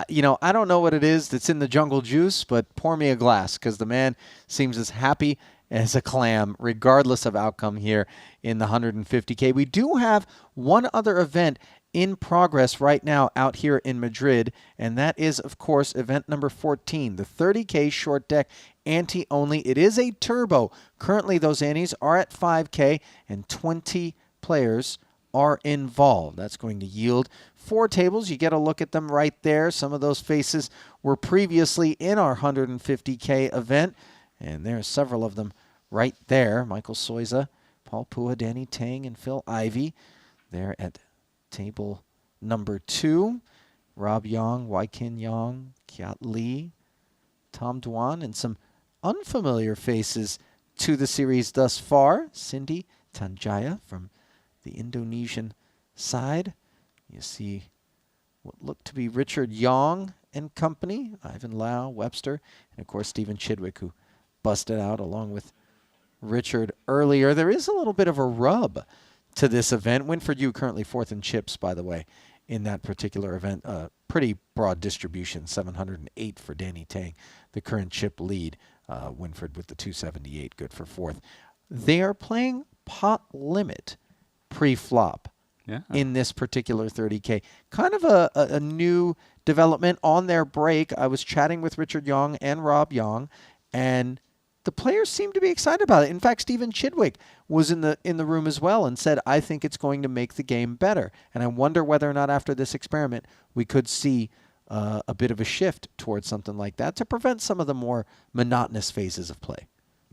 You know, I don't know what it is that's in the jungle juice, but pour me a glass, because the man seems as happy as a clam, regardless of outcome here in the 150K. We do have one other event in progress right now out here in Madrid, and that is, of course, event number 14, the 30K short deck ante-only. It is a turbo. Currently, those antes are at 5K, and 20 players are involved. That's going to yield 4 tables. You get a look at them right there. Some of those faces were previously in our 150K event, and there are several of them right there. Michael Soiza, Paul Pua, Danny Tang, and Phil Ivey. They're at table number 2. Rob Yong, Waikin Yong, Kiat Lee, Tom Dwan, and some unfamiliar faces to the series thus far. Cindy Tanjaya from the Indonesian side. You see what looked to be Richard Yong and company, Ivan Lau, Webster, and of course Stephen Chidwick, who busted out along with Richard earlier. There is a little bit of a rub to this event. Winford Yu currently 4th in chips, by the way, in that particular event. Pretty broad distribution, 708 for Danny Tang, the current chip lead. Winford with the 278, good for 4th. They are playing pot limit pre-flop in this particular 30K. Kind of a new development on their break. I was chatting with Richard Yong and Rob Yong, and the players seem to be excited about it. In fact, Stephen Chidwick was in the room as well and said, I think it's going to make the game better. And I wonder whether or not after this experiment we could see a bit of a shift towards something like that to prevent some of the more monotonous phases of play.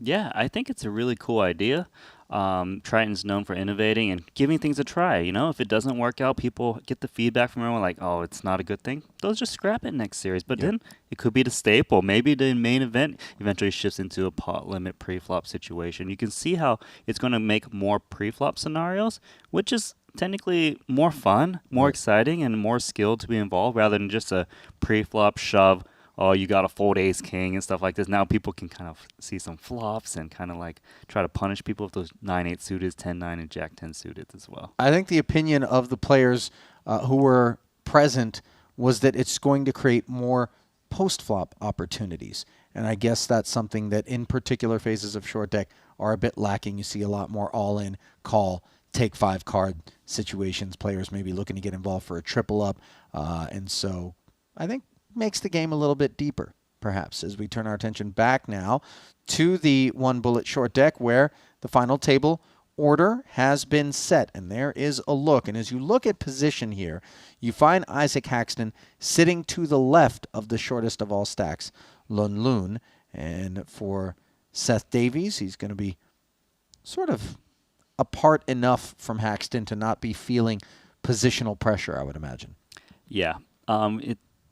Yeah, I think it's a really cool idea. Triton's known for innovating and giving things a try. You know, if it doesn't work out, people get the feedback from everyone like, oh, it's not a good thing. They'll just scrap it next series. But then it could be the staple. Maybe the main event eventually shifts into a pot limit pre-flop situation. You can see how it's going to make more pre-flop scenarios, which is technically more fun, more exciting, and more skill to be involved rather than just a pre-flop shove. Oh, you got to fold ace king and stuff like this. Now people can kind of see some flops and kind of like try to punish people with those 9-8 suited, 10-9, and Jack-10 suited as well.
I think the opinion of the players who were present was that it's going to create more post-flop opportunities. And I guess that's something that in particular phases of short deck are a bit lacking. You see a lot more all-in, call, take 5 card situations. Players maybe looking to get involved for a triple up. And so I think makes the game a little bit deeper, perhaps, as we turn our attention back now to the one bullet short deck where the final table order has been set. And there is a look. And as you look at position here, you find Isaac Haxton sitting to the left of the shortest of all stacks, Lun Lun. And for Seth Davies, he's going to be sort of apart enough from Haxton to not be feeling positional pressure, I would imagine.
Yeah.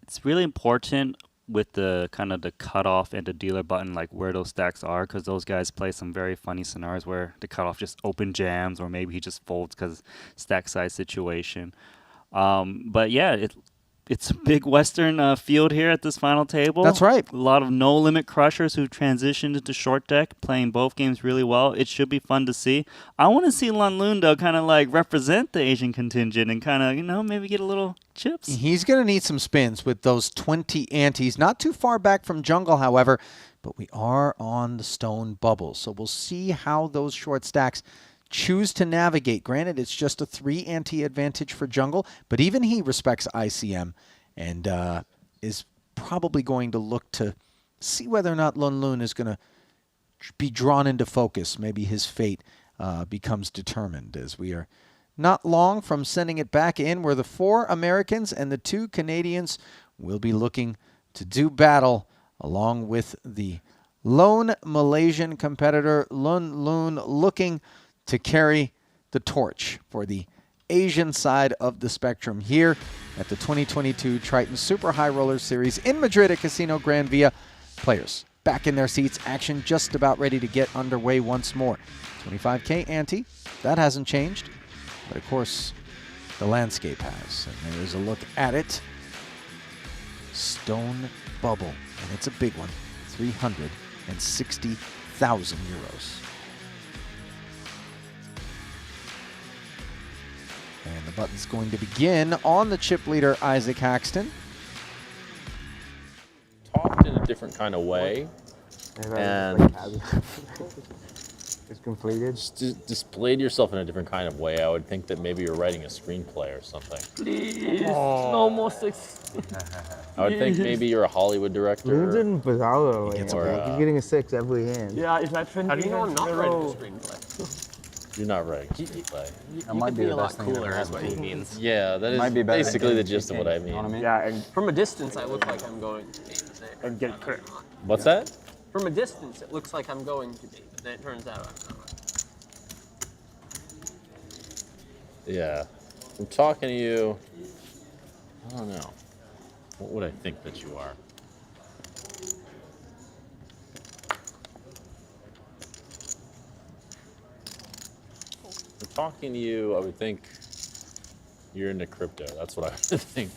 It's really important with the kind of the cutoff and the dealer button, like where those stacks are, because those guys play some very funny scenarios where the cutoff just open jams, or maybe he just folds because stack size situation. But yeah, it's a big Western field here at this final table.
That's right.
A lot of no-limit crushers who transitioned into short deck, playing both games really well. It should be fun to see. I want to see Lun Lun, though, kind of like represent the Asian contingent and kind of, you know, maybe get a little chips.
He's going to need some spins with those 20 antes. Not too far back from Jungle, however. but we are on the stone bubble. So we'll see how those short stacks choose to navigate. Granted, it's just a 3 ante advantage for jungle, but even he respects ICM and is probably going to look to see whether or not Lun Lun is going to be drawn into focus. Maybe his fate becomes determined, as we are not long from sending it back in, where the 4 Americans and the 2 Canadians will be looking to do battle, along with the lone Malaysian competitor, Lun Lun, looking to carry the torch for the Asian side of the spectrum here at the 2022 Triton Super High Roller Series in Madrid at Casino Gran Via. Players back in their seats, action just about ready to get underway once more. 25K ante, that hasn't changed, but of course the landscape has. And there is a look at it. Stone bubble, and it's a big one, 360,000 euros. And the button's going to begin on the chip leader, Isaac Haxton.
Talked in a different kind of way, and
it's completed.
Displayed yourself in a different kind of way. I would think that maybe you're writing a screenplay or something.
Please, no more 6.
I would think maybe you're a Hollywood director.
You're doing Pizarro.
He's
getting a 6 every hand.
Yeah, it's like 20
How do you know I'm not writing a
screenplay?
You're not writing a screenplay.
That might be a lot cooler, is what he means.
Yeah, that is basically the gist of what I mean.
Yeah, and from a distance, I look like I'm going to be. And get it clear.
What's that?
From a distance, it looks like I'm going to be, but then it turns out I'm not.
Yeah. I'm talking to you. I don't know. What would I think that you are? I'm talking to you, I would think you're into crypto. That's what I would think.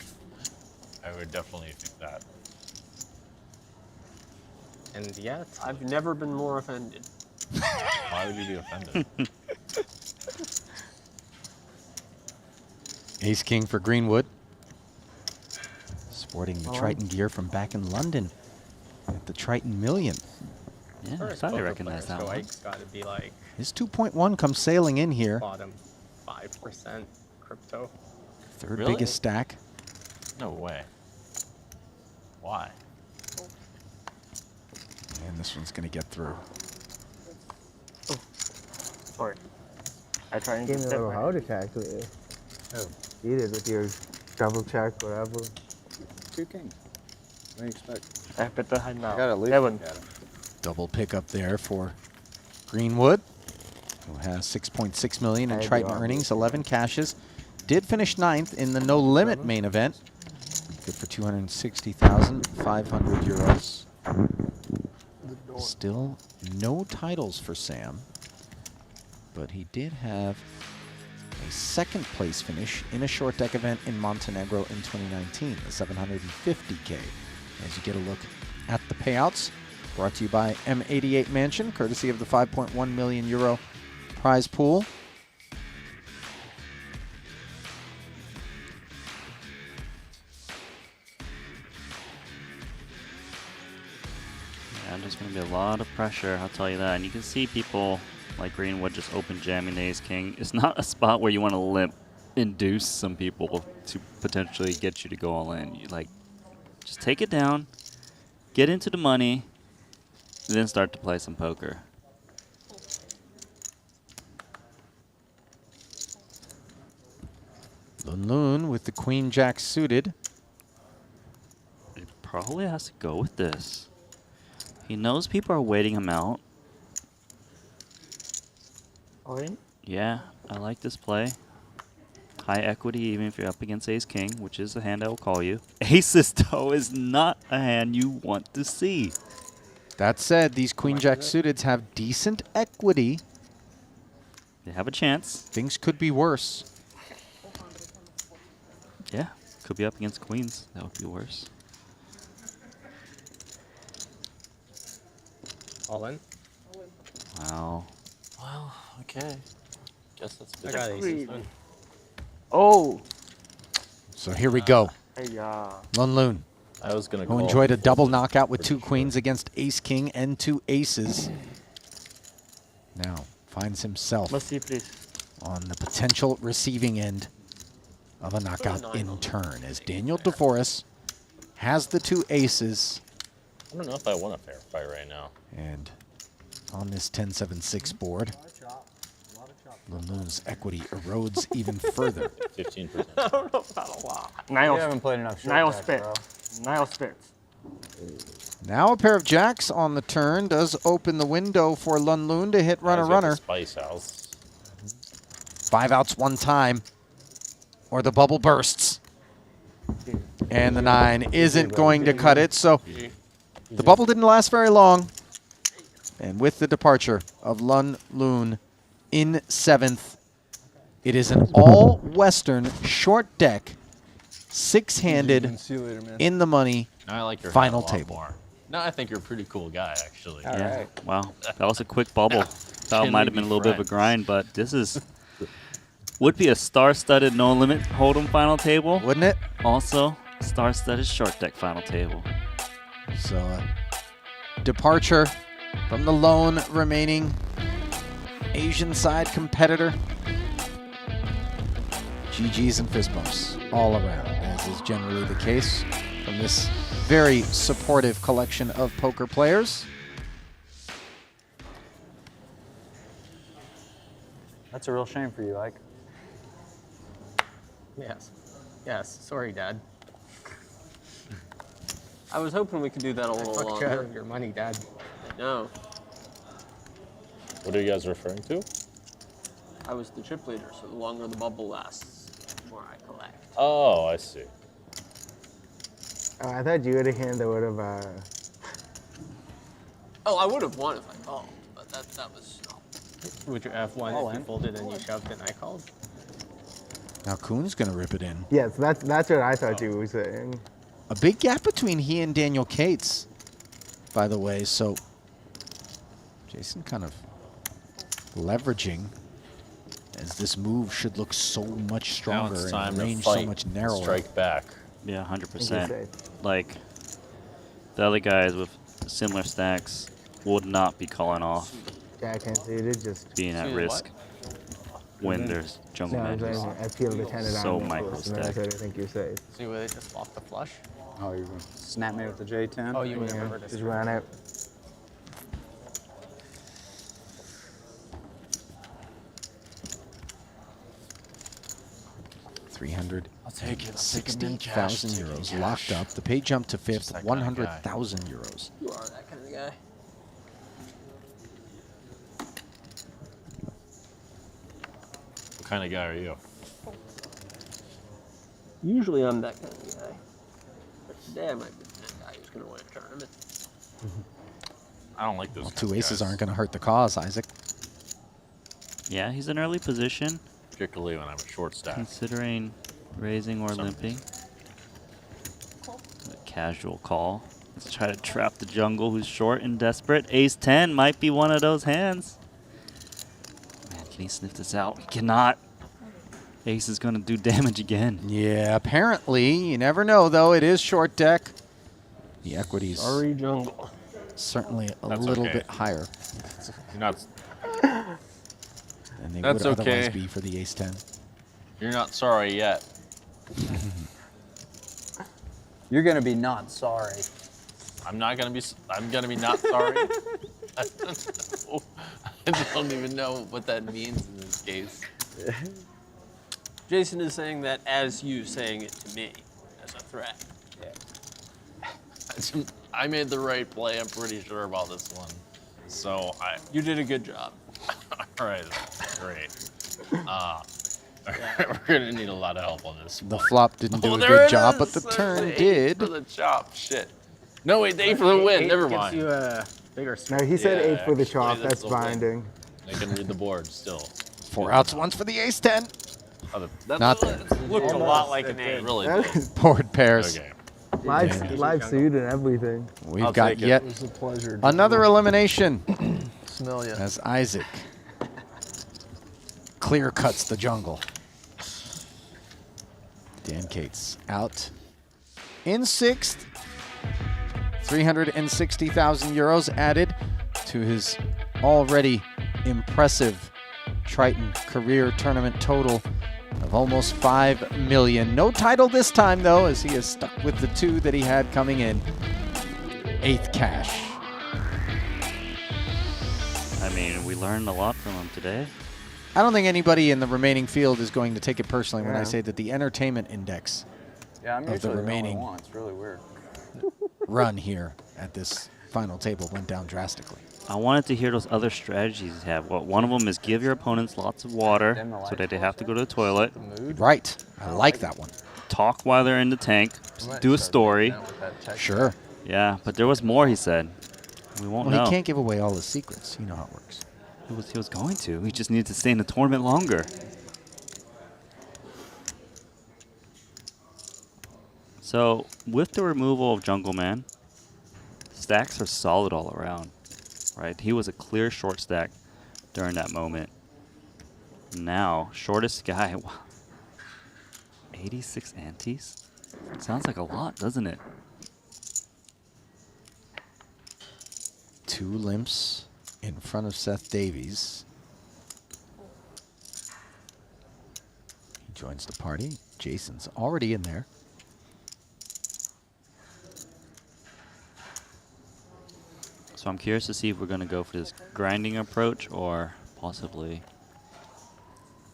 I would definitely think that.
And yet, I've never been more offended.
Why would you be offended?
Ace King for Greenwood. Sporting the Triton gear from back in London at the Triton Million.
Yeah, I thought I recognized that one.
It's got to be like
His 2.1 comes sailing in here.
bottom 5% crypto.
Third
Really?
biggest stack.
No way. Why?
And this one's going to get through.
Sorry. I try and
Give me a
get
little
that
heart attack with it. Eat it with your double check, whatever.
2 kings. What do you expect?
I better hide now.
I got at least
7.
look at it.
Double pickup there for Greenwood, who has 6.6 million in Triton earnings, 11 cashes. Did finish 9th in the No Limit main event. Good for 260,500 euros. Still no titles for Sam, but he did have a 2nd place finish in a short deck event in Montenegro in 2019, the 750K. As you get a look at the payouts, brought to you by M88 Mansion, courtesy of the 5.1 million euro prize pool.
Yeah, there's going to be a lot of pressure, I'll tell you that. And you can see people like Greenwood just open jamming the Ace King. It's not a spot where you want to limp induce some people to potentially get you to go all in. You like, just take it down, get into the money, then start to play some poker.
Lun Lun with the Queen Jack suited.
He probably has to go with this. He knows people are waiting him out.
All in?
Yeah, I like this play. High equity even if you're up against Ace King, which is the hand I will call you. Aces, though, is not a hand you want to see.
That said, these Queen Jack suiteds have decent equity.
They have a chance.
Things could be worse.
Yeah, could be up against queens. That would be worse.
All in?
Wow.
Well, okay. Guess that's
I
a
got
bit
aces then. Oh!
So here we go.
Hey,
Lun Lun.
I was gonna
who
call
enjoyed a double knockout with 2 queens against ace king and 2 aces. Now finds himself on the potential receiving end of a knockout in turn as Daniel DeForest has the 2 aces.
I don't know if I want a fair fight right now.
And on this 10-7-6 board, Laloon's equity erodes even further.
15%.
I don't know about a lot.
You haven't played enough short
Nile
decks,
spit.
bro.
Nile spits.
Now a pair of jacks on the turn does open the window for Laloon to hit runner
He's got the
runner.
Spice House.
5 outs one time, or the bubble bursts. And the 9 isn't going to cut it, so the bubble didn't last very long. And with the departure of Laloon in 7th, it is an all-Western short deck, 6-handed, in the money,
Now I like your
final
hat a lot
table.
more. No, I think you're a pretty cool guy, actually.
Yeah. Wow. That was a quick bubble. That might have been a little bit of a grind, but this is would be a star-studded no-limit hold'em final table.
Wouldn't it?
Also, star-studded short deck final table.
So, departure from the lone remaining Asian side competitor. GGs and fist bumps all around, as is generally the case from this very supportive collection of poker players.
That's a real shame for you, Ike.
Yes. Yes. Sorry, Dad. I was hoping we could do that a little
Fuck
longer.
you out of your money, Dad.
No.
What are you guys referring to?
I was the chip leader, so the longer the bubble lasts, the more I collect.
Oh, I see.
Oh, I thought you were the hand that would have.
Oh, I would have won if I called, but that was.
Would you F1 if you folded and you shoved and I called?
Now Kuhn's going to rip it in.
Yes, that's what I thought you were saying.
A big gap between he and Daniel Cates, by the way, so Jason kind of leveraging as this move should look so much stronger
it's
and
time to
range
fight
so much
and
narrower.
strike back.
Yeah,
Thank
100%.
you,
Like, the other guys with similar stacks would not be calling off
Yeah, I can't see it. It just
being at risk when there's jungle
No, I'm
man.
saying I feel the 10
So
down
micro
close, and then I
stack.
said I think you're safe.
See where they just lost the flush?
Oh, you're going to snap me with the J10?
Oh, you remember just ran out.
I'll take it. I'll take it in cash.
60,000
Take it in
euros
cash.
locked up. The pay jump to 5th,
that kind of guy.
100,000 euros.
You are that kind of guy.
What kind of guy are you?
Usually I'm that kind of guy. But today I might be that guy who's going to win a tournament.
I don't like those.
Well,
kind
2
of
aces
guys.
aren't going to hurt the cause, Isaac.
Yeah, he's in early position,
Particularly when I'm a short stack.
considering raising or limping. A casual call. Let's try to trap the jungle who's short and desperate. Ace 10 might be one of those hands. Man, can he sniff this out? Cannot. Ace is going to do damage again.
Yeah, apparently. You never know, though. It is short deck. The equity's
Sorry, jungle.
certainly a
That's
little
okay.
bit higher
You're not.
than they
That's
would otherwise
okay.
be for the ace 10.
You're not sorry yet.
You're going to be not sorry.
I'm not gonna be. I'm gonna be not sorry. I don't even know what that means in this case.
Jason is saying that as you saying it to me, as a threat.
I made the right play. I'm pretty sure about this one. So
You did a good job.
All right, great. We're gonna need a lot of help on this.
The
one.
flop didn't do
Oh,
a
there
good
it
job,
is.
but the
There's
turn
the eight
did.
for the chop. Shit. No, wait, the 8 for the win. Never
gives
mind.
you
a
bigger No, he said 8 for the
actually,
chop.
this
That's
will win.
binding.
I can read the board still.
4 outs, 1 for the ace 10.
That's
Not there.
Looked a lot like an 8.
Really
That
did.
is-
Board pairs.
Okay.
Live suit and everything.
We've
I'll
got
take it.
yet
It
was a pleasure.
another elimination
Smell ya.
as Isaac clear cuts the jungle. Dan Cates out in 6th. 360,000 euros added to his already impressive Triton career tournament total of almost 5 million. No title this time, though, as he is stuck with the 2 that he had coming in. 8th cash.
I mean, we learned a lot from him today.
I don't think anybody in the remaining field is going to take it personally when I
Yeah.
say that the entertainment index
Yeah, I'm
of the
usually the only
remaining
one. It's really weird.
run here at this final table went down drastically.
I wanted to hear those other strategies you have. Well, one of them is give your opponents lots of water so that they have to go to the toilet.
Right. I like that one.
Talk while they're in the tank. Do a story.
Sure.
Yeah, but there was more, he said. We won't know.
Well, he can't give away all his secrets. You know how it works.
He was going to. He just needed to stay in the tournament longer. So, with the removal of Jungle Man, stacks are solid all around, right? He was a clear short stack during that moment. Now, shortest guy, 86 antes? Sounds like a lot, doesn't it?
2 limps in front of Seth Davies. He joins the party. Jason's already in there.
So I'm curious to see if we're going to go for this grinding approach or possibly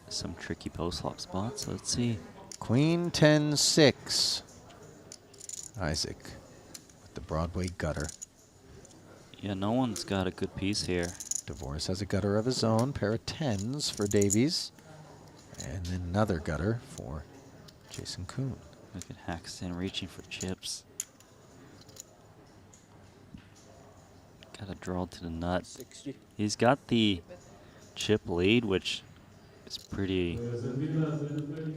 some tricky post flop spots. So let's see.
Queen 10-6. Isaac with the Broadway gutter.
Yeah, no one's got a good piece here.
DeVoris has a gutter of his own. Pair of 10s for Davies. And then another gutter for Jason Kuhn.
Look at Haxton reaching for chips. Got a draw to the nut.
60.
He's got the chip lead, which is pretty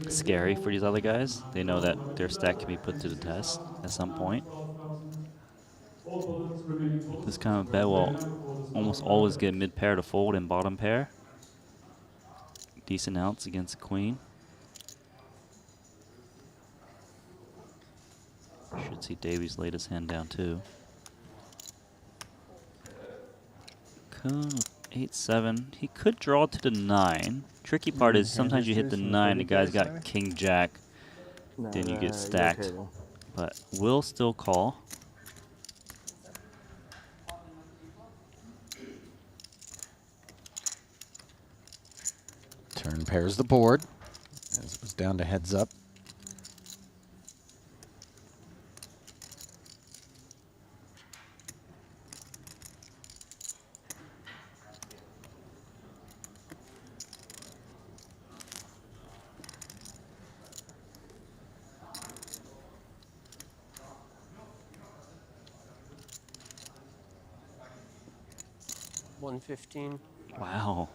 scary for these other guys. They know that their stack can be put to the test at some point. This kind of bet will almost always get mid pair to fold and bottom pair. Decent outs against the queen. Should see Davies lay his hand down too. Kuhn with 8-7. He could draw to the 9. Tricky part is sometimes you hit the 9, the guy's got king jack, then you get stacked. But will still call.
Turn pairs the board as it was down to heads up.
$115.
Wow.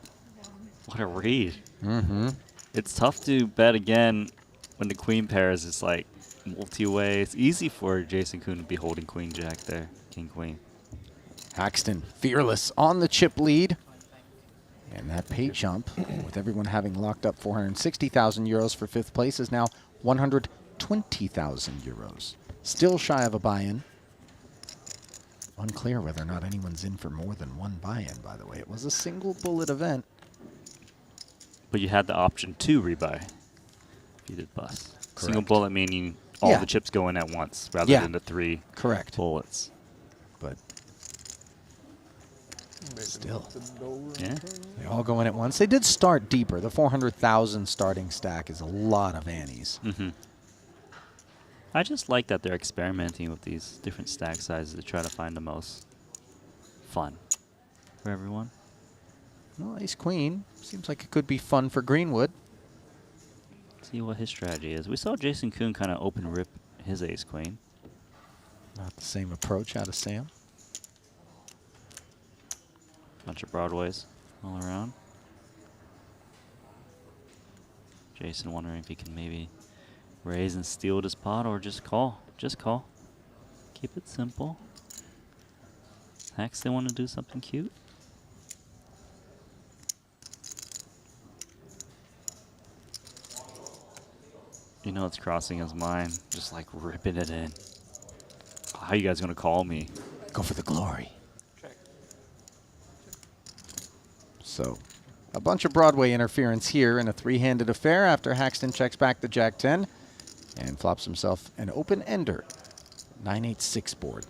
What a read.
Mm-hmm.
It's tough to bet again when the queen pairs is like multi-way. It's easy for Jason Kuhn to be holding queen jack there, king queen.
Haxton fearless on the chip lead. And that pay jump, with everyone having locked up 460,000 euros for 5th place, is now 120,000 euros. Still shy of a buy-in. Unclear whether or not anyone's in for more than one buy-in, by the way. It was a single bullet event.
But you had the option to rebuy if you did bust.
Correct.
Single bullet meaning all the chips go in at once rather than the 3 bullets.
But still,
yeah,
they all go in at once. They did start deeper. The 400,000 starting stack is a lot of annies.
Mm-hmm. I just like that they're experimenting with these different stack sizes to try to find the most fun for everyone.
Well, ace queen seems like it could be fun for Greenwood.
See what his strategy is. We saw Jason Kuhn kind of open rip his ace queen.
Not the same approach out of Sam.
Bunch of broadways all around. Jason wondering if he can maybe raise and steal this pot or just call. Just call. Keep it simple. Haxton want to do something cute. You know it's crossing his mind, just like ripping it in. Oh, How you guys gonna call me?
Go for the glory. So, a bunch of Broadway interference here in a three-handed affair after Haxton checks back the Jack-10 and flops himself an open-ender. 9-8-6 board.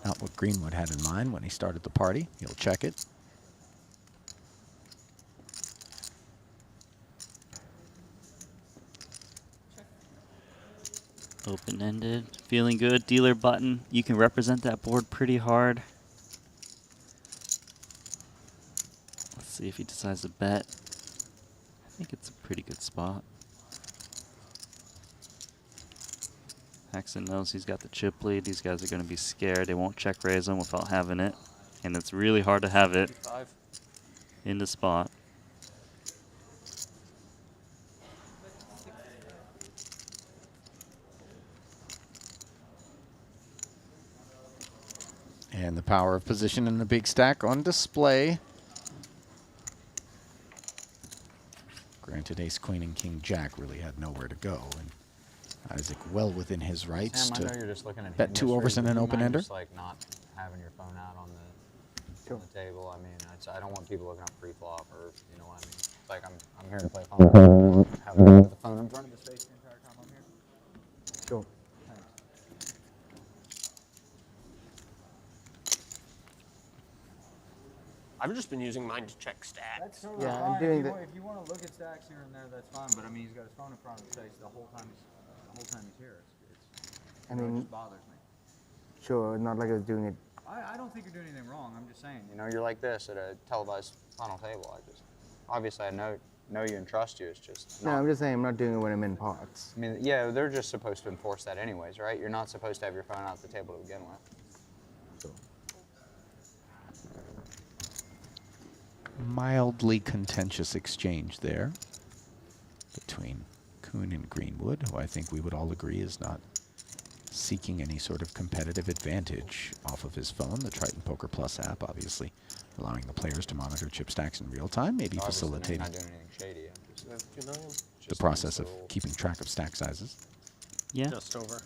Not what Greenwood had in mind when he started the party. He'll check it.
Open-ended, feeling good. Dealer button. You can represent that board pretty hard. Let's see if he decides to bet. I think it's a pretty good spot. Haxton knows he's got the chip lead. These guys are going to be scared. They won't check raise him without having it. And it's really hard to have it in the spot.
And the power of position in the big stack on display. Granted, ace, queen, and king, jack really had nowhere to go. And Isaac well within his rights
Sam, I know you're
to
just looking at
bet 2 overs and an open-ender.
Just like not having your phone out on the table. I mean, I don't want people looking up pre-flop or, you know what I mean. It's like I'm here to play phone. Have the phone in front of his face the entire time I'm here.
Sure.
I've just been using mine to check stacks.
Totally
Yeah,
fine.
I'm doing
If you want to look at stacks here and there, that's fine. But I mean, he's got his phone in front of his face the whole time he's here.
I mean,
it just bothers me.
Sure, not like I was doing it.
I don't think you're doing anything wrong. I'm just saying.
You know, you're like this at a televised final table. Obviously I know you and trust you. It's just
No, I'm just saying I'm not doing it when I'm in pots.
I mean, yeah, they're just supposed to enforce that anyways, right? You're not supposed to have your phone out the table to begin with.
Mildly contentious exchange there between Kuhn and Greenwood, who I think we would all agree is not seeking any sort of competitive advantage off of his phone. The Triton Poker Plus app, obviously, allowing the players to monitor chip stacks in real time, maybe facilitating
Not doing anything shady.
the process of keeping track of stack sizes.
Yeah.
Just over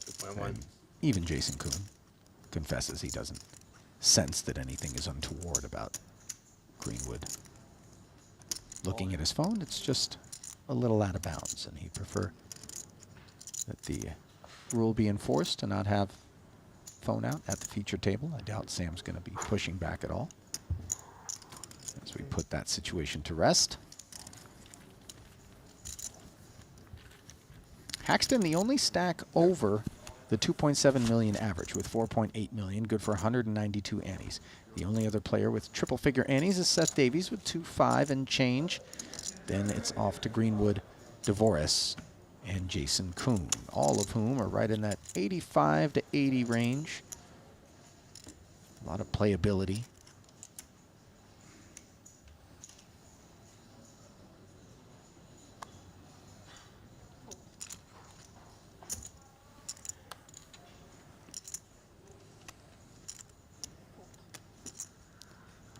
2.1.
And even Jason Kuhn confesses he doesn't sense that anything is untoward about Greenwood looking at his phone. It's just a little out of bounds, and he'd prefer that the rule be enforced to not have phone out at the feature table. I doubt Sam's going to be pushing back at all as we put that situation to rest. Haxton, the only stack over the 2.7 million average with 4.8 million, good for 192 annies. The only other player with triple figure annies is Seth Davies with 2.5 and change. Then it's off to Greenwood, DeVoris, and Jason Kuhn, all of whom are right in that 85 to 80 range. A lot of playability.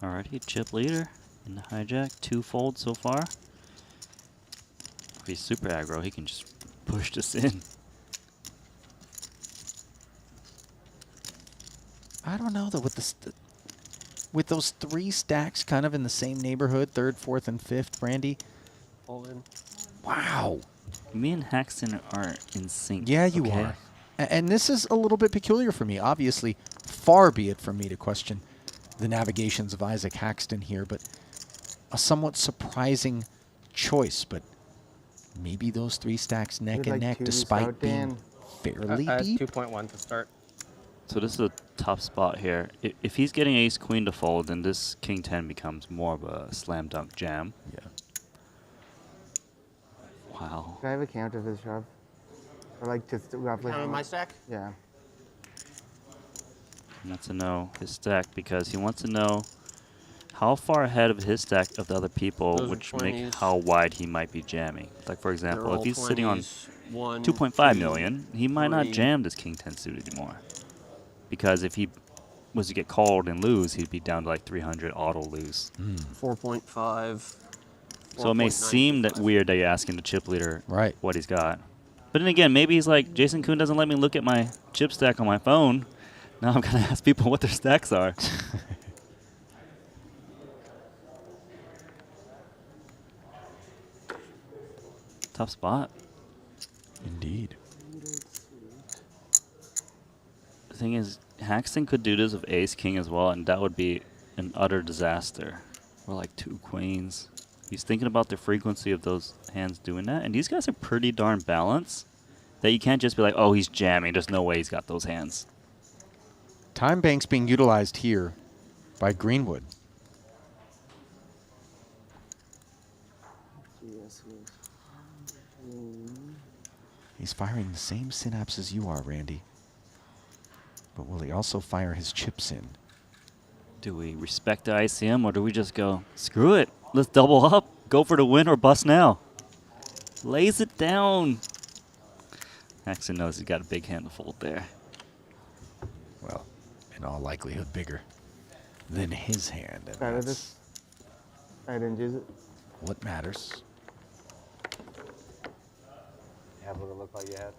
Alrighty, chip leader in the hijack. 2 folds so far. If he's super aggro, he can just push this in.
I don't know though, with those 3 stacks kind of in the same neighborhood, 3rd, 4th, and 5th, Brandy.
All in.
Wow.
Me and Haxton are in sync.
Yeah, you
okay?
are. And this is a little bit peculiar for me. Obviously, far be it from me to question the navigations of Isaac Haxton here, but a somewhat surprising choice. But maybe those 3 stacks neck and neck, despite being fairly deep.
2.1 to start.
So this is a tough spot here. If he's getting ace queen to fold, then this king 10 becomes more of a slam dunk jam.
Yeah.
Wow.
Can I have a count of his shove? Or like just roughly.
Count of my stack?
Yeah.
He wants to know his stack because he wants to know how far ahead of his stack of the other people,
Those are
which make
20s.
how wide he might be jamming. Like for
They're
example,
all
if he's sitting on
20s. 1,
2.5
2,
million, he might not
3.
jam this king 10 suit anymore. Because if he was to get called and lose, he'd be down to like 300 auto lose.
4.5.
So it may
4.9.
seem that weird that you're asking the chip leader what he's got. But then again, maybe he's like, Jason Kuhn doesn't let me look at my chip stack on my phone. Now I'm going to ask people what their stacks are. Tough spot.
Indeed.
The thing is, Haxton could do this with ace king as well, and that would be an utter disaster. Or like 2 queens. He's thinking about the frequency of those hands doing that, and these guys are pretty darn balanced that you can't just be like, oh, he's jamming. There's no way he's got those hands.
Time banks being utilized here by Greenwood. He's firing the same synapses you are, Randy. But will he also fire his chips in?
Do we respect the ICM, or do we just go, screw it, let's double up, go for the win or bust now? Lays it down. Haxton knows he's got a big hand to fold there.
Well, in all likelihood, bigger than his hand. And
Kind of
that's
this. I didn't use it.
what matters.
Have what it looked like you had.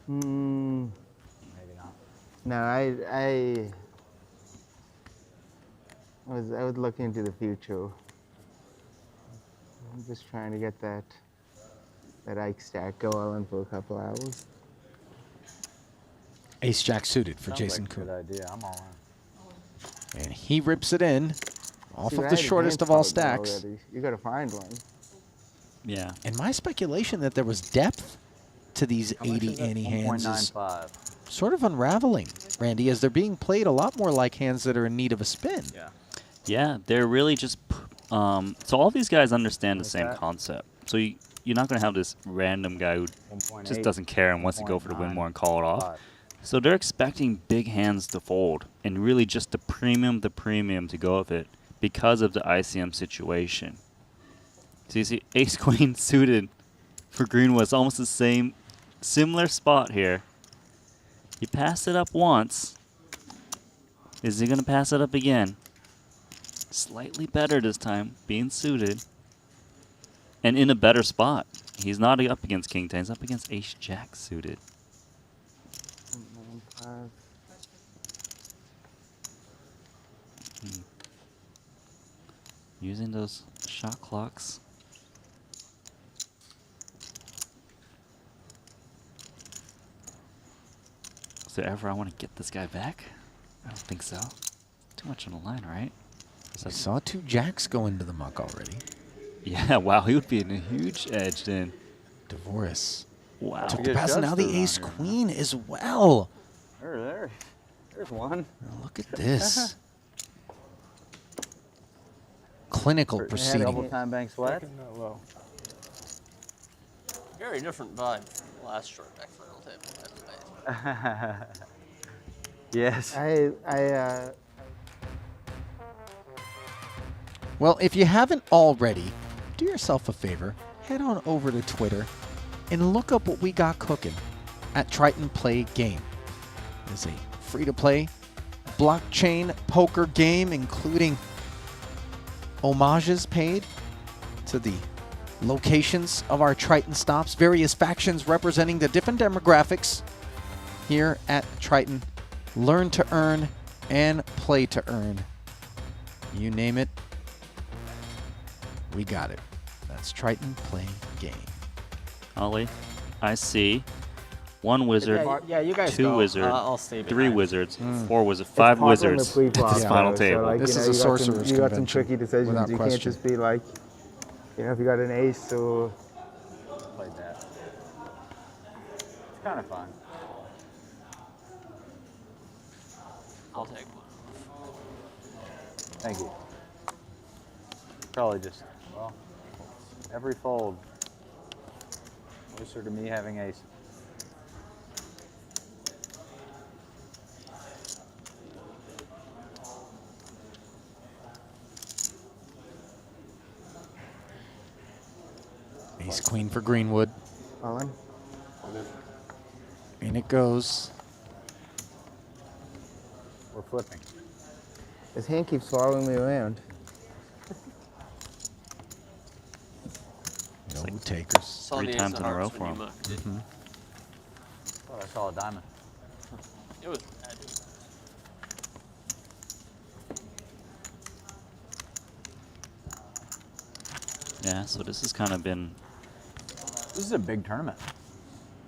Hmm.
Maybe not.
No, I was looking into the future. I'm just trying to get that Ike stack going for a couple hours.
Ace Jack suited for
Sounds
Jason
like a
Kuhn.
good idea. I'm all in.
And he rips it in off
See,
of
I
the
had a
shortest
hand
of all
card
stacks.
already. You gotta find one.
Yeah.
And my speculation that there was depth to these 80 ante hands is
1.95.
sort of unraveling, Randy, as they're being played a lot more like hands that are in need of a spin.
Yeah.
Yeah, they're really just... so all these guys understand the same
that?
concept. So you're not going to have this random guy who
1.8,
just doesn't care and wants to go for the win
1.9,
more and call it off.
5.
So they're expecting big hands to fold and really just the premium to go with it because of the ICM situation. So you see ace queen suited for Greenwood. It's almost the same, similar spot here. You pass it up once. Is he going to pass it up again? Slightly better this time, being suited. And in a better spot. He's not up against king 10, he's up against ace jack suited.
1.95.
Using those shot clocks. Is there ever I want to get this guy back? I don't think so. Too much on the line, right?
I saw 2 jacks go into the muck already.
Yeah, wow, he would be in a huge edge then.
Devoris.
Wow.
Took the pass, and now the ace queen as well.
There's one.
Look at this. Clinical
Double
proceeding.
time bank sweat.
Not low.
Very different vibe from the last short back final table.
Yes.
Well, if you haven't already, do yourself a favor. Head on over to Twitter and look up what we got cooking at Triton Play Game. It's a free-to-play blockchain poker game, including homages paid to the locations of our Triton stops, various factions representing the different demographics here at Triton. Learn to earn and play to earn. You name it, we got it. That's Triton Play Game.
Ollie, I see 1 wizard,
Yeah, you guys
2
go.
wizard,
I'll stay
3
behind.
wizards,
Mm.
4 wizards,
It's
5
hard on the
wizards
pre-flop,
at this final
though,
table.
So like,
This
you
is
know,
a
you got some-
sorcerer's
You got some
convention,
tricky decisions.
without
You
question.
can't just be like, if you got an ace or
Played that. It's kind of fun.
I'll take one.
Thank you. Probably just, well, every fold closer to me having ace.
Ace Queen for Greenwood.
on.
And it goes.
We're flipping.
His hand keeps following me around.
It's like
Ooh, takers.
Saw
3
the ace
times
of
in a row
hearts
for
when you
him.
mucked it.
Thought I saw a diamond.
It was bad.
Yeah, so this has kind of been
This is a big tournament.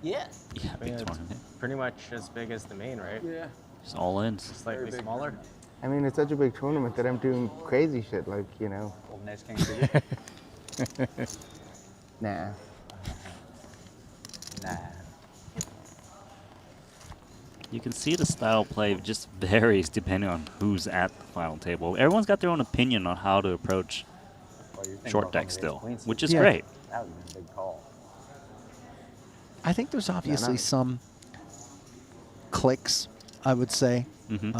Yeah.
yeah, big
it's
tournament.
pretty much as big as the main, right?
Yeah.
Just all in.
Slightly smaller.
I mean, it's such a big tournament that I'm doing crazy shit, like, you know.
Golden Ace King Suited.
Nah.
Nah.
You can see the style play just varies depending on who's at the final table. Everyone's got their own opinion on how to approach
Well, you're thinking
short
about
deck
going
still,
against Queen
which
Suited.
is
Yeah.
great.
That would have been a big call.
I think there's obviously
nice.
some clicks, I would say,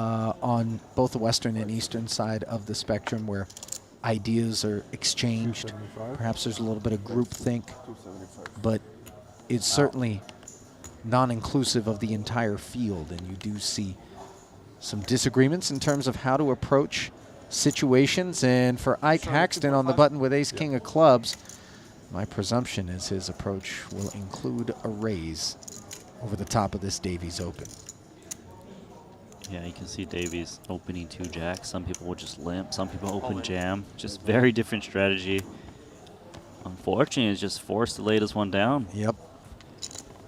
on both the western and eastern side of the spectrum where ideas are exchanged. Perhaps there's a little bit of groupthink, but it's certainly non-inclusive of the entire field, and you do see some disagreements in terms of how to approach situations. And for Ike Haxton on the button with ace king of clubs, my presumption is his approach will include a raise over the top of this Davies Open.
Yeah, you can see Davies opening 2 jacks. Some people will just limp. Some people open jam. Just very different strategy. Unfortunately, it's just forced to lay this one down.
Yep.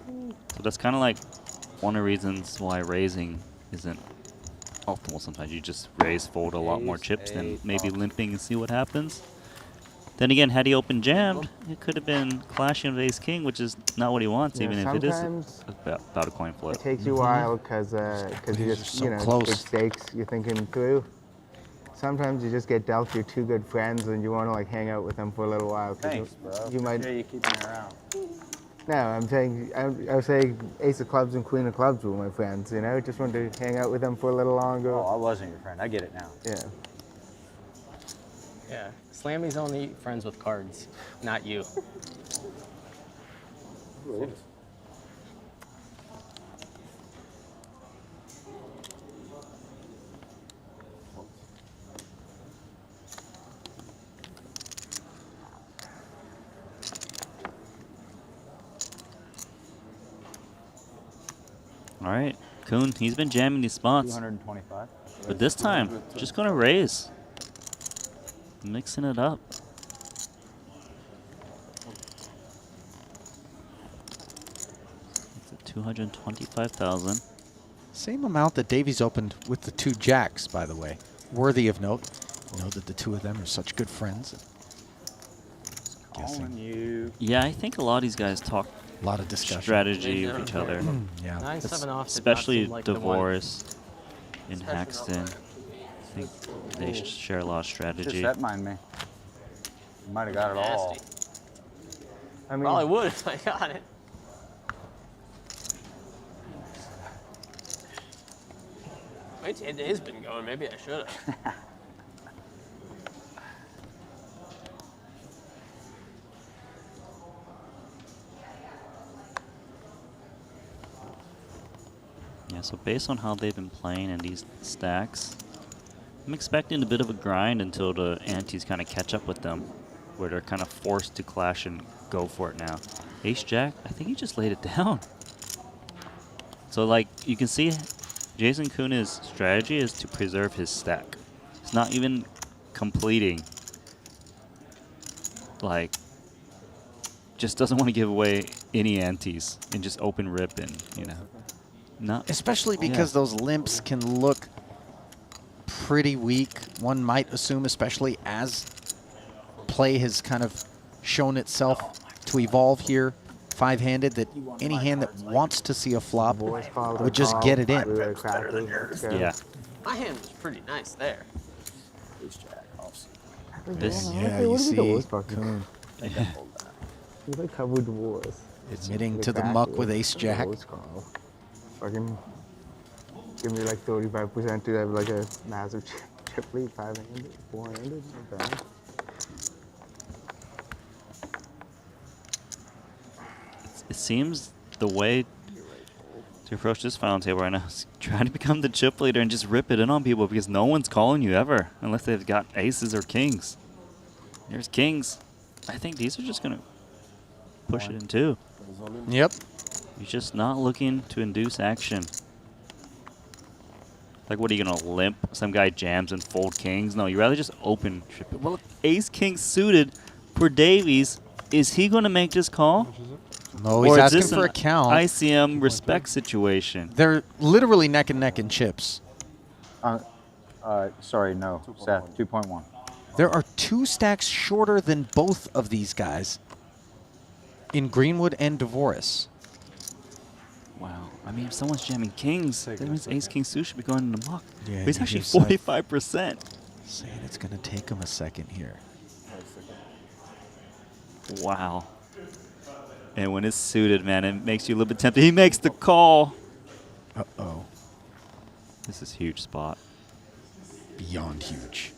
So that's kind of like one of the reasons why raising isn't optimal sometimes. You just raise, fold a lot more chips than maybe limping and see what happens. Then again, had he open jammed, it could have been clashing with ace king, which is not what he wants,
Yeah,
even if it is
sometimes
about a coin flip.
It takes you a while because you just,
so
you know,
close.
big stakes you're thinking through. Sometimes you just get dealt your 2 good friends and you want to like hang out with them for a little while.
Thanks, bro.
You might.
Yeah, you keep me around.
No, I'm saying I was saying ace of clubs and queen of clubs were my friends. You know, just wanted to hang out with them for a little longer.
Oh, I wasn't your friend. I get it now.
Yeah.
Yeah. Slammy's only friends with cards, not you.
All right, Kuhn, he's been jamming these spots.
225.
But this time, just going to raise. Mixing it up. It's at 225,000.
Same amount that Davies opened with the 2 jacks, by the way. Worthy of note. You know that the 2 of them are such good friends.
Calling you.
Yeah, I think a lot of these guys talk
A lot of discussion.
strategy with each other.
Yeah.
9-7 off. did not
Especially
seem like the one.
DeVoris and Haxton. I think they share a lot of strategy.
Just that mind me. You might have got it all.
Nasty.
I mean,
Probably would if I got it. Wait till day's been going. Maybe I should have.
Yeah, so based on how they've been playing in these stacks, I'm expecting a bit of a grind until the antes kind of catch up with them, where they're kind of forced to clash and go for it now. Ace-Jack, I think he just laid it down. So, like, you can see Jason Kuna's strategy is to preserve his stack. He's not even completing. Like, just doesn't want to give away any antes and just open rip and, you know. Not,
Especially because those limps can look pretty weak. One might assume, especially as play has kind of shown itself to evolve here, 5-handed, that any hand that wants to see a flop would just get it in.
Yeah.
My hand was pretty nice there.
This,
yeah, you see,
Coon. He's like covered wars.
Admitting to the muck with ace-jack.
Fucking give me like 35% to have like a massive chip lead, 5-handed, 4-handed, not bad.
it seems the way to approach this final table right now is trying to become the chip leader and just rip it in on people because no one's calling you ever unless they've got aces or kings. There's kings. I think these are just going to push it in two.
Yep.
He's just not looking to induce action. Like, what are you going to limp? Some guy jams and fold kings? No, you rather just open trip it. Well, ace-king suited for Davies. Is he going to make this call?
No, he's
or
asking
is this
for
an
a count.
ICM respect situation?
They're literally neck and neck in chips.
Sorry, no, Seth, 2.1.
There are 2 stacks shorter than both of these guys in Greenwood and DeVoris.
Wow. I mean, if someone's jamming kings, that means ace-king suit should be going in the muck.
Yeah,
but he's
and
actually
he's like
45%.
saying it's going to take him a second here.
Wow. And when it's suited, man, it makes you a little bit tempted. He makes the call.
Uh-oh.
This is a huge spot.
Beyond huge.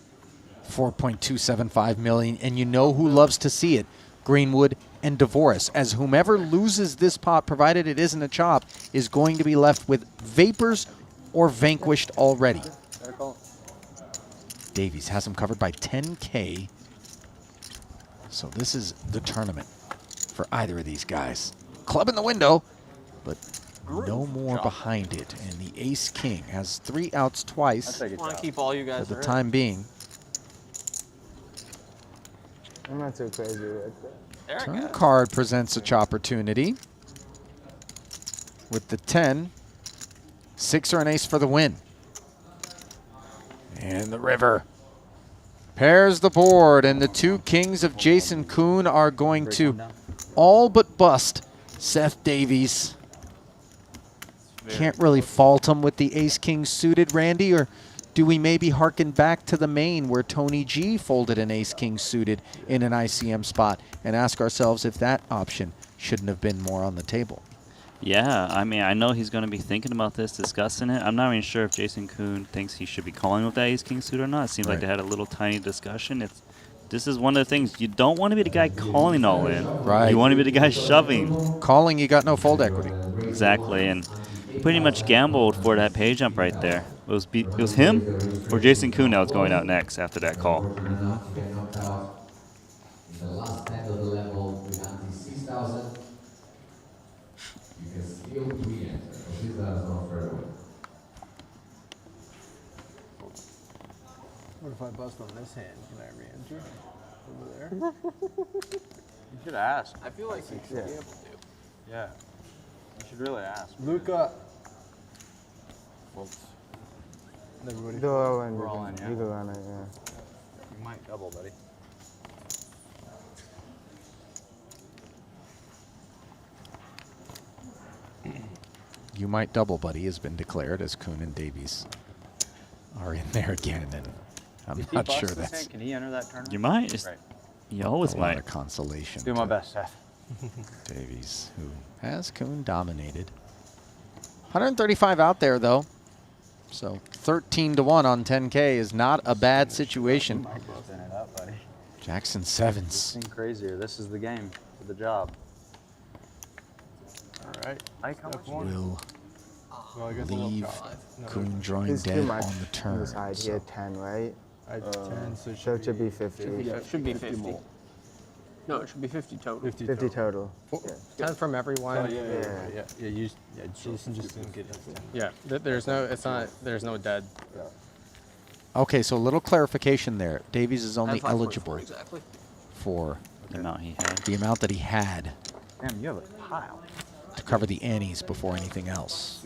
4.275 million, and you know who loves to see it. Greenwood and DeVoris, as whomever loses this pot, provided it isn't a chop, is going to be left with vapors or vanquished already. Davies has him covered by 10K. So this is the tournament for either of these guys. Club in the window, but no more behind it. And the ace-king has 3 outs twice
I want to keep all you guys
for the
around.
time being.
I'm not so crazy with that.
Turn card presents a opportunity with the 10. 6 or an ace for the win. And the river pairs the board, and the 2 kings of Jason Kuhn are going to all but bust Seth Davies. Can't really fault him with the ace-king suited, Randy, or do we maybe harken back to the main where Tony G folded an ace-king suited in an ICM spot and ask ourselves if that option shouldn't have been more on the table?
Yeah, I mean, I know he's going to be thinking about this, discussing it. I'm not even sure if Jason Kuhn thinks he should be calling with that ace-king suit or not. It seems like they had a little tiny discussion. This is one of the things. You don't want to be the guy calling all in.
Right.
You want to be the guy shoving.
Calling, you got no fold equity.
Exactly, and pretty much gambled for that pay jump right there. It was him or Jason Kuhn that was going out next after that call.
The last hand of the level with Ante-6,000. You can still pre-enter, but 6,000 is not fair away.
What if I bust on this hand? Can I re-enter over there?
You should ask.
I feel like you should be able to.
Yeah. You should really ask.
Luca. Everybody.
Go all in.
We're all in, yeah.
You go on it, yeah.
You might double, buddy.
You might double, buddy, has been declared as Kuhn and Davies are in there again, and I'm not sure that's
Can he enter that tournament?
You might.
Right.
You always
a lot
might.
of consolation.
Do my
to
best, Seth.
Davies, who has Kuhn dominated. 135 out there, though. So 13-1 on 10K is not a bad situation.
Open it up, buddy.
Jackson sevens.
Think crazier. This is the game for the job.
All right.
Will
Well, I guess
leave
No,
Kuhn drawing
It's too
dead
much
on the turn.
on the side. He had 10, right?
I had 10, so
So it should be 50.
It should be 50. No, it should be 50 total.
50 total. Yeah.
10 from everyone.
Oh, yeah. Jason just didn't get his 10.
Yeah, there's no, it's not, there's no dead.
Okay, so a little clarification there. Davies is only
5.4
eligible
exactly.
for
The amount he had.
the amount that he had
Damn, you have a pile.
to cover the antes before anything else.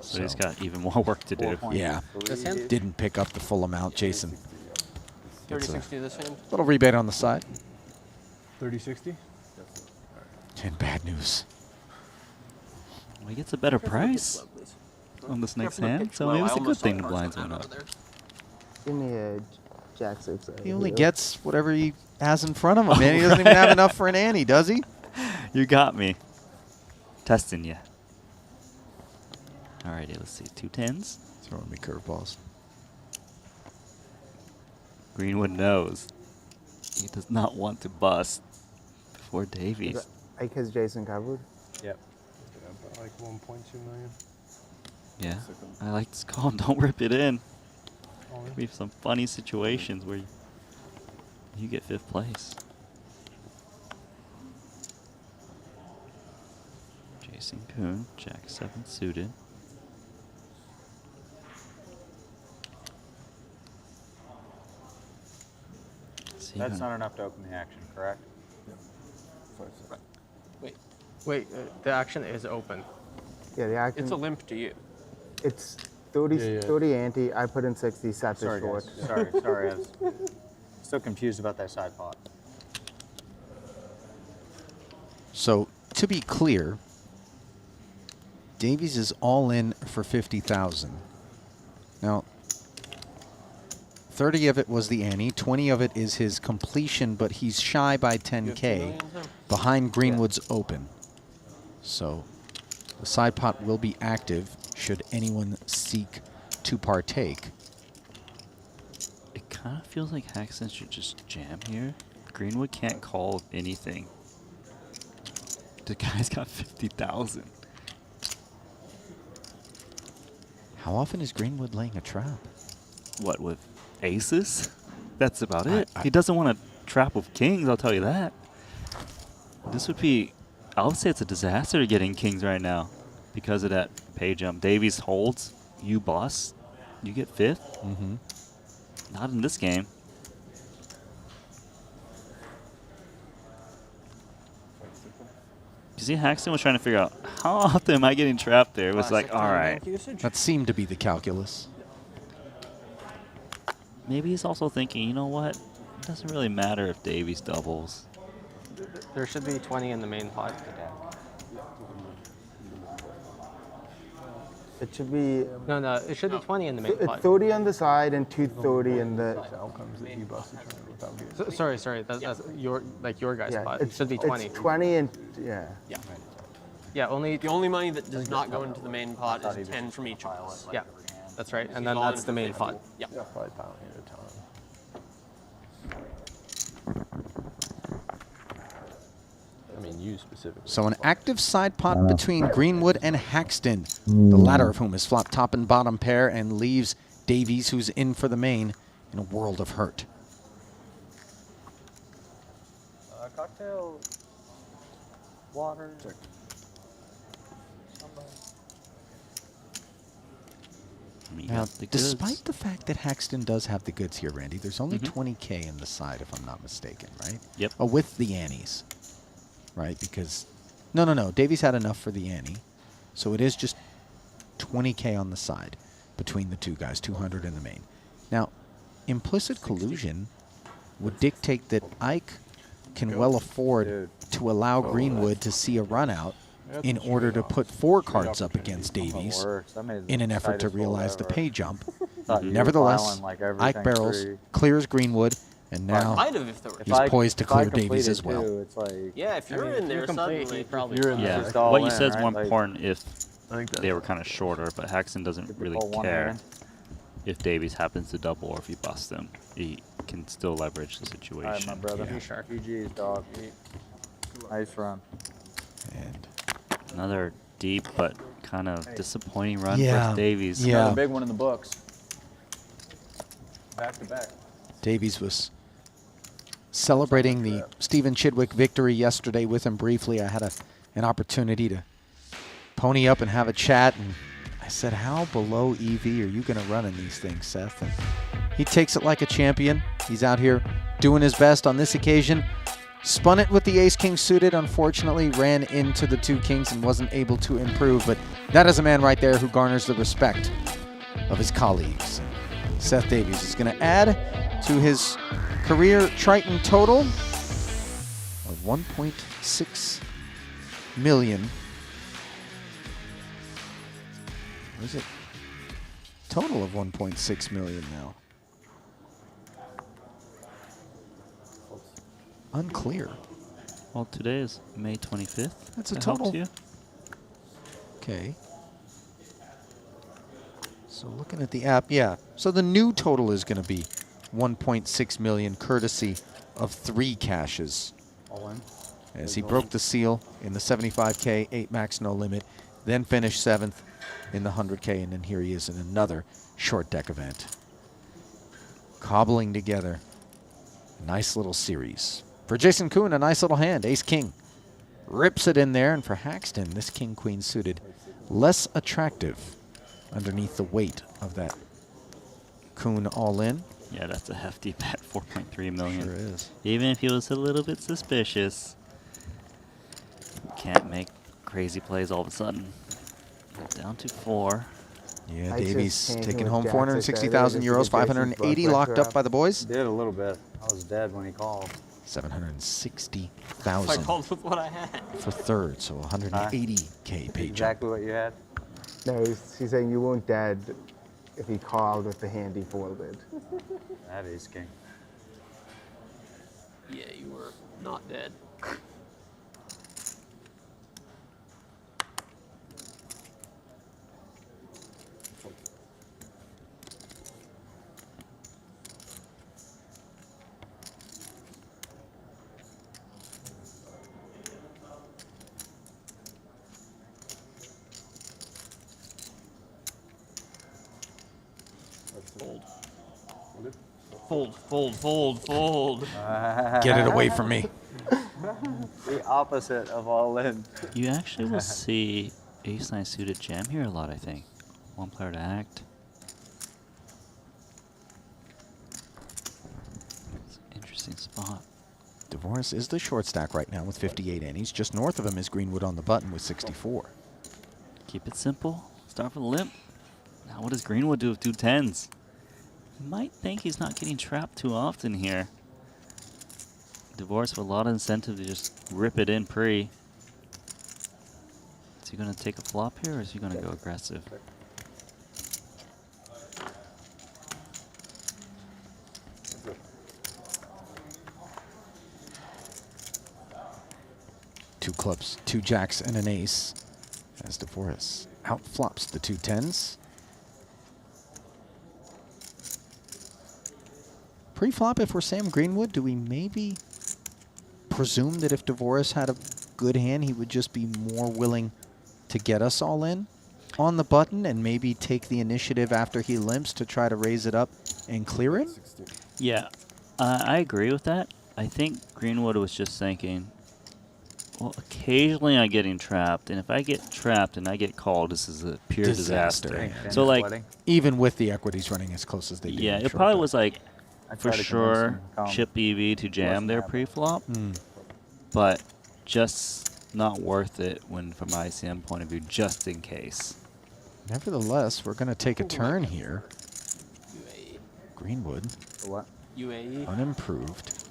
So he's got even more work to do.
Yeah.
This hand?
Didn't pick up the full amount, Jason.
30-60 this hand.
Little rebate on the side.
30-60?
And bad news.
Well, he gets a better price on this next hand, so maybe it's a good thing the blinds went up.
Give me a Jack 6.
He only gets whatever he has in front of him, man. He doesn't even have enough for an ante, does he?
You got me. Testing you. Alrighty, let's see. 2 10s.
Throwing me curveballs.
Greenwood knows. He does not want to bust before Davies.
Because Jason covered?
Yep.
Like 1.2 million.
Yeah. I like this call. Don't rip it in. We have some funny situations where you get 5th place. Jason Kuhn, Jack 7 suited.
That's not enough to open the action, correct?
Wait, the action is open.
Yeah, the action.
It's a limp to you.
It's 30, 30 ante. I put in 60, sat this
Sorry,
short.
guys. Sorry. I was still confused about that side pot.
So, to be clear, Davies is all in for 50,000. Now, 30 of it was the ante, 20 of it is his completion, but he's shy by 10K behind Greenwood's open. So, the side pot will be active should anyone seek to partake.
It kind of feels like Haxton should just jam here. Greenwood can't call anything. The guy's got 50,000.
How often is Greenwood laying a trap?
What, with aces? That's about it. He doesn't want to trap with kings, I'll tell you that. This would be, I would say it's a disaster to get in kings right now because of that pay jump. Davies holds, you bust, you get fifth.
Mm-hmm.
Not in this game. You see, Haxton was trying to figure out how often am I getting trapped there. It was like, all right.
That seemed to be the calculus.
Maybe he's also thinking, you know what? It doesn't really matter if Davies doubles.
There should be 20 in the main pot.
It should be.
No, it should be 20 in the main pot.
30 on the side and 230 in the.
Sorry. That's your guys' pot. It should be 20.
It's 20 and yeah.
Yeah, only
The only money that does not go into the main pot is 10 from each of us.
Yeah, that's right, and
He's
then
all
that's
in
the
for
main
50.
pot.
Yeah.
Probably pounding at a time. I mean, you specifically.
So an active side pot between Greenwood and Haxton, the latter of whom has flopped top and bottom pair and leaves Davies, who's in for the main, in a world of hurt.
Cocktail, water.
Now, despite the fact that Haxton does have the goods here, Randy, there's only 20K in the side, if I'm not mistaken, right?
Yep.
Oh, with the antes, right? Because, no. Davies had enough for the ante. So it is just 20K on the side between the two guys, 200 in the main. Now, implicit collusion would dictate that Ike can well afford to allow Greenwood to see a run out in order to put 4 cards up against Davies in an effort to realize the pay jump. Nevertheless, Ike barrels, clears Greenwood, and now he's poised to clear Davies as well.
Yeah, if you're in there suddenly,
probably.
Yeah, what you said is more important if they were kind of shorter, but Haxton doesn't really care if Davies happens to double or if he busts them. He can still leverage the situation.
All right, my brother. GG's, dog. Nice run.
And
another deep but kind of disappointing run for Davies.
Another big one in the books. Back to back.
Davies was celebrating the Stephen Chidwick victory yesterday with him briefly. I had an opportunity to pony up and have a chat, and I said, how below EV are you going to run in these things, Seth? And he takes it like a champion. He's out here doing his best on this occasion. Spun it with the ace-king suited, unfortunately ran into the 2 kings and wasn't able to improve, but that is a man right there who garners the respect of his colleagues. Seth Davies is going to add to his career Triton total of 1.6 million. What is it? Total of 1.6 million now. Unclear.
Well, today is May 25th.
That's a
That
total.
helps you.
Okay. So looking at the app, yeah. So the new total is going to be 1.6 million, courtesy of 3 caches.
All in.
As he broke the seal in the 75K, 8 max no limit, then finished 7th in the 100K, and then here he is in another short deck event. Cobbling together a nice little series. For Jason Kuhn, a nice little hand, ace-king. rips it in there, and for Haxton, this king-queen suited less attractive underneath the weight of that Kuhn all-in.
Yeah, that's a hefty bet, 4.3 million.
Sure is.
Even if he was a little bit suspicious, can't make crazy plays all of a sudden. Down to 4.
Yeah,
I
Davies
just
taking
can't
home
with
460,000
Jackson.
euros, 580 locked up by the boys.
Did a little bit. I was dead when he called.
760,000
I called with what I had.
for third, so 180K paycheck.
Exactly what you had.
No, she's saying you weren't dead if he called with the hand he folded.
That is king.
Yeah, you were not dead. Fold.
Get it away from me.
The opposite of all in.
You actually will see ace-9 suited jam here a lot, I think. One player to act. It's an interesting spot.
Dvorak is the short stack right now with 58 antes. Just north of him is Greenwood on the button with 64.
Keep it simple. Start with a limp. Now what does Greenwood do with 2 10s? You might think he's not getting trapped too often here. Dvorak with a lot of incentive to just rip it in pre. Is he going to take a flop here, or is he going to go aggressive?
Two clubs, 2 jacks, and an ace as Dvorak outflops the 2 10s. Pre-flop, if we're Sam Greenwood, do we maybe presume that if Dvorak had a good hand, he would just be more willing to get us all in on the button and maybe take the initiative after he limps to try to raise it up and clear it?
Yeah, I agree with that. I think Greenwood was just thinking, well, occasionally I'm getting trapped, and if I get trapped and I get called, this is a pure disaster. So, like,
even with the equities running as close as they do.
yeah,
in
it
short
probably
term.
was like, for
tried to convince
sure,
him to come.
chip EV to jam their pre-flop, but just not worth it when, from my ICM point of view, just in case.
Nevertheless, we're going to take a turn here. Greenwood,
What?
UAE.
unimproved.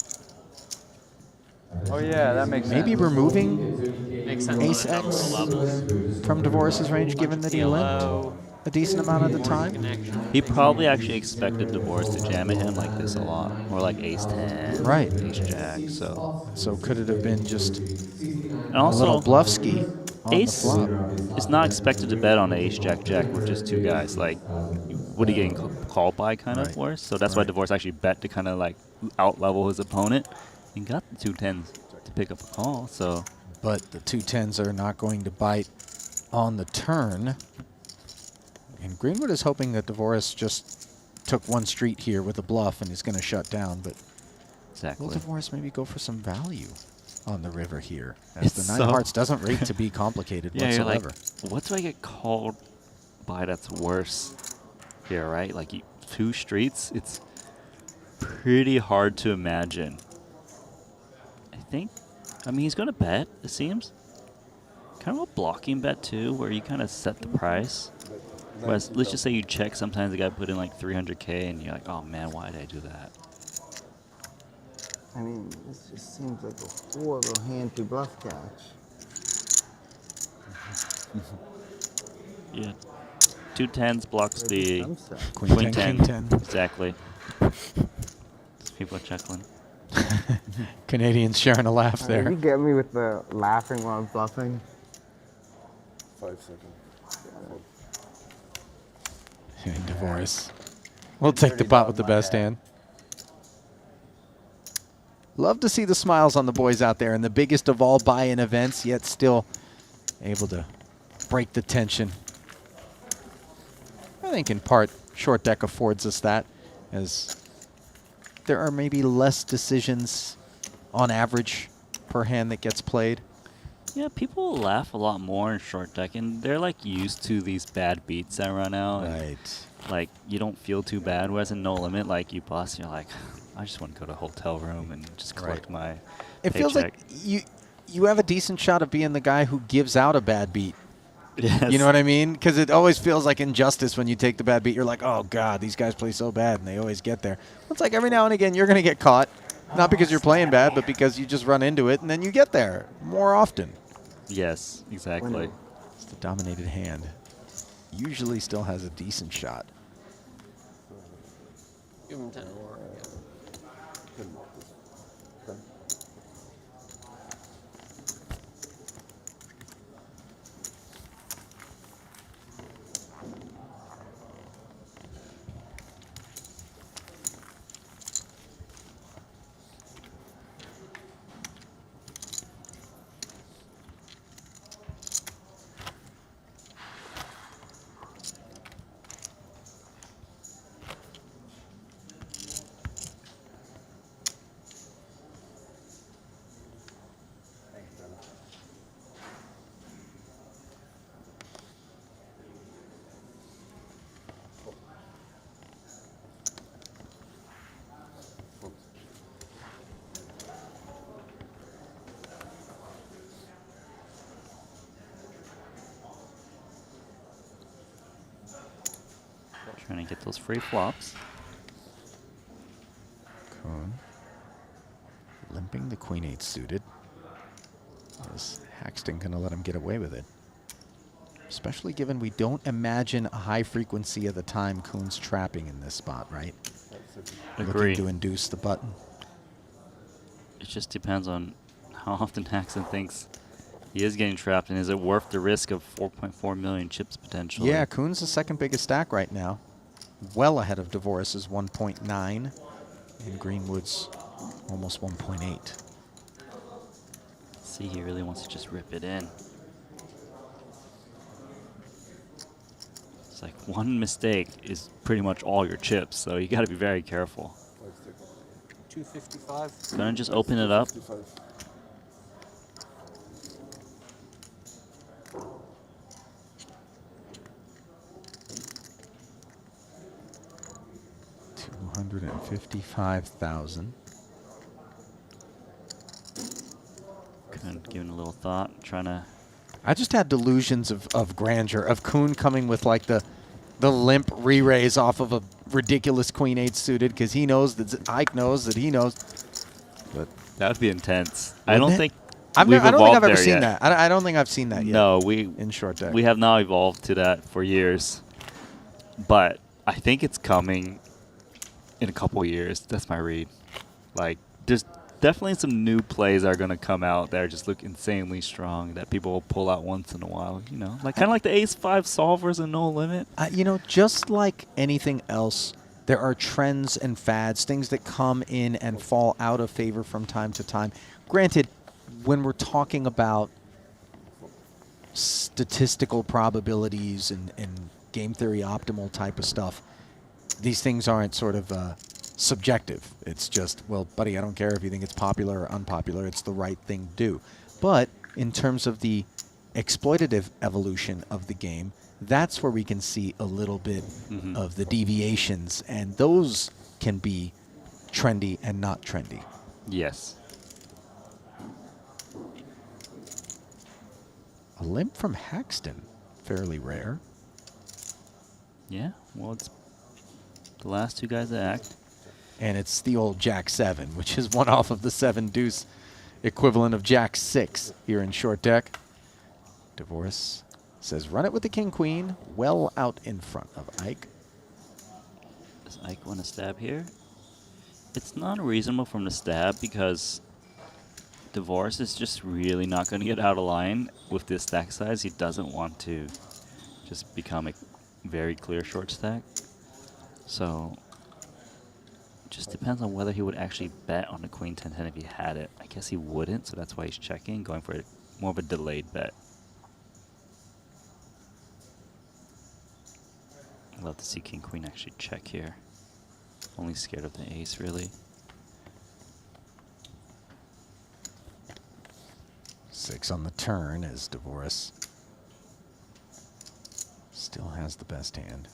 Oh yeah, that makes sense.
Maybe removing
Makes sense
Ace
on a
X
couple levels.
from Dvorak's range, given that he limped a decent amount of the time.
He probably actually expected Dvorak to jam at him like this a lot, or like ace 10,
Right.
ace jack. So
could it have been just
and also,
a little bluff ski on
ace
the flop?
is not expected to bet on ace jack jack with just 2 guys. Like, what are you getting called by kind of worse? So that's why Dvorak actually bet to kind of like out level his opponent. He got the 2 10s to pick up a call. So,
but the 2 10s are not going to bite on the turn. And Greenwood is hoping that Dvorak just took one street here with a bluff and is going to shut down. But
exactly.
will Dvorak maybe go for some value on the river here? As
It's
the 9 of
so-
hearts doesn't rate to be complicated
yeah, you're
whatsoever.
like, what do I get called by that's worse here, right? Like 2 streets, it's pretty hard to imagine. I mean, he's going to bet, it seems. Kind of a blocking bet, too, where you kind of set the price. Whereas, let's just say you check, sometimes the guy put in like 300K, and you're like, oh man, why did I do that?
I mean, this just seems like a horrible hand to bluff catch.
Yeah. 2 10s blocks the
some sense.
Queen 10.
King 10.
Exactly. People are chuckling.
Canadians sharing a laugh there.
You get me with the laughing while I'm bluffing.
5 seconds.
And Dvorak. We'll take the pot with the best hand. Love to see the smiles on the boys out there in the biggest of all buy-in events, yet still able to break the tension. I think in part, short deck affords us that, as there are maybe less decisions on average per hand that gets played.
Yeah, people laugh a lot more in short deck, and they're like used to these bad beats that run out.
Right.
Like you don't feel too bad. Whereas in No Limit, like you bust, you're like, I just want to go to a hotel room and just collect my
It
paycheck.
feels like you have a decent shot of being the guy who gives out a bad beat.
Yes.
You know what I mean? Because it always feels like injustice when you take the bad beat. You're like, oh, God, these guys play so bad, and they always get there. It's like every now and again you're going to get caught, not because you're playing bad, but because you just run into it, and then you get there more often.
Yes, exactly.
It's the dominated hand. Usually still has a decent shot.
Give him 10 more.
Trying to get those free flops.
Coon. Limping the Queen 8 suited. Is Haxton going to let him get away with it? Especially given we don't imagine a high frequency of the time Coon's trapping in this spot, right?
Agree.
Looking to induce the button.
It just depends on how often Haxton thinks he is getting trapped, and is it worth the risk of 4.4 million chips potentially?
Yeah, Coon's the second biggest stack right now. Well ahead of Devoris's 1.9 and Greenwood's almost 1.8.
See, he really wants to just rip it in. It's like one mistake is pretty much all your chips, so you got to be very careful.
255.
Gonna just open it up.
$255,000.
Kind of giving a little thought, trying to.
I just had delusions of grandeur, of Coon coming with like the limp re-raise off of a ridiculous Queen 8 suited, because he knows that Ike knows that he knows. But
that would be intense. I don't think
I don't think I've ever seen
yet.
that. I don't think I've seen that yet.
No,
in short deck.
We have not evolved to that for years, but I think it's coming in a couple years. That's my read. Like, there's definitely some new plays that are going to come out that just look insanely strong that people will pull out once in a while. You know, like kind of like the Ace-5 solvers and No Limit.
You know, just like anything else, there are trends and fads, things that come in and fall out of favor from time to time. Granted, when we're talking about statistical probabilities and game theory optimal type of stuff, these things aren't sort of subjective. It's just, well, buddy, I don't care if you think it's popular or unpopular. It's the right thing to do. But in terms of the exploitative evolution of the game, that's where we can see a little bit of the deviations, and those can be trendy and not trendy.
Yes.
A limp from Haxton, fairly rare.
Yeah, well, it's the last two guys that act.
And it's the old Jack 7, which is one off of the 7 deuce equivalent of Jack 6 here in short deck. Devoris says run it with the King Queen, well out in front of Ike.
Does Ike want to stab here? It's not reasonable for him to stab because Devoris is just really not going to get out of line with this stack size. He doesn't want to just become a very clear short stack. So just depends on whether he would actually bet on the Queen 10-10 if he had it. I guess he wouldn't, so that's why he's checking, going for more of a delayed bet. I'd love to see King Queen actually check here. Only scared of the ace, really.
7-6 on the turn as Dvoris still has the best hand.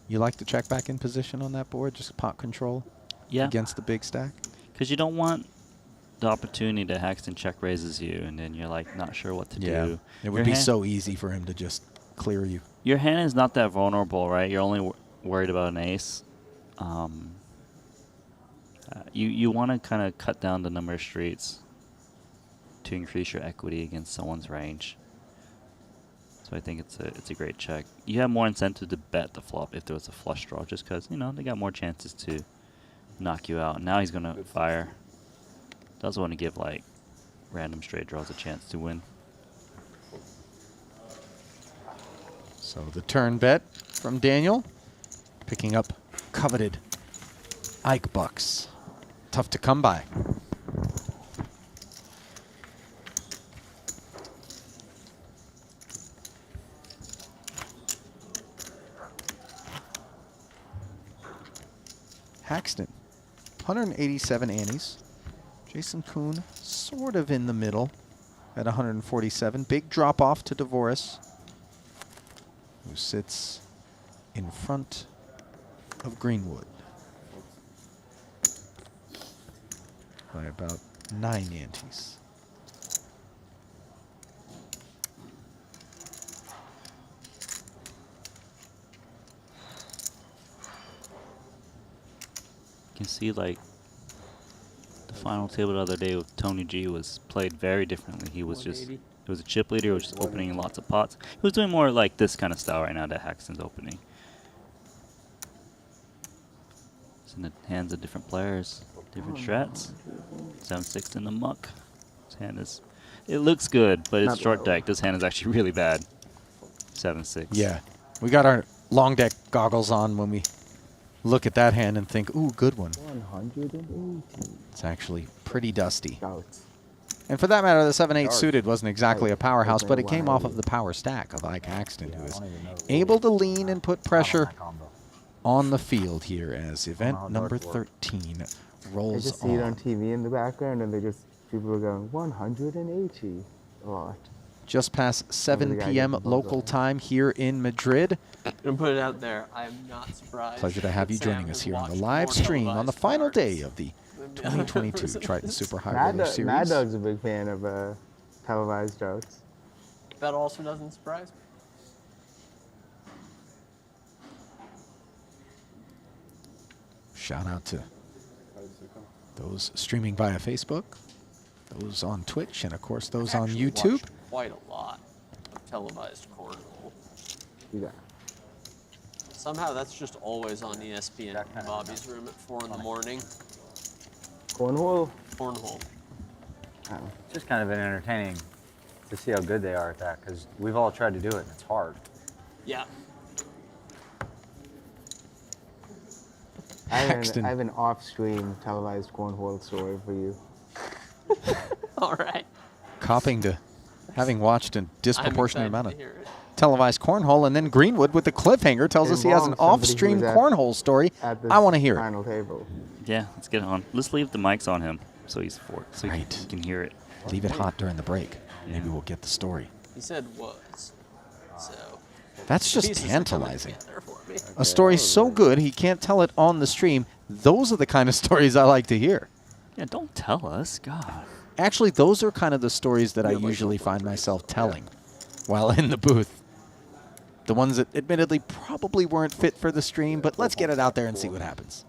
You like to check back in position on that board, just pot control against the big stack?
Because you don't want the opportunity that Haxton check raises you, and then you're like not sure what to do.
It would be so easy for him to just clear you.
Your hand is not that vulnerable, right? You're only worried about an ace. You want to kind of cut down the number of streets to increase your equity against someone's range. So I think it's a great check. You have more incentive to bet the flop if there was a flush draw, just because they got more chances to knock you out. Now he's gonna fire. Does want to give like random straight draws a chance to win.
So the turn bet from Daniel, picking up coveted Ike bucks. Tough to come by. Haxton, 187 antes. Jason Kuhn sort of in the middle at 147. Big drop off to Dvoris, who sits in front of Greenwood by about 9 antes.
You can see like the final table the other day with Tony G was played very differently. He was just, it was a chip leader, he was just opening lots of pots. He was doing more like this kind of style right now that Haxton's opening. It's in the hands of different players, different strats. 7-6 in the muck. His hand is, it looks good, but it's short deck. This hand is actually really bad. 7-6.
Yeah, we got our long deck goggles on when we look at that hand and think, ooh, good one.
180.
It's actually pretty dusty. And for that matter, the 7-8 suited wasn't exactly a powerhouse, but it came off of the power stack of Ike Haxton, who is able to lean and put pressure on the field here as event number 13 rolls on.
I just see it on TV in the background, and people are going, 180 a lot.
Just past 7 p.m. local time here in Madrid.
I'm going to put it out there. I am not surprised.
Pleasure to have you joining us here on the live stream on the final day of the 2022 Triton Super High Roller Series.
Mad Dog's a big fan of televised jokes.
That also doesn't surprise me.
Shout out to those streaming via Facebook, those on Twitch, and of course those on YouTube.
Quite a lot of televised cornhole.
Yeah.
Somehow that's just always on ESPN in Bobby's room at 4 in the morning.
Cornhole?
Cornhole.
It's just kind of entertaining to see how good they are at that, because we've all tried to do it, and it's hard.
Yeah.
I have an off-stream televised cornhole story for you.
All right.
Copping to having watched a disproportionate amount of televised cornhole, and then Greenwood with the cliffhanger tells us he has an off-stream cornhole story. I want to hear it.
Table.
Yeah, let's get it on. Let's leave the mics on him so he's so he can hear it.
Leave it hot during the break. Maybe we'll get the story.
He said was. So.
That's just tantalizing. A story so good he can't tell it on the stream. Those are the kind of stories I like to hear.
Yeah, don't tell us. God.
Actually, those are kind of the stories that I usually find myself telling while in the booth. The ones that admittedly probably weren't fit for the stream, but let's get it out there and see what happens.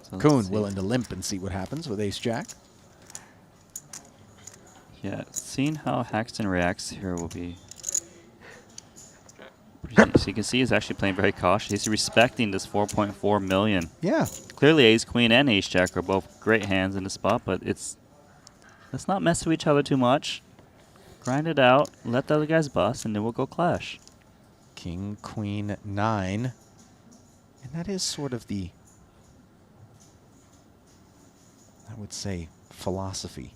So
Kuhn willing to limp and see what happens with ace-jack.
Yeah, seeing how Haxton reacts here will be... So you can see he's actually playing very cautious. He's respecting this 4.4 million.
Yeah.
Clearly ace queen and ace jack are both great hands in the spot, but let's not mess with each other too much. Grind it out, let the other guys bust, and then we'll go clash.
King, queen, 9. And that is sort of the, I would say, philosophy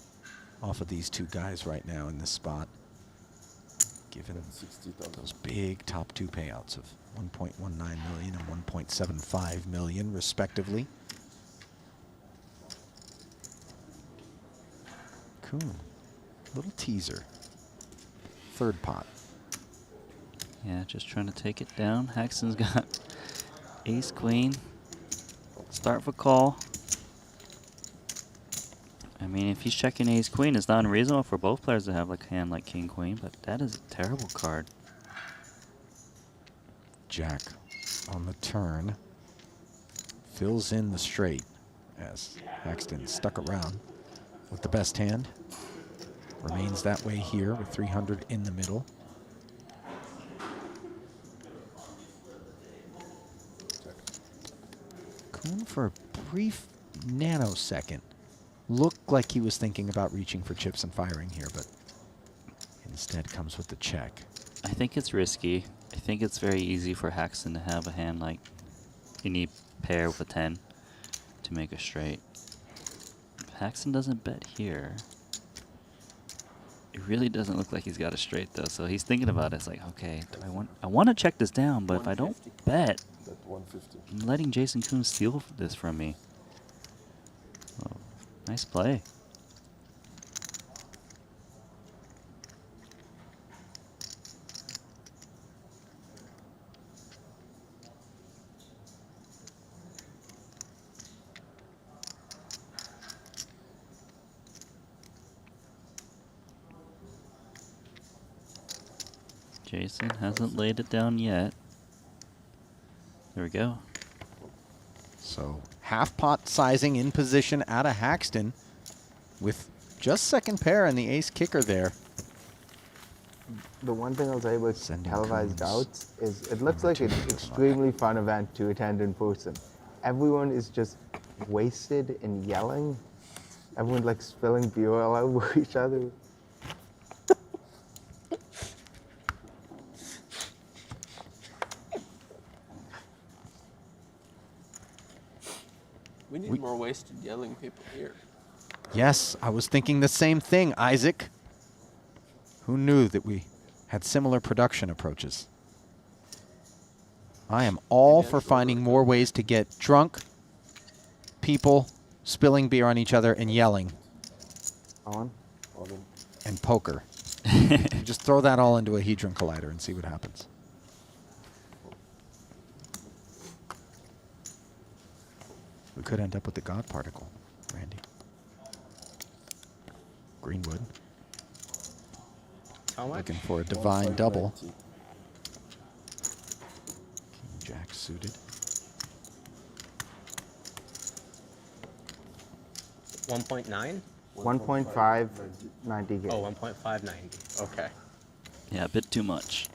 off of these two guys right now in this spot. Given those big top two payouts of 1.19 million and 1.75 million, respectively. Coon. Little teaser. Third pot.
Yeah, just trying to take it down. Haxton's got ace queen. Start for call. I mean, if he's checking ace queen, it's not unreasonable for both players to have like a hand like king queen, but that is a terrible card.
Jack on the turn. Fills in the straight as Haxton stuck around with the best hand. Remains that way here with 300 in the middle. Coon for a brief nanosecond looked like he was thinking about reaching for chips and firing here, but instead comes with the check.
I think it's risky. I think it's very easy for Haxton to have a hand like any pair with a 10 to make a straight. If Haxton doesn't bet here, it really doesn't look like he's got a straight though. So he's thinking about it. It's like, okay, I want to check this down, but if I don't bet, I'm letting Jason Koon steal this from me. Oh, nice play. Jason hasn't laid it down yet. There we go.
So half pot sizing in position out of Haxton with just second pair and the ace kicker there.
The one thing I'll say about televised outs is it looks like an extremely fun event to attend in person. Everyone is just wasted and yelling. Everyone's like spilling beer all over each other.
We need more wasted yelling people here.
Yes, I was thinking the same thing, Isaac. Who knew that we had similar production approaches? I am all for finding more ways to get drunk people spilling beer on each other and yelling. And poker. Just throw that all into a Hedron Collider and see what happens. We could end up with the God Particle, Randy. Greenwood.
How much?
Looking for a divine double. King Jack suited.
1.9?
1.590K.
Oh, 1.590. Okay.
Yeah, a bit too much.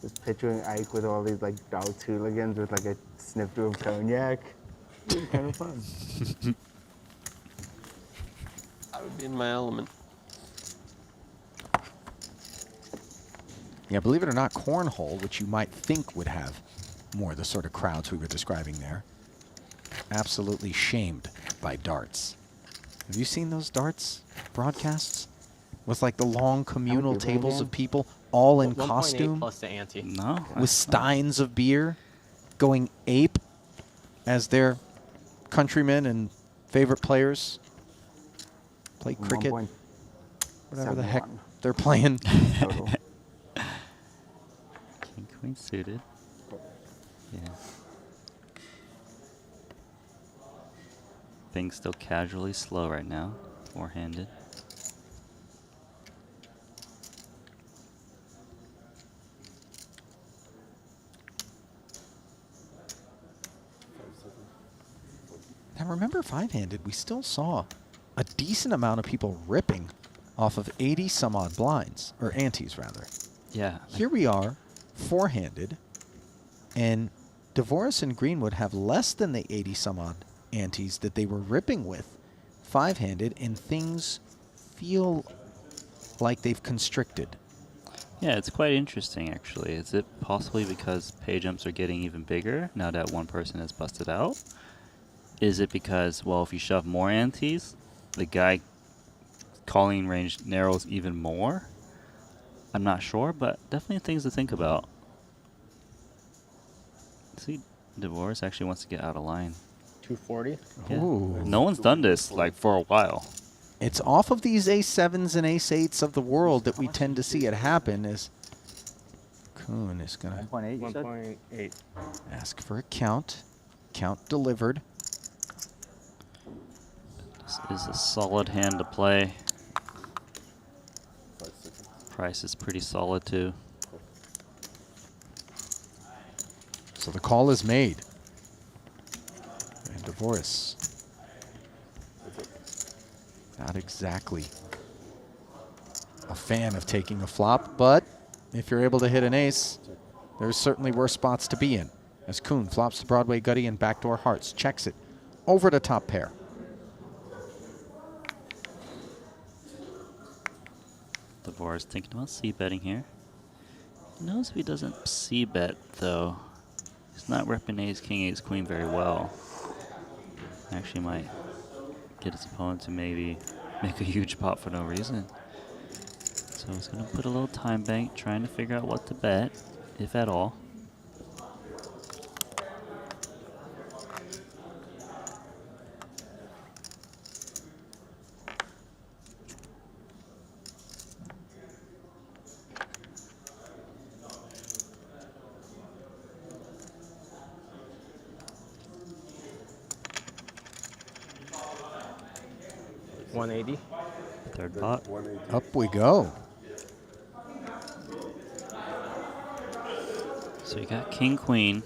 Just picturing Ike with all these like Doubts hooligans with like a snifter of cognac. It's kind of fun.
I would be in my element.
Yeah, believe it or not, cornhole, which you might think would have more the sort of crowds we were describing there, absolutely shamed by darts. Have you seen those darts broadcasts? With like the long communal tables of people all in
1.8
costume?
plus the ante.
No.
With steins of beer going ape as their countrymen and favorite players play cricket. Whatever the heck they're playing.
King Queen suited. Yeah. Things still casually slow right now. Four-handed.
Now remember, five-handed, we still saw a decent amount of people ripping off of 80 some odd blinds, or antes rather.
Yeah.
Here we are, four-handed, and DeVoris and Greenwood have less than the 80 some odd antes that they were ripping with five-handed, and things feel like they've constricted.
Yeah, it's quite interesting actually. Is it possibly because pay jumps are getting even bigger now that one person has busted out? Is it because, well, if you shove more antes, the guy calling range narrows even more? I'm not sure, but definitely things to think about. See, DeVoris actually wants to get out of line.
240?
Yeah.
Ooh.
No one's done this like for a while.
It's off of these ace-7s and ace-8s of the world that we tend to see it happen. As Kuhn is going to
1.8.
ask for a count. Count delivered.
This is a solid hand to play. Price is pretty solid too.
So the call is made. And Dvoris. Not exactly a fan of taking a flop, but if you're able to hit an ace, there's certainly worse spots to be in. As Kuhn flops the Broadway Gutty and backdoor hearts, checks it over to top pair.
Dvoris thinking about c-betting here. He knows if he doesn't c-bet, though, he's not repping ace, king, ace, queen very well. Actually might get his opponent to maybe make a huge pot for no reason. So he's going to put a little time bank, trying to figure out what to bet, if at all. Third pot.
Up we go.
So you got king, queen,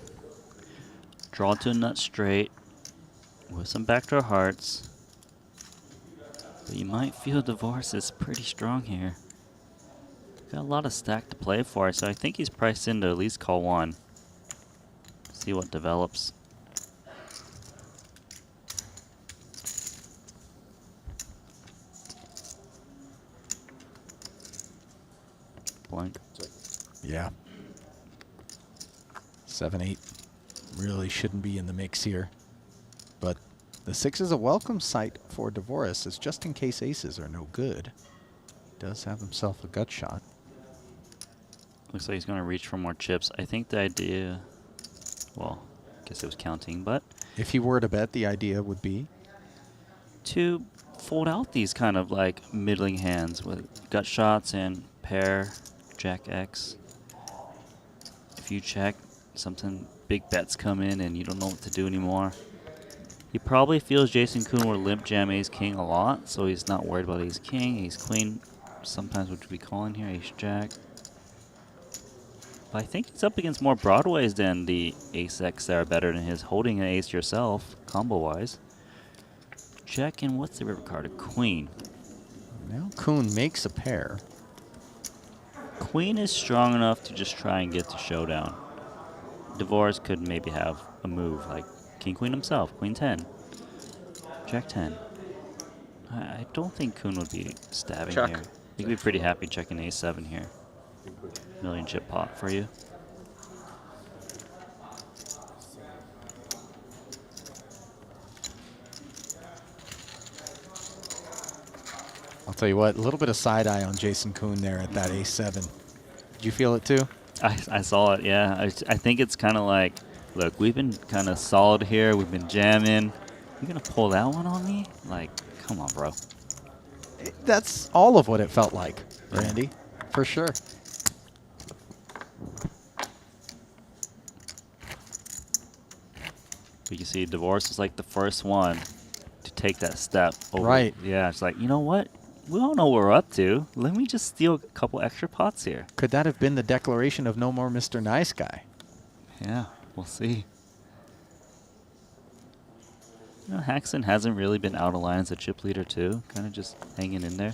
draw to a nut straight with some backdoor hearts. But you might feel Dvoris is pretty strong here. Got a lot of stack to play for, so I think he's priced in to at least call one. See what develops. Blank.
Yeah. 7-8 really shouldn't be in the mix here. But the 6 is a welcome sight for Dvoris, as just in case aces are no good. He does have himself a gut shot.
Looks like he's going to reach for more chips. I think the idea, well, I guess it was counting, but
if he were to bet, the idea would be
to fold out these kind of like middling hands with gut shots and pair, jack X. If you check, something big bets come in and you don't know what to do anymore. He probably feels Jason Kuhn will limp jam ace king a lot, so he's not worried about ace king, ace queen. Sometimes what we calling here, ace jack. But I think he's up against more broadways than the ace X that are better than his holding an ace yourself, combo wise. Check, and what's the river card? A queen.
Now Kuhn makes a pair.
Queen is strong enough to just try and get to showdown. Dvoris could maybe have a move like king queen himself, queen 10, jack 10. I don't think Kuhn would be stabbing
Check.
here. He'd be pretty happy checking a7 here. Million chip pot for you.
I'll tell you what, a little bit of side eye on Jason Kuhn there at that a7. Did you feel it too?
I saw it, yeah. I think it's kind of like, look, we've been kind of solid here. We've been jamming. You're going to pull that one on me? Like, come on, bro.
That's all of what it felt like, Randy, for sure.
But you see, Dvoris is like the first one to take that step over.
Right.
Yeah, it's like, you know what? We all know what we're up to. Let me just steal a couple extra pots here.
Could that have been the declaration of no more Mr. Nice Guy?
Yeah, we'll see. You know, Haxton hasn't really been out of line as a chip leader too. Kind of just hanging in there.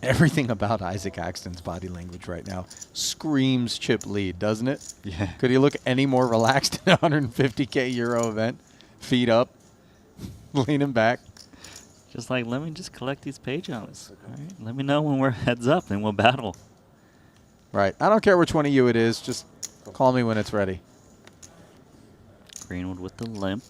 Everything about Isaac Axton's body language right now screams chip lead, doesn't it?
Yeah.
Could he look any more relaxed in a 150K Euro event? Feet up, leaning back.
Just like, let me just collect these page outs. All right, let me know when we're heads up, then we'll battle.
Right. I don't care which one of you it is. Just call me when it's ready.
Greenwood with the limp.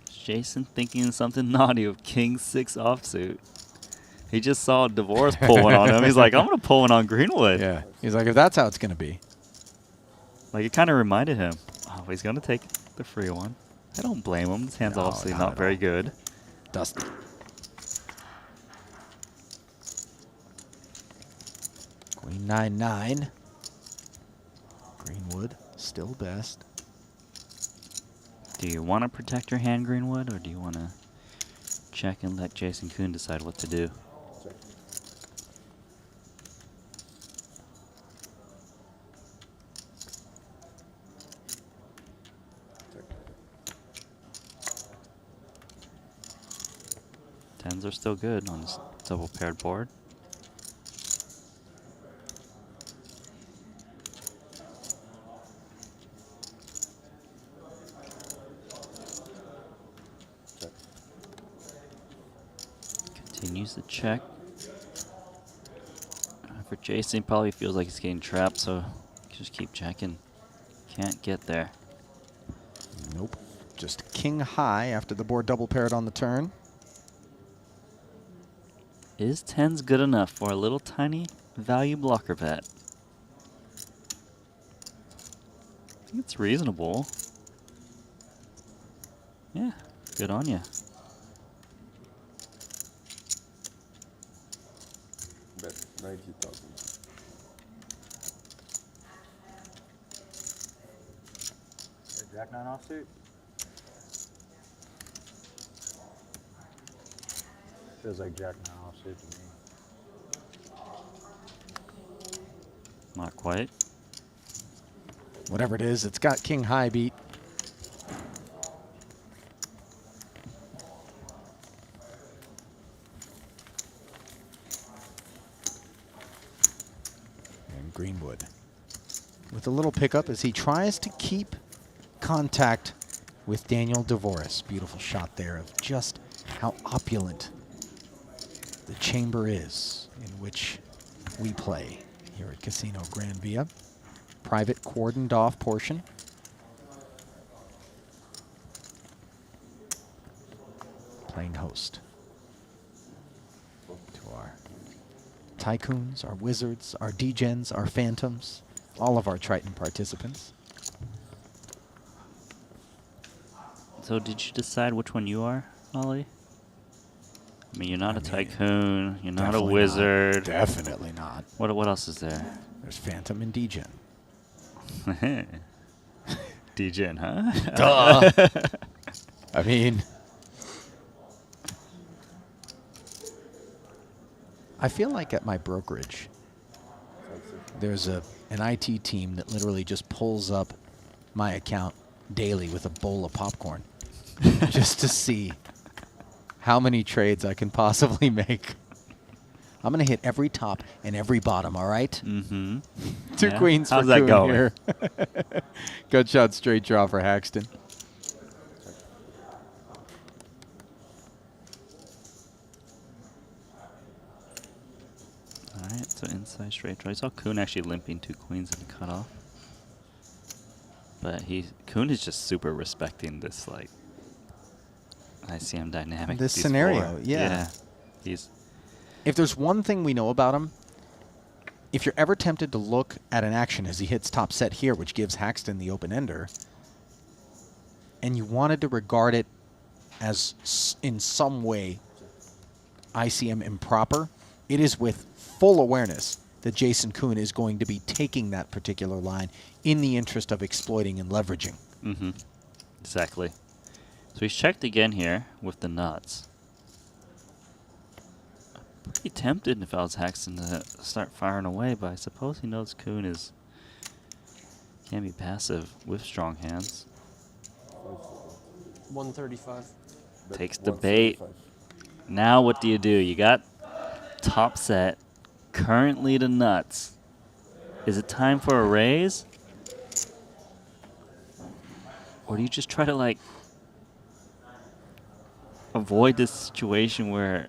Jason thinking something naughty of King 6 offsuit. He just saw Dvoris pull one on him. He's like, I'm going to pull one on Greenwood.
Yeah. He's like, if that's how it's going to be.
Like, it kind of reminded him, oh, he's going to take the free one. I don't blame him. His hand's
No,
obviously
not
not
at
very
all.
good.
Dusty. Queen 9-9. Greenwood still best.
Do you want to protect your hand, Greenwood, or do you want to check and let Jason Kuhn decide what to do? Tens are still good on this double paired board. Continues the check. For Jason, he probably feels like he's getting trapped, so just keep checking. Can't get there.
Nope. Just king high after the board double paired on the turn.
Is tens good enough for a little tiny value blocker bet? I think it's reasonable. Yeah, good on you.
Bet 90,000.
Jack 9 offsuit. Feels like Jack 9 offsuit to me.
Not quite.
Whatever it is, it's got king high beat. And Greenwood with a little pickup as he tries to keep contact with Daniel Devoris. Beautiful shot there of just how opulent the chamber is in which we play here at Casino Gran Via. Private cordoned off portion. Playing host to our tycoons, our wizards, our degens, our phantoms, all of our Triton participants.
So did you decide which one you are, Ollie? I mean, you're not a tycoon. You're not a wizard.
Definitely not.
What else is there?
There's phantom and degen.
Degen, huh?
Duh. I mean, I feel like at my brokerage, there's an IT team that literally just pulls up my account daily with a bowl of popcorn just to see how many trades I can possibly make. I'm going to hit every top and every bottom, all right?
Mm-hmm.
Two
Yeah.
queens
How's
for
that
Kuhn
going?
here. Good shot, straight draw for Haxton.
All right, so inside straight draw. I saw Kuhn actually limping two queens in the cutoff. But Kuhn is just super respecting this, like, ICM dynamic.
This
these
scenario,
four.
yeah.
He's
If there's one thing we know about him, if you're ever tempted to look at an action as he hits top set here, which gives Haxton the open-ender, and you wanted to regard it as in some way ICM improper, it is with full awareness that Jason Kuhn is going to be taking that particular line in the interest of exploiting and leveraging.
Mm-hmm. Exactly. So he's checked again here with the nuts. Pretty tempted if I was Haxton to start firing away, but I suppose he knows Kuhn can be passive with strong hands.
135.
Takes the bait. Now what do? You got top set, currently to nuts. Is it time for a raise? Or do you just try to, like, avoid this situation where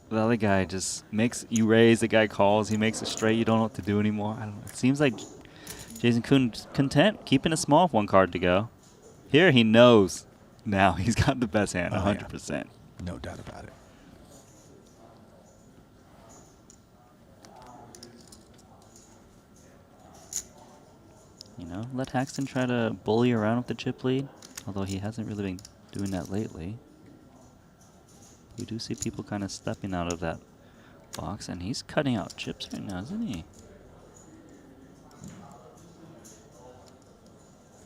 the other guy just makes you raise, the guy calls, he makes it straight, you don't know what to do anymore? I don't know. It seems like Jason Kuhn's content, keeping it small with one card to go. Here he knows now he's got the best hand, 100%.
Yeah. No doubt about it.
You know, let Haxton try to bully around with the chip lead. Although he hasn't really been doing that lately. We do see people kind of stepping out of that box, and he's cutting out chips right now, isn't he?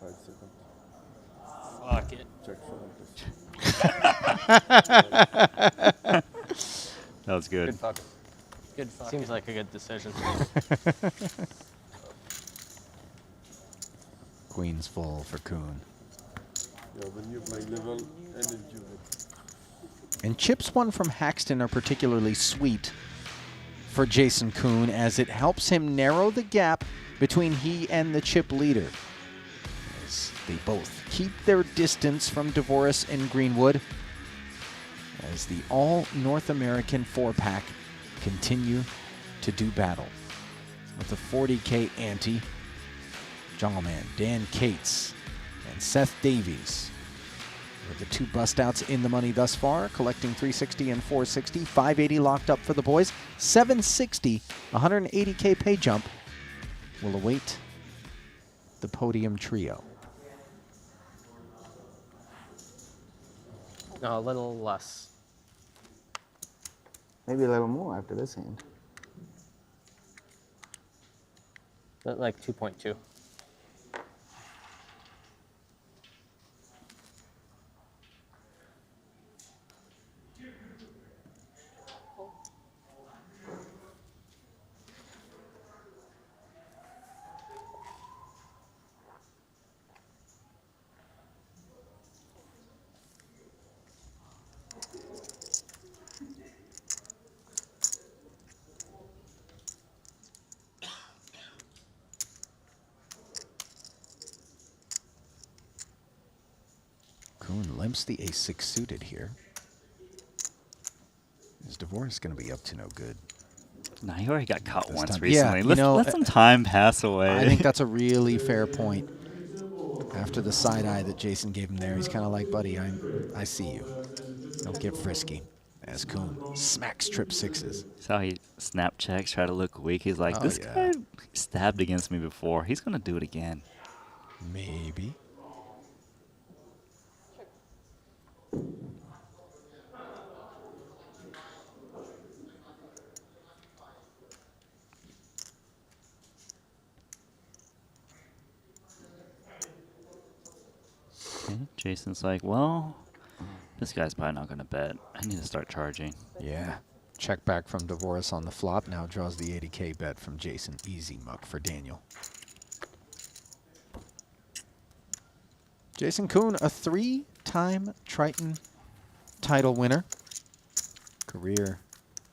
5 seconds.
Fuck it.
Check for
That was good.
Good fuck.
Good fuck.
Seems like a good decision.
Queen's full for Kuhn.
Yeah, when you play level, energy will.
And chips won from Haxton are particularly sweet for Jason Kuhn, as it helps him narrow the gap between he and the chip leader, as they both keep their distance from DeVoris and Greenwood, as the all-North American 4-pack continue to do battle. With the 40K ante, Jungle Man, Dan Cates, and Seth Davies with the 2 bust-outs in the money thus far, collecting 360 and 460, 580 locked up for the boys, 760, 180K pay jump will await the podium trio.
No, a little less.
Maybe a little more after this hand.
But like 2.2.
Kuhn limps the ace-6 suited here. Is DeVoris going to be up to no good?
Nah, he already got caught once
time.
recently.
Yeah,
Let some time pass away.
I think that's a really fair point. After the side eye that Jason gave him there, he's kind of like, buddy, I see you. Don't get frisky. As Kuhn smacks trip 6s.
That's how he snap checks, try to look weak. He's like, this guy stabbed against me before. He's going to do it again.
Maybe.
Okay, Jason's like, well, this guy's probably not going to bet. I need to start charging.
Yeah. Check back from DeVoris on the flop. Now draws the 80K bet from Jason. Easy muck for Daniel. Jason Kuhn, a 3-time Triton title winner. Career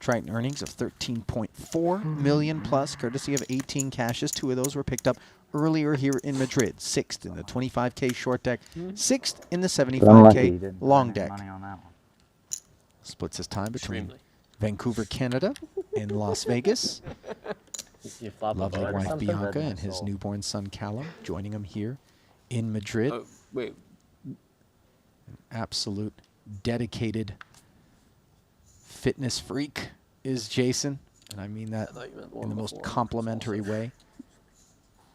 Triton earnings of 13.4 million plus, courtesy of 18 cashes. 2 of those were picked up earlier here in Madrid. 6th in the 25K short deck, 6th in the 75K long deck. Splits his time between Vancouver, Canada, and Las Vegas. Lovely wife Bianca and his newborn son Callum joining him here in Madrid.
Wait.
An absolute dedicated fitness freak is Jason, and I mean that in the most complimentary way.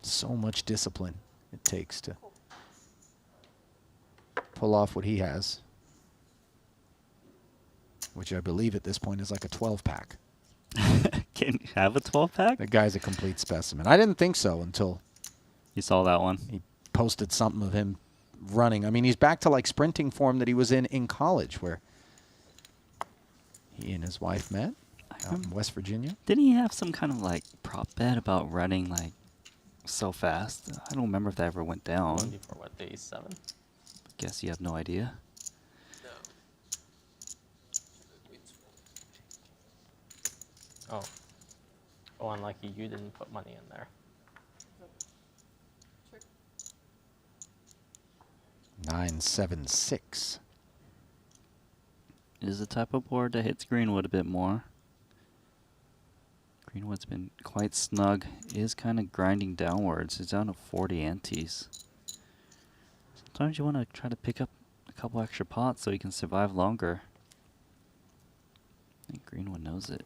So much discipline it takes to pull off what he has, which I believe at this point is like a 12-pack.
Can you have a 12-pack?
The guy's a complete specimen. I didn't think so until
you saw that one.
He posted something of him running. I mean, he's back to like sprinting form that he was in college, where he and his wife met out in West Virginia.
Didn't he have some kind of like prop bet about running like so fast? I don't remember if that ever went down.
For what, day 7?
Guess you have no idea.
Oh. Oh, unlucky you didn't put money in there.
9-7-6.
Is the type of board that hits Greenwood a bit more. Greenwood's been quite snug. Is kind of grinding downwards. He's down to 40 antes. Sometimes you want to try to pick up a couple extra pots so you can survive longer. I think Greenwood knows it.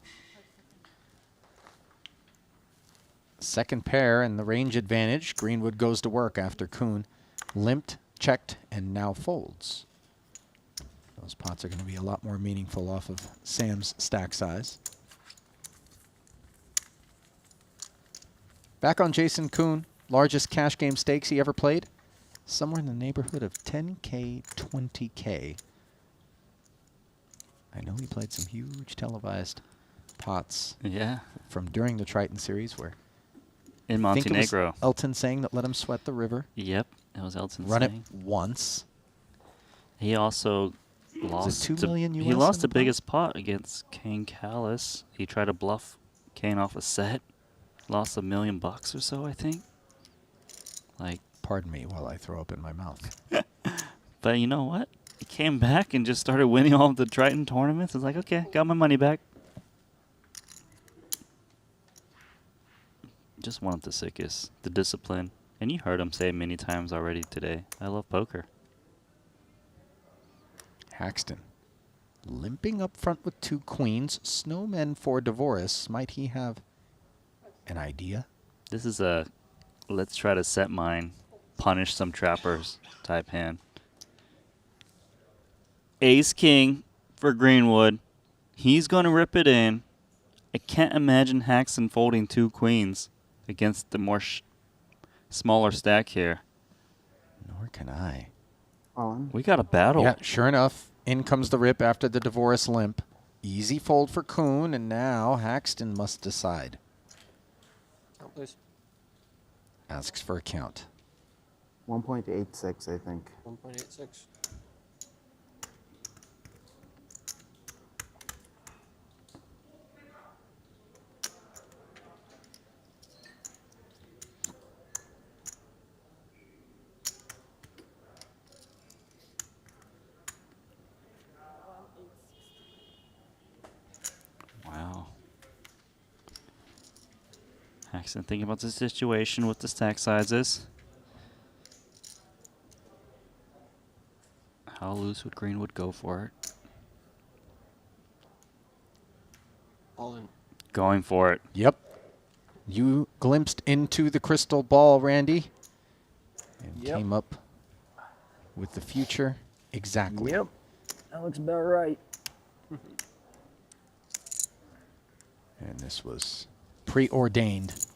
Second pair and the range advantage. Greenwood goes to work after Kuhn limped checked and now folds. Those pots are going to be a lot more meaningful off of Sam's stack size. Back on Jason Kuhn, largest cash game stakes he ever played, somewhere in the neighborhood of 10K, 20K. I know he played some huge televised pots.
Yeah.
From during the Triton series where
in
I think it was
Montenegro.
Elton saying that let him sweat the river.
Yep, it was Elton
Run
saying.
it once.
He also lost.
$2 million
he
US
lost
in
the
the
biggest pot against Kane Callis. He tried to bluff Kane off a set. Lost $1 million or so, I think. Like,
pardon me while I throw up in my mouth.
But you know what? He came back and just started winning all of the Triton tournaments. It's like, okay, got my money back. Just one of the sickest. The discipline. And you heard him say many times already today, I love poker.
Haxton limping up front with 2 queens. Snowmen for Devoris. Might he have an idea?
This is a let's try to set mine, punish some trappers type hand. Ace King for Greenwood. He's going to rip it in. I can't imagine Haxton folding 2 queens against the more smaller stack here.
Nor can I.
We got a battle.
Yeah, sure enough. In comes the rip after the Devoris limp. Easy fold for Kuhn, and now Haxton must decide.
Count, please.
Asks for a count.
1.86, I think.
1.86.
Wow. Haxton thinking about the situation with the stack sizes. How loose would Greenwood go for it?
All in.
Going for it.
Yep. You glimpsed into the crystal ball, Randy, and came up with the future exactly.
Yep. That looks about right.
And this was preordained.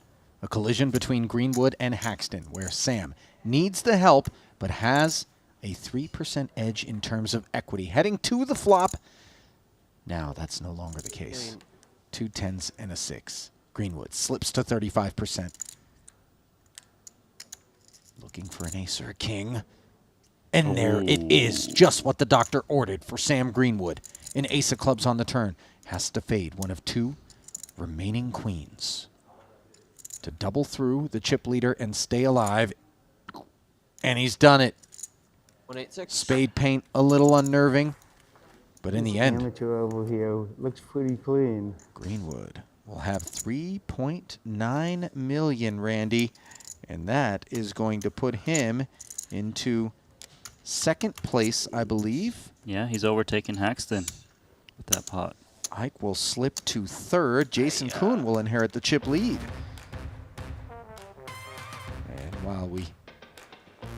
A collision between Greenwood and Haxton, where Sam needs the help, but has a 3% edge in terms of equity. Heading to the flop. Now, that's no longer the case. 2 10s and a 6. Greenwood slips to 35%. Looking for an ace or a king. And there it is, just what the doctor ordered for Sam Greenwood. An ace of clubs on the turn. Has to fade one of 2 remaining queens to double through the chip leader and stay alive. And he's done it.
186.
Spade paint a little unnerving, but in the end,
Amateur over here looks pretty clean.
Greenwood will have 3.9 million, Randy, and that is going to put him into second place, I believe.
Yeah, he's overtaken Haxton with that pot.
Ike will slip to third. Jason Kuhn will inherit the chip lead. And while we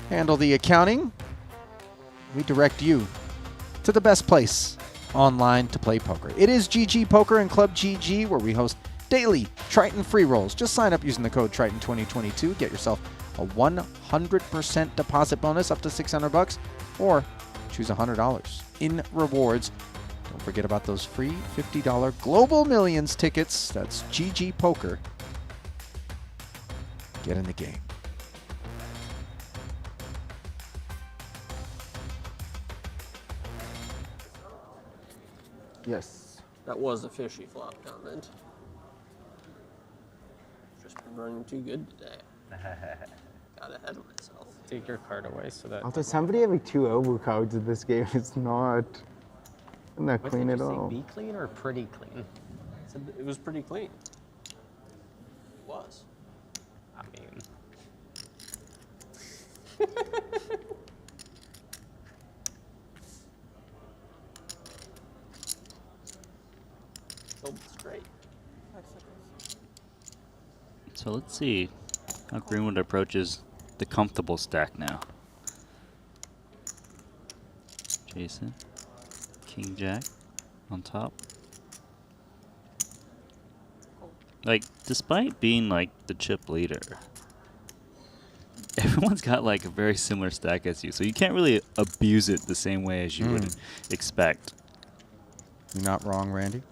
handle the accounting, we direct you to the best place online to play poker. It is GG Poker and Club GG, where we host daily Triton free rolls. Just sign up using the code Triton2022. Get yourself a 100% deposit bonus up to $600, or choose $100 in rewards. Don't forget about those free $50 Global Millions tickets. That's GG Poker. Get in the game.
Yes.
That was a fishy flop comment. Just been running too good today. Got ahead of myself.
Take your card away so that.
After somebody having 2 overcards in this game, it's not clean at all.
Be clean or pretty clean?
It was pretty clean. It was.
I mean.
Filled straight.
So let's see how Greenwood approaches the comfortable stack now. Jason. King Jack on top. Like, despite being like the chip leader, everyone's got like a very similar stack as you, so you can't really abuse it the same way as you would expect.
You're not wrong, Randy.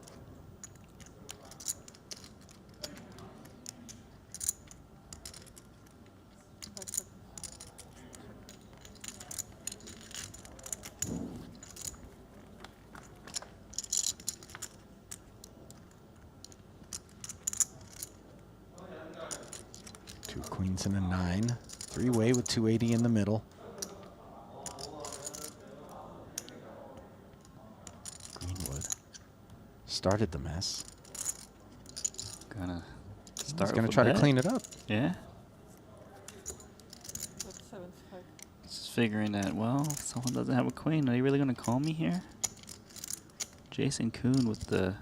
Two queens and a 9. Three-way with 280 in the middle. Greenwood started the mess.
Gonna start.
He's gonna try to clean it up.
Yeah.
That's 75.
Just figuring that, well, if someone doesn't have a queen, are you really gonna call me here? Jason Kuhn with the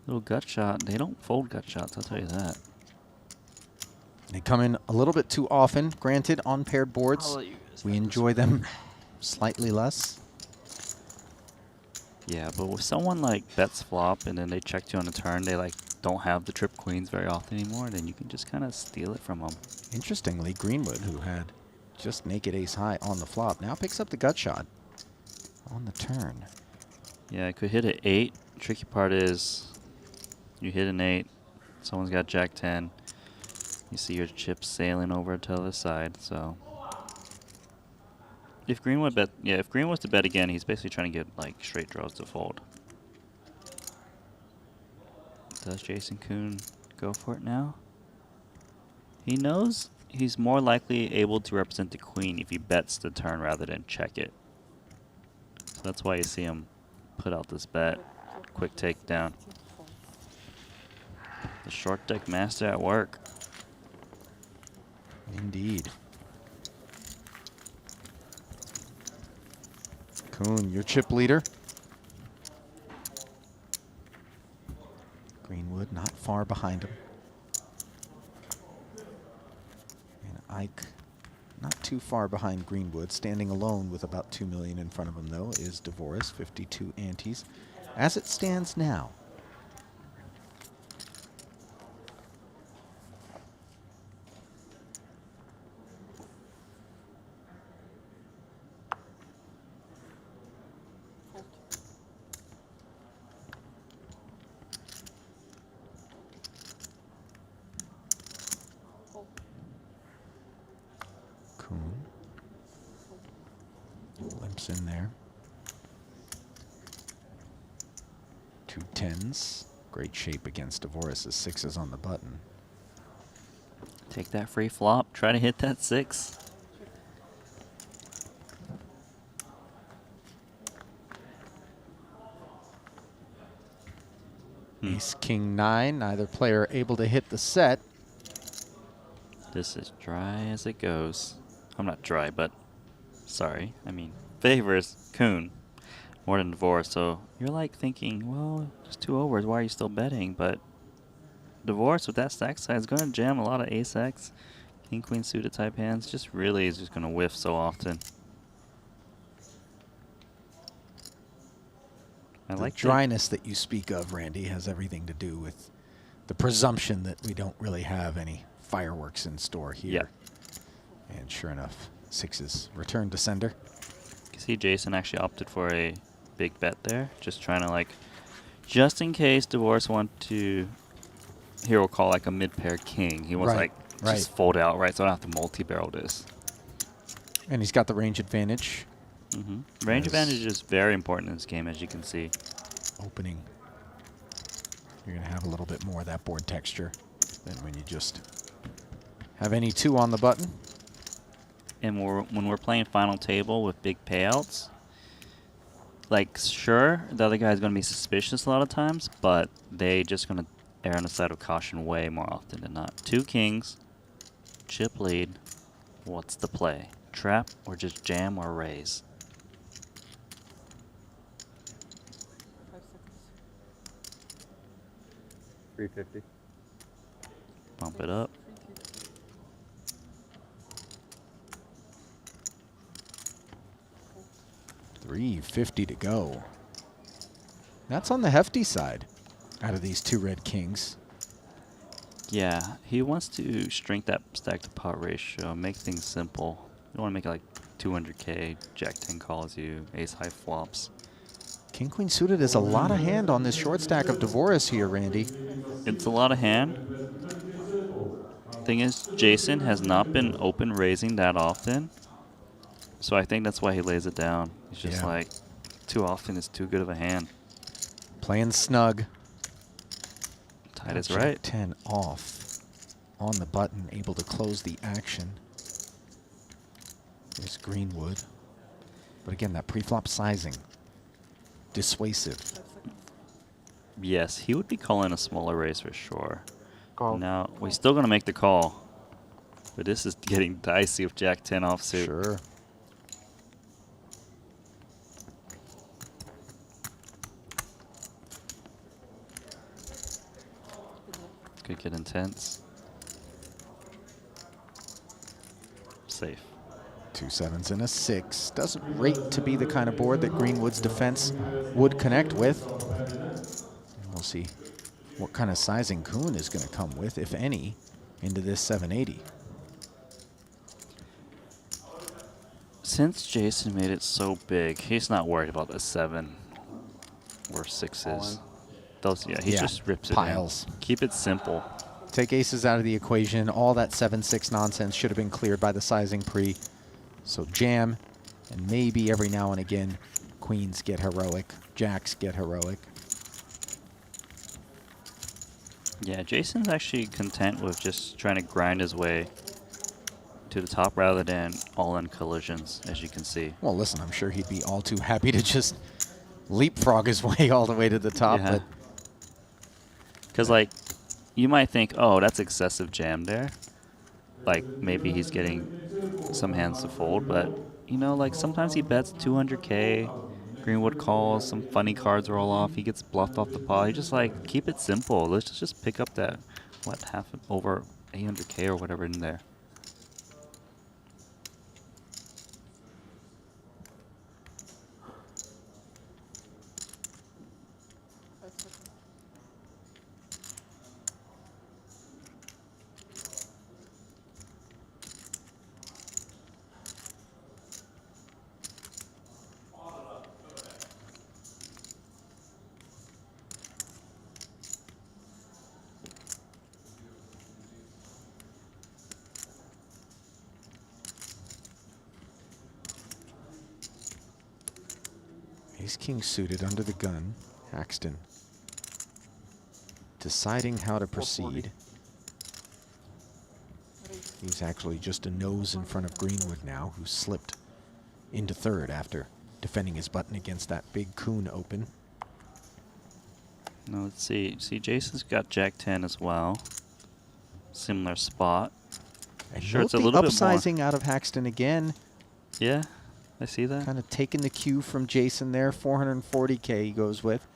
little gut shot. They don't fold gut shots, I'll tell you that.
They come in a little bit too often. Granted, on paired boards, we enjoy them slightly less.
Yeah, but with someone like bets flop and then they checked you on the turn, they like don't have the trip queens very often anymore, then you can just kind of steal it from them.
Interestingly, Greenwood, who had just naked ace high on the flop, now picks up the gut shot on the turn.
Yeah, I could hit an 8. Tricky part is you hit an 8, someone's got Jack 10. You see your chips sailing over to the other side, so if Greenwood bet, yeah, if Green was to bet again, he's basically trying to get like straight draws to fold. Does Jason Kuhn go for it now? He knows he's more likely able to represent the queen if he bets the turn rather than check it. So that's why you see him put out this bet. Quick takedown. The short deck master at work.
Indeed. Kuhn, your chip leader. Greenwood not far behind him. And Ike not too far behind Greenwood. Standing alone with about 2 million in front of him, though, is DeVoris, 52 antes. As it stands now, limps in there. 2 10s. Great shape against DeVoris' 6s on the button.
Take that free flop. Try to hit that 6.
Ace, King, 9. Neither player able to hit the set.
This is dry as it goes. I'm not dry, but sorry. I mean, favors Kuhn more than divorce. So you're like thinking, well, just 2 overs. Why are you still betting? But divorce with that stack size is going to jam a lot of ace X, king queen suited type hands. Just really is just going to whiff so often. I
The
like
dryness that you speak of, Randy, has everything to do with the presumption that we don't really have any fireworks in store here.
Yeah.
And sure enough, 6s return to sender.
You see Jason actually opted for a big bet there. Just trying to like, just in case divorce want to hero call like a mid-pair king. He wants like just fold out, right? So I don't have to multi-barrel this.
And he's got the range advantage.
Range advantage is very important in this game, as you can see.
Opening. You're going to have a little bit more of that board texture than when you just have any 2 on the button.
And when we're playing final table with big payouts, like sure, the other guy's going to be suspicious a lot of times, but they just going to err on the side of caution way more often than not. 2 kings, chip lead. What's the play? Trap or just jam or raise?
5 seconds.
350.
Bump it up.
350 to go. That's on the hefty side out of these two red kings.
Yeah, he wants to shrink that stack to pot ratio, make things simple. You don't want to make it like 200K, Jack 10 calls you, ace high flops.
King Queen suited is a lot of hand on this short stack of Divorce here, Randy.
It's a lot of hand. Thing is, Jason has not been open raising that often. So I think that's why he lays it down. He's just like, too often is too good of a hand.
Playing snug.
Tight is
Jack
right.
10 off on the button, able to close the action. There's Greenwood. But again, that pre-flop sizing, dissuasive.
Yes, he would be calling a smaller raise for sure.
Call.
Now, we're still going to make the call. But this is getting dicey with Jack 10 offsuit.
Sure.
Could get intense. Safe.
2 sevens and a 6. Doesn't rate to be the kind of board that Greenwood's defense would connect with. And we'll see what kind of sizing Kuhn is going to come with, if any, into this 780.
Since Jason made it so big, he's not worried about the 7 or 6s. Those, yeah, he just rips
piles.
it in. Keep it simple.
Take aces out of the equation. All that 7-6 nonsense should have been cleared by the sizing pre. So jam, and maybe every now and again, queens get heroic, jacks get heroic.
Yeah, Jason's actually content with just trying to grind his way to the top rather than all-in collisions, as you can see.
Well, listen, I'm sure he'd be all too happy to just leapfrog his way all the way to the top.
Yeah.
But
because, like, you might think, oh, that's excessive jam there. Like, maybe he's getting some hands to fold, but, you know, like, sometimes he bets 200K, Greenwood calls, some funny cards roll off, he gets bluffed off the pot. He just, like, keep it simple. Let's just pick up that, what, half over 800K or whatever in there.
Ace-King suited under the gun. Haxton deciding how to proceed. He's actually just a nose in front of Greenwood now, who slipped into third after defending his button against that big Kuhn open.
Now let's see. See, Jason's got Jack 10 as well. Similar spot.
And
Sure, it's a
note
little
the
bit more.
upsizing out of Haxton again.
Yeah, I see that.
Kind of taking the cue from Jason there. 440K he goes with.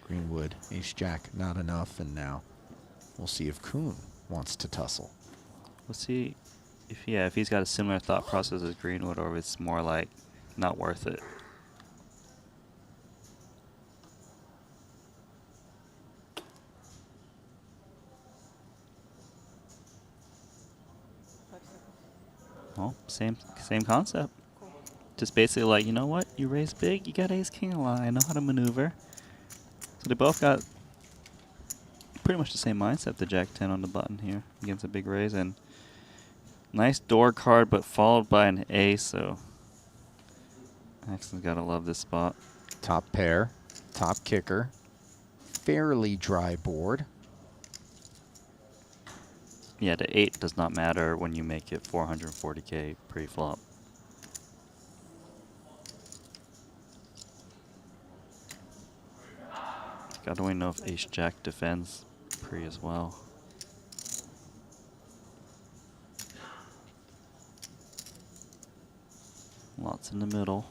Greenwood, ace-jack, not enough. And now we'll see if Kuhn wants to tussle.
Let's see if he's got a similar thought process as Greenwood, or if it's more like not worth it. Well, same concept. Just basically like, you know what? You raise big, you got ace king a lot. I know how to maneuver. So they both got pretty much the same mindset. The Jack 10 on the button here against a big raise, and nice door card, but followed by an ace. So Axton's gotta love this spot.
Top pair, top kicker, fairly dry board.
Yeah, the 8 does not matter when you make it 440K pre-flop. Gotta really know if ace-jack defends pre as well. Lots in the middle.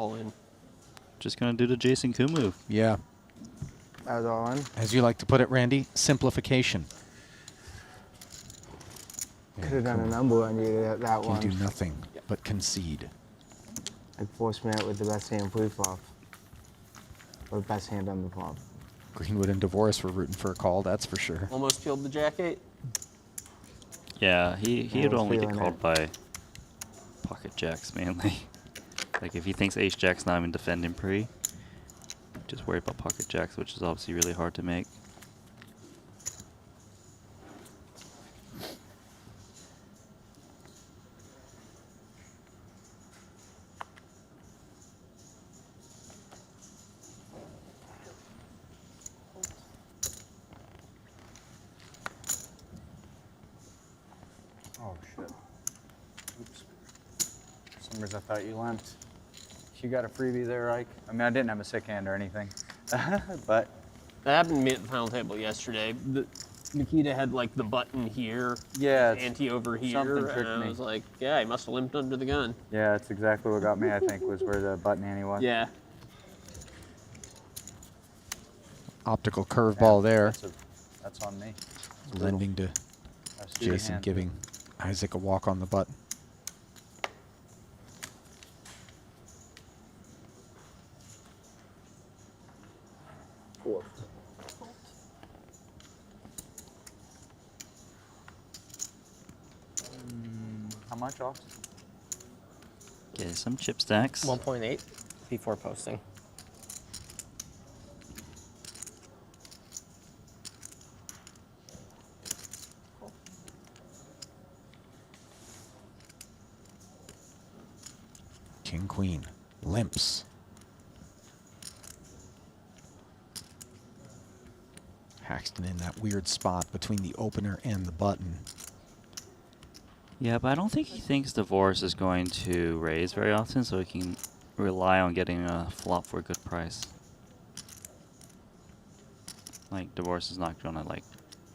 All in.
Just gonna do the Jason Kuhn move.
Yeah.
That was all in.
As you like to put it, Randy, simplification.
Could have done a number on you that
Can
one.
do nothing but concede.
Like force me out with the best hand pre-flop. Or best hand on the flop.
Greenwood and Divorce were rooting for a call, that's for sure.
Almost peeled the jack 8.
Yeah, he
I
would
was
only get
feeling
called
it.
by pocket jacks mainly. Like if he thinks ace jack's not even defending pre, just worry about pocket jacks, which is obviously really hard to make.
Oh shit. Oops. For some reason I thought you lent. You got a freebie there, Ike? I mean, I didn't have a sick hand or anything. But
That happened to me at the final table yesterday. Nikita had like the button here,
yeah,
ante over here,
something
and
tricked
I
me.
was like, yeah, he must have limped under the gun.
Yeah, that's exactly what got me, I think, was where the button ante was.
Yeah.
Optical curveball there.
That's on me.
Lending to
That's a
Jason,
hand.
giving Isaac a walk on the button.
How much off?
Get some chip stacks.
1.8 before posting.
King, queen, limps. Haxton in that weird spot between the opener and the button.
Yeah, but I don't think he thinks Divorce is going to raise very often, so he can rely on getting a flop for a good price. Like, Divorce is not going to, like,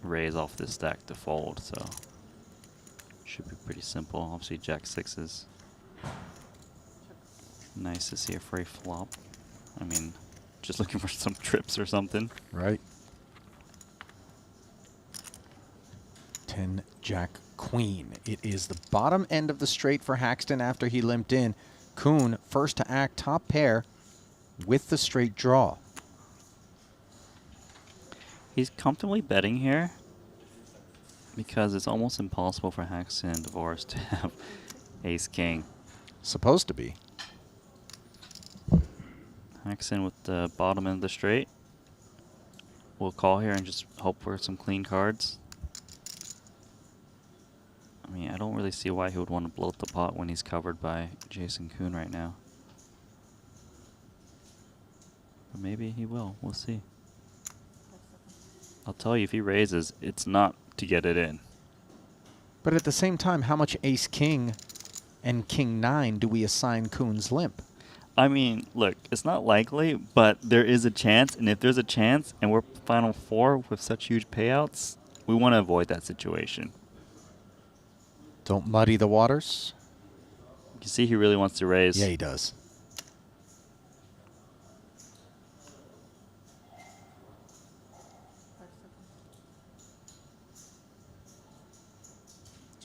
raise off this stack to fold, so should be pretty simple. Obviously, Jack 6s. Nice to see a free flop. I mean, just looking for some trips or something.
Right. 10 Jack Queen. It is the bottom end of the straight for Haxton after he limped in. Kuhn first to act, top pair with the straight draw.
He's comfortably betting here because it's almost impossible for Haxton and Divorce to have ace king.
Supposed to be.
Haxton with the bottom end of the straight. We'll call here and just hope for some clean cards. I mean, I don't really see why he would want to bloat the pot when he's covered by Jason Kuhn right now. But maybe he will. We'll see. I'll tell you, if he raises, it's not to get it in.
But at the same time, how much ace king and king 9 do we assign Kuhn's limp?
I mean, look, it's not likely, but there is a chance. And if there's a chance and we're Final Four with such huge payouts, we want to avoid that situation.
Don't muddy the waters.
You can see he really wants to raise.
Yeah, he does.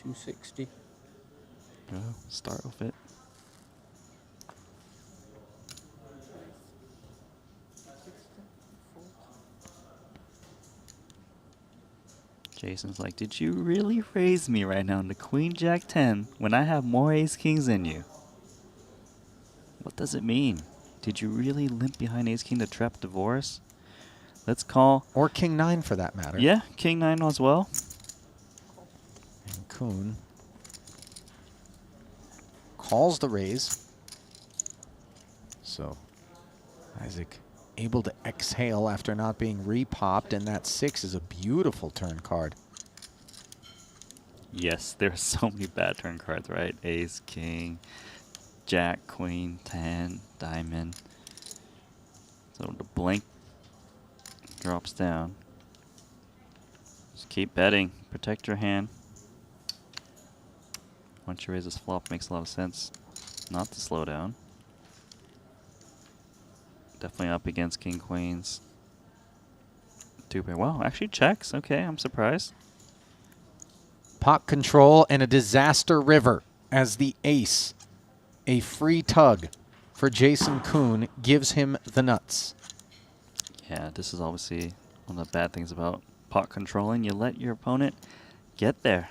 $260.
Go, start with it. Jason's like, did you really raise me right now in the Queen Jack 10 when I have more ace kings than you? What does it mean? Did you really limp behind ace king to trap Divorce? Let's call.
Or king 9 for that matter.
Yeah, king 9 as well.
And Kuhn calls the raise. So Isaac able to exhale after not being repopped, and that 6 is a beautiful turn card.
Yes, there are so many bad turn cards, right? Ace, king, jack, queen, 10, diamond. So the blink drops down. Just keep betting. Protect your hand. Once you raise this flop, makes a lot of sense not to slow down. Definitely up against king queens. Two pair. Well, actually checks. Okay, I'm surprised.
Pot control and a disaster river as the ace. A free tug for Jason Koon gives him the nuts.
Yeah, this is obviously one of the bad things about pot controlling. You let your opponent get there.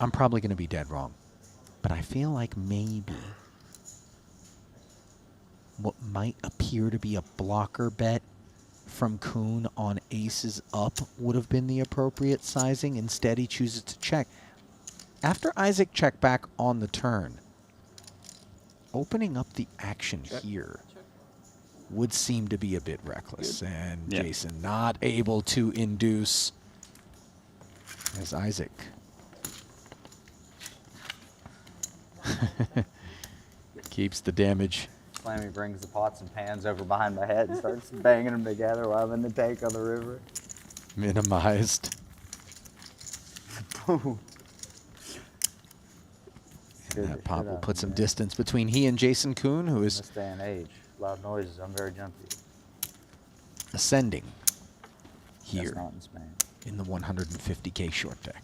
I'm probably going to be dead wrong, but I feel like maybe what might appear to be a blocker bet from Koon on aces up would have been the appropriate sizing. Instead, he chooses to check. After Isaac checked back on the turn, opening up the action here would seem to be a bit reckless. And Jason not able to induce as Isaac. Keeps the damage.
Slammy brings the pots and pans over behind my head and starts banging them together while I'm in the tank on the river.
Minimized.
Boom.
That pop will put some distance between he and Jason Koon, who is
in this day and age. Loud noises, I'm very jumpy.
ascending here
That's not in Spain.
in the 150K short deck.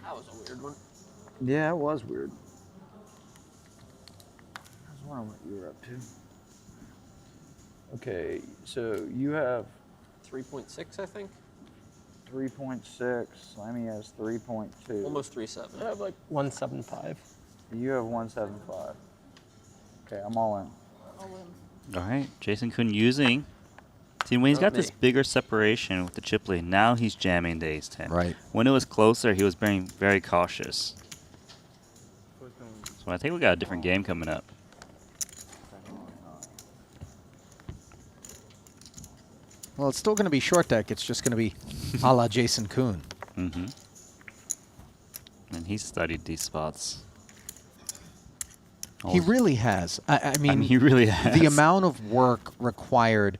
That was a weird one.
Yeah, it was weird. I was wondering what you were up to. Okay, so you have
3.6, I think.
3.6. Slammy has 3.2.
Almost 3.7.
I have like 175.
You have 175. Okay, I'm all in.
All right, Jason Koon using. See, when he's got this bigger separation with the chip lead, now he's jamming the ace 10.
Right.
When it was closer, he was being very cautious. So I think we got a different game coming up.
Well, it's still going to be short deck. It's just going to be a la Jason Koon.
Mm-hmm. And he's studied these spots.
He really has. I mean,
he really has.
The amount of work required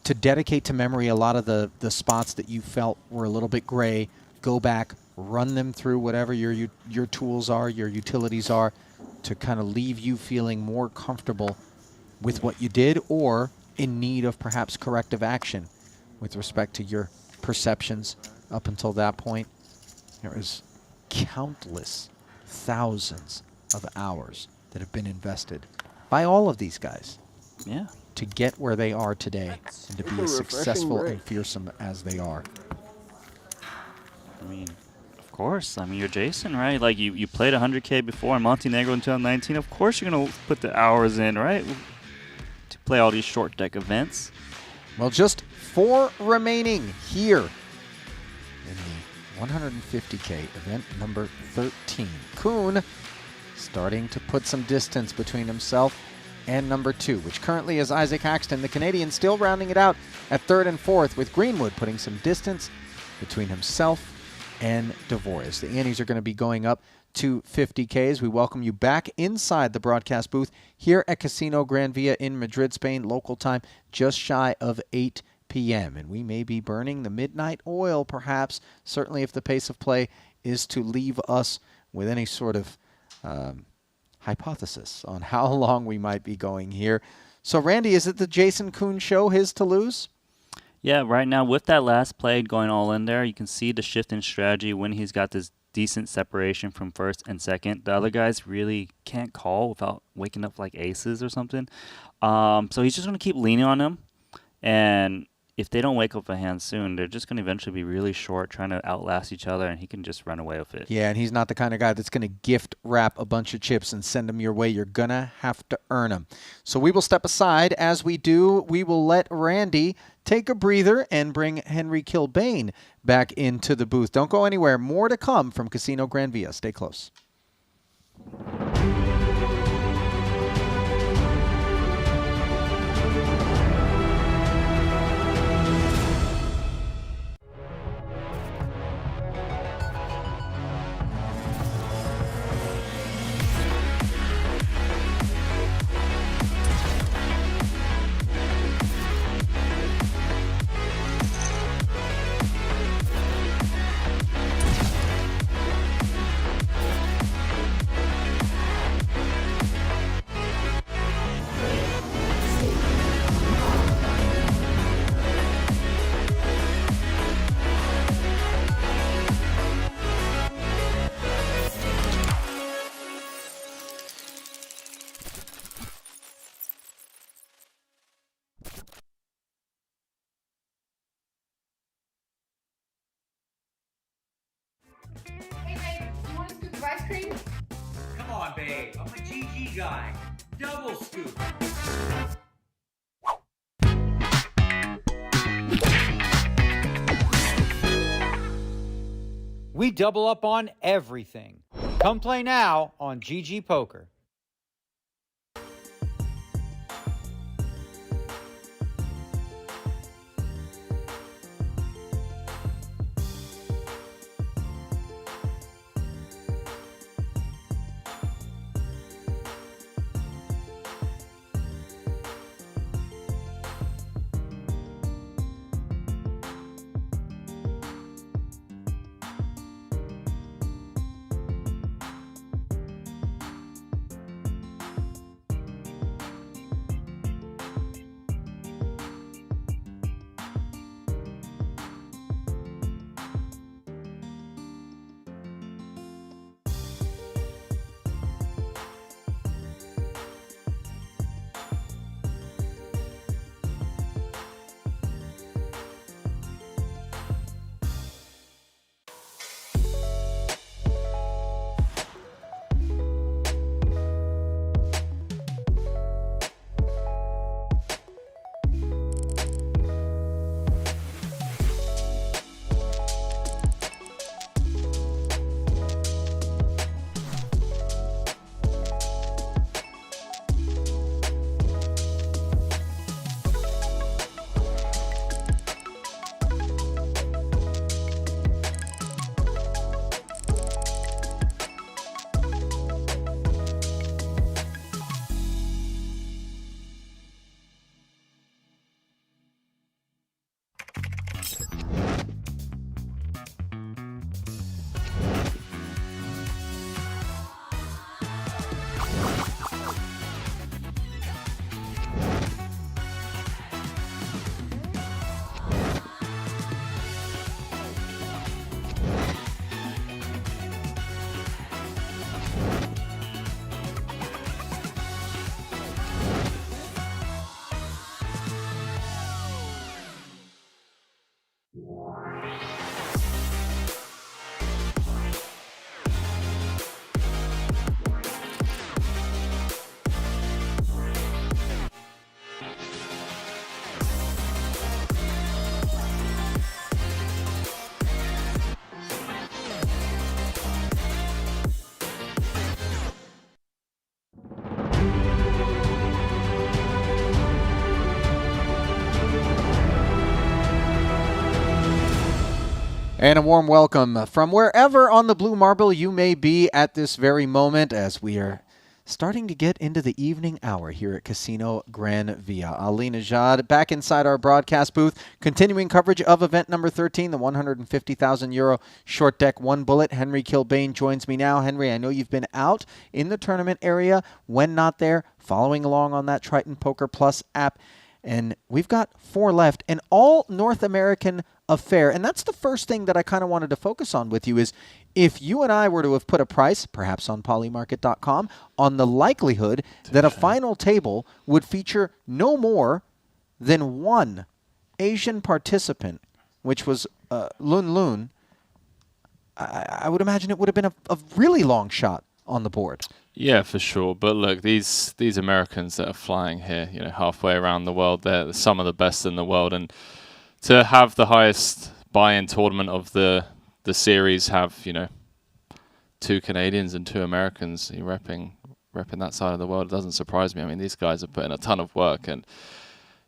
to dedicate to memory a lot of the spots that you felt were a little bit gray, go back, run them through whatever your tools are, your utilities are, to kind of leave you feeling more comfortable with what you did or in need of perhaps corrective action with respect to your perceptions up until that point. There is countless thousands of hours that have been invested by all of these guys.
Yeah.
To get where they are today and to be as successful
break.
and fearsome as they are.
I mean, of course. I mean, you're Jason, right? Like, you played 100K before in Montenegro in 2019. Of course you're going to put the hours in, right? To play all these short deck events.
Well, just 4 remaining here in the 150K event number 13. Koon starting to put some distance between himself and number 2, which currently is Isaac Haxton. The Canadian still rounding it out at 3rd and 4th, with Greenwood putting some distance between himself and Devorius. The Annies are going to be going up to 50Ks. We welcome you back inside the broadcast booth here at Casino Gran Via in Madrid, Spain, local time just shy of 8 p.m. And we may be burning the midnight oil, perhaps, certainly if the pace of play is to leave us with any sort of hypothesis on how long we might be going here. So, Randy, is it the Jason Koon show, his to lose?
Yeah, right now with that last play going all in there, you can see the shift in strategy when he's got this decent separation from first and second. The other guys really can't call without waking up like aces or something. So he's just going to keep leaning on them. And if they don't wake up a hand soon, they're just going to eventually be really short, trying to outlast each other, and he can just run away with it.
Yeah, and he's not the kind of guy that's going to gift wrap a bunch of chips and send them your way. You're going to have to earn them. So we will step aside. As we do, we will let Randy take a breather and bring Henry Kilbane back into the booth. Don't go anywhere. More to come from Casino Gran Via. Stay close.
cream?
Come on, babe. I'm a GG guy. Double scoop. We double up on everything. Come play now on GG Poker.
And a warm welcome from wherever on the blue marble you may be at this very moment as we are starting to get into the evening hour here at Casino Gran Via. Ali Najad back inside our broadcast booth, continuing coverage of event number 13, the €150,000 short deck one bullet. Henry Kilbane joins me now. Henry, I know you've been out in the tournament area, when not there, following along on that Triton Poker Plus app. And we've got 4 left, an all North American affair. And that's the first thing that I kind of wanted to focus on with you is if you and I were to have put a price, perhaps on polymarket.com, on the likelihood that a final table would feature no more than one Asian participant, which was Lun Lun, I would imagine it would have been a really long shot on the board.
Yeah, for sure. But look, these Americans that are flying here, halfway around the world, they're some of the best in the world. And to have the highest buy-in tournament of the series, have 2 Canadians and 2 Americans repping that side of the world, it doesn't surprise me. I mean, these guys are putting a ton of work, and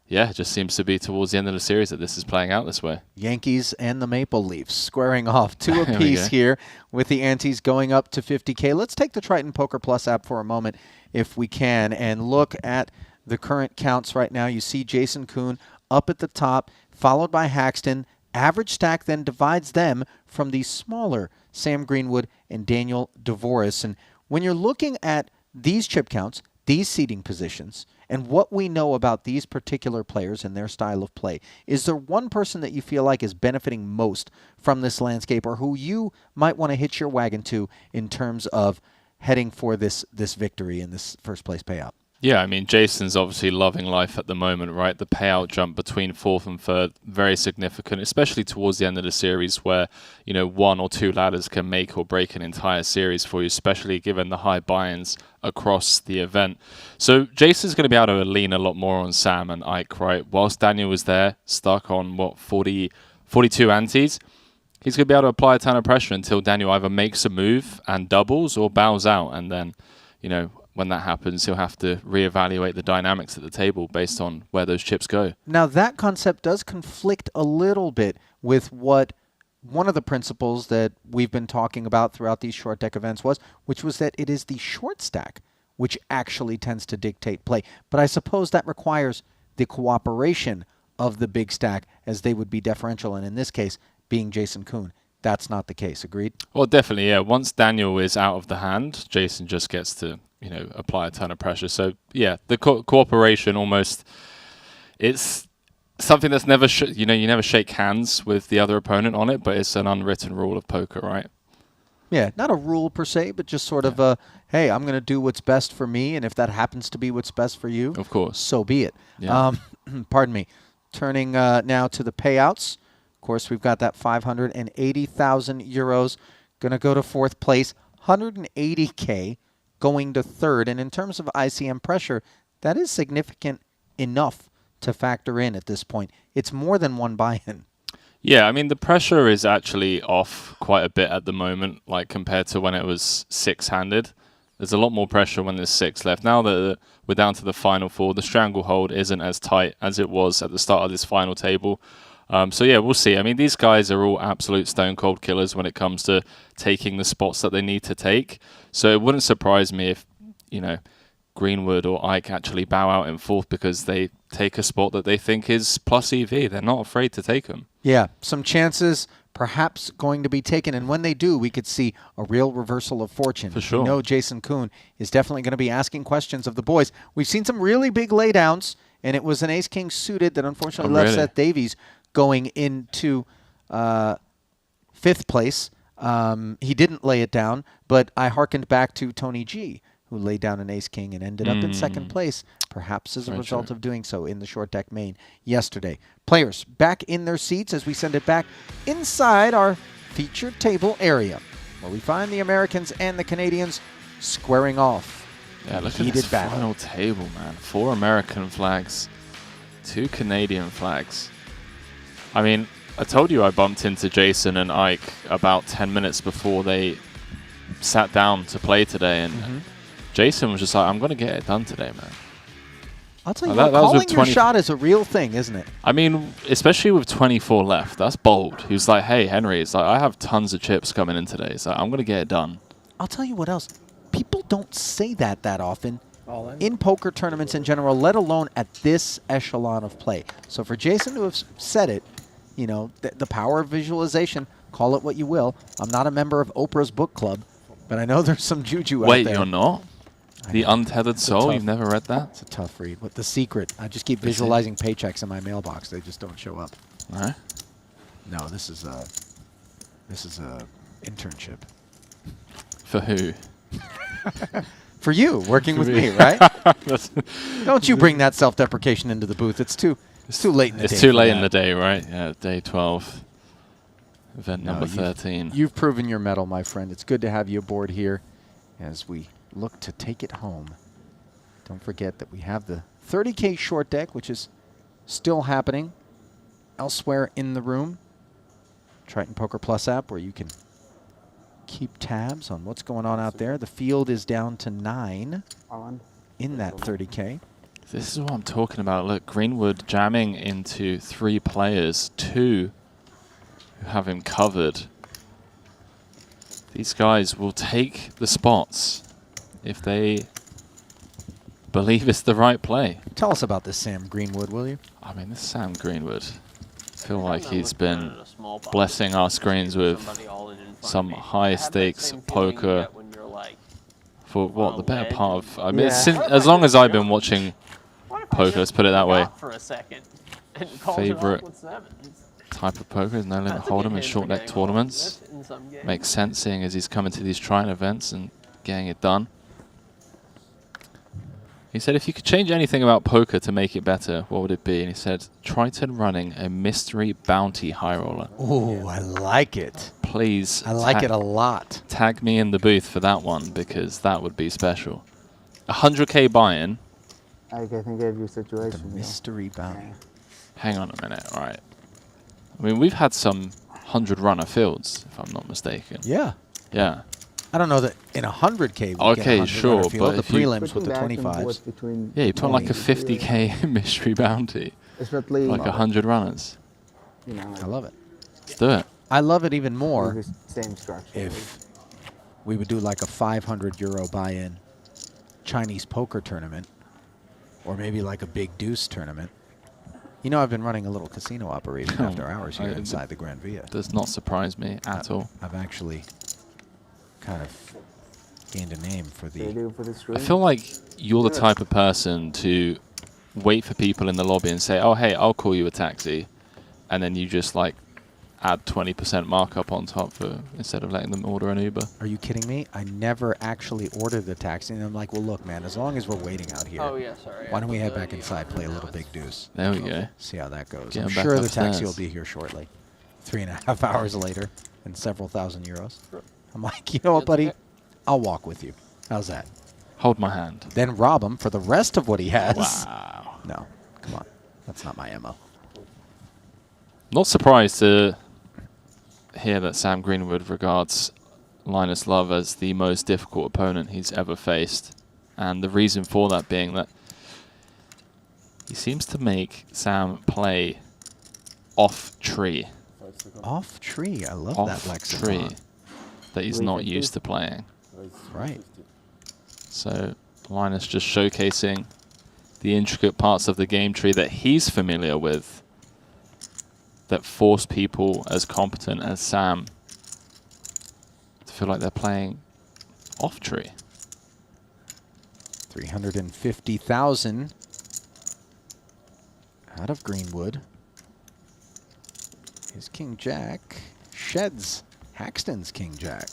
yeah, it just seems to be towards the end of the series that this is playing out this way.
Yankees and the Maple Leafs squaring off 2 apiece here with the Antes going up to 50K. Let's take the Triton Poker Plus app for a moment if we can and look at the current counts right now. You see Jason Kuhn up at the top, followed by Haxton. Average stack then divides them from the smaller Sam Greenwood and Daniel Dvoris. And when you're looking at these chip counts, these seating positions, and what we know about these particular players and their style of play, is there one person that you feel like is benefiting most from this landscape or who you might want to hitch your wagon to in terms of heading for this victory and this first place payout?
Yeah, I mean, Jason's obviously loving life at the moment, right? The payout jump between 4th and 3rd, very significant, especially towards the end of the series where, you know, 1 or 2 ladders can make or break an entire series for you, especially given the high buy-ins across the event. So Jason's going to be able to lean a lot more on Sam and Ike, right? Whilst Daniel was there, stuck on, 42 antes, he's going to be able to apply a ton of pressure until Daniel either makes a move and doubles or bows out, and then, you know, when that happens, he'll have to reevaluate the dynamics at the table based on where those chips go.
Now, that concept does conflict a little bit with what one of the principles that we've been talking about throughout these short deck events was, which was that it is the short stack which actually tends to dictate play. But I suppose that requires the cooperation of the big stack, as they would be deferential, and in this case, being Jason Koon, that's not the case. Agreed?
Well, definitely, yeah. Once Daniel is out of the hand, Jason just gets to, you know, apply a ton of pressure. So, yeah, the cooperation almost, it's something that's never, you know, you never shake hands with the other opponent on it, but it's an unwritten rule of poker, right?
Yeah, not a rule per se, but just sort of a, hey, I'm going to do what's best for me, and if that happens to be what's best for you,
of course,
so be it.
Yeah.
Pardon me. Turning now to the payouts. Of course, we've got that 580,000 euros going to go to 4th place, 180K going to 3rd. And in terms of ICM pressure, that is significant enough to factor in at this point. It's more than one buy-in.
Yeah, I mean, the pressure is actually off quite a bit at the moment, like compared to when it was 6-handed. There's a lot more pressure when there's 6 left. Now that we're down to the final 4, the stranglehold isn't as tight as it was at the start of this final table. So yeah, we'll see. I mean, these guys are all absolute stone cold killers when it comes to taking the spots that they need to take. So it wouldn't surprise me if, you know, Greenwood or Ike actually bow out in 4th because they take a spot that they think is plus EV. They're not afraid to take them.
Yeah, some chances perhaps going to be taken, and when they do, we could see a real reversal of fortune.
For sure.
We know Jason Koon is definitely going to be asking questions of the boys. We've seen some really big laydowns, and it was an ace-king suited that unfortunately left Seth Davies going into 5th place. He didn't lay it down, but I hearkened back to Tony G, who laid down an ace-king and ended up in 2nd place, perhaps as a result of doing so in the short deck main yesterday. Players back in their seats as we send it back inside our featured table area, where we find the Americans and the Canadians squaring off.
Yeah, look at this final table, man. 4 American flags, 2 Canadian flags. I mean, I told you I bumped into Jason and Ike about 10 minutes before they sat down to play today, and Jason was just like, I'm going to get it done today, man.
I'll tell you what, calling your shot is a real thing, isn't it?
I mean, especially with 24 left, that's bold. He was like, hey, Henry, it's like, I have tons of chips coming in today, so I'm going to get it done.
I'll tell you what else. People don't say that often in poker tournaments in general, let alone at this echelon of play. So for Jason to have said it, you know, the power of visualization, call it what you will. I'm not a member of Oprah's book club, but I know there's some juju out there.
Wait, you're not? The Untethered Soul? You've never read that?
It's a tough read. What The Secret? I just keep visualizing paychecks in my mailbox. They just don't show up.
All right.
No, this is a internship.
For who?
For you, working with me, right? Don't you bring that self-deprecation into the booth. It's too late in the day.
It's too late in the day, right? Yeah, day 12. Event number 13.
You've proven your mettle, my friend. It's good to have you aboard here as we look to take it home. Don't forget that we have the 30K short deck, which is still happening elsewhere in the room. Triton Poker Plus app, where you can keep tabs on what's going on out there. The field is down to 9 in that 30K.
This is what I'm talking about. Look, Greenwood jamming into 3 players, 2 who have him covered. These guys will take the spots if they believe it's the right play.
Tell us about this Sam Greenwood, will you?
I mean, this Sam Greenwood, I feel like he's been blessing our screens with some high-stakes poker for, what, the better part of... I mean, as long as I've been watching poker, let's put it that way. Favorite type of poker is no limit hold'em in short deck tournaments. Makes sense, seeing as he's coming to these Triton events and getting it done. He said, if you could change anything about poker to make it better, what would it be? And he said, Triton running a mystery bounty high roller.
Ooh, I like it.
Please.
I like it a lot.
Tag me in the booth for that one, because that would be special. 100K buy-in.
I think every situation.
The mystery bounty.
Hang on a minute, all right. I mean, we've had some 100-runner fields, if I'm not mistaken.
Yeah.
Yeah.
I don't know that in 100K we get
Okay,
100
sure,
runner field,
but
the
if you-
prelims with the 25s.
Yeah, you put like a 50K mystery bounty.
Especially
Like 100 runners.
You know,
I love it.
Let's do it.
I love it even more
same structure.
if we would do like a €500 buy-in Chinese poker tournament, or maybe like a big deuce tournament. You know, I've been running a little casino operation after hours here inside the Gran Via.
Does not surprise me at all.
I've actually kind of gained a name for the...
I feel like you're the type of person to wait for people in the lobby and say, oh, hey, I'll call you a taxi. And then you just like add 20% markup on top for instead of letting them order an Uber.
Are you kidding me? I never actually ordered the taxi, and I'm like, well, look, man, as long as we're waiting out here,
Oh, yeah, sorry.
why don't we head back inside, play a little big deuce?
There we go.
See how that goes.
Get
I'm
him back
sure the taxi
upstairs.
will be here shortly. 3.5 hours later, and several thousand euros. I'm like, you know what, buddy? I'll walk with you. How's that?
Hold my hand.
Then rob him for the rest of what he has.
Wow.
No, come on. That's not my MO.
Not surprised to hear that Sam Greenwood regards Linus Love as the most difficult opponent he's ever faced. And the reason for that being that he seems to make Sam play off tree.
Off tree. I love
Off
that lexicon.
tree that he's not used to playing.
Right.
So Linus just showcasing the intricate parts of the game tree that he's familiar with, that force people as competent as Sam to feel like they're playing off tree.
350,000 out of Greenwood. His King Jack sheds Haxton's King Jack.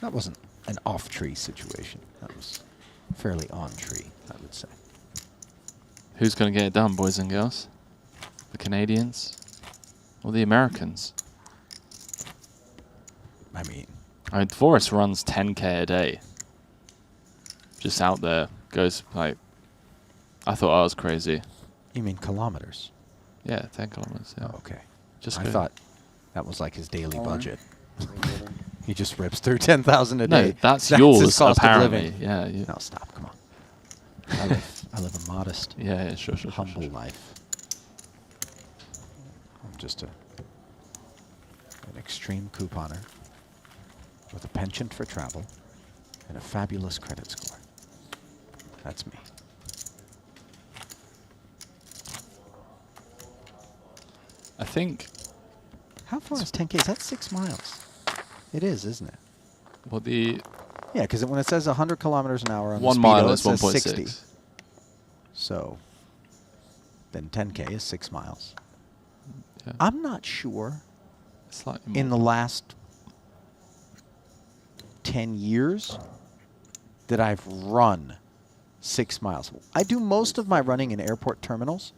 That wasn't an off-tree situation. That was fairly on-tree, I would say.
Who's going to get it done, boys and girls? The Canadians or the Americans?
I mean,
Forrest runs 10K a day. Just out there, goes like, I thought I was crazy.
You mean kilometers?
Yeah, 10 kilometers. Yeah.
Oh, okay.
Just
I
go.
thought that was like his daily budget. He just rips through 10,000 a day.
No, that's
his
yours,
cost of
apparently.
living.
Yeah.
No, stop. Come on. I live a modest,
Yeah, sure,
humble life. I'm just an extreme couponer with a penchant for travel and a fabulous credit score. That's me.
I think.
How far is 10K? Is that 6 miles? It is, isn't it?
Well, the
Yeah, because when it says 100 kilometers an hour on
1
the
mile
Speedo,
is
it says 60.
1.6.
So then 10K is 6 miles.
Yeah.
I'm not sure
Slightly
in
more.
the last 10 years that I've run 6 miles. I do most of my running in airport terminals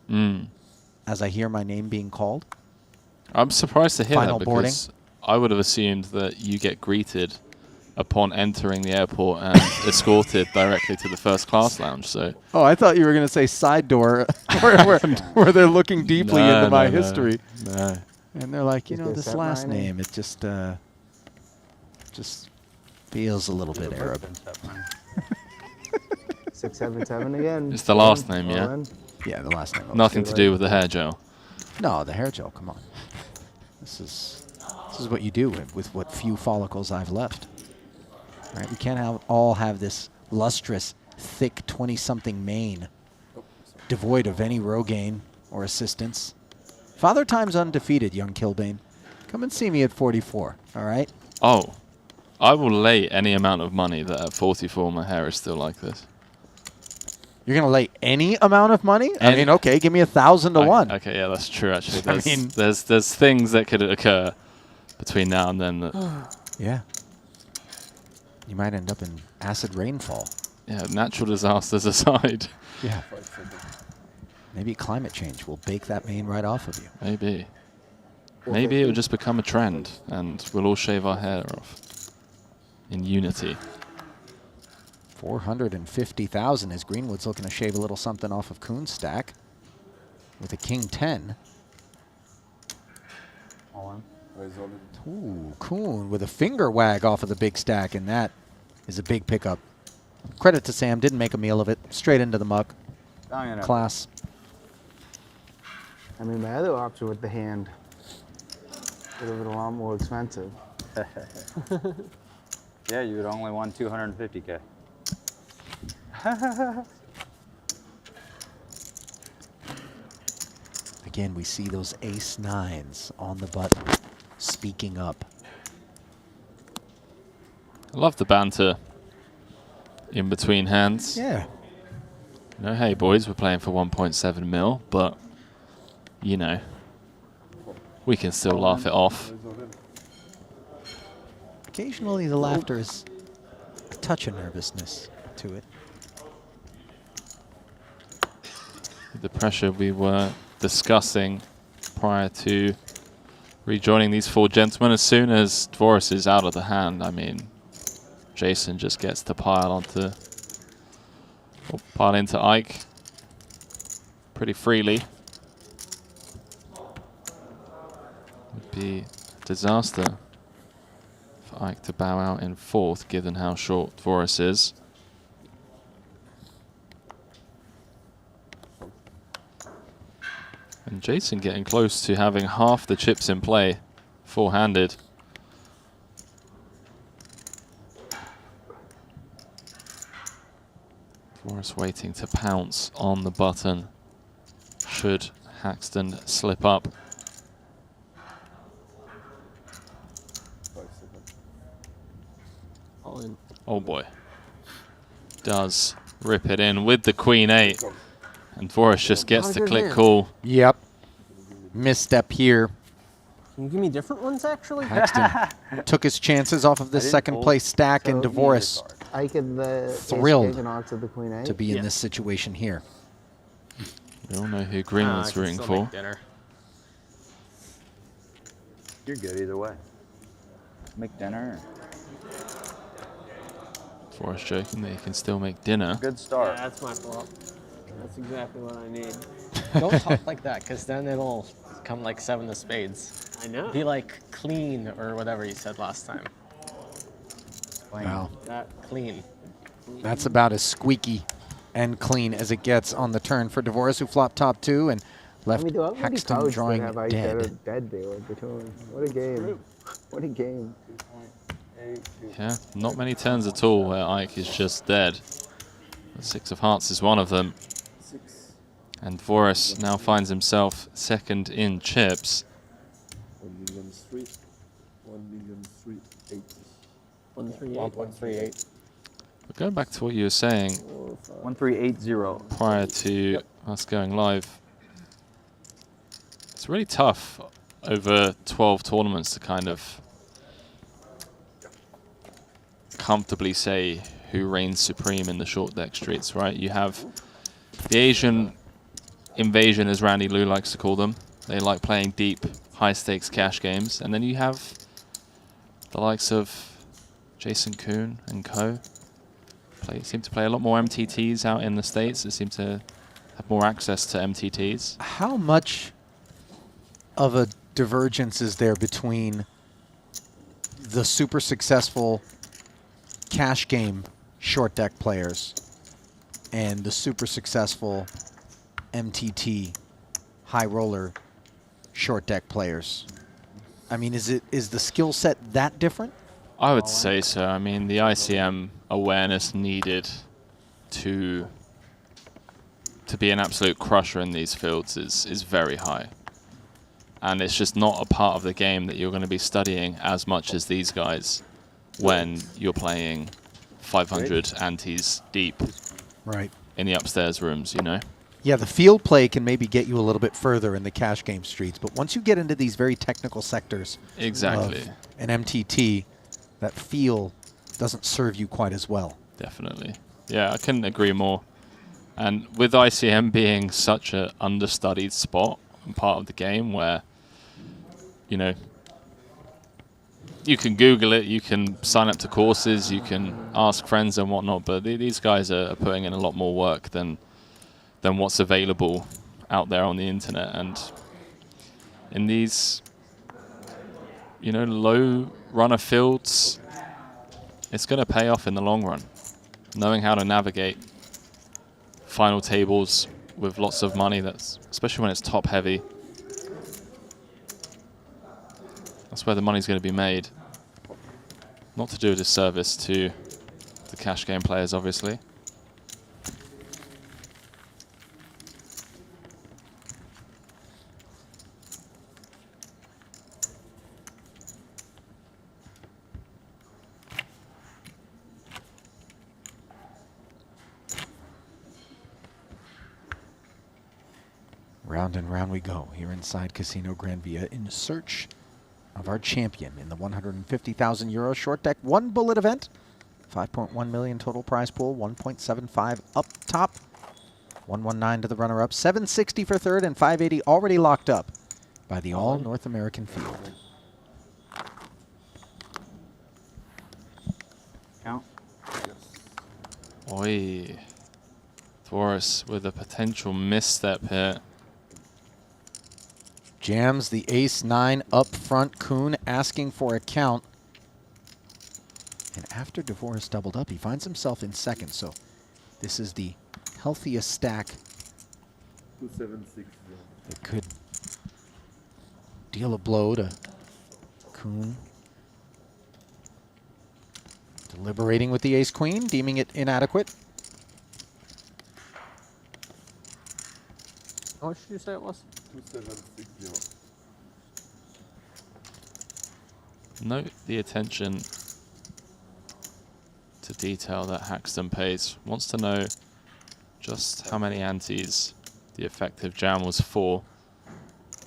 as I hear my name being called.
I'm surprised to hear
Final
that
boarding.
because I would have assumed that you get greeted upon entering the airport and escorted directly to the first class lounge. So
Oh, I thought you were going to say side door where they're looking deeply
No,
into my
no, no.
history.
No.
And they're like, you
Is
know,
there
this
set
last
mining?
name, it just feels a little bit Arab.
677 again.
It's the last name,
All
yeah?
in.
Yeah, the last name.
Nothing to do with the hair gel.
No, the hair gel, come on. This is what you do with what few follicles I've left. Right? We can't all have this lustrous, thick 20-something mane, devoid of any Rogaine or assistance. Father Time's undefeated, young Kilbane. Come and see me at 44, all right?
Oh, I will lay any amount of money that at 44 my hair is still like this.
You're going to lay any amount of money? I mean, okay, give me 1,000 to 1.
Okay, yeah, that's true, actually.
I mean-
There's things that could occur between now and then that...
Yeah. You might end up in acid rainfall.
Yeah, natural disasters aside.
Yeah. Maybe climate change will bake that mane right off of you.
Maybe. Maybe it will just become a trend and we'll all shave our hair off in unity.
450,000 as Greenwood's looking to shave a little something off of Kuhn's stack with a king 10.
All in.
Ooh, Kuhn with a finger wag off of the big stack, and that is a big pickup. Credit to Sam, didn't make a meal of it. Straight into the muck. Class.
I mean, my other option with the hand would have been a lot more expensive.
Yeah, you would only won 250K.
Again, we see those ace nines on the button, speaking up.
I love the banter in between hands.
Yeah.
You know, hey boys, we're playing for 1.7 mil, but you know, we can still laugh it off.
Occasionally the laughter is a touch of nervousness to it.
The pressure we were discussing prior to rejoining these four gentlemen, as soon as Dvoris is out of the hand, I mean, Jason just gets to pile into Ike pretty freely. Would be a disaster for Ike to bow out in fourth, given how short Dvoris is. And Jason getting close to having half the chips in play, four-handed. Dvoris waiting to pounce on the button should Haxton slip up.
All in.
Oh boy. Does rip it in with the queen 8. And Dvoris just gets to click call.
Yep. Misstep here.
Can you give me different ones, actually?
Haxton took his chances off of this second place stack, and Dvoris thrilled to be in this situation here.
We all know who Greenwood's rooting for.
You're good either way. Make dinner.
Dvoris joking that he can still make dinner.
Good start.
Yeah, that's my fault. That's exactly what I need.
Don't talk like that, because then it'll come like 7 of spades.
I know.
Be like clean or whatever you said last time.
Wow.
That clean.
That's about as squeaky and clean as it gets on the turn for Dvoris, who flopped top 2 and left Haxton drawing dead.
Dead there between. What a game. What a game.
Yeah, not many turns at all where Ike is just dead. The 6 of hearts is one of them. And Dvoris now finds himself second in chips.
1.38.
But going back to what you were saying
1380
prior to us going live, it's really tough over 12 tournaments to kind of comfortably say who reigns supreme in the short deck streets, right? You have the Asian invasion, as Randy Liu likes to call them. They like playing deep, high-stakes cash games. And then you have the likes of Jason Kuhn and co. Seem to play a lot more MTTs out in the States. They seem to have more access to MTTs.
How much of a divergence is there between the super successful cash game short deck players and the super successful MTT high roller short deck players? I mean, is the skill set that different?
I would say so. I mean, the ICM awareness needed to be an absolute crusher in these fields is very high. And it's just not a part of the game that you're going to be studying as much as these guys when you're playing 500 antes deep,
right,
in the upstairs rooms, you know?
Yeah, the field play can maybe get you a little bit further in the cash game streets, but once you get into these very technical sectors
Exactly.
of an MTT, that feel doesn't serve you quite as well.
Definitely. Yeah, I couldn't agree more. And with ICM being such an understudied spot and part of the game where, you know, you can Google it, you can sign up to courses, you can ask friends and whatnot, but these guys are putting in a lot more work than what's available out there on the internet. And in these, you know, low runner fields, it's going to pay off in the long run. Knowing how to navigate final tables with lots of money, that's especially when it's top heavy. That's where the money's going to be made. Not to do a disservice to the cash game players, obviously.
Round and round we go here inside Casino Gran Via in search of our champion in the 150,000 euro short deck one bullet event. 5.1 million total prize pool, 1.75 up top, 119 to the runner-up, 760 for third, and 580 already locked up by the all North American field.
Count.
Oi. Dvoris with a potential misstep here.
Jams the ace-9 up front. Kuhn asking for a count. And after Dvoris doubled up, he finds himself in second. So this is the healthiest stack.
276.
It could deal a blow to Kuhn. Deliberating with the ace-queen, deeming it inadequate.
How much did you say it was?
2760.
Note the attention to detail that Haxton pays. Wants to know just how many antes the effective jam was for.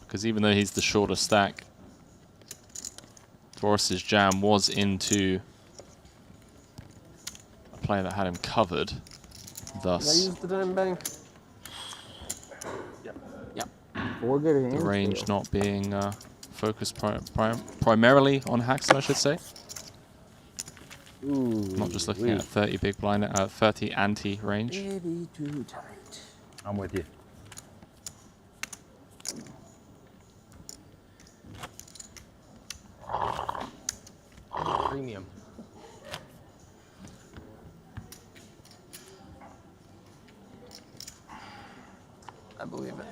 Because even though he's the shorter stack, Dvoris's jam was into a player that had him covered.
Did I
Thus,
use the dime bank?
Four good hands.
the range not being focused primarily on Haxton, I should say.
Ooh,
Not just looking at 30 big blind, 30 ante range.
Maybe too tight.
I'm with you.
Premium.
I believe it.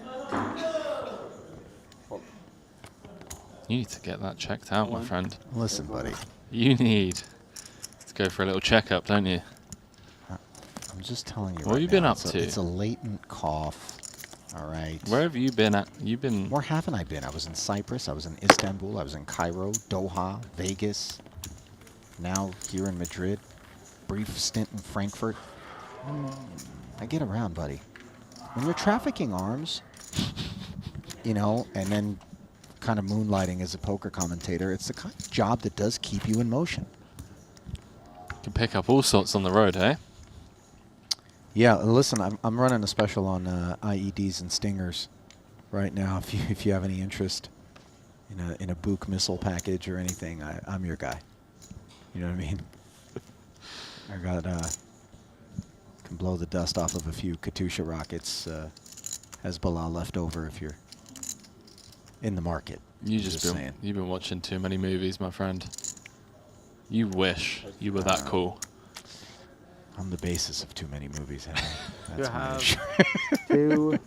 You need to get that checked out, my friend.
Listen, buddy.
You need to go for a little checkup, don't you?
I'm just telling you.
What have you
right
been
now,
up to?
It's a latent cough. All right.
Where have you been at? You've been...
Where haven't I been? I was in Cyprus. I was in Istanbul. I was in Cairo, Doha, Vegas. Now here in Madrid. Brief stint in Frankfurt. I get around, buddy. When you're trafficking arms, you know, and then kind of moonlighting as a poker commentator, it's the kind of job that does keep you in motion.
You can pick up all sorts on the road, eh?
Yeah, listen, I'm running a special on IEDs and stingers right now. If you have any interest in a Buk missile package or anything, I'm your guy. You know what I mean? I got can blow the dust off of a few Katyusha rockets. Hezbollah left over if you're in the market.
You've been watching too many movies, my friend. You wish you were that cool.
I'm the basis of too many movies, Henry.
You
That's my
have
issue.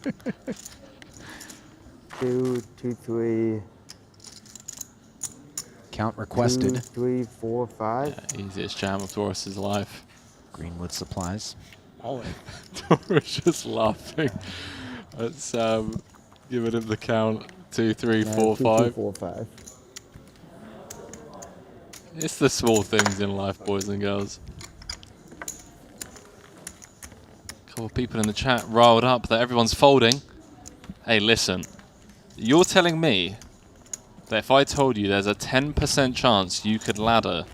two, 3.
Count requested.
2, 3, 4, 5.
Yeah, easiest jam of Dvoris's life.
Greenwood Supplies.
always.
Dvoris just laughing at Sam giving him the count. 2, 3, 4,
2,
5.
2, 4, 5.
It's the small things in life, boys and girls. Couple of people in the chat riled up that everyone's folding. Hey, listen. You're telling me that if I told you there's a 10% chance you could ladder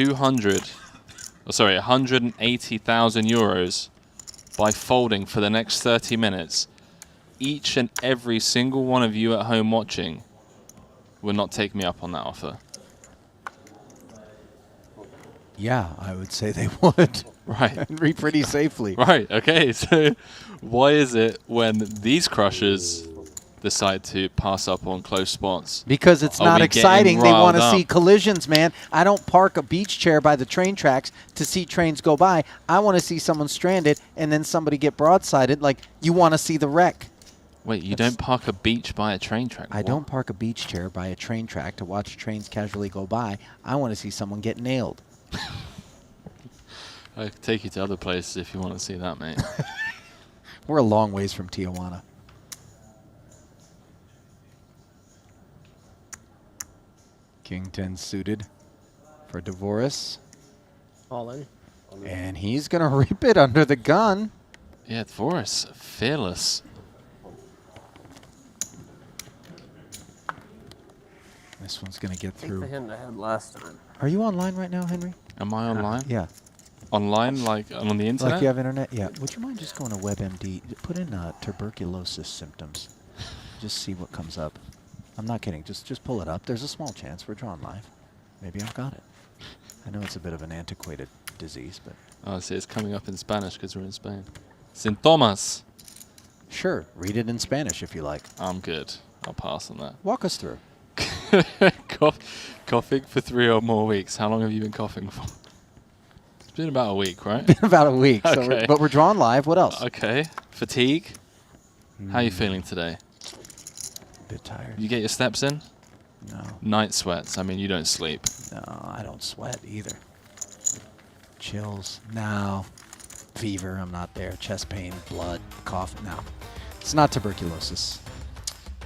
180,000 euros by folding for the next 30 minutes, each and every single one of you at home watching would not take me up on that offer.
Yeah, I would say they would.
Right.
Henry, pretty safely.
Right, okay. So why is it when these crushers decide to pass up on close spots?
Because it's not exciting. They want to see collisions, man. I don't park a beach chair by the train tracks to see trains go by. I want to see someone stranded and then somebody get broadsided. Like, you want to see the wreck.
Wait, you don't park a beach by a train track?
I don't park a beach chair by a train track to watch trains casually go by. I want to see someone get nailed.
I could take you to other places if you want to see that, mate.
We're a long ways from Tijuana. King 10 suited for Dvoris.
All in.
And he's going to rip it under the gun.
Yeah, Dvoris, fearless.
This one's going to get
I think
through.
the hand I had last time.
Are you online right now, Henry?
Am I online?
Yeah.
Online, like on the internet?
Like you have internet? Yeah. Would you mind just going to WebMD? Put in tuberculosis symptoms. Just see what comes up. I'm not kidding. Just pull it up. There's a small chance we're drawn live. Maybe I've got it. I know it's a bit of an antiquated disease, but...
Oh, see, it's coming up in Spanish because we're in Spain. Sintomas.
Sure. Read it in Spanish if you like.
I'm good. I'll pass on that.
Walk us through.
Coughing for 3 or more weeks. How long have you been coughing for? It's been about a week, right?
Been about a week.
Okay.
So but we're drawn live. What else?
Okay. Fatigue. How are you feeling today?
A bit tired.
You get your steps in?
No.
Night sweats. I mean, you don't sleep.
No, I don't sweat either. Chills. No. Fever. I'm not there. Chest pain, blood, cough. No. It's not tuberculosis.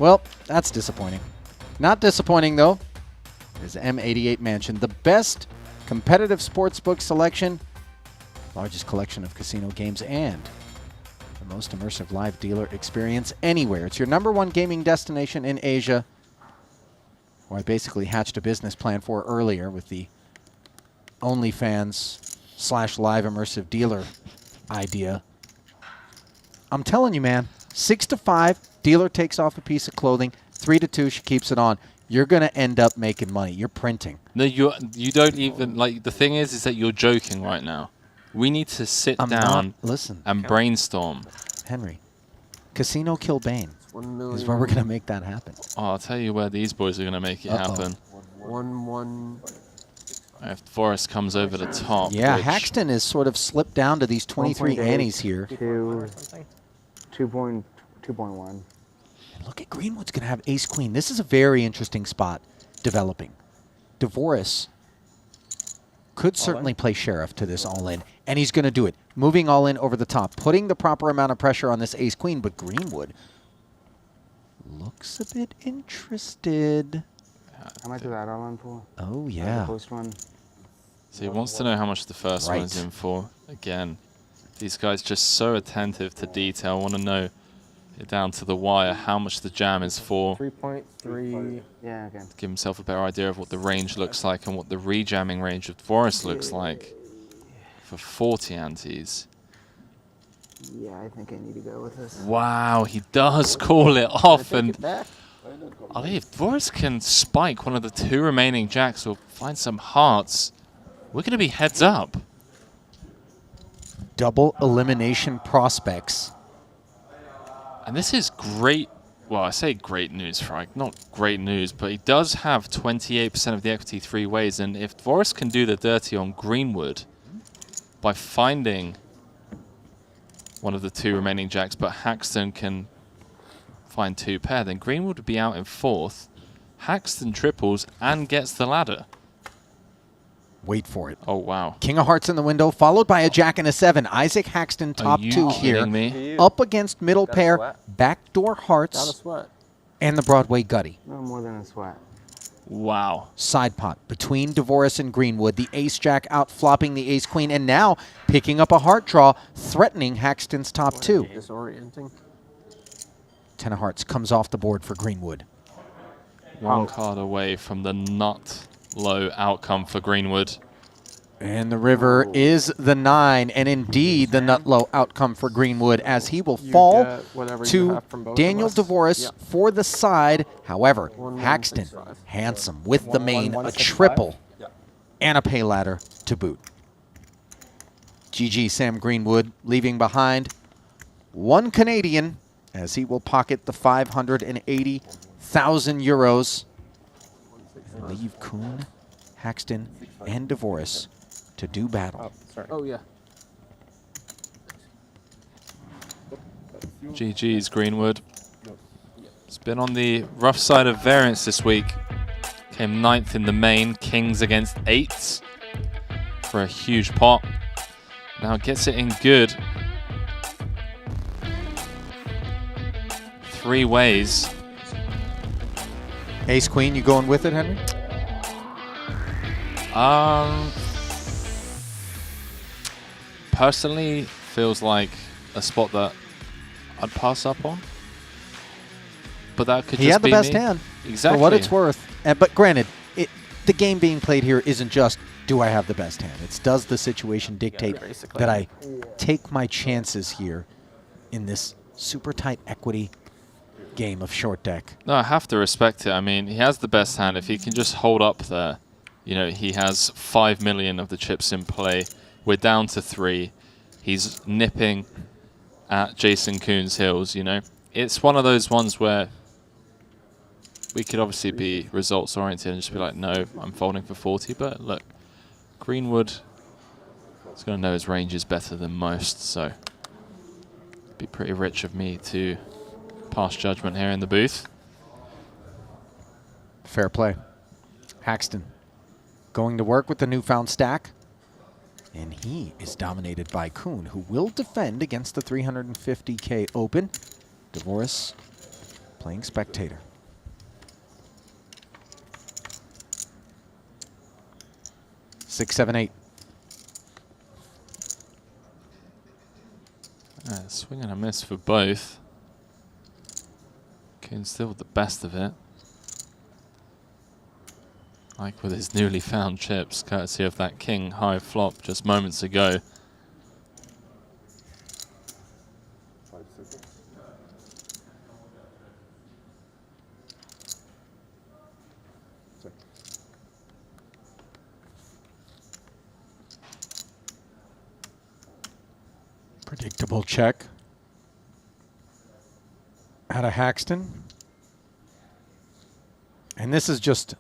Well, that's disappointing. Not disappointing, though, is M88 Mansion, the best competitive sportsbook selection, largest collection of casino games, and the most immersive live dealer experience anywhere. It's your #1 gaming destination in Asia, who I basically hatched a business plan for earlier with the OnlyFans/live immersive dealer idea. I'm telling you, man, 6 to 5, dealer takes off a piece of clothing. 3 to 2, she keeps it on. You're going to end up making money. You're printing.
No, you don't even, like, the thing is that you're joking right now. We need to sit down and brainstorm.
Henry, Casino Kilbane is where we're going to make that happen.
Oh, I'll tell you where these boys are going to make it happen.
1-1.
If Forrest comes over the top.
Yeah,
which
Haxton has sort of slipped down to these 23 annies here.
2.1.
Look at Greenwood's going to have ace-queen. This is a very interesting spot developing. Dvoris could certainly play sheriff to this all-in, and he's going to do it. Moving all-in over the top, putting the proper amount of pressure on this ace-queen, but Greenwood looks a bit interested.
How much is that all-in for?
Oh, yeah.
The first one?
So he wants to know how much the first one is in for. Again, these guys just so attentive to detail, want to know down to the wire how much the jam is for.
3.3. Yeah, okay.
To give himself a better idea of what the range looks like and what the rejamming range of Dvoris looks like for 40 antes.
Yeah, I think I need to go with this.
Wow, he does call it off. And I mean, if Dvoris can spike one of the 2 remaining jacks or find some hearts, we're going to be heads up.
Double elimination prospects.
And this is great. Well, I say great news for Ike. Not great news, but he does have 28% of the equity 3 ways. And if Dvoris can do the dirty on Greenwood by finding one of the 2 remaining jacks, but Haxton can find 2 pair, then Greenwood would be out in 4th. Haxton triples and gets the ladder.
Wait for it.
Oh, wow.
King of Hearts in the window, followed by a Jack and a 7. Isaac Haxton top 2 here.
Me?
Up against middle pair, backdoor Hearts, and the Broadway Gutty.
No more than a sweat.
Wow.
Side pot between Dvoris and Greenwood. The ace-jack out flopping the ace-queen, and now picking up a heart draw, threatening Haxton's top 2.
Disorienting.
10 of Hearts comes off the board for Greenwood.
One card away from the nut low outcome for Greenwood.
And the river is the 9, and indeed the nut-low outcome for Greenwood as he will fall
get whatever you
to
have from both of
Daniel
us.
DeVoris
Yeah.
for the side. However,
1-1-6-5.
Haxton, handsome with the main, a
1-1-6-5.
triple, and a pay ladder to boot. GG Sam Greenwood leaving behind 1 Canadian as he will pocket the 580,000 euros. Leave Kuhn, Haxton, and DeVoris to do battle.
Oh, yeah.
GG's Greenwood. It's been on the rough side of variance this week. Came 9th in the main, kings against 8s for a huge pot. Now gets it in good. 3 ways.
Ace Queen, you going with it, Henry?
Personally, feels like a spot that I'd pass up on. But that could
He
just
had the
be
best
me.
hand,
Exactly.
for what it's worth. But granted, the game being played here isn't just, do I have the best hand? It's does the situation dictate that I take my chances here in this super tight equity game of short deck?
No, I have to respect it. I mean, he has the best hand. If he can just hold up there, you know, he has 5 million of the chips in play. We're down to 3. He's nipping at Jason Kuhn's heels, you know. It's one of those ones where we could obviously be results oriented and just be like, no, I'm folding for 40. But look, Greenwood is going to know his ranges better than most, so it'd be pretty rich of me to pass judgment here in the booth.
Fair play. Haxton going to work with the newfound stack. And he is dominated by Kuhn, who will defend against the 350K open. DeVoris playing spectator. Six, 7, 8.
Swing and a miss for both. Kuhn still with the best of it. Like with his newly found chips, courtesy of that king high flop just moments ago.
Predictable check. Out of Haxton. And this is just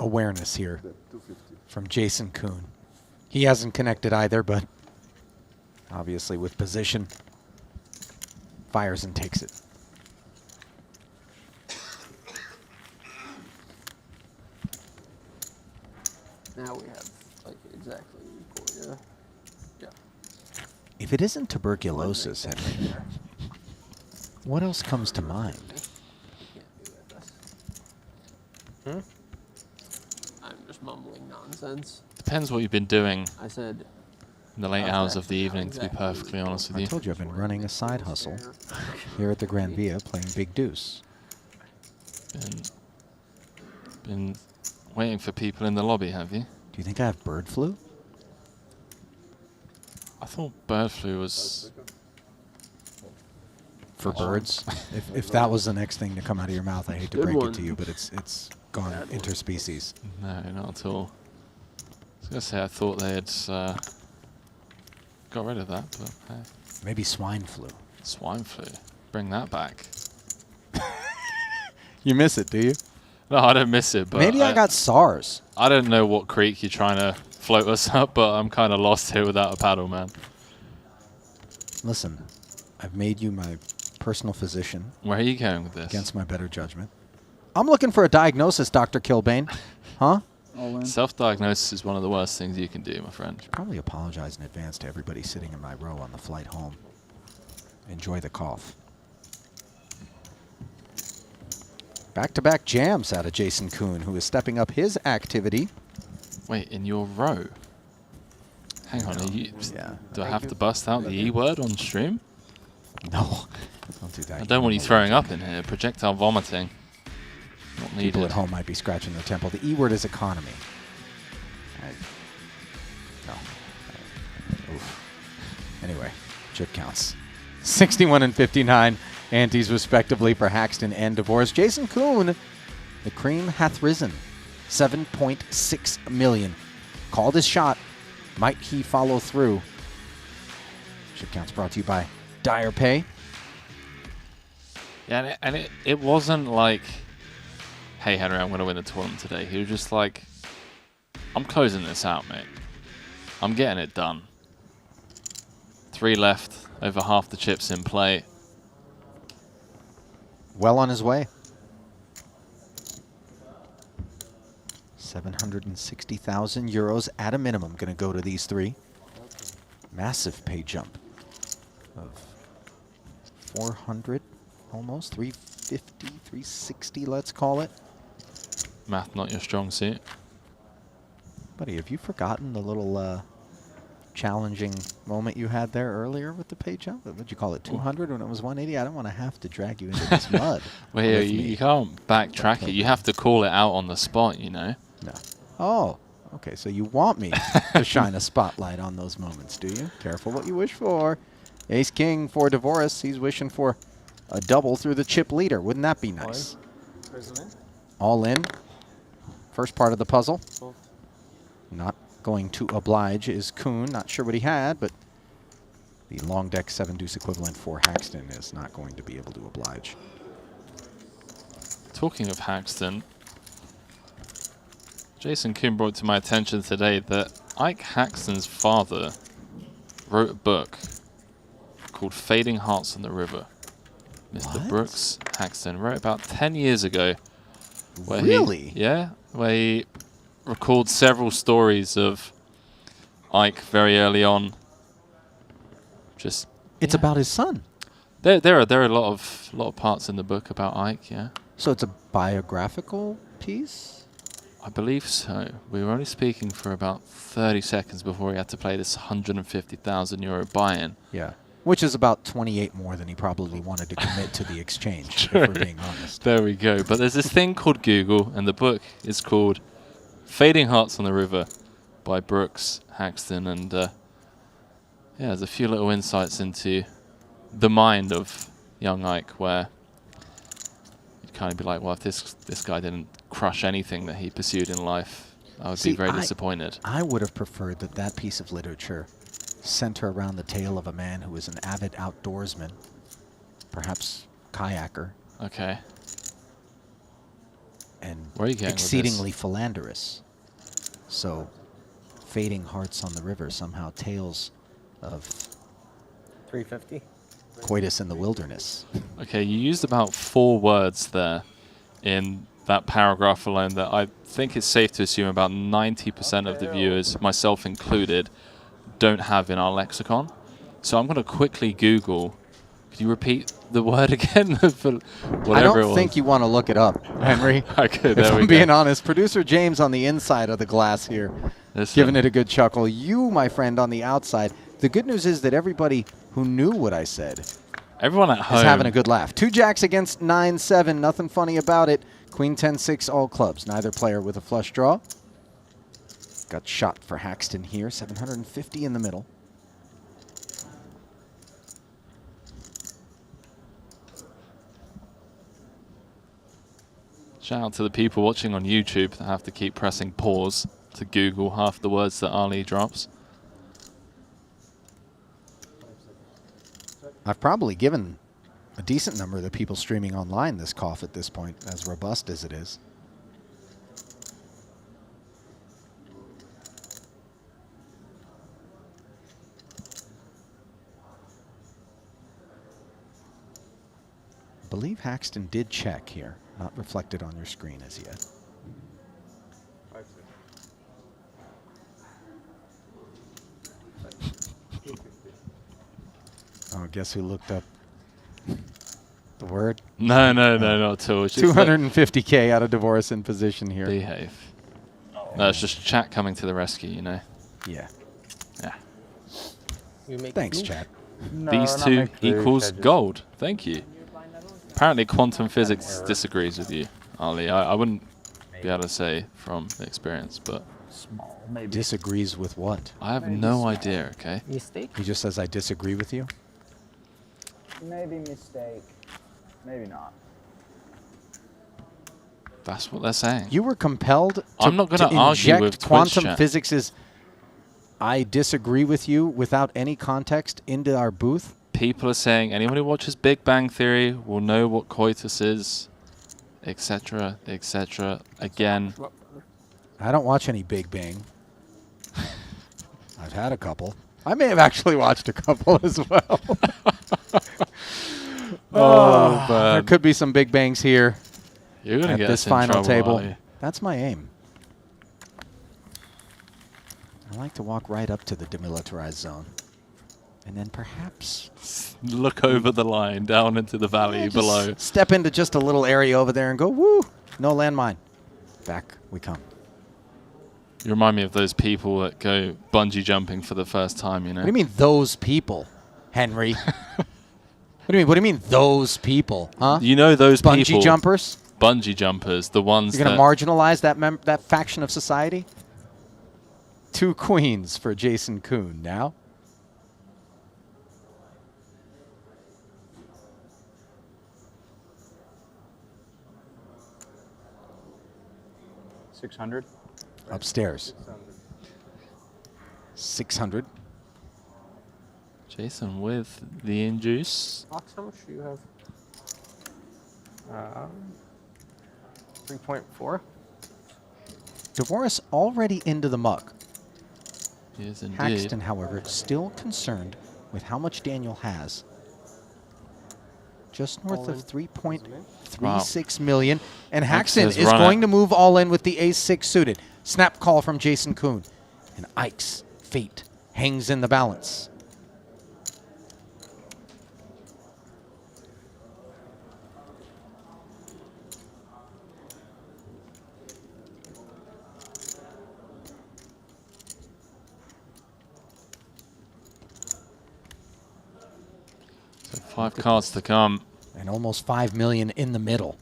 awareness here from Jason Kuhn. He hasn't connected either, but obviously with position, fires and takes it.
Now we have like exactly equal, yeah. Yeah.
If it isn't tuberculosis, Henry, what else comes to mind?
I'm just mumbling nonsense.
Depends what you've been doing.
I said
in the late hours of the evening, to be perfectly honest with you.
I told you I've been running a side hustle here at the Gran Via playing Big Deuce.
Been waiting for people in the lobby, have you?
Do you think I have bird flu?
I thought bird flu was
for birds. If that was the next thing to come out of your mouth, I hate to break it to you, but it's gone interspecies.
No, not at all. I was gonna say I thought they had got rid of that, but hey.
Maybe swine flu.
Swine flu. Bring that back.
You miss it, do you?
No, I don't miss it, but
maybe I got SARS.
I don't know what creek you're trying to float us up, but I'm kind of lost here without a paddle, man.
Listen, I've made you my personal physician.
Where are you going with this?
Against my better judgment. I'm looking for a diagnosis, Dr. Kilbane. Huh?
Self-diagnosis is one of the worst things you can do, my friend.
Should probably apologize in advance to everybody sitting in my row on the flight home. Enjoy the cough. Back-to-back jams out of Jason Kuhn, who is stepping up his activity.
Wait, in your row? Hang on, do I have to bust out the E word on stream?
No, don't do that.
I don't want you throwing up in here. Projectile vomiting. Not needed.
People at home might be scratching their temple. The E word is economy. No. Chip counts. 61 and 59 antes respectively for Haxton and DeVoris. Jason Kuhn, the cream hath risen. 7.6 million. Called his shot. Might he follow through? Chip counts brought to you by Dire Pay.
Yeah, and it wasn't like, hey, Henry, I'm going to win the tournament today. He was just like, I'm closing this out, mate. I'm getting it done. 3 left, over half the chips in play.
Well on his way. 760,000 euros at a minimum going to go to these 3. Massive pay jump of 400, almost 350, 360, let's call it.
Math not your strong suit.
Buddy, have you forgotten the little challenging moment you had there earlier with the pay jump? What'd you call it, 200 when it was 180? I don't want to have to drag you into this mud.
Well, yeah, you can't backtrack it. You have to call it out on the spot, you know?
No. Oh, okay. So you want me to shine a spotlight on those moments, do you? Careful what you wish for. Ace King for DeVoris. He's wishing for a double through the chip leader. Wouldn't that be nice? All in. First part of the puzzle. Not going to oblige is Kuhn. Not sure what he had, but the long deck 7-deuce equivalent for Haxton is not going to be able to oblige.
Talking of Haxton, Jason Kuhn brought to my attention today that Ike Haxton's father wrote a book called Fading Hearts on the River. Mr. Brooks Haxton wrote about 10 years ago. Where
Really?
Where he recalled several stories of Ike very early on. Just
It's about his son.
There are a lot of parts in the book about Ike, yeah.
So it's a biographical piece?
I believe so. We were only speaking for about 30 seconds before he had to play this 150,000 euro buy-in.
Yeah. Which is about 28 more than he probably wanted to commit to the exchange, if we're being honest.
There we go. But there's this thing called Google, and the book is called Fading Hearts on the River by Brooks Haxton. And yeah, there's a few little insights into the mind of young Ike, where you'd kind of be like, well, if this guy didn't crush anything that he pursued in life, I would be very disappointed.
I would have preferred that piece of literature center around the tale of a man who was an avid outdoorsman, perhaps kayaker.
Okay.
And
where are you getting
exceedingly philanderous. So, Fading Hearts on the River, somehow tales of
350?
coitus in the wilderness.
Okay, you used about 4 words there in that paragraph alone that I think it's safe to assume about 90% of the viewers, myself included, don't have in our lexicon. So I'm going to quickly Google. Could you repeat the word again?
I don't think you want to look it up, Henry.
Okay,
if
there we
I'm
go.
being honest. Producer James on the inside of the glass here, giving it a good chuckle. You, my friend, on the outside. The good news is that everybody who knew what I said,
everyone at home,
is having a good laugh. 2 jacks against 9-7. Nothing funny about it. Queen 10-6, all clubs. Neither player with a flush draw. Got shot for Haxton here. 750 in the middle.
Shout out to the people watching on YouTube that have to keep pressing pause to Google half the words that Ali drops.
I've probably given a decent number of the people streaming online this cough at this point, as robust as it is. I believe Haxton did check here, not reflected on your screen as yet. Oh, guess who looked up the word?
No, not at all.
250K out of DeVoris in position here.
Behave. No, it's just chat coming to the rescue, you know.
Yeah.
Yeah.
Thanks, chat.
No, these 2 equals gold. Thank you. Apparently, quantum physics disagrees with you, Ali. I wouldn't be able to say from experience, but
Maybe. Disagrees with what?
I have no idea, okay?
He just says, I disagree with you?
Maybe mistake. Maybe not.
That's what they're saying.
You were compelled to,
I'm not gonna
to
argue
inject
with Twitch
quantum
chat.
physics' I disagree with you without any context into our booth.
People are saying anyone who watches Big Bang Theory will know what coitus is, etc., etc. Again,
I don't watch any Big Bang. I've had a couple. I may have actually watched a couple as well.
Oh,
there
man.
could be some Big Bangs here.
You're gonna
at
get
this
us in
final
trouble,
table.
aren't you?
That's my aim. I like to walk right up to the demilitarized zone, and then perhaps
Look over the line, down into the valley
just
below.
step into just a little area over there and go, woo, no landmine. Back we come.
You remind me of those people that go bungee jumping for the first time, you know?
What do you mean those people, Henry? What do you mean those people, huh?
You know those
Bungee
people.
jumpers?
Bungee jumpers, the ones
You're going
that...
to marginalize that faction of society? 2 queens for Jason Kuhn now.
$600.
Upstairs. 600.
Jason with the induce.
Ox, how much do you have? 3.4.
Dvoris already into the muck.
Yes, indeed.
Haxton, however, still concerned with how much Daniel has. Just north of 3.36 million. And Haxton
has
is
run
going
it.
to move all in with the ace-6 suited. Snap call from Jason Kuhn. And Ike's fate hangs in the balance.
So 5 cards to come.
And almost 5 million in the middle.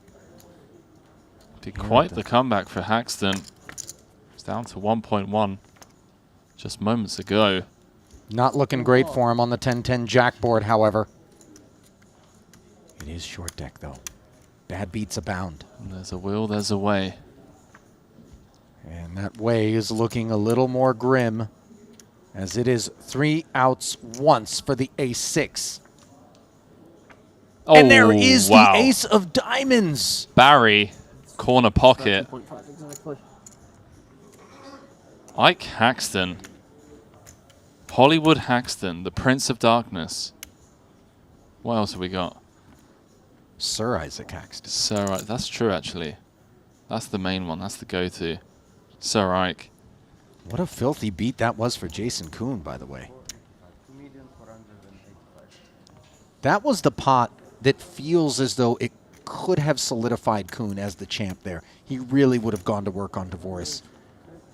Be quite the comeback for Haxton. It's down to 1.1 just moments ago.
Not looking great for him on the 10-10 jack board, however. It is short deck, though. Bad beats abound.
And there's a will, there's a way.
And that way is looking a little more grim, as it is 3 outs once for the ace-6.
Oh,
and there is
wow.
the ace of diamonds.
Barry, corner pocket.
2.5 exactly.
Ike Haxton. Hollywood Haxton, the Prince of Darkness. What else have we got?
Sir Isaac Haxton.
Sir Ike. That's true, actually. That's the main one. That's the go-to. Sir Ike.
What a filthy beat that was for Jason Kuhn, by the way. That was the pot that feels as though it could have solidified Kuhn as the champ there. He really would have gone to work on Dvoris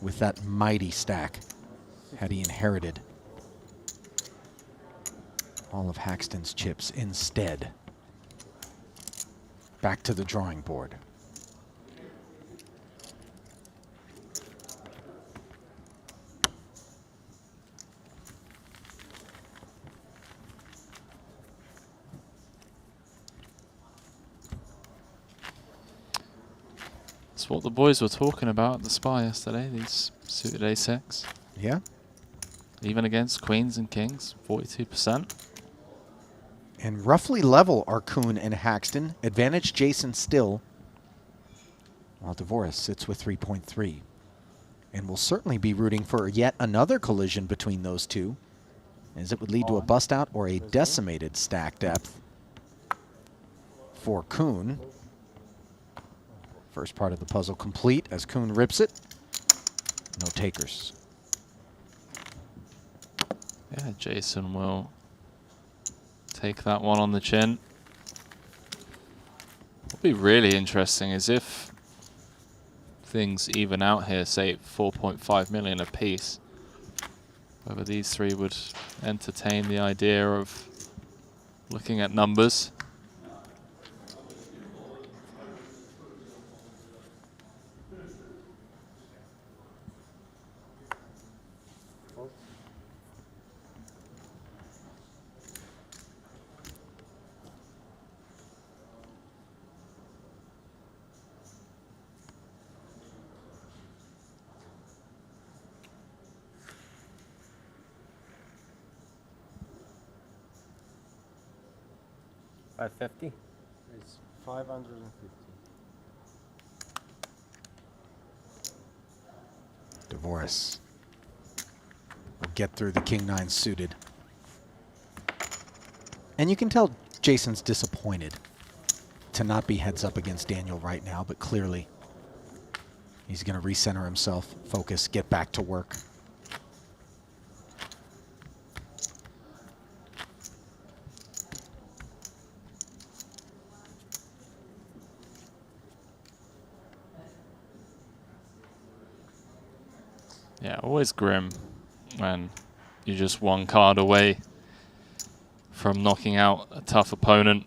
with that mighty stack had he inherited all of Haxton's chips instead. Back to the drawing board.
That's what the boys were talking about at the Spa yesterday, these suited A6.
Yeah.
Even against queens and kings, 42%.
And roughly level are Kuhn and Haxton. Advantage Jason still, while Dvoris sits with 3.3. And we'll certainly be rooting for yet another collision between those two, as it would lead to a bust out or a decimated stack depth for Kuhn. First part of the puzzle complete as Kuhn rips it. No takers.
Yeah, Jason will take that one on the chin. What'll be really interesting is if things even out here, say 4.5 million apiece, whether these three would entertain the idea of looking at numbers.
550.
It's 550.
Dvoris will get through the King-9 suited. And you can tell Jason's disappointed to not be heads up against Daniel right now, but clearly he's going to recenter himself, focus, get back to work.
Yeah, always grim when you're just one card away from knocking out a tough opponent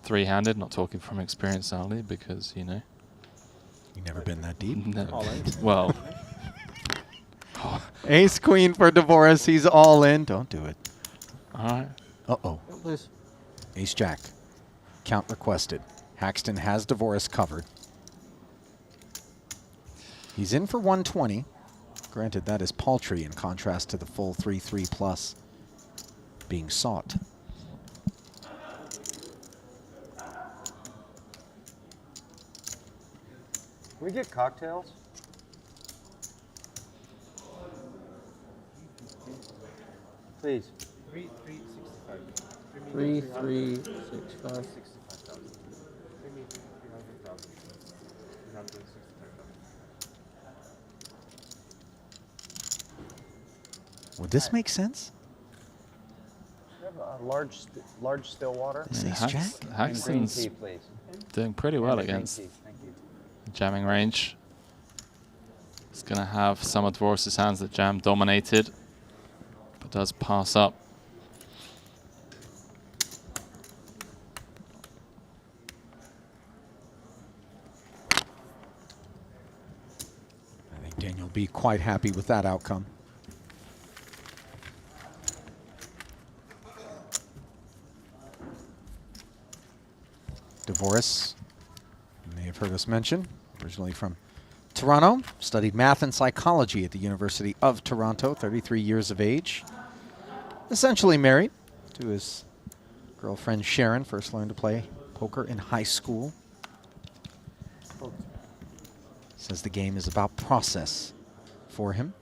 three-handed. Not talking from experience only, because, you know.
You've never been that deep?
No. Well.
Ace queen for Dvoris. He's all in. Don't do it.
All right.
Uh-oh. Ace jack. Count requested. Haxton has Dvoris covered. He's in for 120. Granted, that is paltry in contrast to the full 3-3 plus being sought.
Can we get cocktails? Please.
3,365.
Would this make sense?
We have a large still water.
This Ace Jack?
And green
Haxton's
tea, please.
doing pretty well
And green
against
tea, thank you.
jamming range. He's going to have some of Dvoris' hands that jam dominated, but does pass up.
I think Daniel will be quite happy with that outcome. Dvoris, you may have heard us mention, originally from Toronto, studied math and psychology at the University of Toronto, 33 years of age. Essentially married to his girlfriend Sharon, first learned to play poker in high school. Says the game is about process for him.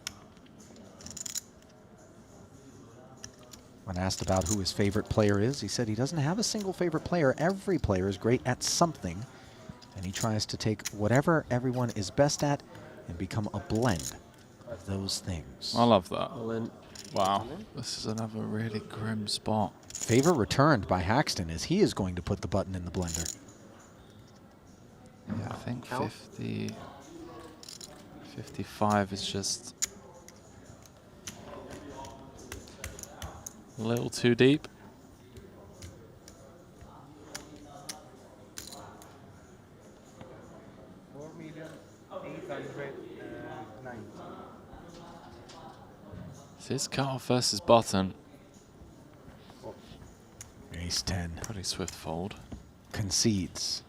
When asked about who his favorite player is, he said he doesn't have a single favorite player. Every player is great at something, and he tries to take whatever everyone is best at and become a blend of those things.
I love that. Wow, this is another really grim spot.
Favor returned by Haxton as he is going to put the button in the blender.
Yeah, I think 50, 55 is just a little too deep. So it's cutoff versus button.
Ace 10.
Pretty swift fold.
Concedes.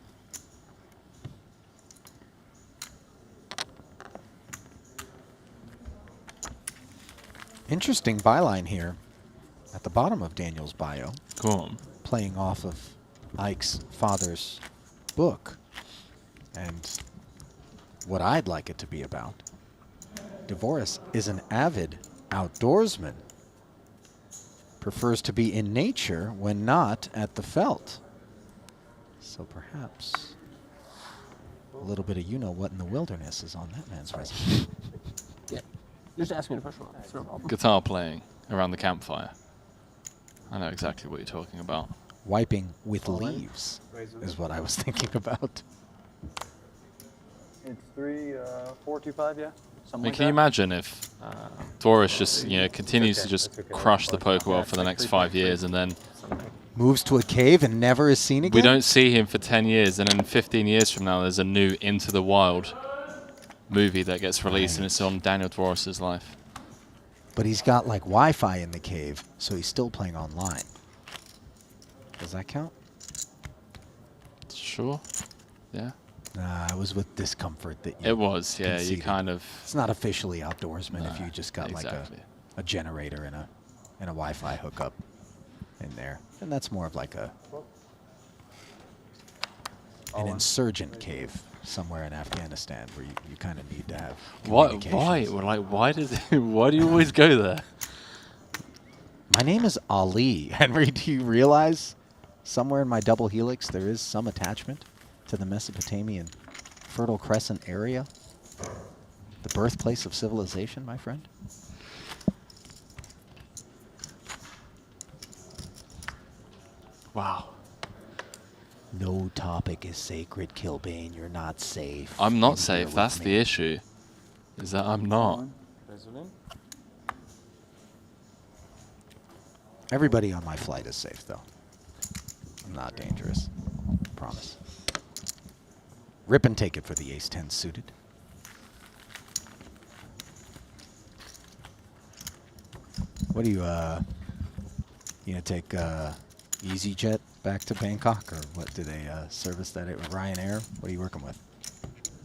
Interesting byline here at the bottom of Daniel's bio.
Go on.
Playing off of Ike's father's book. And what I'd like it to be about. Dvoris is an avid outdoorsman. Prefers to be in nature when not at the felt. So perhaps a little bit of you-know-what in the wilderness is on that man's resume.
Yeah, just ask me a question. It's no problem.
Guitar playing around the campfire. I know exactly what you're talking about.
Wiping with leaves is what I was thinking about.
It's 425, yeah?
I mean, can you imagine if Dvoris just, continues to just crush the poker world for the next 5 years and then
moves to a cave and never is seen again?
We don't see him for 10 years, and then 15 years from now, there's a new Into the Wild movie that gets released, and it's on Daniel Dvoris' life.
But he's got like Wi-Fi in the cave, so he's still playing online. Does that count?
Sure. Yeah.
Nah, it was with discomfort that you
It was, yeah.
conceded.
You kind of.
It's not officially outdoorsman if
No,
you just got
exactly.
like a generator and a Wi-Fi hookup in there, and that's more of like a an insurgent cave somewhere in Afghanistan where you kind of need to have
Why?
communications.
Well, like, why do you always go there?
My name is Ali. Henry, do you realize somewhere in my double helix there is some attachment to the Mesopotamian Fertile Crescent area? The birthplace of civilization, my friend?
Wow.
No topic is sacred, Kilbane. You're not safe.
I'm not
in
safe.
here with
That's
me.
the issue. Is that I'm not.
Everybody on my flight is safe, though. I'm not dangerous. Promise. Rip and take it for the ace-10 suited. What do you gonna take EasyJet back to Bangkok, or what do they service that with Ryanair? What are you working with?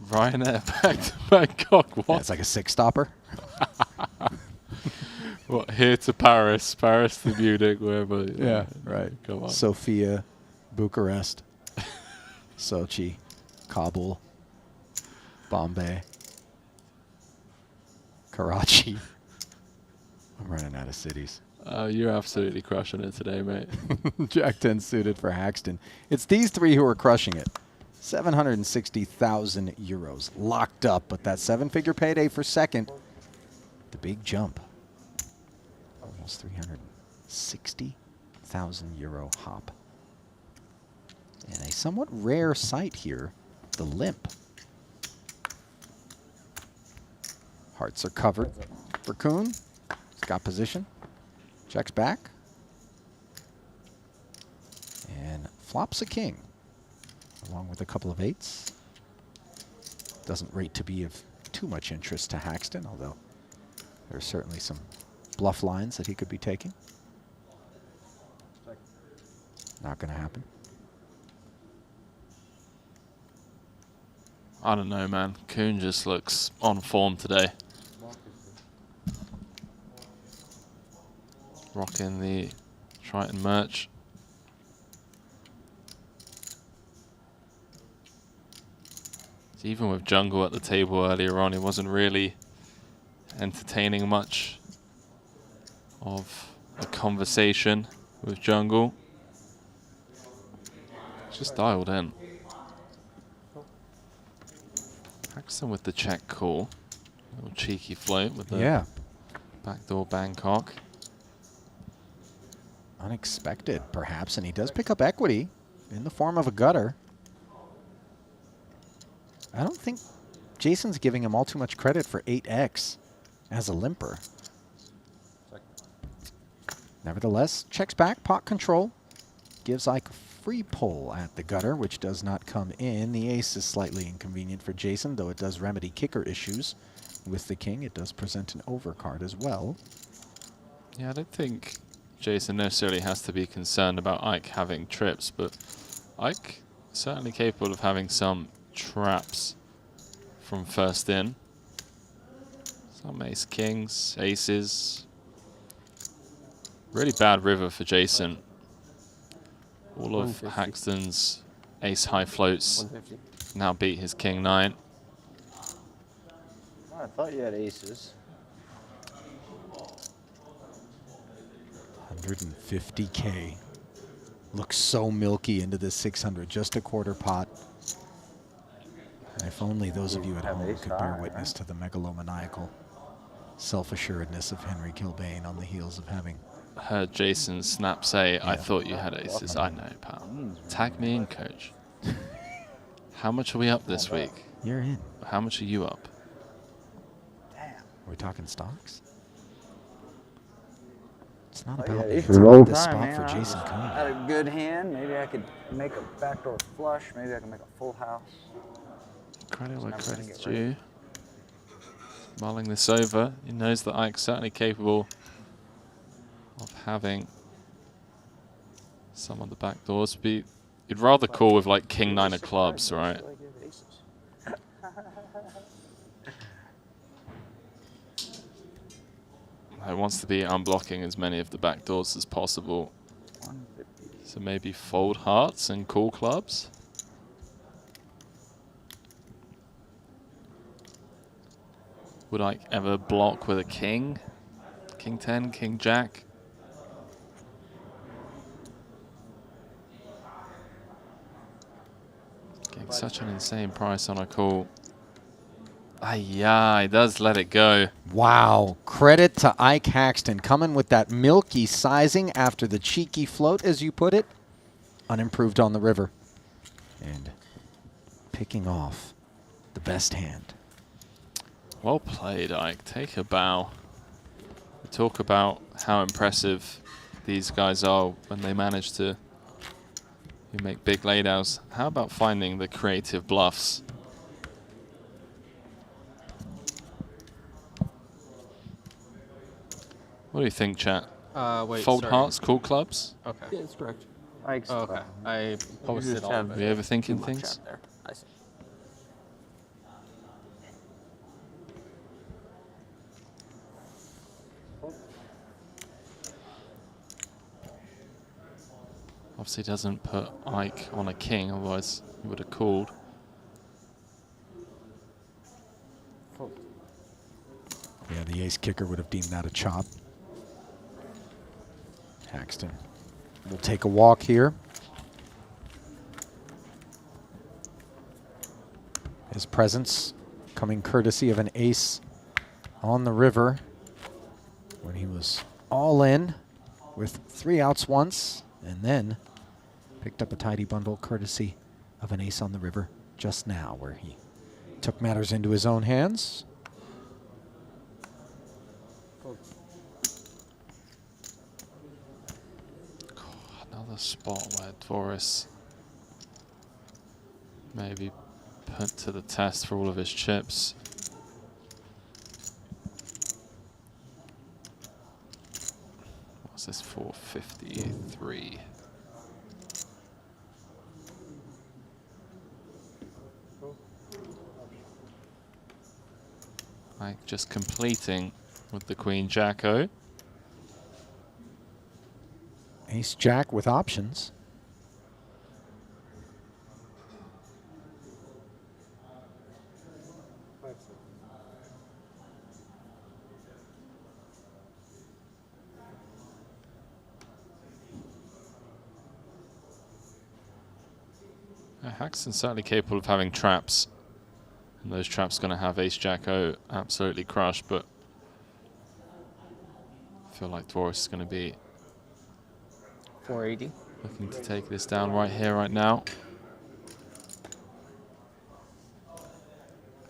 Ryanair back to Bangkok. What?
Yeah, it's like a 6-stopper.
What, here to Paris, Paris to Munich, wherever.
Yeah, right.
Come on.
Sofia, Bucharest, Sochi, Kabul, Bombay, Karachi. I'm running out of cities.
You're absolutely crushing it today, mate.
Jack 10 suited for Haxton. It's these three who are crushing it. 760,000 euros locked up, but that 7-figure payday for second. The big jump. Almost 360,000 euro hop. And a somewhat rare sight here, the limp. Hearts are covered for Kuhn. He's got position. Checks back. And flops a king, along with a couple of 8s. Doesn't rate to be of too much interest to Haxton, although there are certainly some bluff lines that he could be taking. Not going to happen.
I don't know, man. Kuhn just looks on form today. Rocking the Triton merch. Even with Jungle at the table earlier on, he wasn't really entertaining much of a conversation with Jungle. Just dialed in. Haxton with the check call. Little cheeky float with the backdoor Bangkok.
Unexpected, perhaps, and he does pick up equity in the form of a gutter. I don't think Jason's giving him all too much credit for 8x as a limper. Nevertheless, checks back, pot control. Gives Ike a free pull at the gutter, which does not come in. The ace is slightly inconvenient for Jason, though it does remedy kicker issues. With the king, it does present an overcard as well.
Yeah, I don't think Jason necessarily has to be concerned about Ike having trips, but Ike certainly capable of having some traps from first in. Some ace kings, aces. Really bad river for Jason. All of Haxton's ace high floats now beat his king 9.
I thought you had aces.
150K. Looks so milky into this 600, just a quarter pot. And if only those of you at home could bear witness to the megalomaniacal self-assuredness of Henry Kilbane on the heels of having
Heard Jason snap say, I thought you had aces. I know, pal. Tag me in, coach. How much are we up this week?
You're in.
How much are you up?
We're talking stocks? It's not
Oh,
about
yeah,
me. It's
these
about
are
this
time,
spot
man.
for Jason Kuhn.
I had a good hand. Maybe I could make a backdoor flush. Maybe I can make a full house.
Credit where
Just never
credit's
gonna get
due. Mulling this over. He knows that Ike's certainly capable of having some of the back doors. You'd rather call with like king 9 of clubs, right? He wants to be unblocking as many of the back doors as possible. So maybe fold hearts and call clubs. Would I ever block with a king? King 10, king jack? Getting such an insane price on a call. Yeah, he does let it go.
Wow. Credit to Ike Haxton coming with that milky sizing after the cheeky float, as you put it. Unimproved on the river. And picking off the best hand.
Well played, Ike. Take a bow. We talk about how impressive these guys are when they manage to make big laydowns. How about finding the creative bluffs? What do you think, chat?
Wait,
Fold
sorry.
hearts, call clubs?
Okay.
Yeah, that's correct.
Okay. I posted all of
Are
it.
we overthinking things?
There. I see.
Obviously doesn't put Ike on a king, otherwise he would have called.
Yeah, the ace kicker would have deemed that a chop. Haxton will take a walk here. His presence coming courtesy of an ace on the river when he was all in with 3 outs once, and then picked up a tidy bundle courtesy of an ace on the river just now, where he took matters into his own hands.
Another spot where Dvoris maybe put to the test for all of his chips. What's this for? 53. Like just completing with the Queen Jack-O.
Ace Jack with options.
Haxton's certainly capable of having traps. And those traps going to have Ace Jack-O absolutely crushed, but I feel like Dvoris is going to be
480.
looking to take this down right here, right now.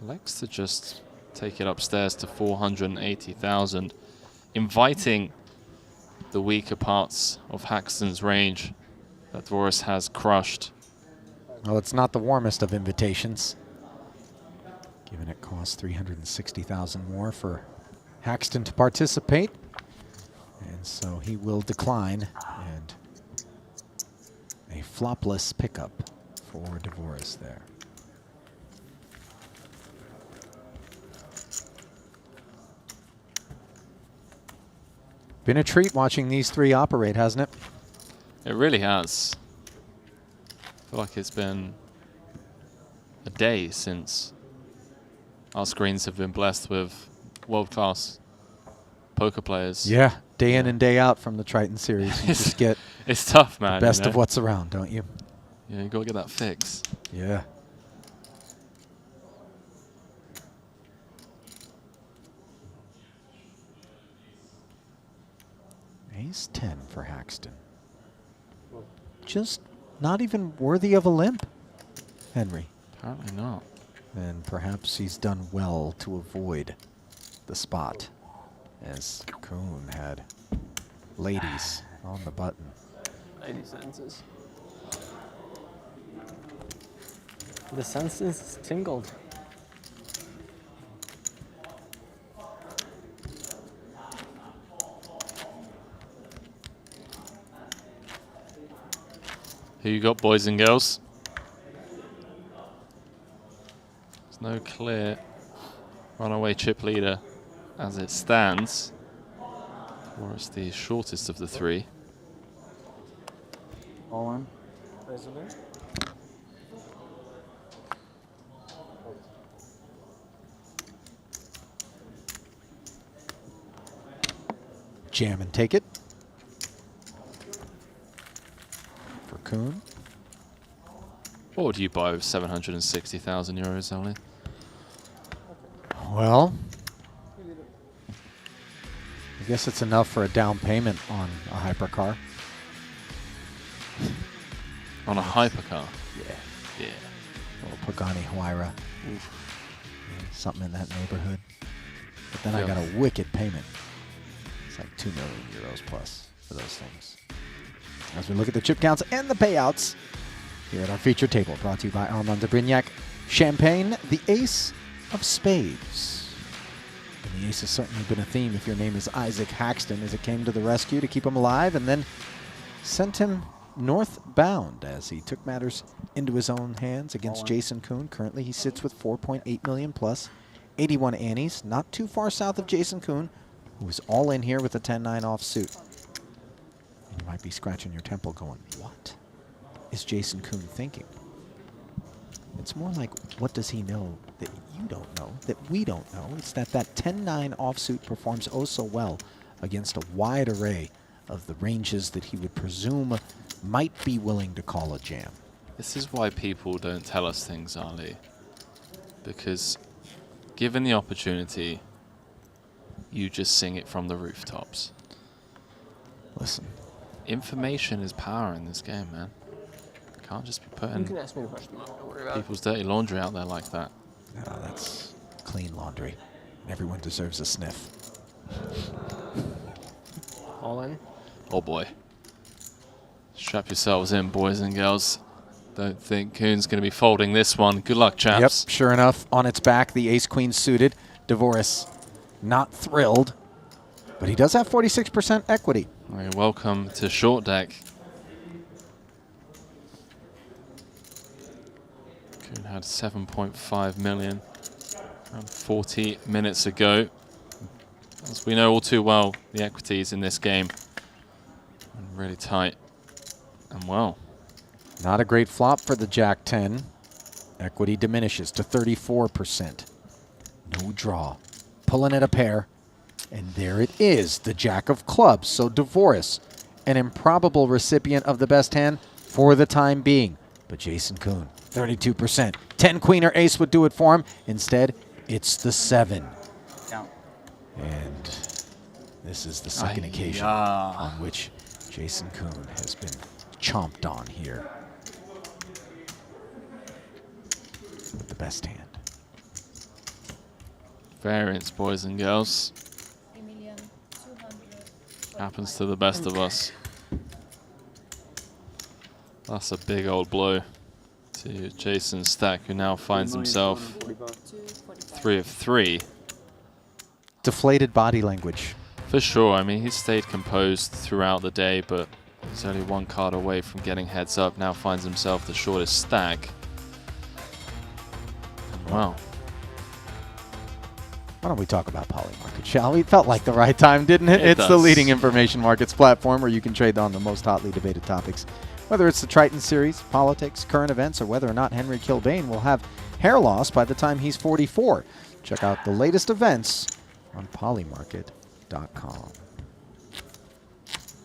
Likes to just take it upstairs to 480,000, inviting the weaker parts of Haxton's range that Dvoris has crushed.
Well, it's not the warmest of invitations, given it costs 360,000 more for Haxton to participate. And so he will decline, and a flopless pickup for Dvoris there. Been a treat watching these three operate, hasn't it?
It really has. I feel like it's been a day since our screens have been blessed with world-class poker players.
Yeah, day in and day out from the Triton series. You just get
it's tough, man.
the best
you know?
of what's around, don't you?
Yeah, you got to get that fix.
Yeah. Ace 10 for Haxton. Just not even worthy of a limp, Henry.
Apparently not.
And perhaps he's done well to avoid the spot, as Kuhn had ladies on the button.
80 senses. The senses tingled.
Who you got, boys and girls? There's no clear runaway chip leader as it stands. Or it's the shortest of the three.
All in.
jam and take it. For Kuhn.
What would you buy with 760,000 euros only?
Well, I guess it's enough for a down payment on a hypercar.
On a hypercar?
Yeah.
Yeah.
A little Pagani Huayra. Something in that neighborhood. But then I got a wicked payment. It's like 2 million euros plus for those things. As we look at the chip counts and the payouts here at our feature table, brought to you by Armand de Brignac. Champagne, the ace of spades. And the ace has certainly been a theme if your name is Isaac Haxton, as it came to the rescue to keep him alive and then sent him northbound as he took matters into his own hands against Jason Kuhn. Currently he sits with 4.8 million plus 81 annies, not too far south of Jason Kuhn, who was all in here with a 10-9 offsuit. And you might be scratching your temple going, what is Jason Kuhn thinking? It's more like, what does he know that you don't know, that we don't know? It's that 10-9 offsuit performs oh so well against a wide array of the ranges that he would presume might be willing to call a jam.
This is why people don't tell us things, Ali. Because given the opportunity, you just sing it from the rooftops.
Listen.
Information is power in this game, man. Can't just be
You
putting
can ask me the question. Don't worry about it.
people's dirty laundry out there like that.
No, that's clean laundry. Everyone deserves a sniff.
All in?
Oh boy. Strap yourselves in, boys and girls. Don't think Kuhn's going to be folding this one. Good luck, chaps.
Yep, sure enough, on its back, the ace-queen suited. Dvoris not thrilled, but he does have 46% equity.
All right, welcome to short deck. Kuhn had 7.5 million around 40 minutes ago. As we know all too well, the equities in this game are really tight. And well,
not a great flop for the Jack-10. Equity diminishes to 34%. No draw. Pulling at a pair. And there it is, the Jack of clubs. So Dvoris, an improbable recipient of the best hand for the time being. But Jason Kuhn, 32%. 10 queen or ace would do it for him. Instead, it's the 7.
Count.
And this is the second occasion on which Jason Kuhn has been chomped on here with the best hand.
variance, boys and girls. Happens to the best of us. That's a big old blow to Jason's stack, who now finds himself 3 of 3.
Deflated body language.
For sure. I mean, he stayed composed throughout the day, but he's only 1 card away from getting heads up. Now finds himself the shortest stack. And wow.
Why don't we talk about Polymarket, shall we? It felt like the right time, didn't it?
It
It's the
does.
leading information markets platform where you can trade on the most hotly debated topics. Whether it's the Triton series, politics, current events, or whether or not Henry Kilbane will have hair loss by the time he's 44. Check out the latest events on polymarket.com.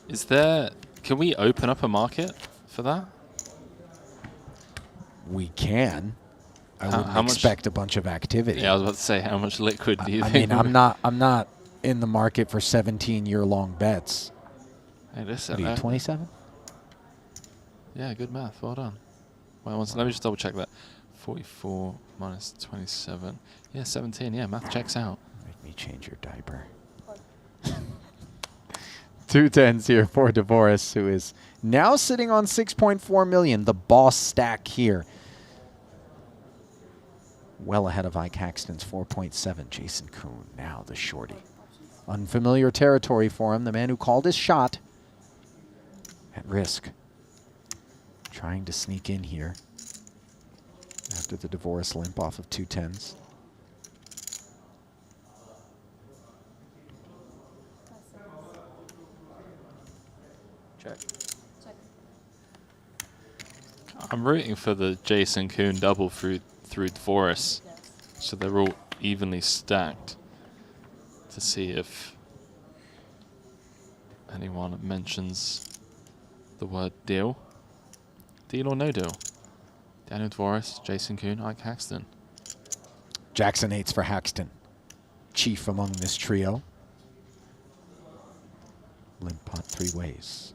Is there... Can we open up a market for that?
We can. I
How
wouldn't
much-
expect a bunch of activity.
Yeah, I was about to say, how much liquid do you
I
think?
mean, I'm not in the market for 17-year-long bets.
Hey, listen.
What are you, 27?
Yeah, good math. Well done. Wait, let me just double check that. 44 minus 27. Yeah, 17. Yeah, math checks out.
Make me change your diaper. 2 10s here for Dvoris, who is now sitting on 6.4 million. The boss stack here. Well ahead of Ike Haxton's 4.7. Jason Kuhn, now the shorty. Unfamiliar territory for him. The man who called his shot at risk. Trying to sneak in here after the Dvoris limp off of 2 10s.
Check.
I'm rooting for the Jason Kuhn double through Dvoris, so they're all evenly stacked, to see if anyone mentions the word deal. Deal or no deal? Daniel Dvoris, Jason Kuhn, Ike Haxton.
Jackson 8s for Haxton. Chief among this trio. Limp pot 3 ways.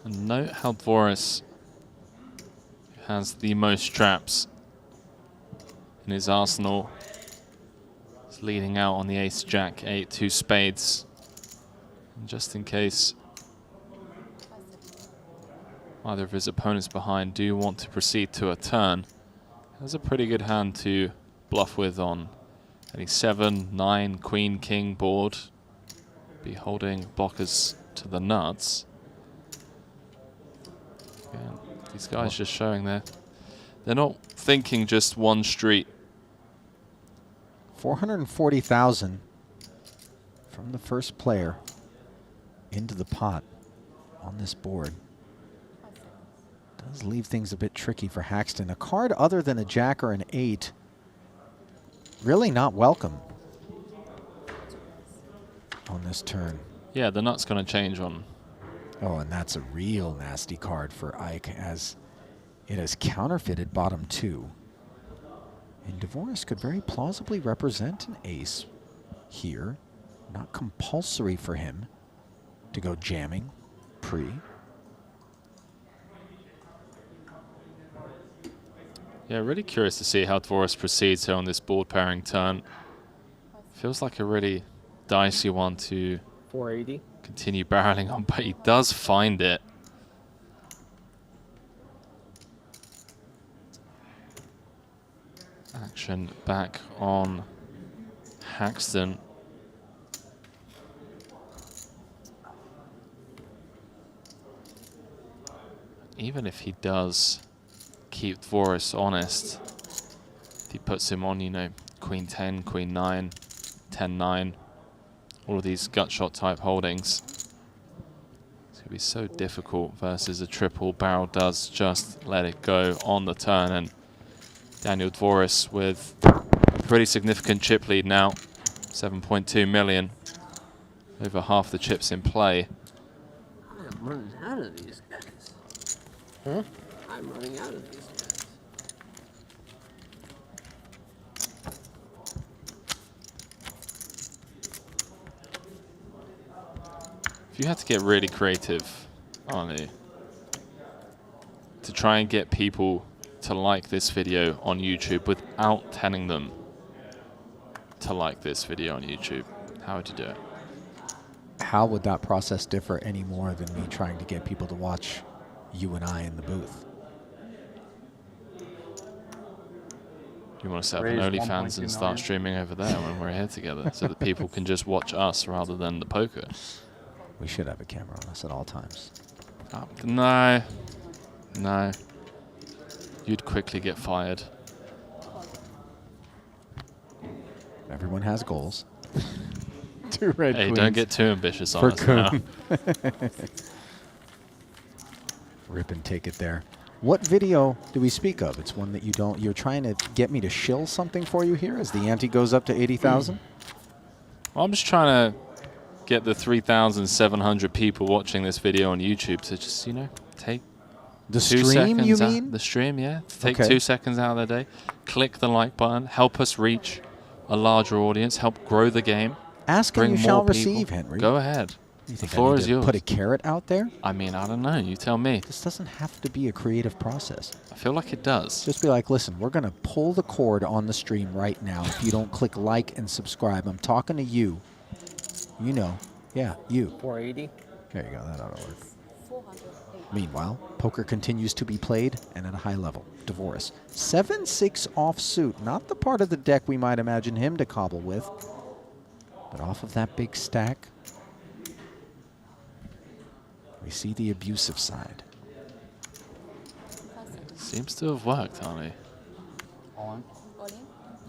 And note how Dvoris has the most traps in his arsenal. He's leading out on the ace, jack, 8, 2 spades. And just in case either of his opponents behind do want to proceed to a turn, that's a pretty good hand to bluff with on any 7, 9, queen, king board. Be holding blockers to the nuts. Again, these guys just showing they're not thinking just one street.
440,000 from the first player into the pot on this board. Does leave things a bit tricky for Haxton. A card other than a jack or an 8 really not welcome on this turn.
Yeah, the nut's going to change on.
Oh, and that's a real nasty card for Ike, as it has counterfeited bottom 2. And Dvoris could very plausibly represent an ace here. Not compulsory for him to go jamming pre.
Yeah, really curious to see how Dvoris proceeds here on this board pairing turn. Feels like a really dicey one to
480.
continue barreling on, but he does find it. Action back on Haxton. Even if he does keep Dvoris honest, if he puts him on, you know, queen 10, queen 9, 10, 9, all of these gut shot type holdings, it's going to be so difficult versus a triple. Barrel does just let it go on the turn, and Daniel Dvoris with a pretty significant chip lead now, 7.2 million, over half the chips in play.
I'm running out of these guys.
Huh?
I'm running out of these guys.
If you had to get really creative, Arnie, to try and get people to like this video on YouTube without telling them to like this video on YouTube, how would you do it?
How would that process differ any more than me trying to get people to watch you and I in the booth?
You want to set up
Raise
an
1.2
OnlyFans and start
million.
streaming over there when we're here together so that people can just watch us rather than the poker?
We should have a camera on us at all times.
No. No. You'd quickly get fired.
Everyone has goals. 2 red
Hey,
queens
don't get too ambitious on
for
us now.
Kuhn. Rip and take it there. What video do we speak of? It's one that you don't. You're trying to get me to shill something for you here as the ante goes up to 80,000.
Well, I'm just trying to get the 3,700 people watching this video on YouTube to just, you know, take
The
2
stream, you
seconds out-
mean?
The stream, yeah. Take
Okay.
2 seconds out of their day. Click the like button. Help us reach a larger audience. Help grow the game.
Ask and
bring
you
more
shall
people.
receive, Henry.
Go ahead.
You
The
think I
floor
need
is
to
yours.
put a carrot out there?
I mean, I don't know. You tell me.
This doesn't have to be a creative process.
I feel like it does.
Just be like, listen, we're going to pull the cord on the stream right now if you don't click like and subscribe. I'm talking to you. You know. Yeah, you.
480.
There you go. That ought to work. Meanwhile, poker continues to be played and at a high level. Dvoris. 7-6 offsuit. Not the part of the deck we might imagine him to cobble with. But off of that big stack, we see the abusive side.
Seems to have worked, Arnie.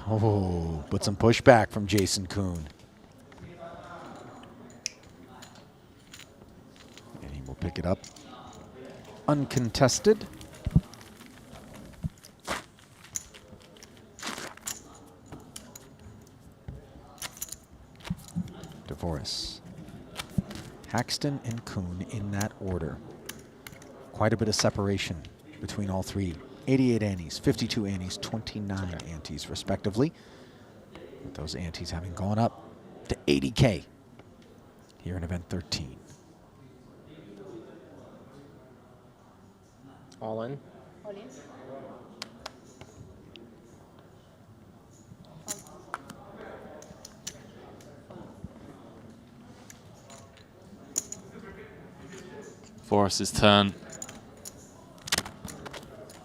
Oh, but some pushback from Jason Kuhn. And he will pick it up. uncontested. Devoris, Haxton, and Kuhn in that order. Quite a bit of separation between all three. 88 antes, 52 antes, 29 antes, respectively. With those antes having gone up to 80K here in event 13.
All in.
All in.
Forrest's turn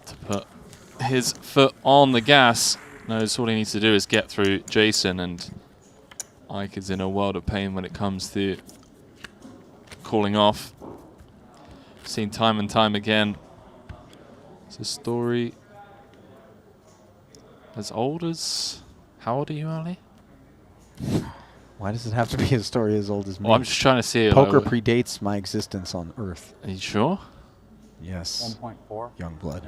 to put his foot on the gas. Knows all he needs to do is get through Jason, and Ike is in a world of pain when it comes to calling off. Seen time and time again. It's a story as old as... How old are you, Ali?
Why does it have to be a story as old as me?
Well, I'm just trying to see it.
Poker
like,
predates my existence on Earth.
Are you sure?
Yes.
1.4.
Young blood.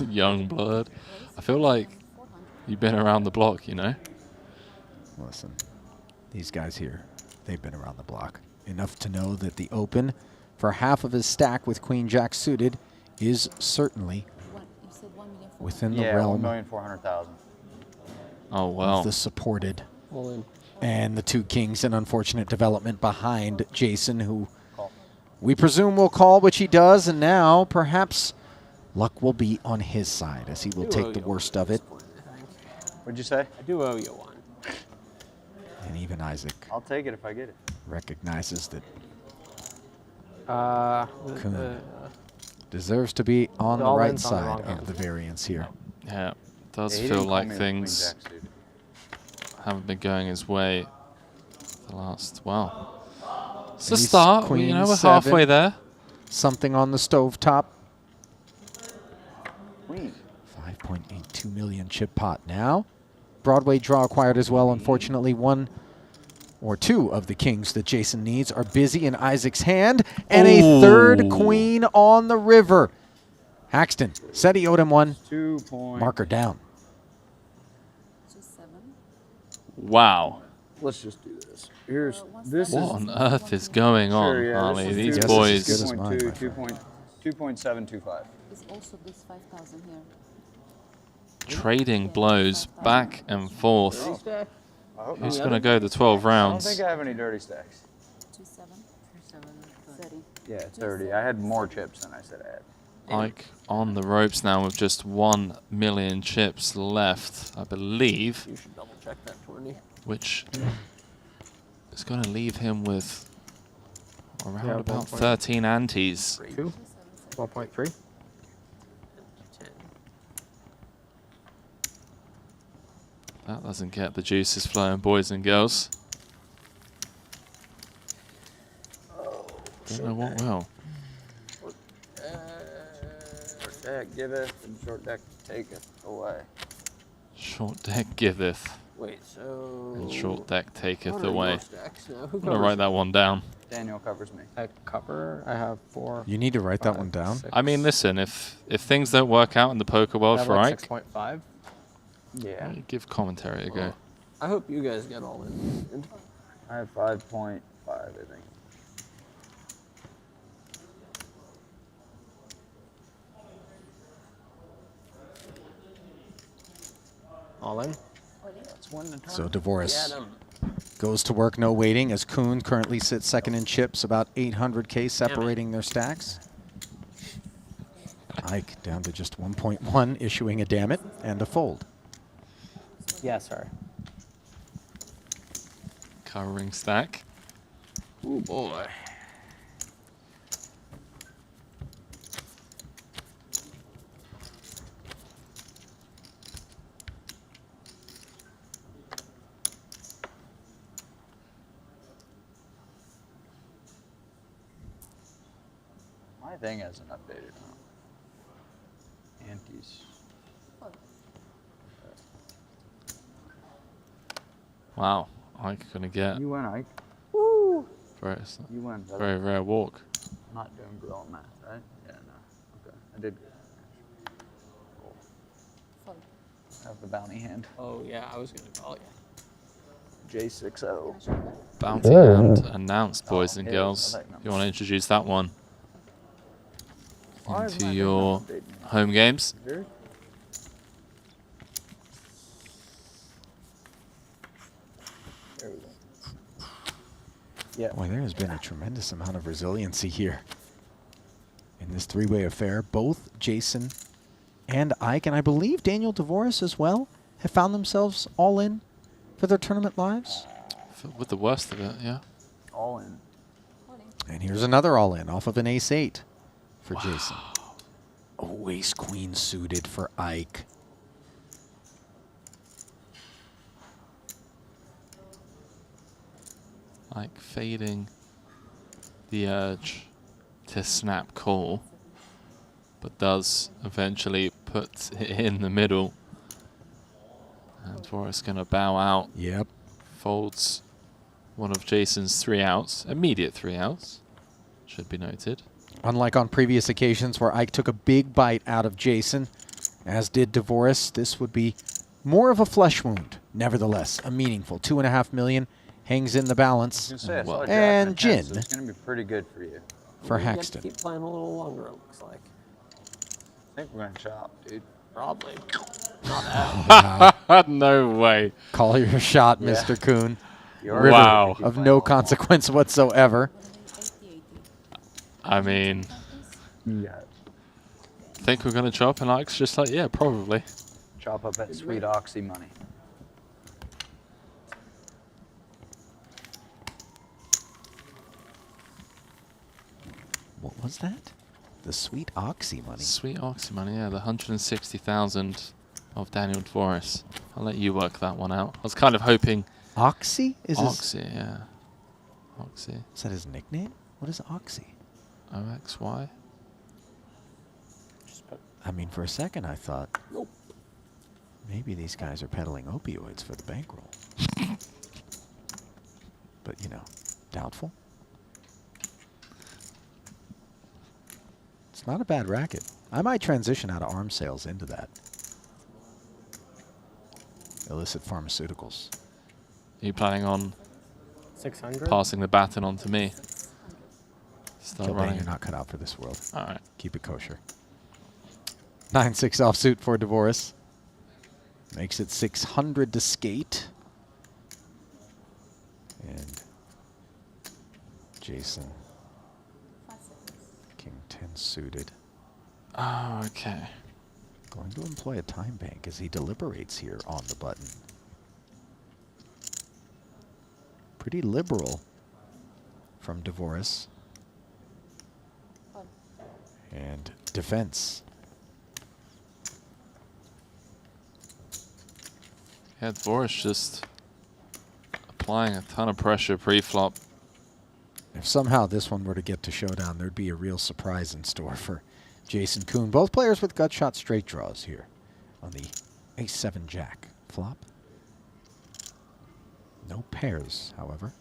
Young blood. I feel like you've been around the block, you know?
Listen, these guys here, they've been around the block. Enough to know that the open for half of his stack with Queen Jack suited is certainly within the realm
1,400,000.
Oh, wow.
of the supported.
All in.
And the two kings, an unfortunate development behind Jason, who we presume will call, which he does, and now perhaps luck will be on his side as he will take the worst of it.
What'd you say?
I do owe you one.
And even Isaac
I'll take it if I get it.
recognizes that
Kuhn
Kuhn deserves to be on the
all
right
in's on the
side
wrong
of
hand.
the variance here.
Yeah, it does
Yeah, he
feel
didn't call
like
me a
things
Queen Jack suited.
haven't been going his way the last, well, it's a
Ace,
start.
Queen,
You know, we're
7,
halfway there.
Something on the stovetop.
Queen.
5.82 million chip pot now. Broadway draw acquired as well. Unfortunately, one or two of the kings that Jason needs are busy in Isaac's hand. And a third queen on the river. Haxton said he owed him one.
2 point.
Marker down.
Wow.
Let's just do this. Here's this.
What on earth is going on,
Sure, yeah,
Harley?
this is
These
good.
boys.
This is good as mine,
2.2,
my friend.
2.725.
It's also this 5,000 here.
Trading blows back and forth.
I hope
Who's
not.
going to go the 12
I don't
rounds?
think I have any dirty stacks.
27, 30.
Yeah, 30. I had more chips than I said I had.
Ike on the ropes now with just 1 million chips left, I believe,
You should double check that, Tourney.
which is going to leave him with around
Yeah,
about
1.3.
13 antes.
2. 12.3.
That doesn't get the juices flowing, boys and girls. Don't know what will.
Short deck giveth and short deck taketh away.
Short deck giveth,
Wait, so...
and short deck taketh
What are
away.
your stacks now? Who
I'm going to
covers
write that one down.
Daniel covers me.
I cover. I have 4.
You need to write that one down.
I mean, listen, if things don't work out in the poker
I
world
have
for
like
Ike,
6.5.
Yeah.
give commentary a go.
I hope you guys get all in.
I have 5.5, I think.
All in.
That's one to turn.
So Devoris goes to work, no waiting, as Kuhn currently sits second in chips, about 800K separating their stacks. Ike down to just 1.1, issuing a damn it and a fold.
Yeah, sorry.
Covering stack.
Oh boy.
My thing hasn't updated. Antes.
Wow, Ike going to get
You win, Ike.
very,
You win.
very rare walk.
I'm not doing grill math, right? Yeah, no. Okay.
I did.
Fun.
Have the bounty hand.
Oh yeah, I was gonna call you.
J60.
Bounty hand announced, boys and
yeah,
girls.
I like
You want to introduce that one
Why is
into
my thing
your
not updating?
home games?
Here? There we go. Yeah.
Boy, there has been a tremendous amount of resiliency here in this three-way affair. Both Jason and Ike, and I believe Daniel Dvoris as well, have found themselves all in for their tournament lives.
With the worst of it, yeah.
All in.
And here's another all-in off of an ace-8 for Jason. Oh, ace-queen suited for Ike.
Like fading the urge to snap call, but does eventually put it in the middle. And Dvoris gonna bow out.
Yep.
Folds one of Jason's 3 outs, immediate 3 outs, should be noted.
Unlike on previous occasions where Ike took a big bite out of Jason, as did Dvoris, this would be more of a flesh wound. Nevertheless, a meaningful $2.5 million hangs in the balance. And Jin
So it's going to be pretty good for you.
for
We get to
Haxton.
keep playing a little longer, it looks like.
I think we're going to chop, dude.
Probably. Not that.
No way.
Call your shot,
Yeah.
Mr. Kuhn.
You're
Wow.
Of no consequence whatsoever.
I mean,
Yeah.
think we're gonna chop, and Ike's just like, yeah, probably.
Chop up that sweet oxy money.
What was that? The sweet oxy money.
Sweet oxy money, yeah, the 160,000 of Daniel Dvoris. I'll let you work that one out. I was kind of hoping.
Oxy?
Oxy, yeah. Oxy.
Is that his nickname? What is Oxy?
OXY?
I mean, for a second I thought, maybe these guys are peddling opioids for the bankroll. But, you know, doubtful. It's not a bad racket. I might transition out of arms sales into that. Illicit pharmaceuticals.
Are you planning on
600?
passing the baton on to me? Start
Kilbane,
running.
you're not cut out for this world.
All right.
Keep it kosher. 9-6 offsuit for Dvoris. Makes it 600 to skate. And Jason. King 10 suited.
Oh, okay.
Going to employ a time bank as he deliberates here on the button. Pretty liberal from Dvoris. And defense.
Yeah, Dvoris just applying a ton of pressure pre-flop.
If somehow this one were to get to showdown, there'd be a real surprise in store for Jason Kuhn. Both players with gut shot straight draws here on the ace-7 jack flop. No pairs, however.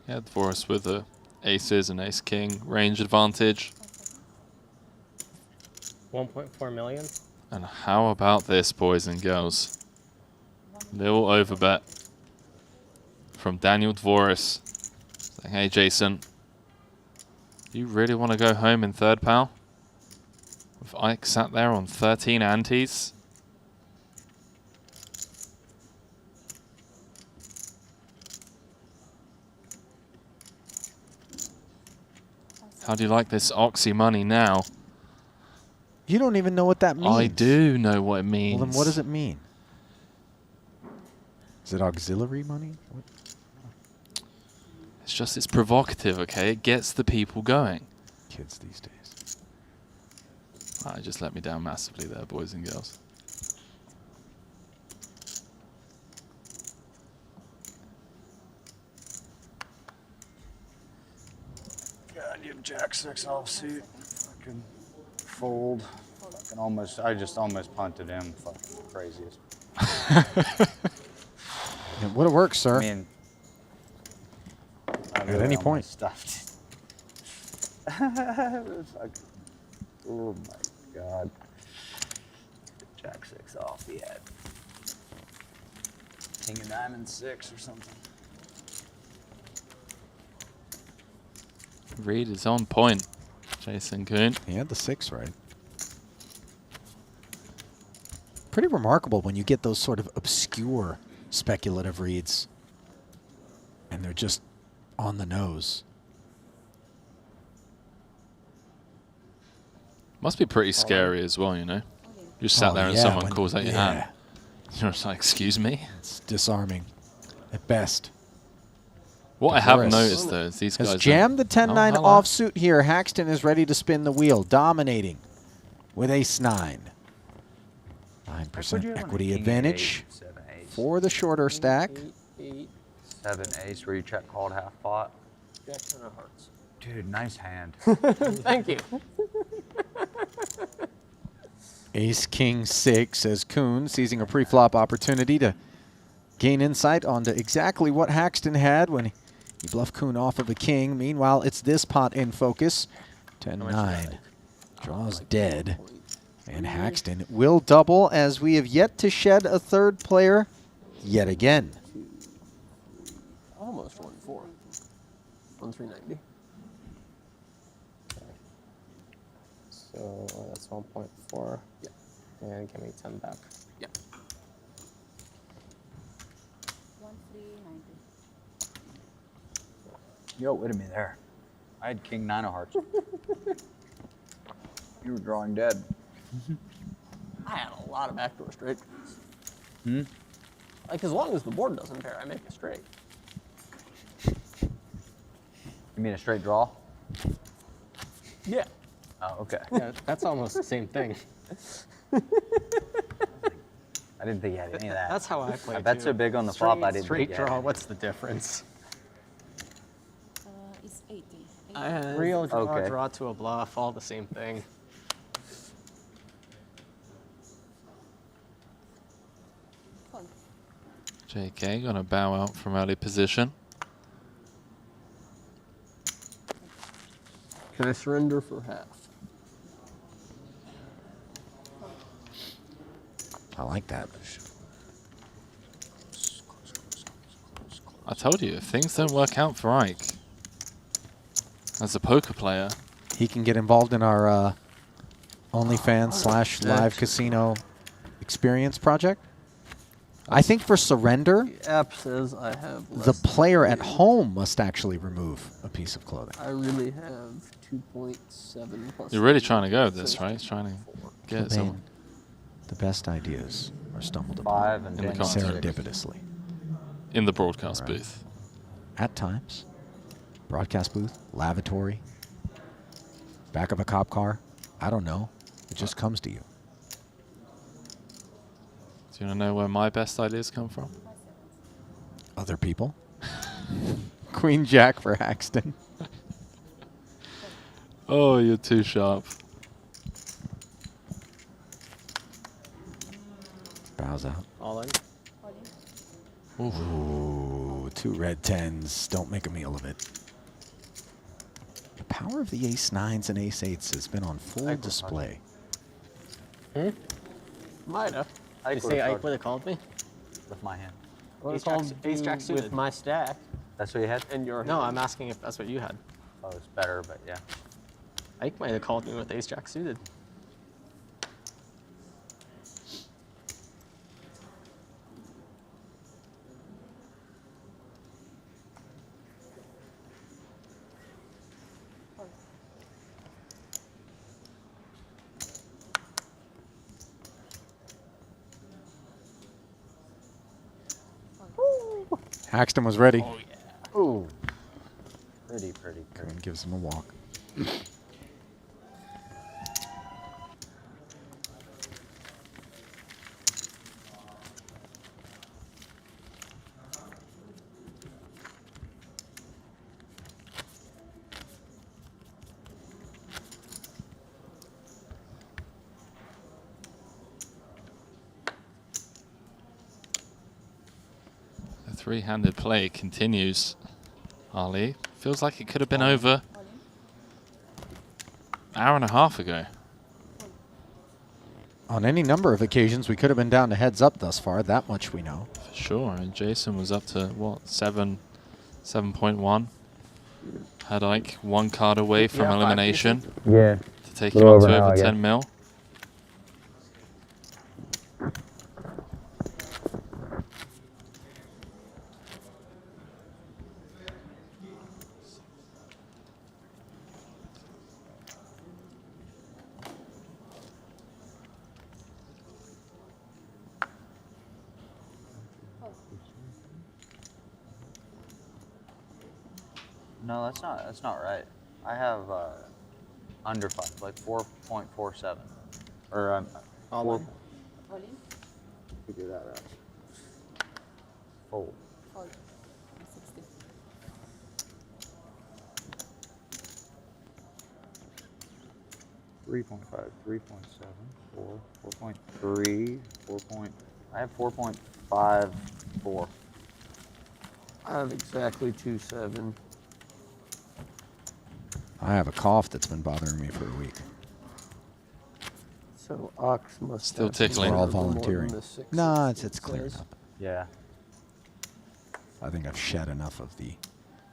Yeah, Dvoris with the aces and ace-king range advantage.
1.4 million.
And how about this, boys and girls? Little overbet from Daniel Dvoris. Saying, hey, Jason, you really want to go home in third, pal? With Ike sat there on 13 antes? How do you like this Oxy money now?
You don't even know what that means.
I do know what it means.
Well, then what does it mean? Is it auxiliary money? What?
It's just, it's provocative, okay? It gets the people going.
Kids these days.
I just let me down massively there, boys and girls.
God, you have Jack 6 offsuit. Fucking fold. Fucking I just almost punted him. Fucking craziest.
It would have worked, sir.
I mean,
at any point.
Stuffed.
Fuck. Oh my god. Jack 6 off the head. King of diamond 6 or something.
Reed is on point. Jason Kuhn.
He had the 6 right. Pretty remarkable when you get those sort of obscure speculative reads. And they're just on the nose.
Must be pretty scary as well, you know. You just sat there and someone calls out your hand. You're just like, excuse me?
It's disarming at best.
What I have noticed, though, is these guys...
has jammed the 10-9 offsuit here. Haxton is ready to spin the wheel, dominating with ace-9. 9% equity advantage for the shorter stack.
7 ace where you check called half pot.
Jack 10 of hearts.
Dude, nice hand.
Thank you.
Ace King 6 as Kuhn, seizing a pre-flop opportunity to gain insight onto exactly what Haxton had when he bluffed Kuhn off of a king. Meanwhile, it's this pot in focus. 10-9. Draws dead. And Haxton will double as we have yet to shed a third player yet again.
Almost 1-4. 1-390.
So that's 1.4.
Yeah.
And give me 10 back.
Yeah.
1,390.
Yo, wait a minute there. I had king 9 of hearts. You were drawing dead.
I had a lot of backdoor straight.
Hmm?
Like, as long as the board doesn't pair, I make a straight.
You mean a straight draw?
Yeah.
Oh, okay.
Yeah, that's almost the same thing.
I didn't think you had any of that.
That's how I play.
I bet so big on the flop, I didn't
Straight
think you had
draw.
any.
What's the difference?
It's 80.
I had
Real draw,
Okay.
draw to a bluff, all the same thing.
JK gonna bow out from early position.
Can I surrender for half?
I like that.
I told you, if things don't work out for Ike, as a poker player,
He can get involved in our OnlyFans / live casino experience project. I think for surrender,
The app says I have
the
less
player
than
at home must actually remove a piece of clothing.
I really have 2.7 plus.
you're really trying to go with this, right? Trying to get
Cobain,
someone.
the best ideas are stumbled
5
upon
and
In the
Daniel
context.
6.
serendipitously.
In the broadcast
Right.
booth.
At times, broadcast booth, lavatory, back of a cop car. I don't know. It just comes to you.
Do you want to know where my best ideas come from?
Other people. Queen Jack for Haxton.
Oh, you're too sharp.
Bows out.
All in.
Ooh, 2 red 10s. Don't make a meal of it. The power of the ace-9s and ace-8s has been on full display.
Might have.
You say Ike would have called me?
With my hand.
Well,
Ace
it's all
Jack- Ace Jack suited.
with my stack
That's what you had?
and your
No,
hand.
I'm asking if that's what you had.
Oh, it's better, but yeah.
Ike might have called me with Ace Jack suited.
Haxton was ready.
Ooh. Pretty, pretty, pretty.
And gives him a walk.
The three-handed play continues. Ali feels like it could have been over hour and a half ago.
On any number of occasions, we could have been down to heads up thus far. That much we know.
For sure. And Jason was up to, what, 7.1? Had Ike one card away from
Yeah, 5
elimination.
pieces.
Yeah.
To take
A
him
little
up to
over now,
over
I guess.
10 mil.
No, that's not right. I have under 5, like 4.47. Or
All
4.
in.
Figure that out. Fold.
Fold. 60.
.5, 3.7, 4, 4.3, 4. I have 4.54.
I have exactly 2.7.
I have a cough that's been bothering me for a week.
So Ox must
Still
have
tickling.
We're all
more than
volunteering.
the 6
No,
it
it's clearing
says.
up.
Yeah.
I think I've shed enough of the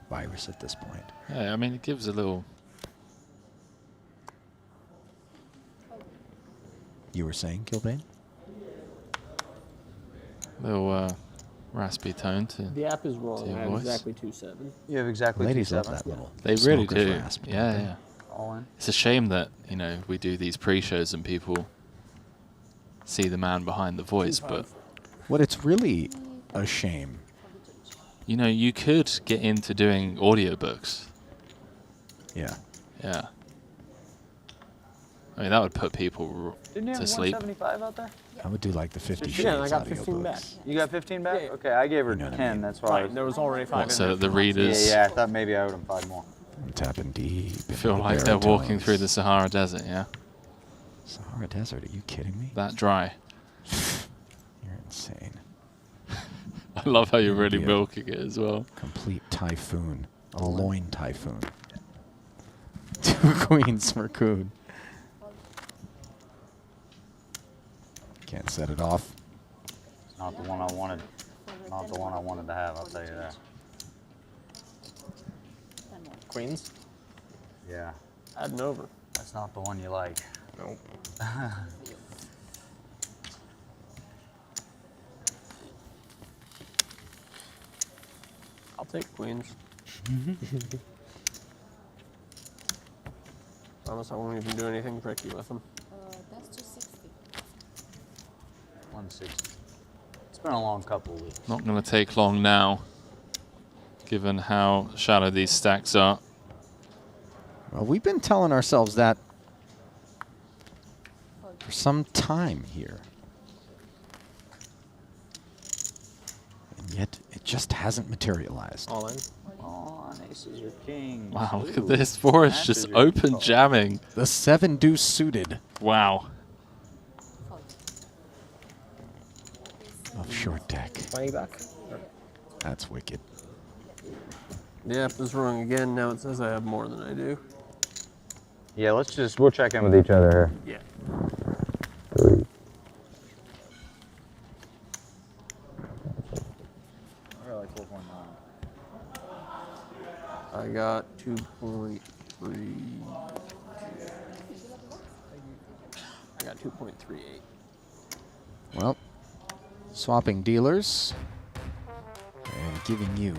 virus at this point.
Yeah, I mean, it gives a little...
You were saying, Kilbane?
little raspy tone to
The app is wrong.
to your
I have
voice.
exactly 2.7.
You have exactly
Ladies
2.7.
love that little
They really
smoker's
do.
rasp, don't
Yeah,
they?
yeah.
All in.
It's a shame that, you know, we do these pre-shows and people see the man behind the voice, but
What it's really a shame.
you know, you could get into doing audiobooks.
Yeah.
Yeah. I mean, that would put people
Didn't you
to
have
sleep.
175 out there?
I would do like the 50 Shades
Yeah, and I got 15
audiobooks.
back.
You got 15 back? Okay, I gave her
You know what I
10.
mean.
That's why. I was,
There was already 5
What,
in
so
there.
the readers
yeah, I thought maybe I owed him 5 more.
I'm tapping deep.
feel
into the
like they're walking
baritones.
through the Sahara Desert, yeah?
Sahara Desert, are you kidding me?
That dry.
You're insane.
I love how you're really
Yeah.
milking it as well.
Complete typhoon. A loin typhoon. 2 queens for Coon. Can't set it off.
It's not the one I wanted. Not the one I wanted to have, I'll tell you that.
Queens?
Yeah.
Add an over.
That's not the one you like.
Nope. I'll take queens. Promise I won't even do anything tricky with them.
That's 260.
160. It's been a long couple of weeks.
Not going to take long now, given how shallow these stacks are.
Well, we've been telling ourselves that for some time here. And yet, it just hasn't materialized.
All in.
Oh, aces or kings.
Wow, look at
Ooh,
this. Forrest
matches
just
your
open
call.
jamming.
The 7 deuce suited
Wow.
of short deck.
20 back.
That's wicked.
The app is wrong again. Now it says I have more than I do.
Yeah, we'll check in with each other
Yeah.
here.
I got like 4.9.
I got 2.3. I got 2.38.
Well, swapping dealers and giving you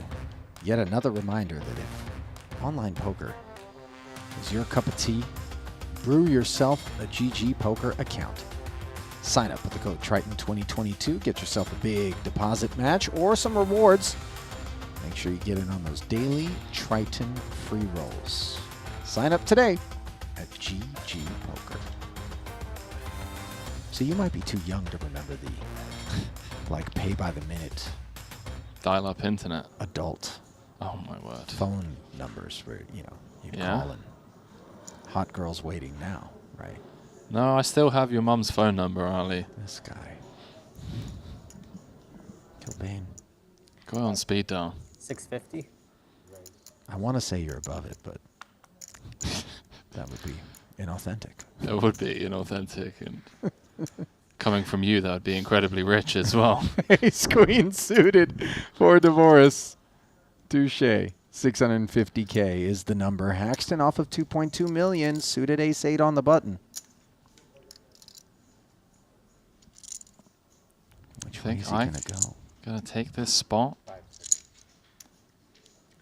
yet another reminder that if online poker is your cup of tea, brew yourself a GG Poker account. Sign up with the code Triton 2022, get yourself a big deposit match or some rewards. Make sure you get in on those daily Triton free rolls. Sign up today at GG Poker. So you might be too young to remember the like pay by the minute
Dial-up internet.
adult
Oh my word.
phone numbers where you
Yeah.
call and hot girls waiting now, right?
No, I still have your mum's phone number, Ali.
This guy. Kilbane.
Go on speed dial.
650.
I want to say you're above it, but that would be inauthentic.
It would be inauthentic, and coming from you, that would be incredibly rich as well.
Ace queen suited for Dvoris. Touche. 650K is the number. Haxton off of 2.2 million. Suited ace 8 on the button. Which way is he going to go?
Gonna take this spot.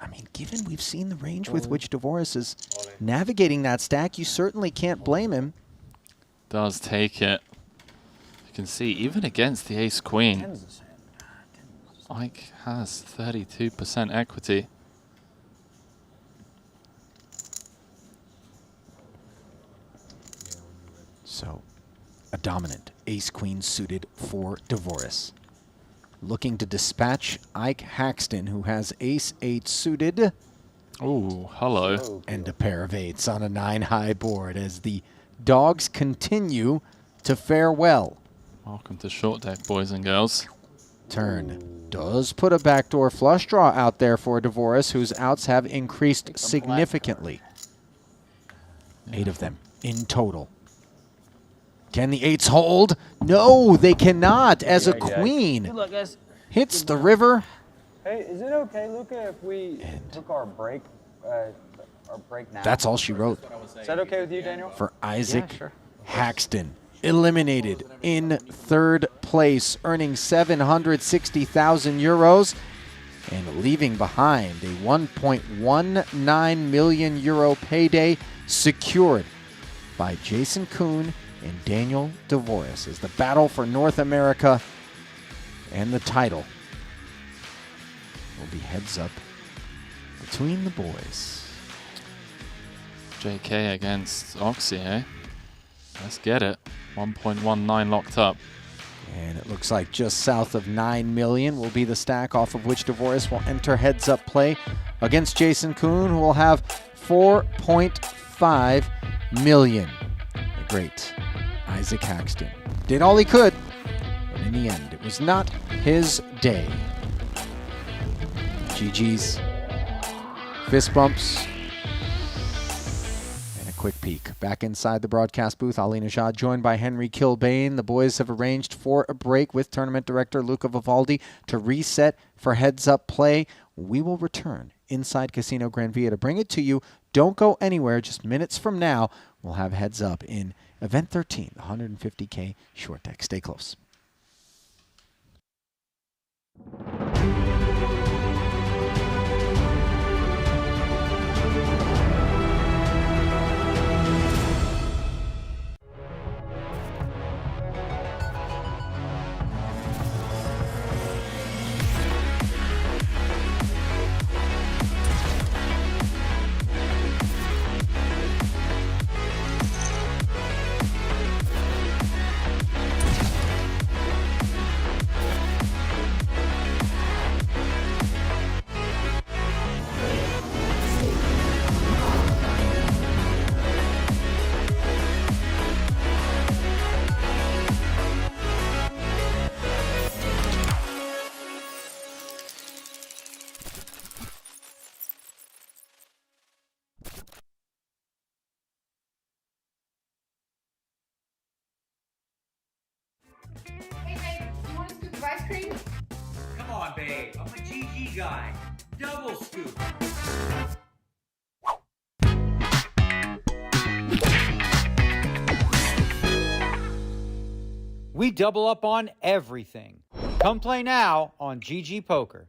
I mean, given we've seen the range with which Dvoris is navigating that stack, you certainly can't blame him.
Does take it. You can see, even against the ace queen, Ike has 32% equity.
So, a dominant ace queen suited for Dvoris. Looking to dispatch Ike Haxton, who has ace 8 suited.
Oh, hello.
And a pair of 8s on a 9-high board as the dogs continue to fare well.
Welcome to short deck, boys and girls.
Turn does put a backdoor flush draw out there for Dvoris, whose outs have increased significantly. 8 of them in total. Can the 8s hold? No, they cannot, as a queen
Good luck, guys.
hits the river.
Hey, is it okay, Luca, if we took our break now?
That's all she wrote.
Is that okay with you, Daniel?
For Isaac Haxton. Eliminated in 3rd place, earning 760,000 euros and leaving behind a 1.19 million euro payday secured by Jason Kuhn and Daniel Dvoris as the battle for North America and the title will be heads up between the boys.
JK against Oxy, eh? Let's get it. 1.19 locked up.
And it looks like just south of 9 million will be the stack off of which Dvoris will enter heads-up play against Jason Kuhn, who will have 4.5 million. The great Isaac Haxton did all he could, and in the end, it was not his day. GG's, fist bumps, and a quick peek. Back inside the broadcast booth, Ali Najad joined by Henry Kilbane. The boys have arranged for a break with tournament director Luca Vivaldi to reset for heads-up play. We will return inside Casino Gran Via to bring it to you. Don't go anywhere. Just minutes from now, we'll have heads-up in Event 13, the 150K short deck. Stay close.
Hey, babe, you want a scoop of ice cream?
Come on, babe. I'm a GG guy. Double scoop. We double up on everything. Come play now on GG Poker.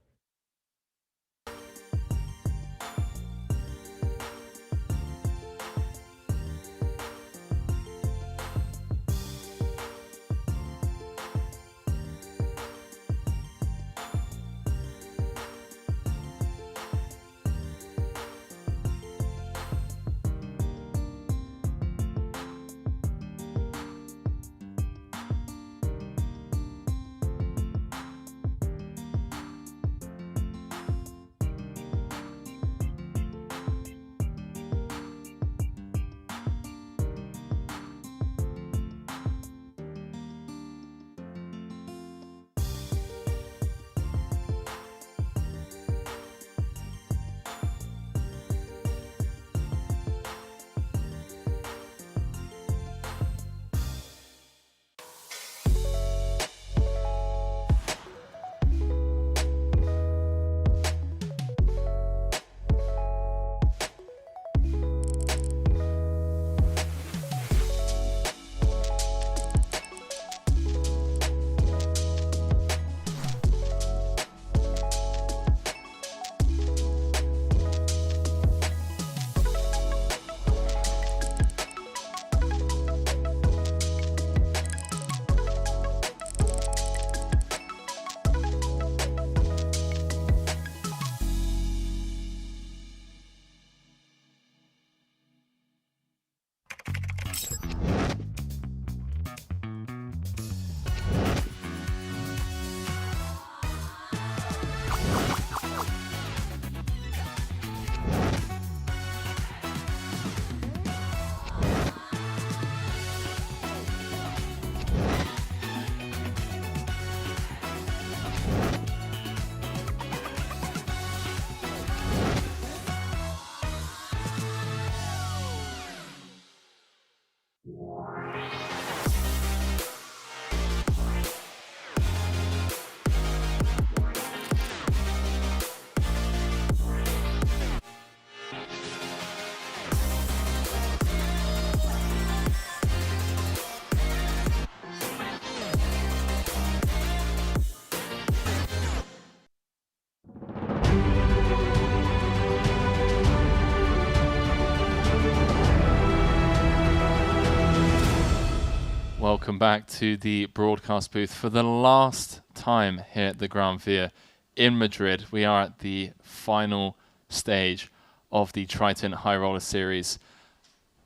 welcome back to the broadcast booth for the last time here at the Gran Via in Madrid. We are at the final stage of the Triton High Roller Series.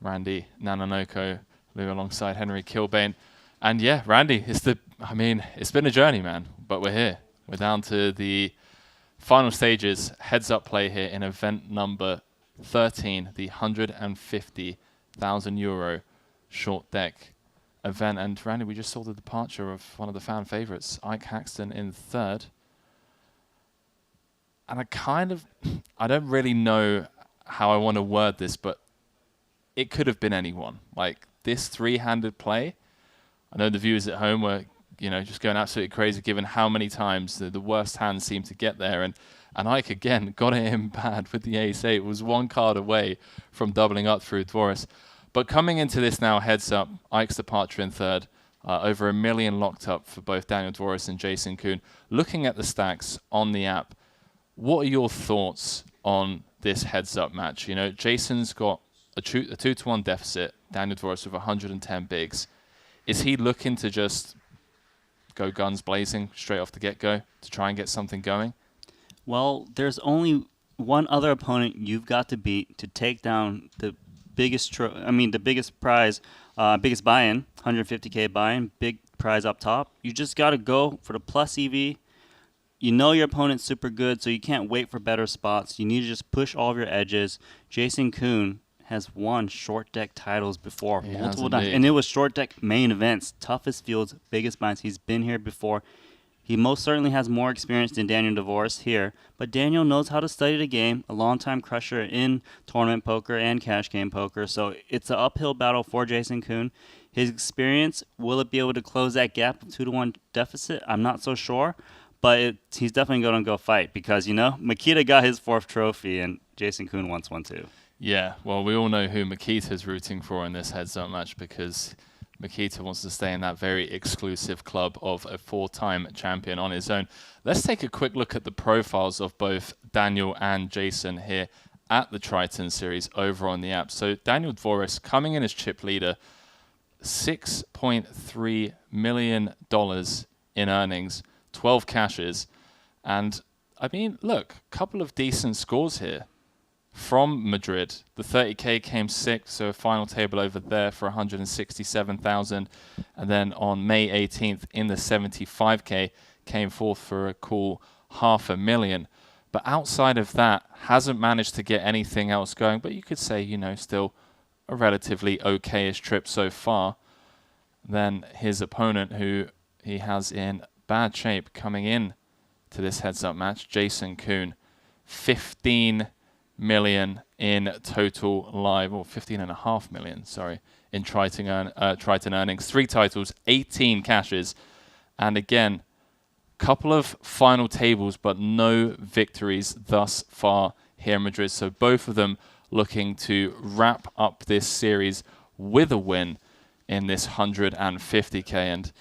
Randy Nanonoko, Lou alongside Henry Kilbane. And yeah, Randy, it's been a journey, man, but we're here. We're down to the final stages, heads-up play here in event number 13, the €150,000 short deck event. And Randy, we just saw the departure of one of the fan favorites, Ike Haxton, in third. And I don't really know how I want to word this, but it could have been anyone. Like, this three-handed play, I know the viewers at home were, just going absolutely crazy given how many times the worst hands seemed to get there. And Ike, again, got it in bad with the ace-8. It was one card away from doubling up through Dvoris. But coming into this now, heads up, Ike's departure in third. Over $1 million locked up for both Daniel Dvoris and Jason Kuhn. Looking at the stacks on the app, what are your thoughts on this heads-up match? Jason's got a 2-1 deficit. Daniel Dvoris with 110 bigs. Is he looking to just go guns blazing straight off the get-go to try and get something going?
Well, there's only one other opponent you've got to beat to take down the biggest biggest prize, biggest buy-in, 150K buy-in, big prize up top. You just got to go for the plus EV. You know your opponent's super good, so you can't wait for better spots. You need to just push all of your edges. Jason Kuhn has won short deck titles before multiple times, and it was short deck main events, toughest fields, biggest binds. He's been here before. He most certainly has more experience than Daniel Dvoris here, but Daniel knows how to study the game, a long-time crusher in tournament poker and cash game poker, so it's an uphill battle for Jason Kuhn. His experience, will it be able to close that gap of 2-1 deficit? I'm not so sure, but he's definitely going to go fight because, Makita got his 4th trophy, and Jason Kuhn wants one too.
Yeah, well, we all know who Makita's rooting for in this heads-up match because Makita wants to stay in that very exclusive club of a 4-time champion on his own. Let's take a quick look at the profiles of both Daniel and Jason here at the Triton series over on the app. So Daniel Dvoris coming in as chip leader, $6.3 million in earnings, 12 cashes. And, look, a couple of decent scores here. From Madrid, the 30K came 6th, so a final table over there for 167,000. And then on May 18th in the 75K came 4th for a cool $500,000. But outside of that, hasn't managed to get anything else going. But you could say, still a relatively okayish trip so far. Then his opponent, who he has in bad shape coming in to this heads-up match, Jason Kuhn, 15 million in total live, or 15.5 million, sorry, in Triton earnings. 3 titles, 18 cashes, and again, couple of final tables, but no victories thus far here in Madrid. So both of them looking to wrap up this series with a win in this 150K, and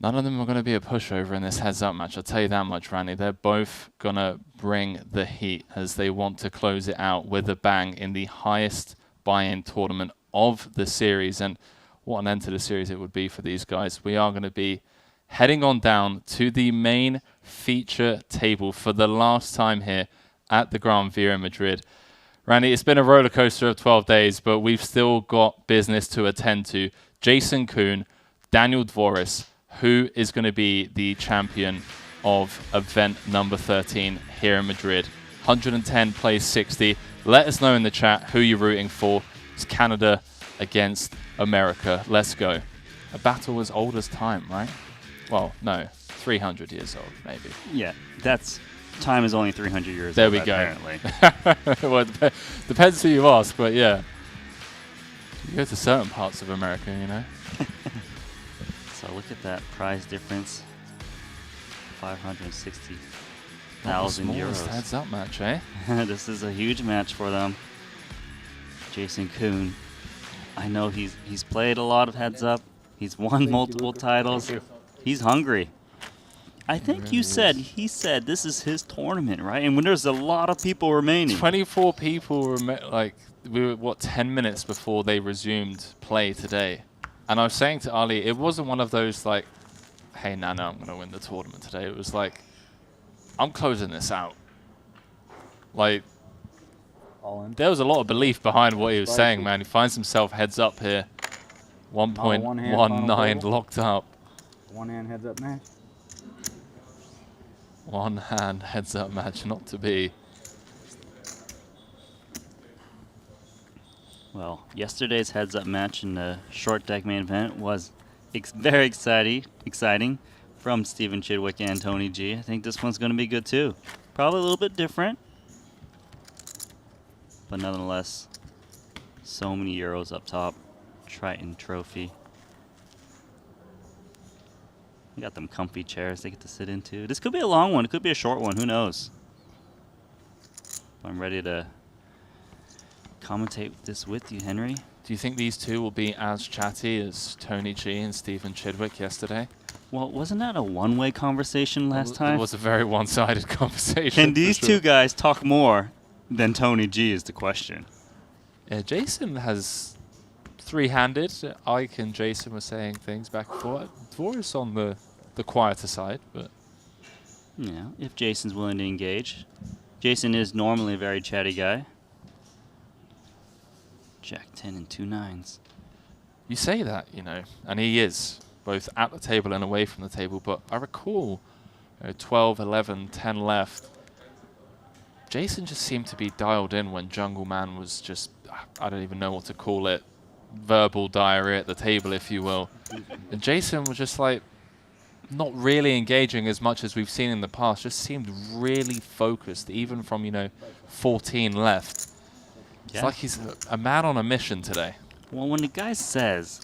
none of them are going to be a pushover in this heads-up match. I'll tell you that much, Randy. They're both going to bring the heat as they want to close it out with a bang in the highest buy-in tournament of the series. And what an end to the series it would be for these guys. We are going to be heading on down to the main feature table for the last time here at the Gran Via in Madrid. Randy, it's been a roller coaster of 12 days, but we've still got business to attend to. Jason Kuhn, Daniel Dvoris, who is going to be the champion of event number 13 here in Madrid. 110 plays 60. Let us know in the chat who you're rooting for. It's Canada against America. Let's go. A battle as old as time, right? Well, no, 300 years old, maybe.
Yeah, time is only 300 years
there
old,
we go.
Apparently.
Well, depends who you ask, but yeah. You go to certain parts of America,
So look at that prize difference, 560,000 euros.
Heads-up match, eh?
This is a huge match for them. Jason Kuhn, I know he's played a lot of heads-up. He's won multiple titles. He's hungry. I think he said this is his tournament, right? And when there's a lot of people remaining.
24 people we were 10 minutes before they resumed play today. And I was saying to Ali, it wasn't one of those like, hey, Nana, I'm going to win the tournament today. It was like, I'm closing this out. Like, there was a lot of belief behind what he was saying, man. He finds himself heads up here. 1.19 locked up.
One hand heads up match.
One hand heads up match, not to be.
Well, yesterday's heads up match in the short deck main event was very exciting from Stephen Chidwick and Tony G. I think this one's going to be good too. Probably a little bit different, but nonetheless, so many euros up top. Triton trophy. We got them comfy chairs they get to sit into. This could be a long one. It could be a short one. Who knows? I'm ready to commentate this with you, Henry.
Do you think these two will be as chatty as Tony G and Stephen Chidwick yesterday?
Well, wasn't that a one-way conversation last time?
It was a very one-sided conversation.
Can these two guys talk more than Tony G is the question.
Yeah, Jason has three-handed. Ike and Jason were saying things back and forth. Dvoris on the quieter side, but
yeah, if Jason's willing to engage. Jason is normally a very chatty guy. Jack 10 and 2 9s.
You say that, you know, and he is both at the table and away from the table, but I recall 12, 11, 10 left. Jason just seemed to be dialed in when Jungle Man was just, I don't even know what to call it, verbal diarrhea at the table, if you will. And Jason was just like, not really engaging as much as we've seen in the past, just seemed really focused, even from, 14 left. It's like he's a man on a mission today.
Well, when the guy says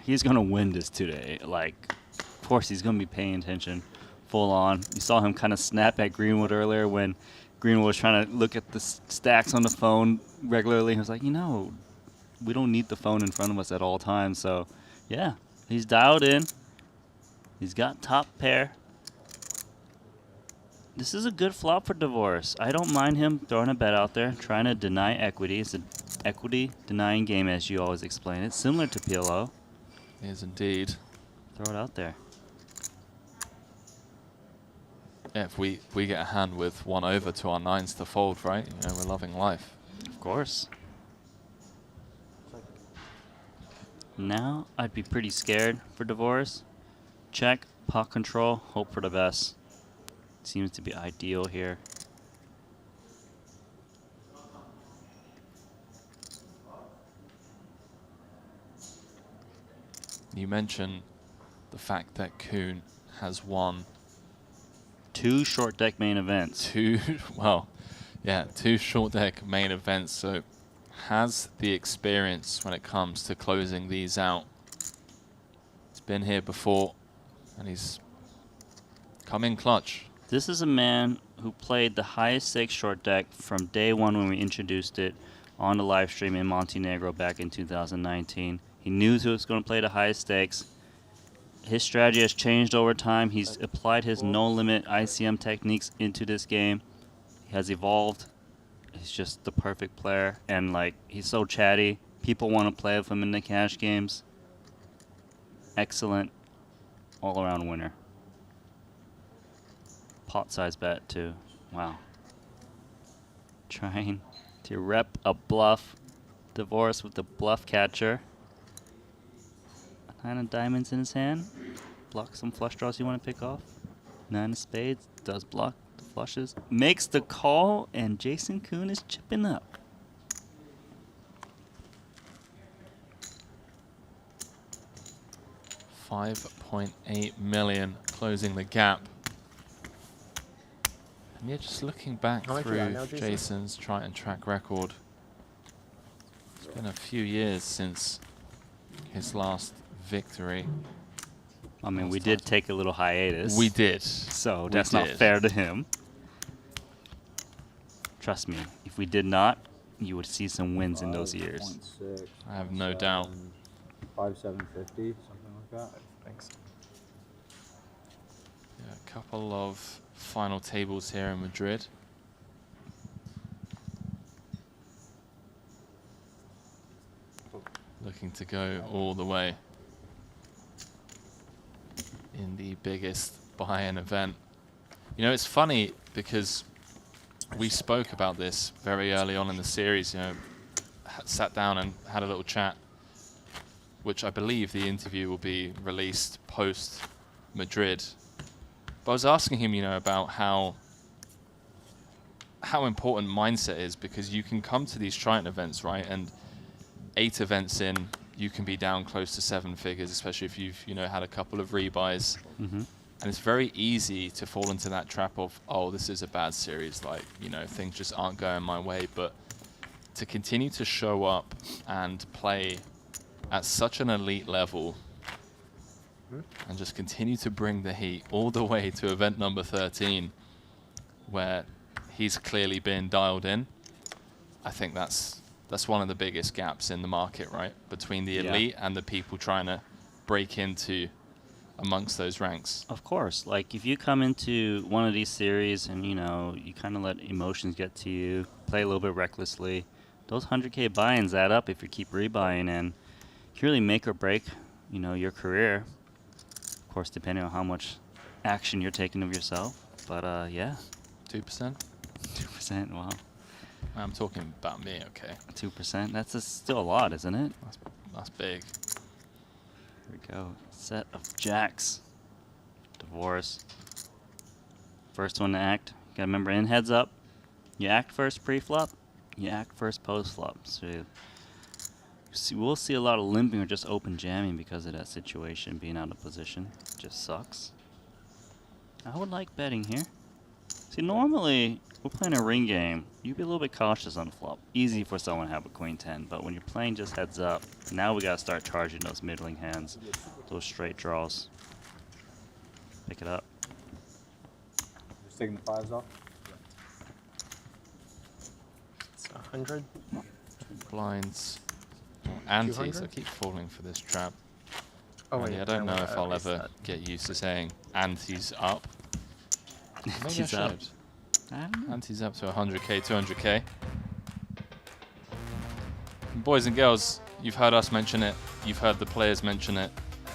he's going to win this today, like, of course he's going to be paying attention full on. You saw him kind of snap at Greenwood earlier when Greenwood was trying to look at the stacks on the phone regularly. He was like, we don't need the phone in front of us at all times. So, yeah, he's dialed in. He's got top pair. This is a good flop for Dvoris. I don't mind him throwing a bet out there, trying to deny equity. It's an equity-denying game, as you always explain it, similar to PLO.
It is indeed.
Throw it out there.
Yeah, if we get a hand with one over to our nines to fold, right? We're loving life.
Of course. Now, I'd be pretty scared for Dvoris. Check, pot control, hope for the best. Seems to be ideal here.
You mentioned the fact that Kuhn has won
2 short deck main events.
Two short deck main events, so has the experience when it comes to closing these out. He's been here before, and he's come in clutch.
This is a man who played the highest stakes short deck from day one when we introduced it on the live stream in Montenegro back in 2019. He knew he was going to play the highest stakes. His strategy has changed over time. He's applied his no-limit ICM techniques into this game. He has evolved. He's just the perfect player. And, he's so chatty. People want to play with him in the cash games. Excellent all-around winner. Pot size bet, too. Wow. Trying to rep a bluff. Dvoris with the bluff catcher. 9 of diamonds in his hand. Block some flush draws you want to pick off. 9 of spades. Does block the flushes. Makes the call, and Jason Kuhn is chipping up.
$5.8 million closing the gap. And yeah, just looking back through Jason's Triton track record, it's been a few years since his last victory.
I mean, we did take a little hiatus.
We did.
So that's not fair to him. Trust me, if we did not, you would see some wins in those years.
I have no doubt.
5,750, something like that. Thanks.
Yeah, a couple of final tables here in Madrid. looking to go all the way in the biggest buy-in event. You know, it's funny because we spoke about this very early on in the series, you know, sat down and had a little chat, which I believe the interview will be released post Madrid. But I was asking him, you know, about how important mindset is, because you can come to these Triton events, right, and 8 events in, you can be down close to 7 figures, especially if you've, you know, had a couple of rebuys. And it's very easy to fall into that trap of, oh, this is a bad series, like, you know, things just aren't going my way. But to continue to show up and play at such an elite level and just continue to bring the heat all the way to event number 13, where he's clearly been dialed in, I think that's one of the biggest gaps in the market, right? Between the elite and the people trying to break into amongst those ranks.
Of course. Like, if you come into one of these series and, you know, you kind of let emotions get to you, play a little bit recklessly, those 100K buy-ins add up if you keep rebuying, and you really make or break, you know, your career. Of course, depending on how much action you're taking of yourself. But, yeah.
2%?
2%, wow.
I'm talking about me, okay.
2%, that's still a lot, isn't it?
That's big.
Here we go. Set of jacks. Divorce. First one to act. Gotta remember, in heads up. You act first pre-flop. You act first post-flop. So we'll see a lot of limping or just open jamming because of that situation, being out of position. Just sucks. I would like betting here. See, normally, we're playing a ring game. You'd be a little bit cautious on the flop. Easy for someone to have a queen 10, but when you're playing just heads up, now we gotta start charging those middling hands, those straight draws. Pick it up.
Just taking the 5s off?
It's 100.
Blinds. Antes,
200?
I keep falling for this trap.
Oh,
Really,
wait,
I don't know
no,
if I'll
it's
ever
that.
get used to saying antes up. Maybe I
Antes up.
should. Antes up to 100K, 200K. Boys and girls, you've heard us mention it. You've heard the players mention it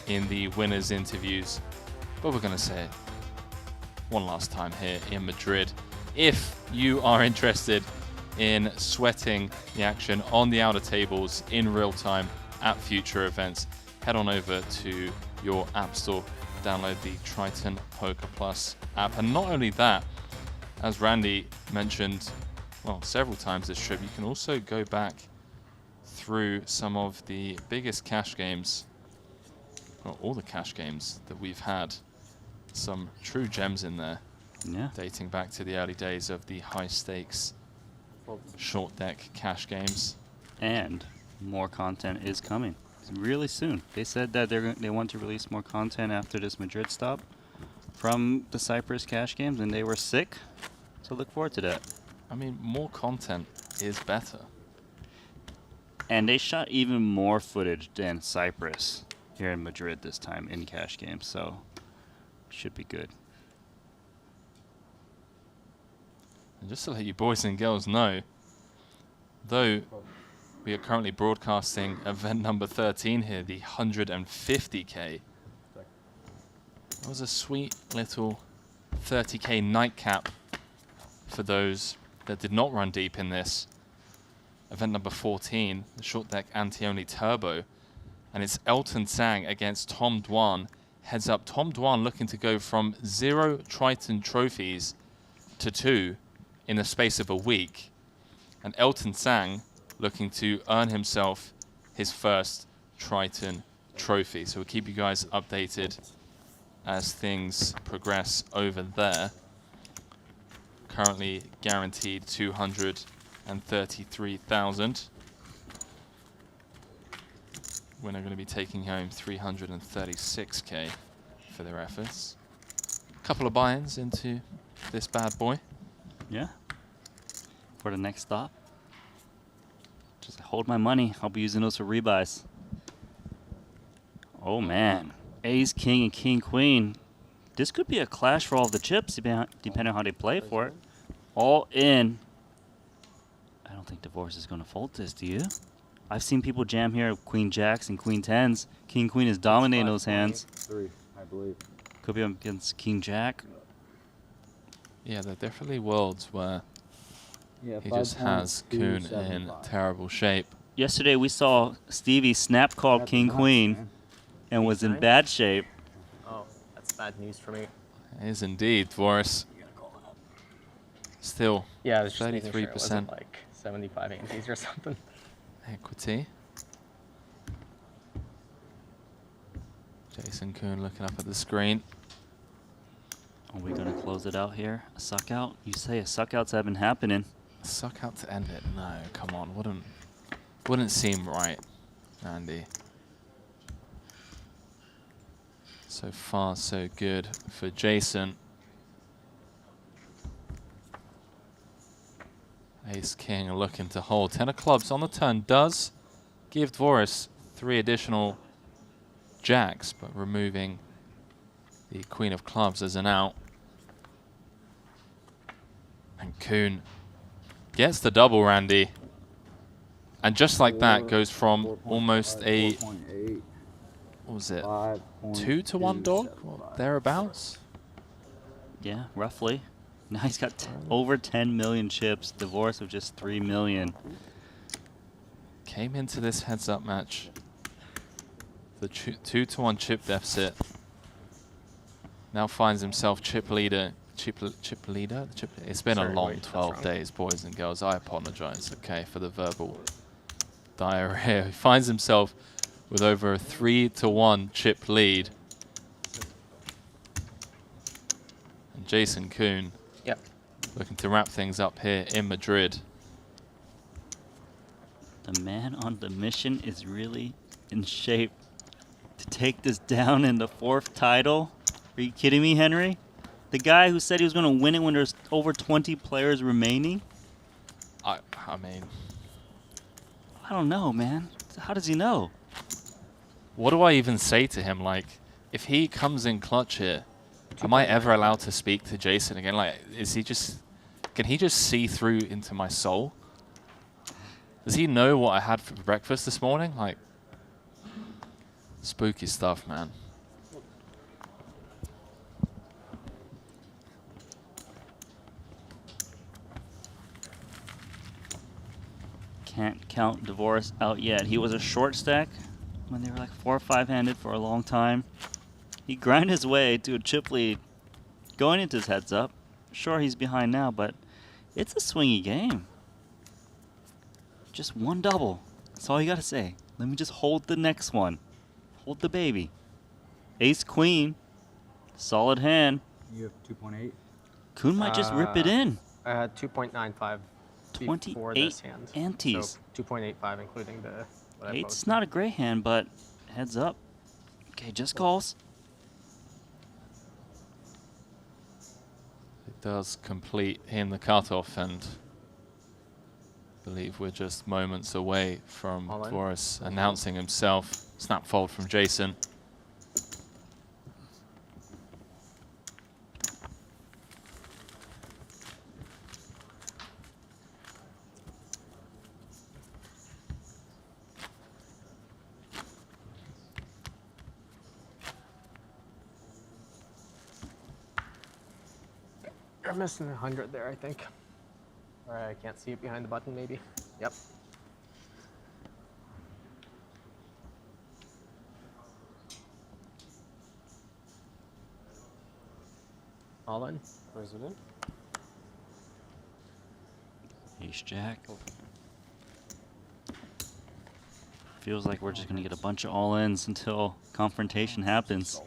in the winners' interviews. But we're going to say it one last time here in Madrid. If you are interested in sweating the action on the outer tables in real time at future events, head on over to your app store, download the Triton Poker Plus app. And not only that, as Randy mentioned, well, several times this trip, you can also go back through some of the biggest cash games, well, all the cash games that we've had. Some true gems in there, dating back to the early days of the high stakes short deck cash games.
And more content is coming really soon. They said that they want to release more content after this Madrid stop from the Cyprus cash games, and they were sick. So look forward to that.
I mean, more content is better.
And they shot even more footage than Cyprus here in Madrid this time in cash games, so should be good.
And just to let you boys and girls know, though we are currently broadcasting event number 13 here, the 150K. That was a sweet little 30K nightcap for those that did not run deep in this. Event number 14, the short deck Ante-Only Turbo. And it's Elton Sang against Tom Dwan. Heads up, Tom Dwan looking to go from 0 Triton trophies to 2 in the space of a week. And Elton Sang looking to earn himself his first Triton trophy. So we'll keep you guys updated as things progress over there. Currently guaranteed 233,000. Winner going to be taking home 336K for their efforts. A couple of buy-ins into this bad boy.
Yeah. For the next stop. Just hold my money. I'll be using those for rebuys. Oh man. Ace, king, and king, queen. This could be a clash for all the chips, depending on how they play for it. All in. I don't think Divorce is going to fold this, do you? I've seen people jam here queen jacks and queen tens. King queen is dominating those hands.
3, I believe.
Could be up against king jack.
Yeah, they're definitely worlds where
Yeah,
he just has Kuhn in terrible shape.
Yesterday we saw Stevie snap call king queen and was in bad shape.
Oh, that's bad news for me.
It is indeed, Dvoris. Still,
Yeah, I was just making sure it
33%
wasn't like 75 antes or something.
equity. Jason Kuhn looking up at the screen.
Are we going to close it out here? A suck out? You say a suck outs have been happening.
Suck out to end it? No, come on. Wouldn't seem right, Andy. So far, so good for Jason. Ace King looking to hold. 10 of clubs on the turn does give Dvoris 3 additional jacks, but removing the Queen of Clubs as an out. And Kuhn gets the double, Randy. And just like that, goes from almost a, what was it, 2-to-1 dog? Or thereabouts?
Yeah, roughly. Now he's got over 10 million chips. Divorce of just 3 million.
Came into this heads-up match. The 2-to-1 chip deficit. Now finds himself chip leader. Chip leader? It's been a long 12 days, boys and girls. I apologize, okay, for the verbal diarrhea. He finds himself with over a 3-to-1 chip lead. And Jason Kuhn looking to wrap things up here in Madrid.
The man on the mission is really in shape to take this down in the 4th title. Are you kidding me, Henry? The guy who said he was going to win it when there's over 20 players remaining?
I mean,
I don't know, man. How does he know?
what do I even say to him? Like, if he comes in clutch here, am I ever allowed to speak to Jason again? Like, can he just see through into my soul? Does he know what I had for breakfast this morning? Like, spooky stuff, man.
Can't count Divorce out yet. He was a short stack when they were like 4 or 5-handed for a long time. He grinded his way to a chip lead going into his heads up. Sure, he's behind now, but it's a swingy game. Just one double. That's all you got to say. Let me just hold the next one. Hold the baby. Ace Queen. Solid hand.
You have 2.8?
Kuhn might just rip it in.
I had 2.95 before
28
this hand.
antes.
So 2.85 including the what I
Eight's
posted.
not a great hand, but heads up. Okay, just calls.
It does complete in the cutoff, and I believe we're just moments away from Boris announcing himself. Snap fold from Jason.
You're missing 100 there, I think. Or I can't see it behind the button, maybe. Yep. All in. Where's it in?
Ace Jack. Feels like we're just going to get a bunch of all-ins until confrontation happens.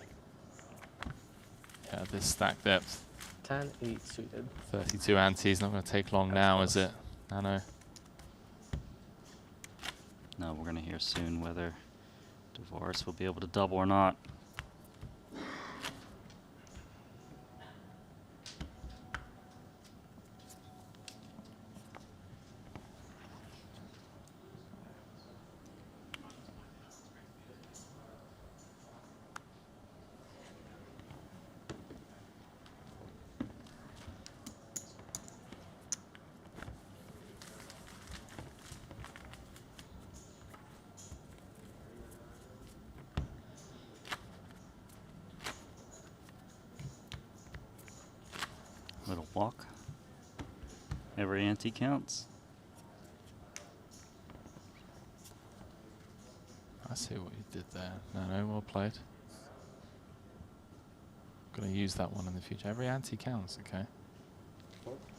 Yeah, this stack depth.
10, 8 suited.
32 antes, not going to take long now, is it? I know.
No, we're going to hear soon whether Divorce will be able to double or not. Little walk. Every ante counts.
I see what you did there. No, well played. Gonna use that one in the future. Every ante counts, okay?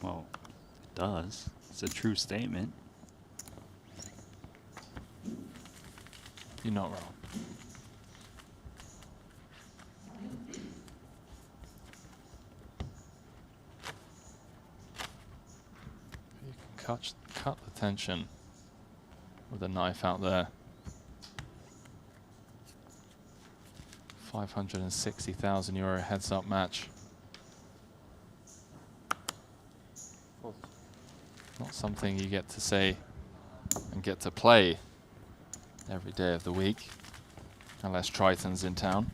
Well, it does. It's a true statement.
You're not wrong. You can cut the tension with a knife out there. 560,000 euro heads-up match. Not something you get to say and get to play every day of the week, unless Triton's in town.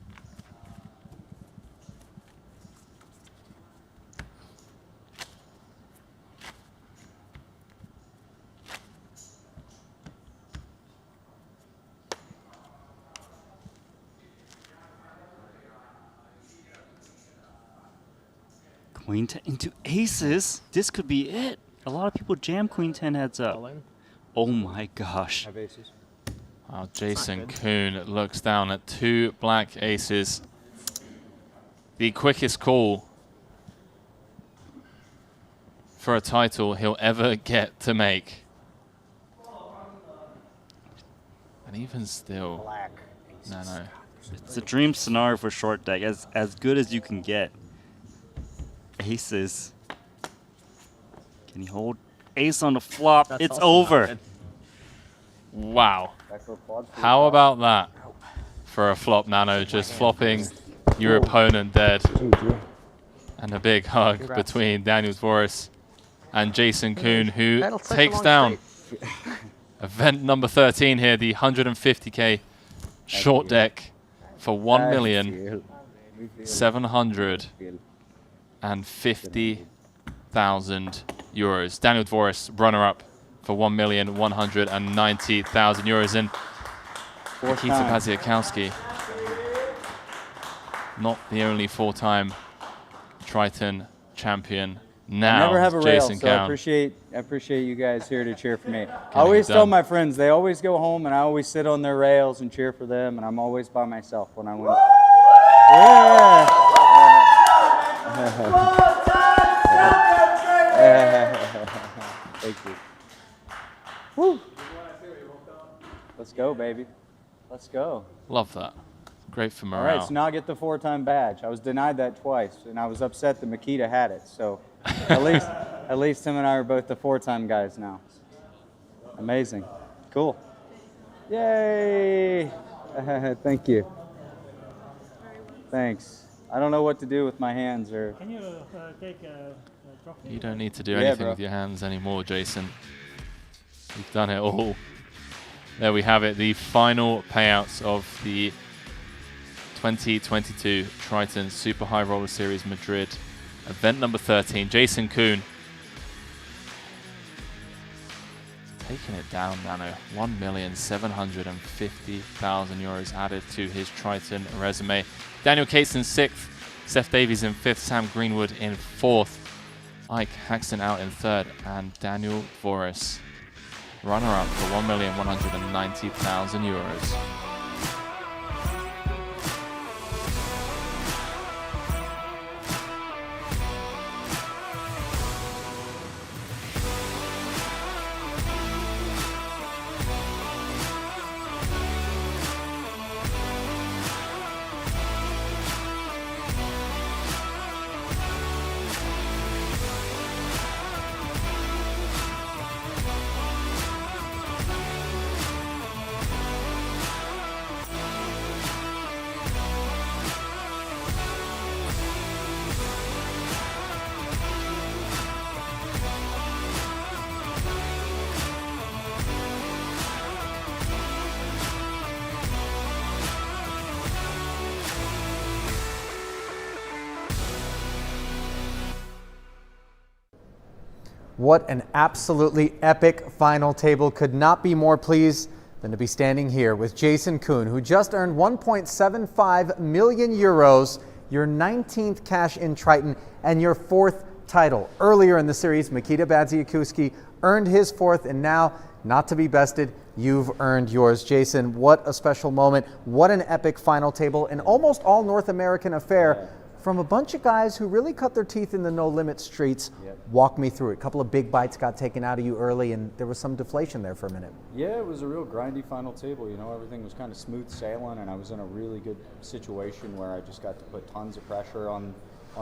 Queen 10 into aces. This could be it. A lot of people jam Queen 10 heads up. Oh my gosh.
Have aces.
Wow, Jason Kuhn looks down at 2 black aces. The quickest call for a title he'll ever get to make. And even still,
Black.
no.
It's a dream scenario for short deck, as good as you can get. Aces. Can he hold ace on the flop?
That's
it's
also
over.
not good.
Wow. How about that for a flop, Nano? Just flopping your opponent dead. And a big hug
Congrats.
between Daniel Dvoris and Jason Kuhn, who
Battle such a
takes
long
down
streak.
event number 13 here, the 150k short deck for 1,750,000 euros. Daniel Dvoris, runner-up for 1,190,000 euros. And Nikita
time.
Baziakowski, not the only 4-time Triton champion. Now,
I never have a rail,
Jason
so I
Kuhn.
appreciate you guys here to cheer for me. I always
it
tell
done.
my friends, they always go home and I always sit on their rails and cheer for them, and I'm always by myself when I win. Thank you. Woo. Let's go, baby. Let's go.
Love that. Great for
All
morale.
right, so now I get the 4-time badge. I was denied that twice, and I was upset that Makita had it. So at least him and I are both the 4-time guys now. Amazing. Cool. Yay! Thank you. Thanks. I don't know what to do with my hands or.
Can you take a trophy?
You don't need to do
Yeah,
anything
bro.
with your hands anymore, Jason. You've done it all. There we have it, the final payouts of the 2022 Triton Super High Roller Series Madrid, event number 13. Jason Kuhn taking it down, Nano. 1,750,000 euros added to his Triton resume. Daniel Cates in 6th, Seth Davies in 5th, Sam Greenwood in 4th, Ike Haxton out in 3rd, and Daniel Dvoris runner-up for 1,190,000 euros.
What an absolutely epic final table. Could not be more pleased than to be standing here with Jason Kuhn, who just earned 1.75 million euros, your 19th cash in Triton, and your 4th title. Earlier in the series, Mikita Badziakuski earned his fourth, and now, not to be bested, you've earned yours. Jason, what a special moment. What an epic final table, an almost all North American affair from a bunch of guys who really cut their teeth in the no-limit streets. Walk me through it. A couple of big bites got taken out of you early, and there was some deflation there for a minute.
Yeah, it was a real grindy final table. You know, everything was kind of smooth sailing, and I was in a really good situation where I just got to put tons of pressure on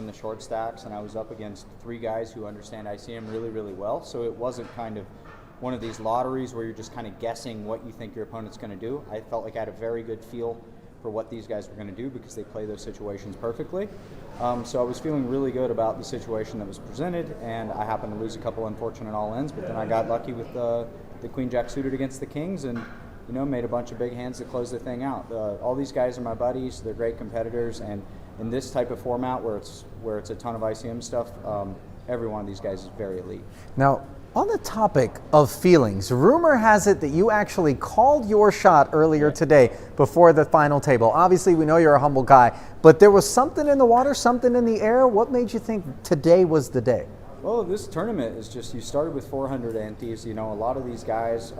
the short stacks, and I was up against three guys who understand ICM really, really well. So it wasn't kind of one of these lotteries where you're just kind of guessing what you think your opponent's going to do. I felt like I had a very good feel for what these guys were going to do because they play those situations perfectly. So I was feeling really good about the situation that was presented, and I happened to lose a couple unfortunate all-ins, but then I got lucky with the queen-jack suited against the kings, and you know, made a bunch of big hands to close the thing out. All these guys are my buddies. They're great competitors, and in this type of format where it's a ton of ICM stuff, every one of these guys is very elite.
Now, on the topic of feelings, rumor has it that you actually called your shot earlier today before the final table. Obviously, we know you're a humble guy, but there was something in the water, something in the air. What made you think today was the day?
Well, this tournament is just, you started with 400 antes. You know, a lot of these guys,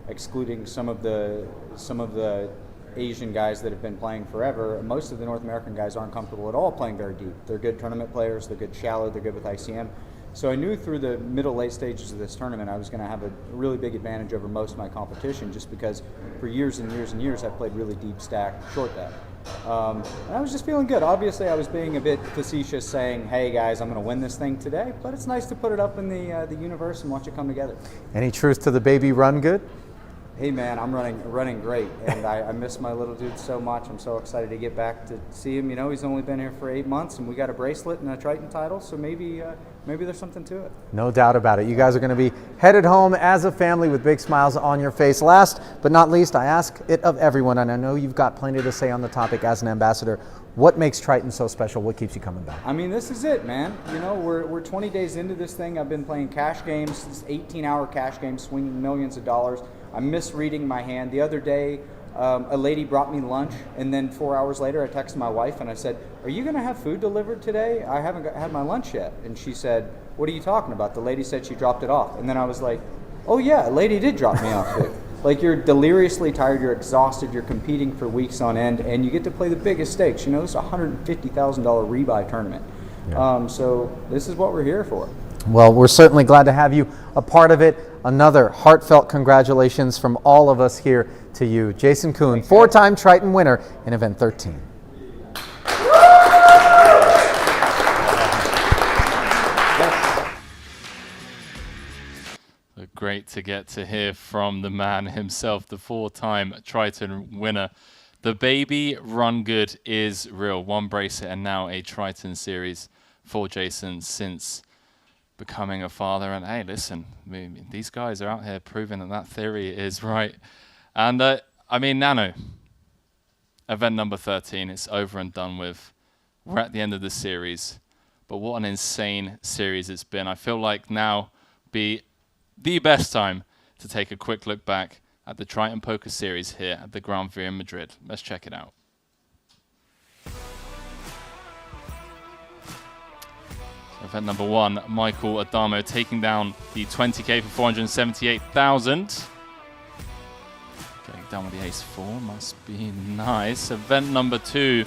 excluding some of the Asian guys that have been playing forever, most of the North American guys aren't comfortable at all playing very deep. They're good tournament players, they're good shallow, they're good with ICM. So I knew through the late stages of this tournament I was going to have a really big advantage over most of my competition, just because for years and years and years I've played really deep stack, short deck. And I was just feeling good. Obviously I was being a bit facetious saying, hey guys, I'm going to win this thing today, but it's nice to put it up in the universe and watch it come together.
Any truth to the baby run good?
Hey man, I'm running great, and I miss my little dude so much. I'm so excited to get back to see him. You know, he's only been here for 8 months, and we got a bracelet and a Triton title, so maybe there's something to it.
No doubt about it. You guys are going to be headed home as a family with big smiles on your face. Last but not least, I ask it of everyone, and I know you've got plenty to say on the topic as an ambassador. What makes Triton so special? What keeps you coming back?
I mean, this is it, man. You know, we're 20 days into this thing. I've been playing cash games, this 18-hour cash games, swinging millions of dollars. I'm misreading my hand. The other day, a lady brought me lunch, and then 4 hours later, I texted my wife and I said, "Are you going to have food delivered today? I haven't had my lunch yet." And she said, "What are you talking about?" The lady said she dropped it off. And then I was like, "Oh yeah, a lady did drop me off food." Like, you're deliriously tired, you're exhausted, you're competing for weeks on end, and you get to play the biggest stakes. You know, this is a $150,000 rebuy tournament. Yeah. So this is what we're here for.
Well, we're certainly glad to have you a part of it. Another heartfelt congratulations from all of us here to you. Jason Kuhn, four-time Triton winner in Event 13.
Great to get to hear from the man himself, the four-time Triton winner. The baby run good is real. One bracelet and now a Triton series for Jason since becoming a father. And hey, listen, I mean, these guys are out here proving that that theory is right. And I mean, Nano, event number 13, it's over and done with. We're at the end of the series, but what an insane series it's been. I feel like now be the best time to take a quick look back at the Triton Poker Series here at the Gran in Madrid. Let's check it out. Event number 1, Michael Adamo taking down the 20k for 478,000. Getting down with the ace-4 must be nice. Event number 2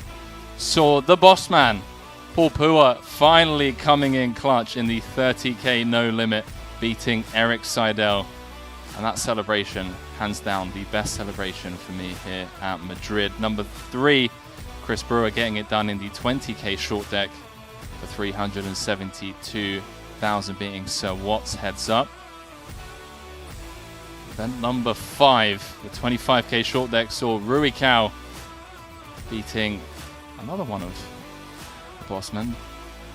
saw the boss man, Paul Pua, finally coming in clutch in the 30k no limit, beating Eric Seidel. And that celebration, hands down, the best celebration for me here at Madrid. Number 3, Chris Brewer getting it done in the 20k short deck for 372,000, beating Sir Watts heads up. Event number 5, the 25k short deck saw Rui Cao beating another one of the bossmen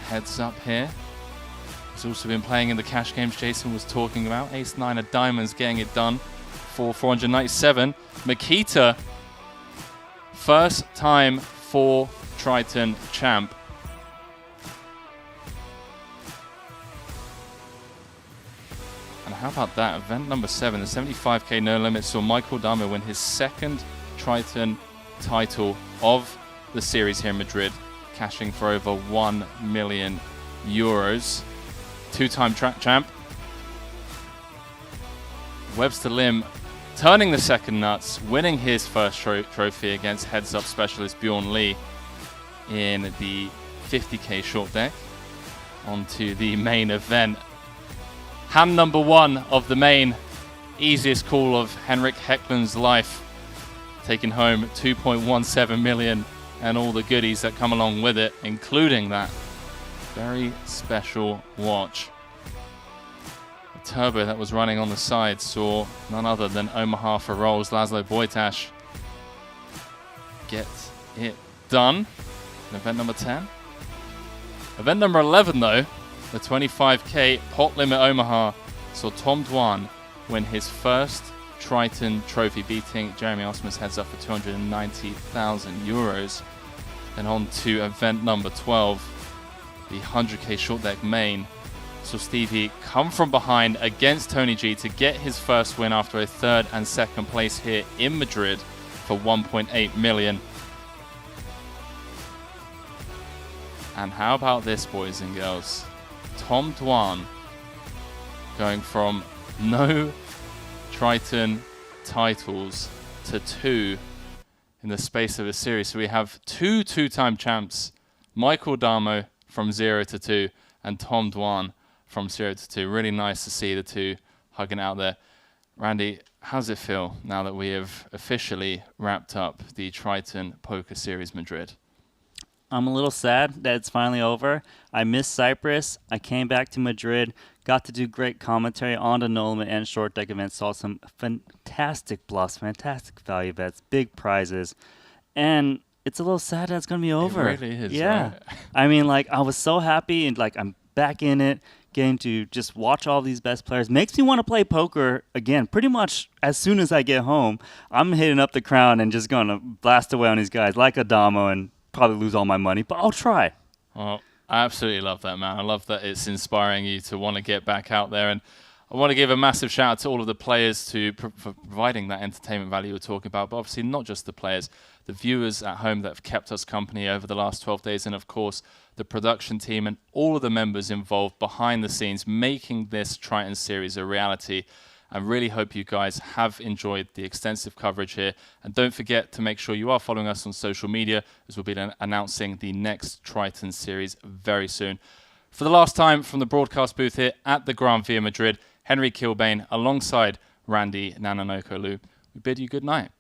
heads up here. He's also been playing in the cash games Jason was talking about. Ace-9 of diamonds getting it done for 497. Makita, first time for Triton champ. And how about that? Event number 7, the 75k no limit, saw Michael Damo win his second Triton title of the series here in Madrid, cashing for over $1 million. euros. Two-time track champ. Webster Lim turning the second nuts, winning his first trophy against heads-up specialist Bjorn Lee in the 50k short deck. On to the main event. Hand number 1 of the main. Easiest call of Henrik Hekland's life. Taking home 2.17 million and all the goodies that come along with it, including that very special watch. The turbo that was running on the side saw none other than Omaha for Rolls Laszlo Bojtas get it done in event number 10. Event number 11 though, the 25k pot limit Omaha, saw Tom Dwan win his first Triton trophy, beating Jeremy Osmus heads up for 290,000 euros. And on to event number 12, the 100k short deck main. So Stevie come from behind against Tony G to get his first win after a third and second place here in Madrid for 1.8 million. And how about this, boys and girls? Tom Dwan going from no Triton titles to 2 in the space of a series. So we have two-time champs, Michael Damo from 0 to 2 and Tom Dwan from 0 to 2. Really nice to see the two hugging out there. Randy, how's it feel now that we have officially wrapped up the Triton Poker Series Madrid?
I'm a little sad that it's finally over. I missed Cyprus. I came back to Madrid, got to do great commentary on the Nolan and short deck events, saw some fantastic bluffs, fantastic value bets, big prizes, and it's a little sad that it's going to be over.
It really is,
yeah.
right?
I mean, like, I was so happy, and like, I'm back in it, getting to just watch all these best players. Makes me want to play poker again pretty much as soon as I get home. I'm hitting up the Crown and just going to blast away on these guys like Adamo and probably lose all my money, but I'll try.
Well, I absolutely love that, man. I love that it's inspiring you to want to get back out there. And I want to give a massive shout out to all of the players for providing that entertainment value we're talking about, but obviously not just the players, the viewers at home that have kept us company over the last 12 days, and of course, the production team and all of the members involved behind the scenes making this Triton series a reality. I really hope you guys have enjoyed the extensive coverage here. And don't forget to make sure you are following us on social media, as we'll be announcing the next Triton series very soon. For the last time from the broadcast booth here at the Gran via Madrid, Henry Kilbane alongside Randy Nananokolu, we bid you good night.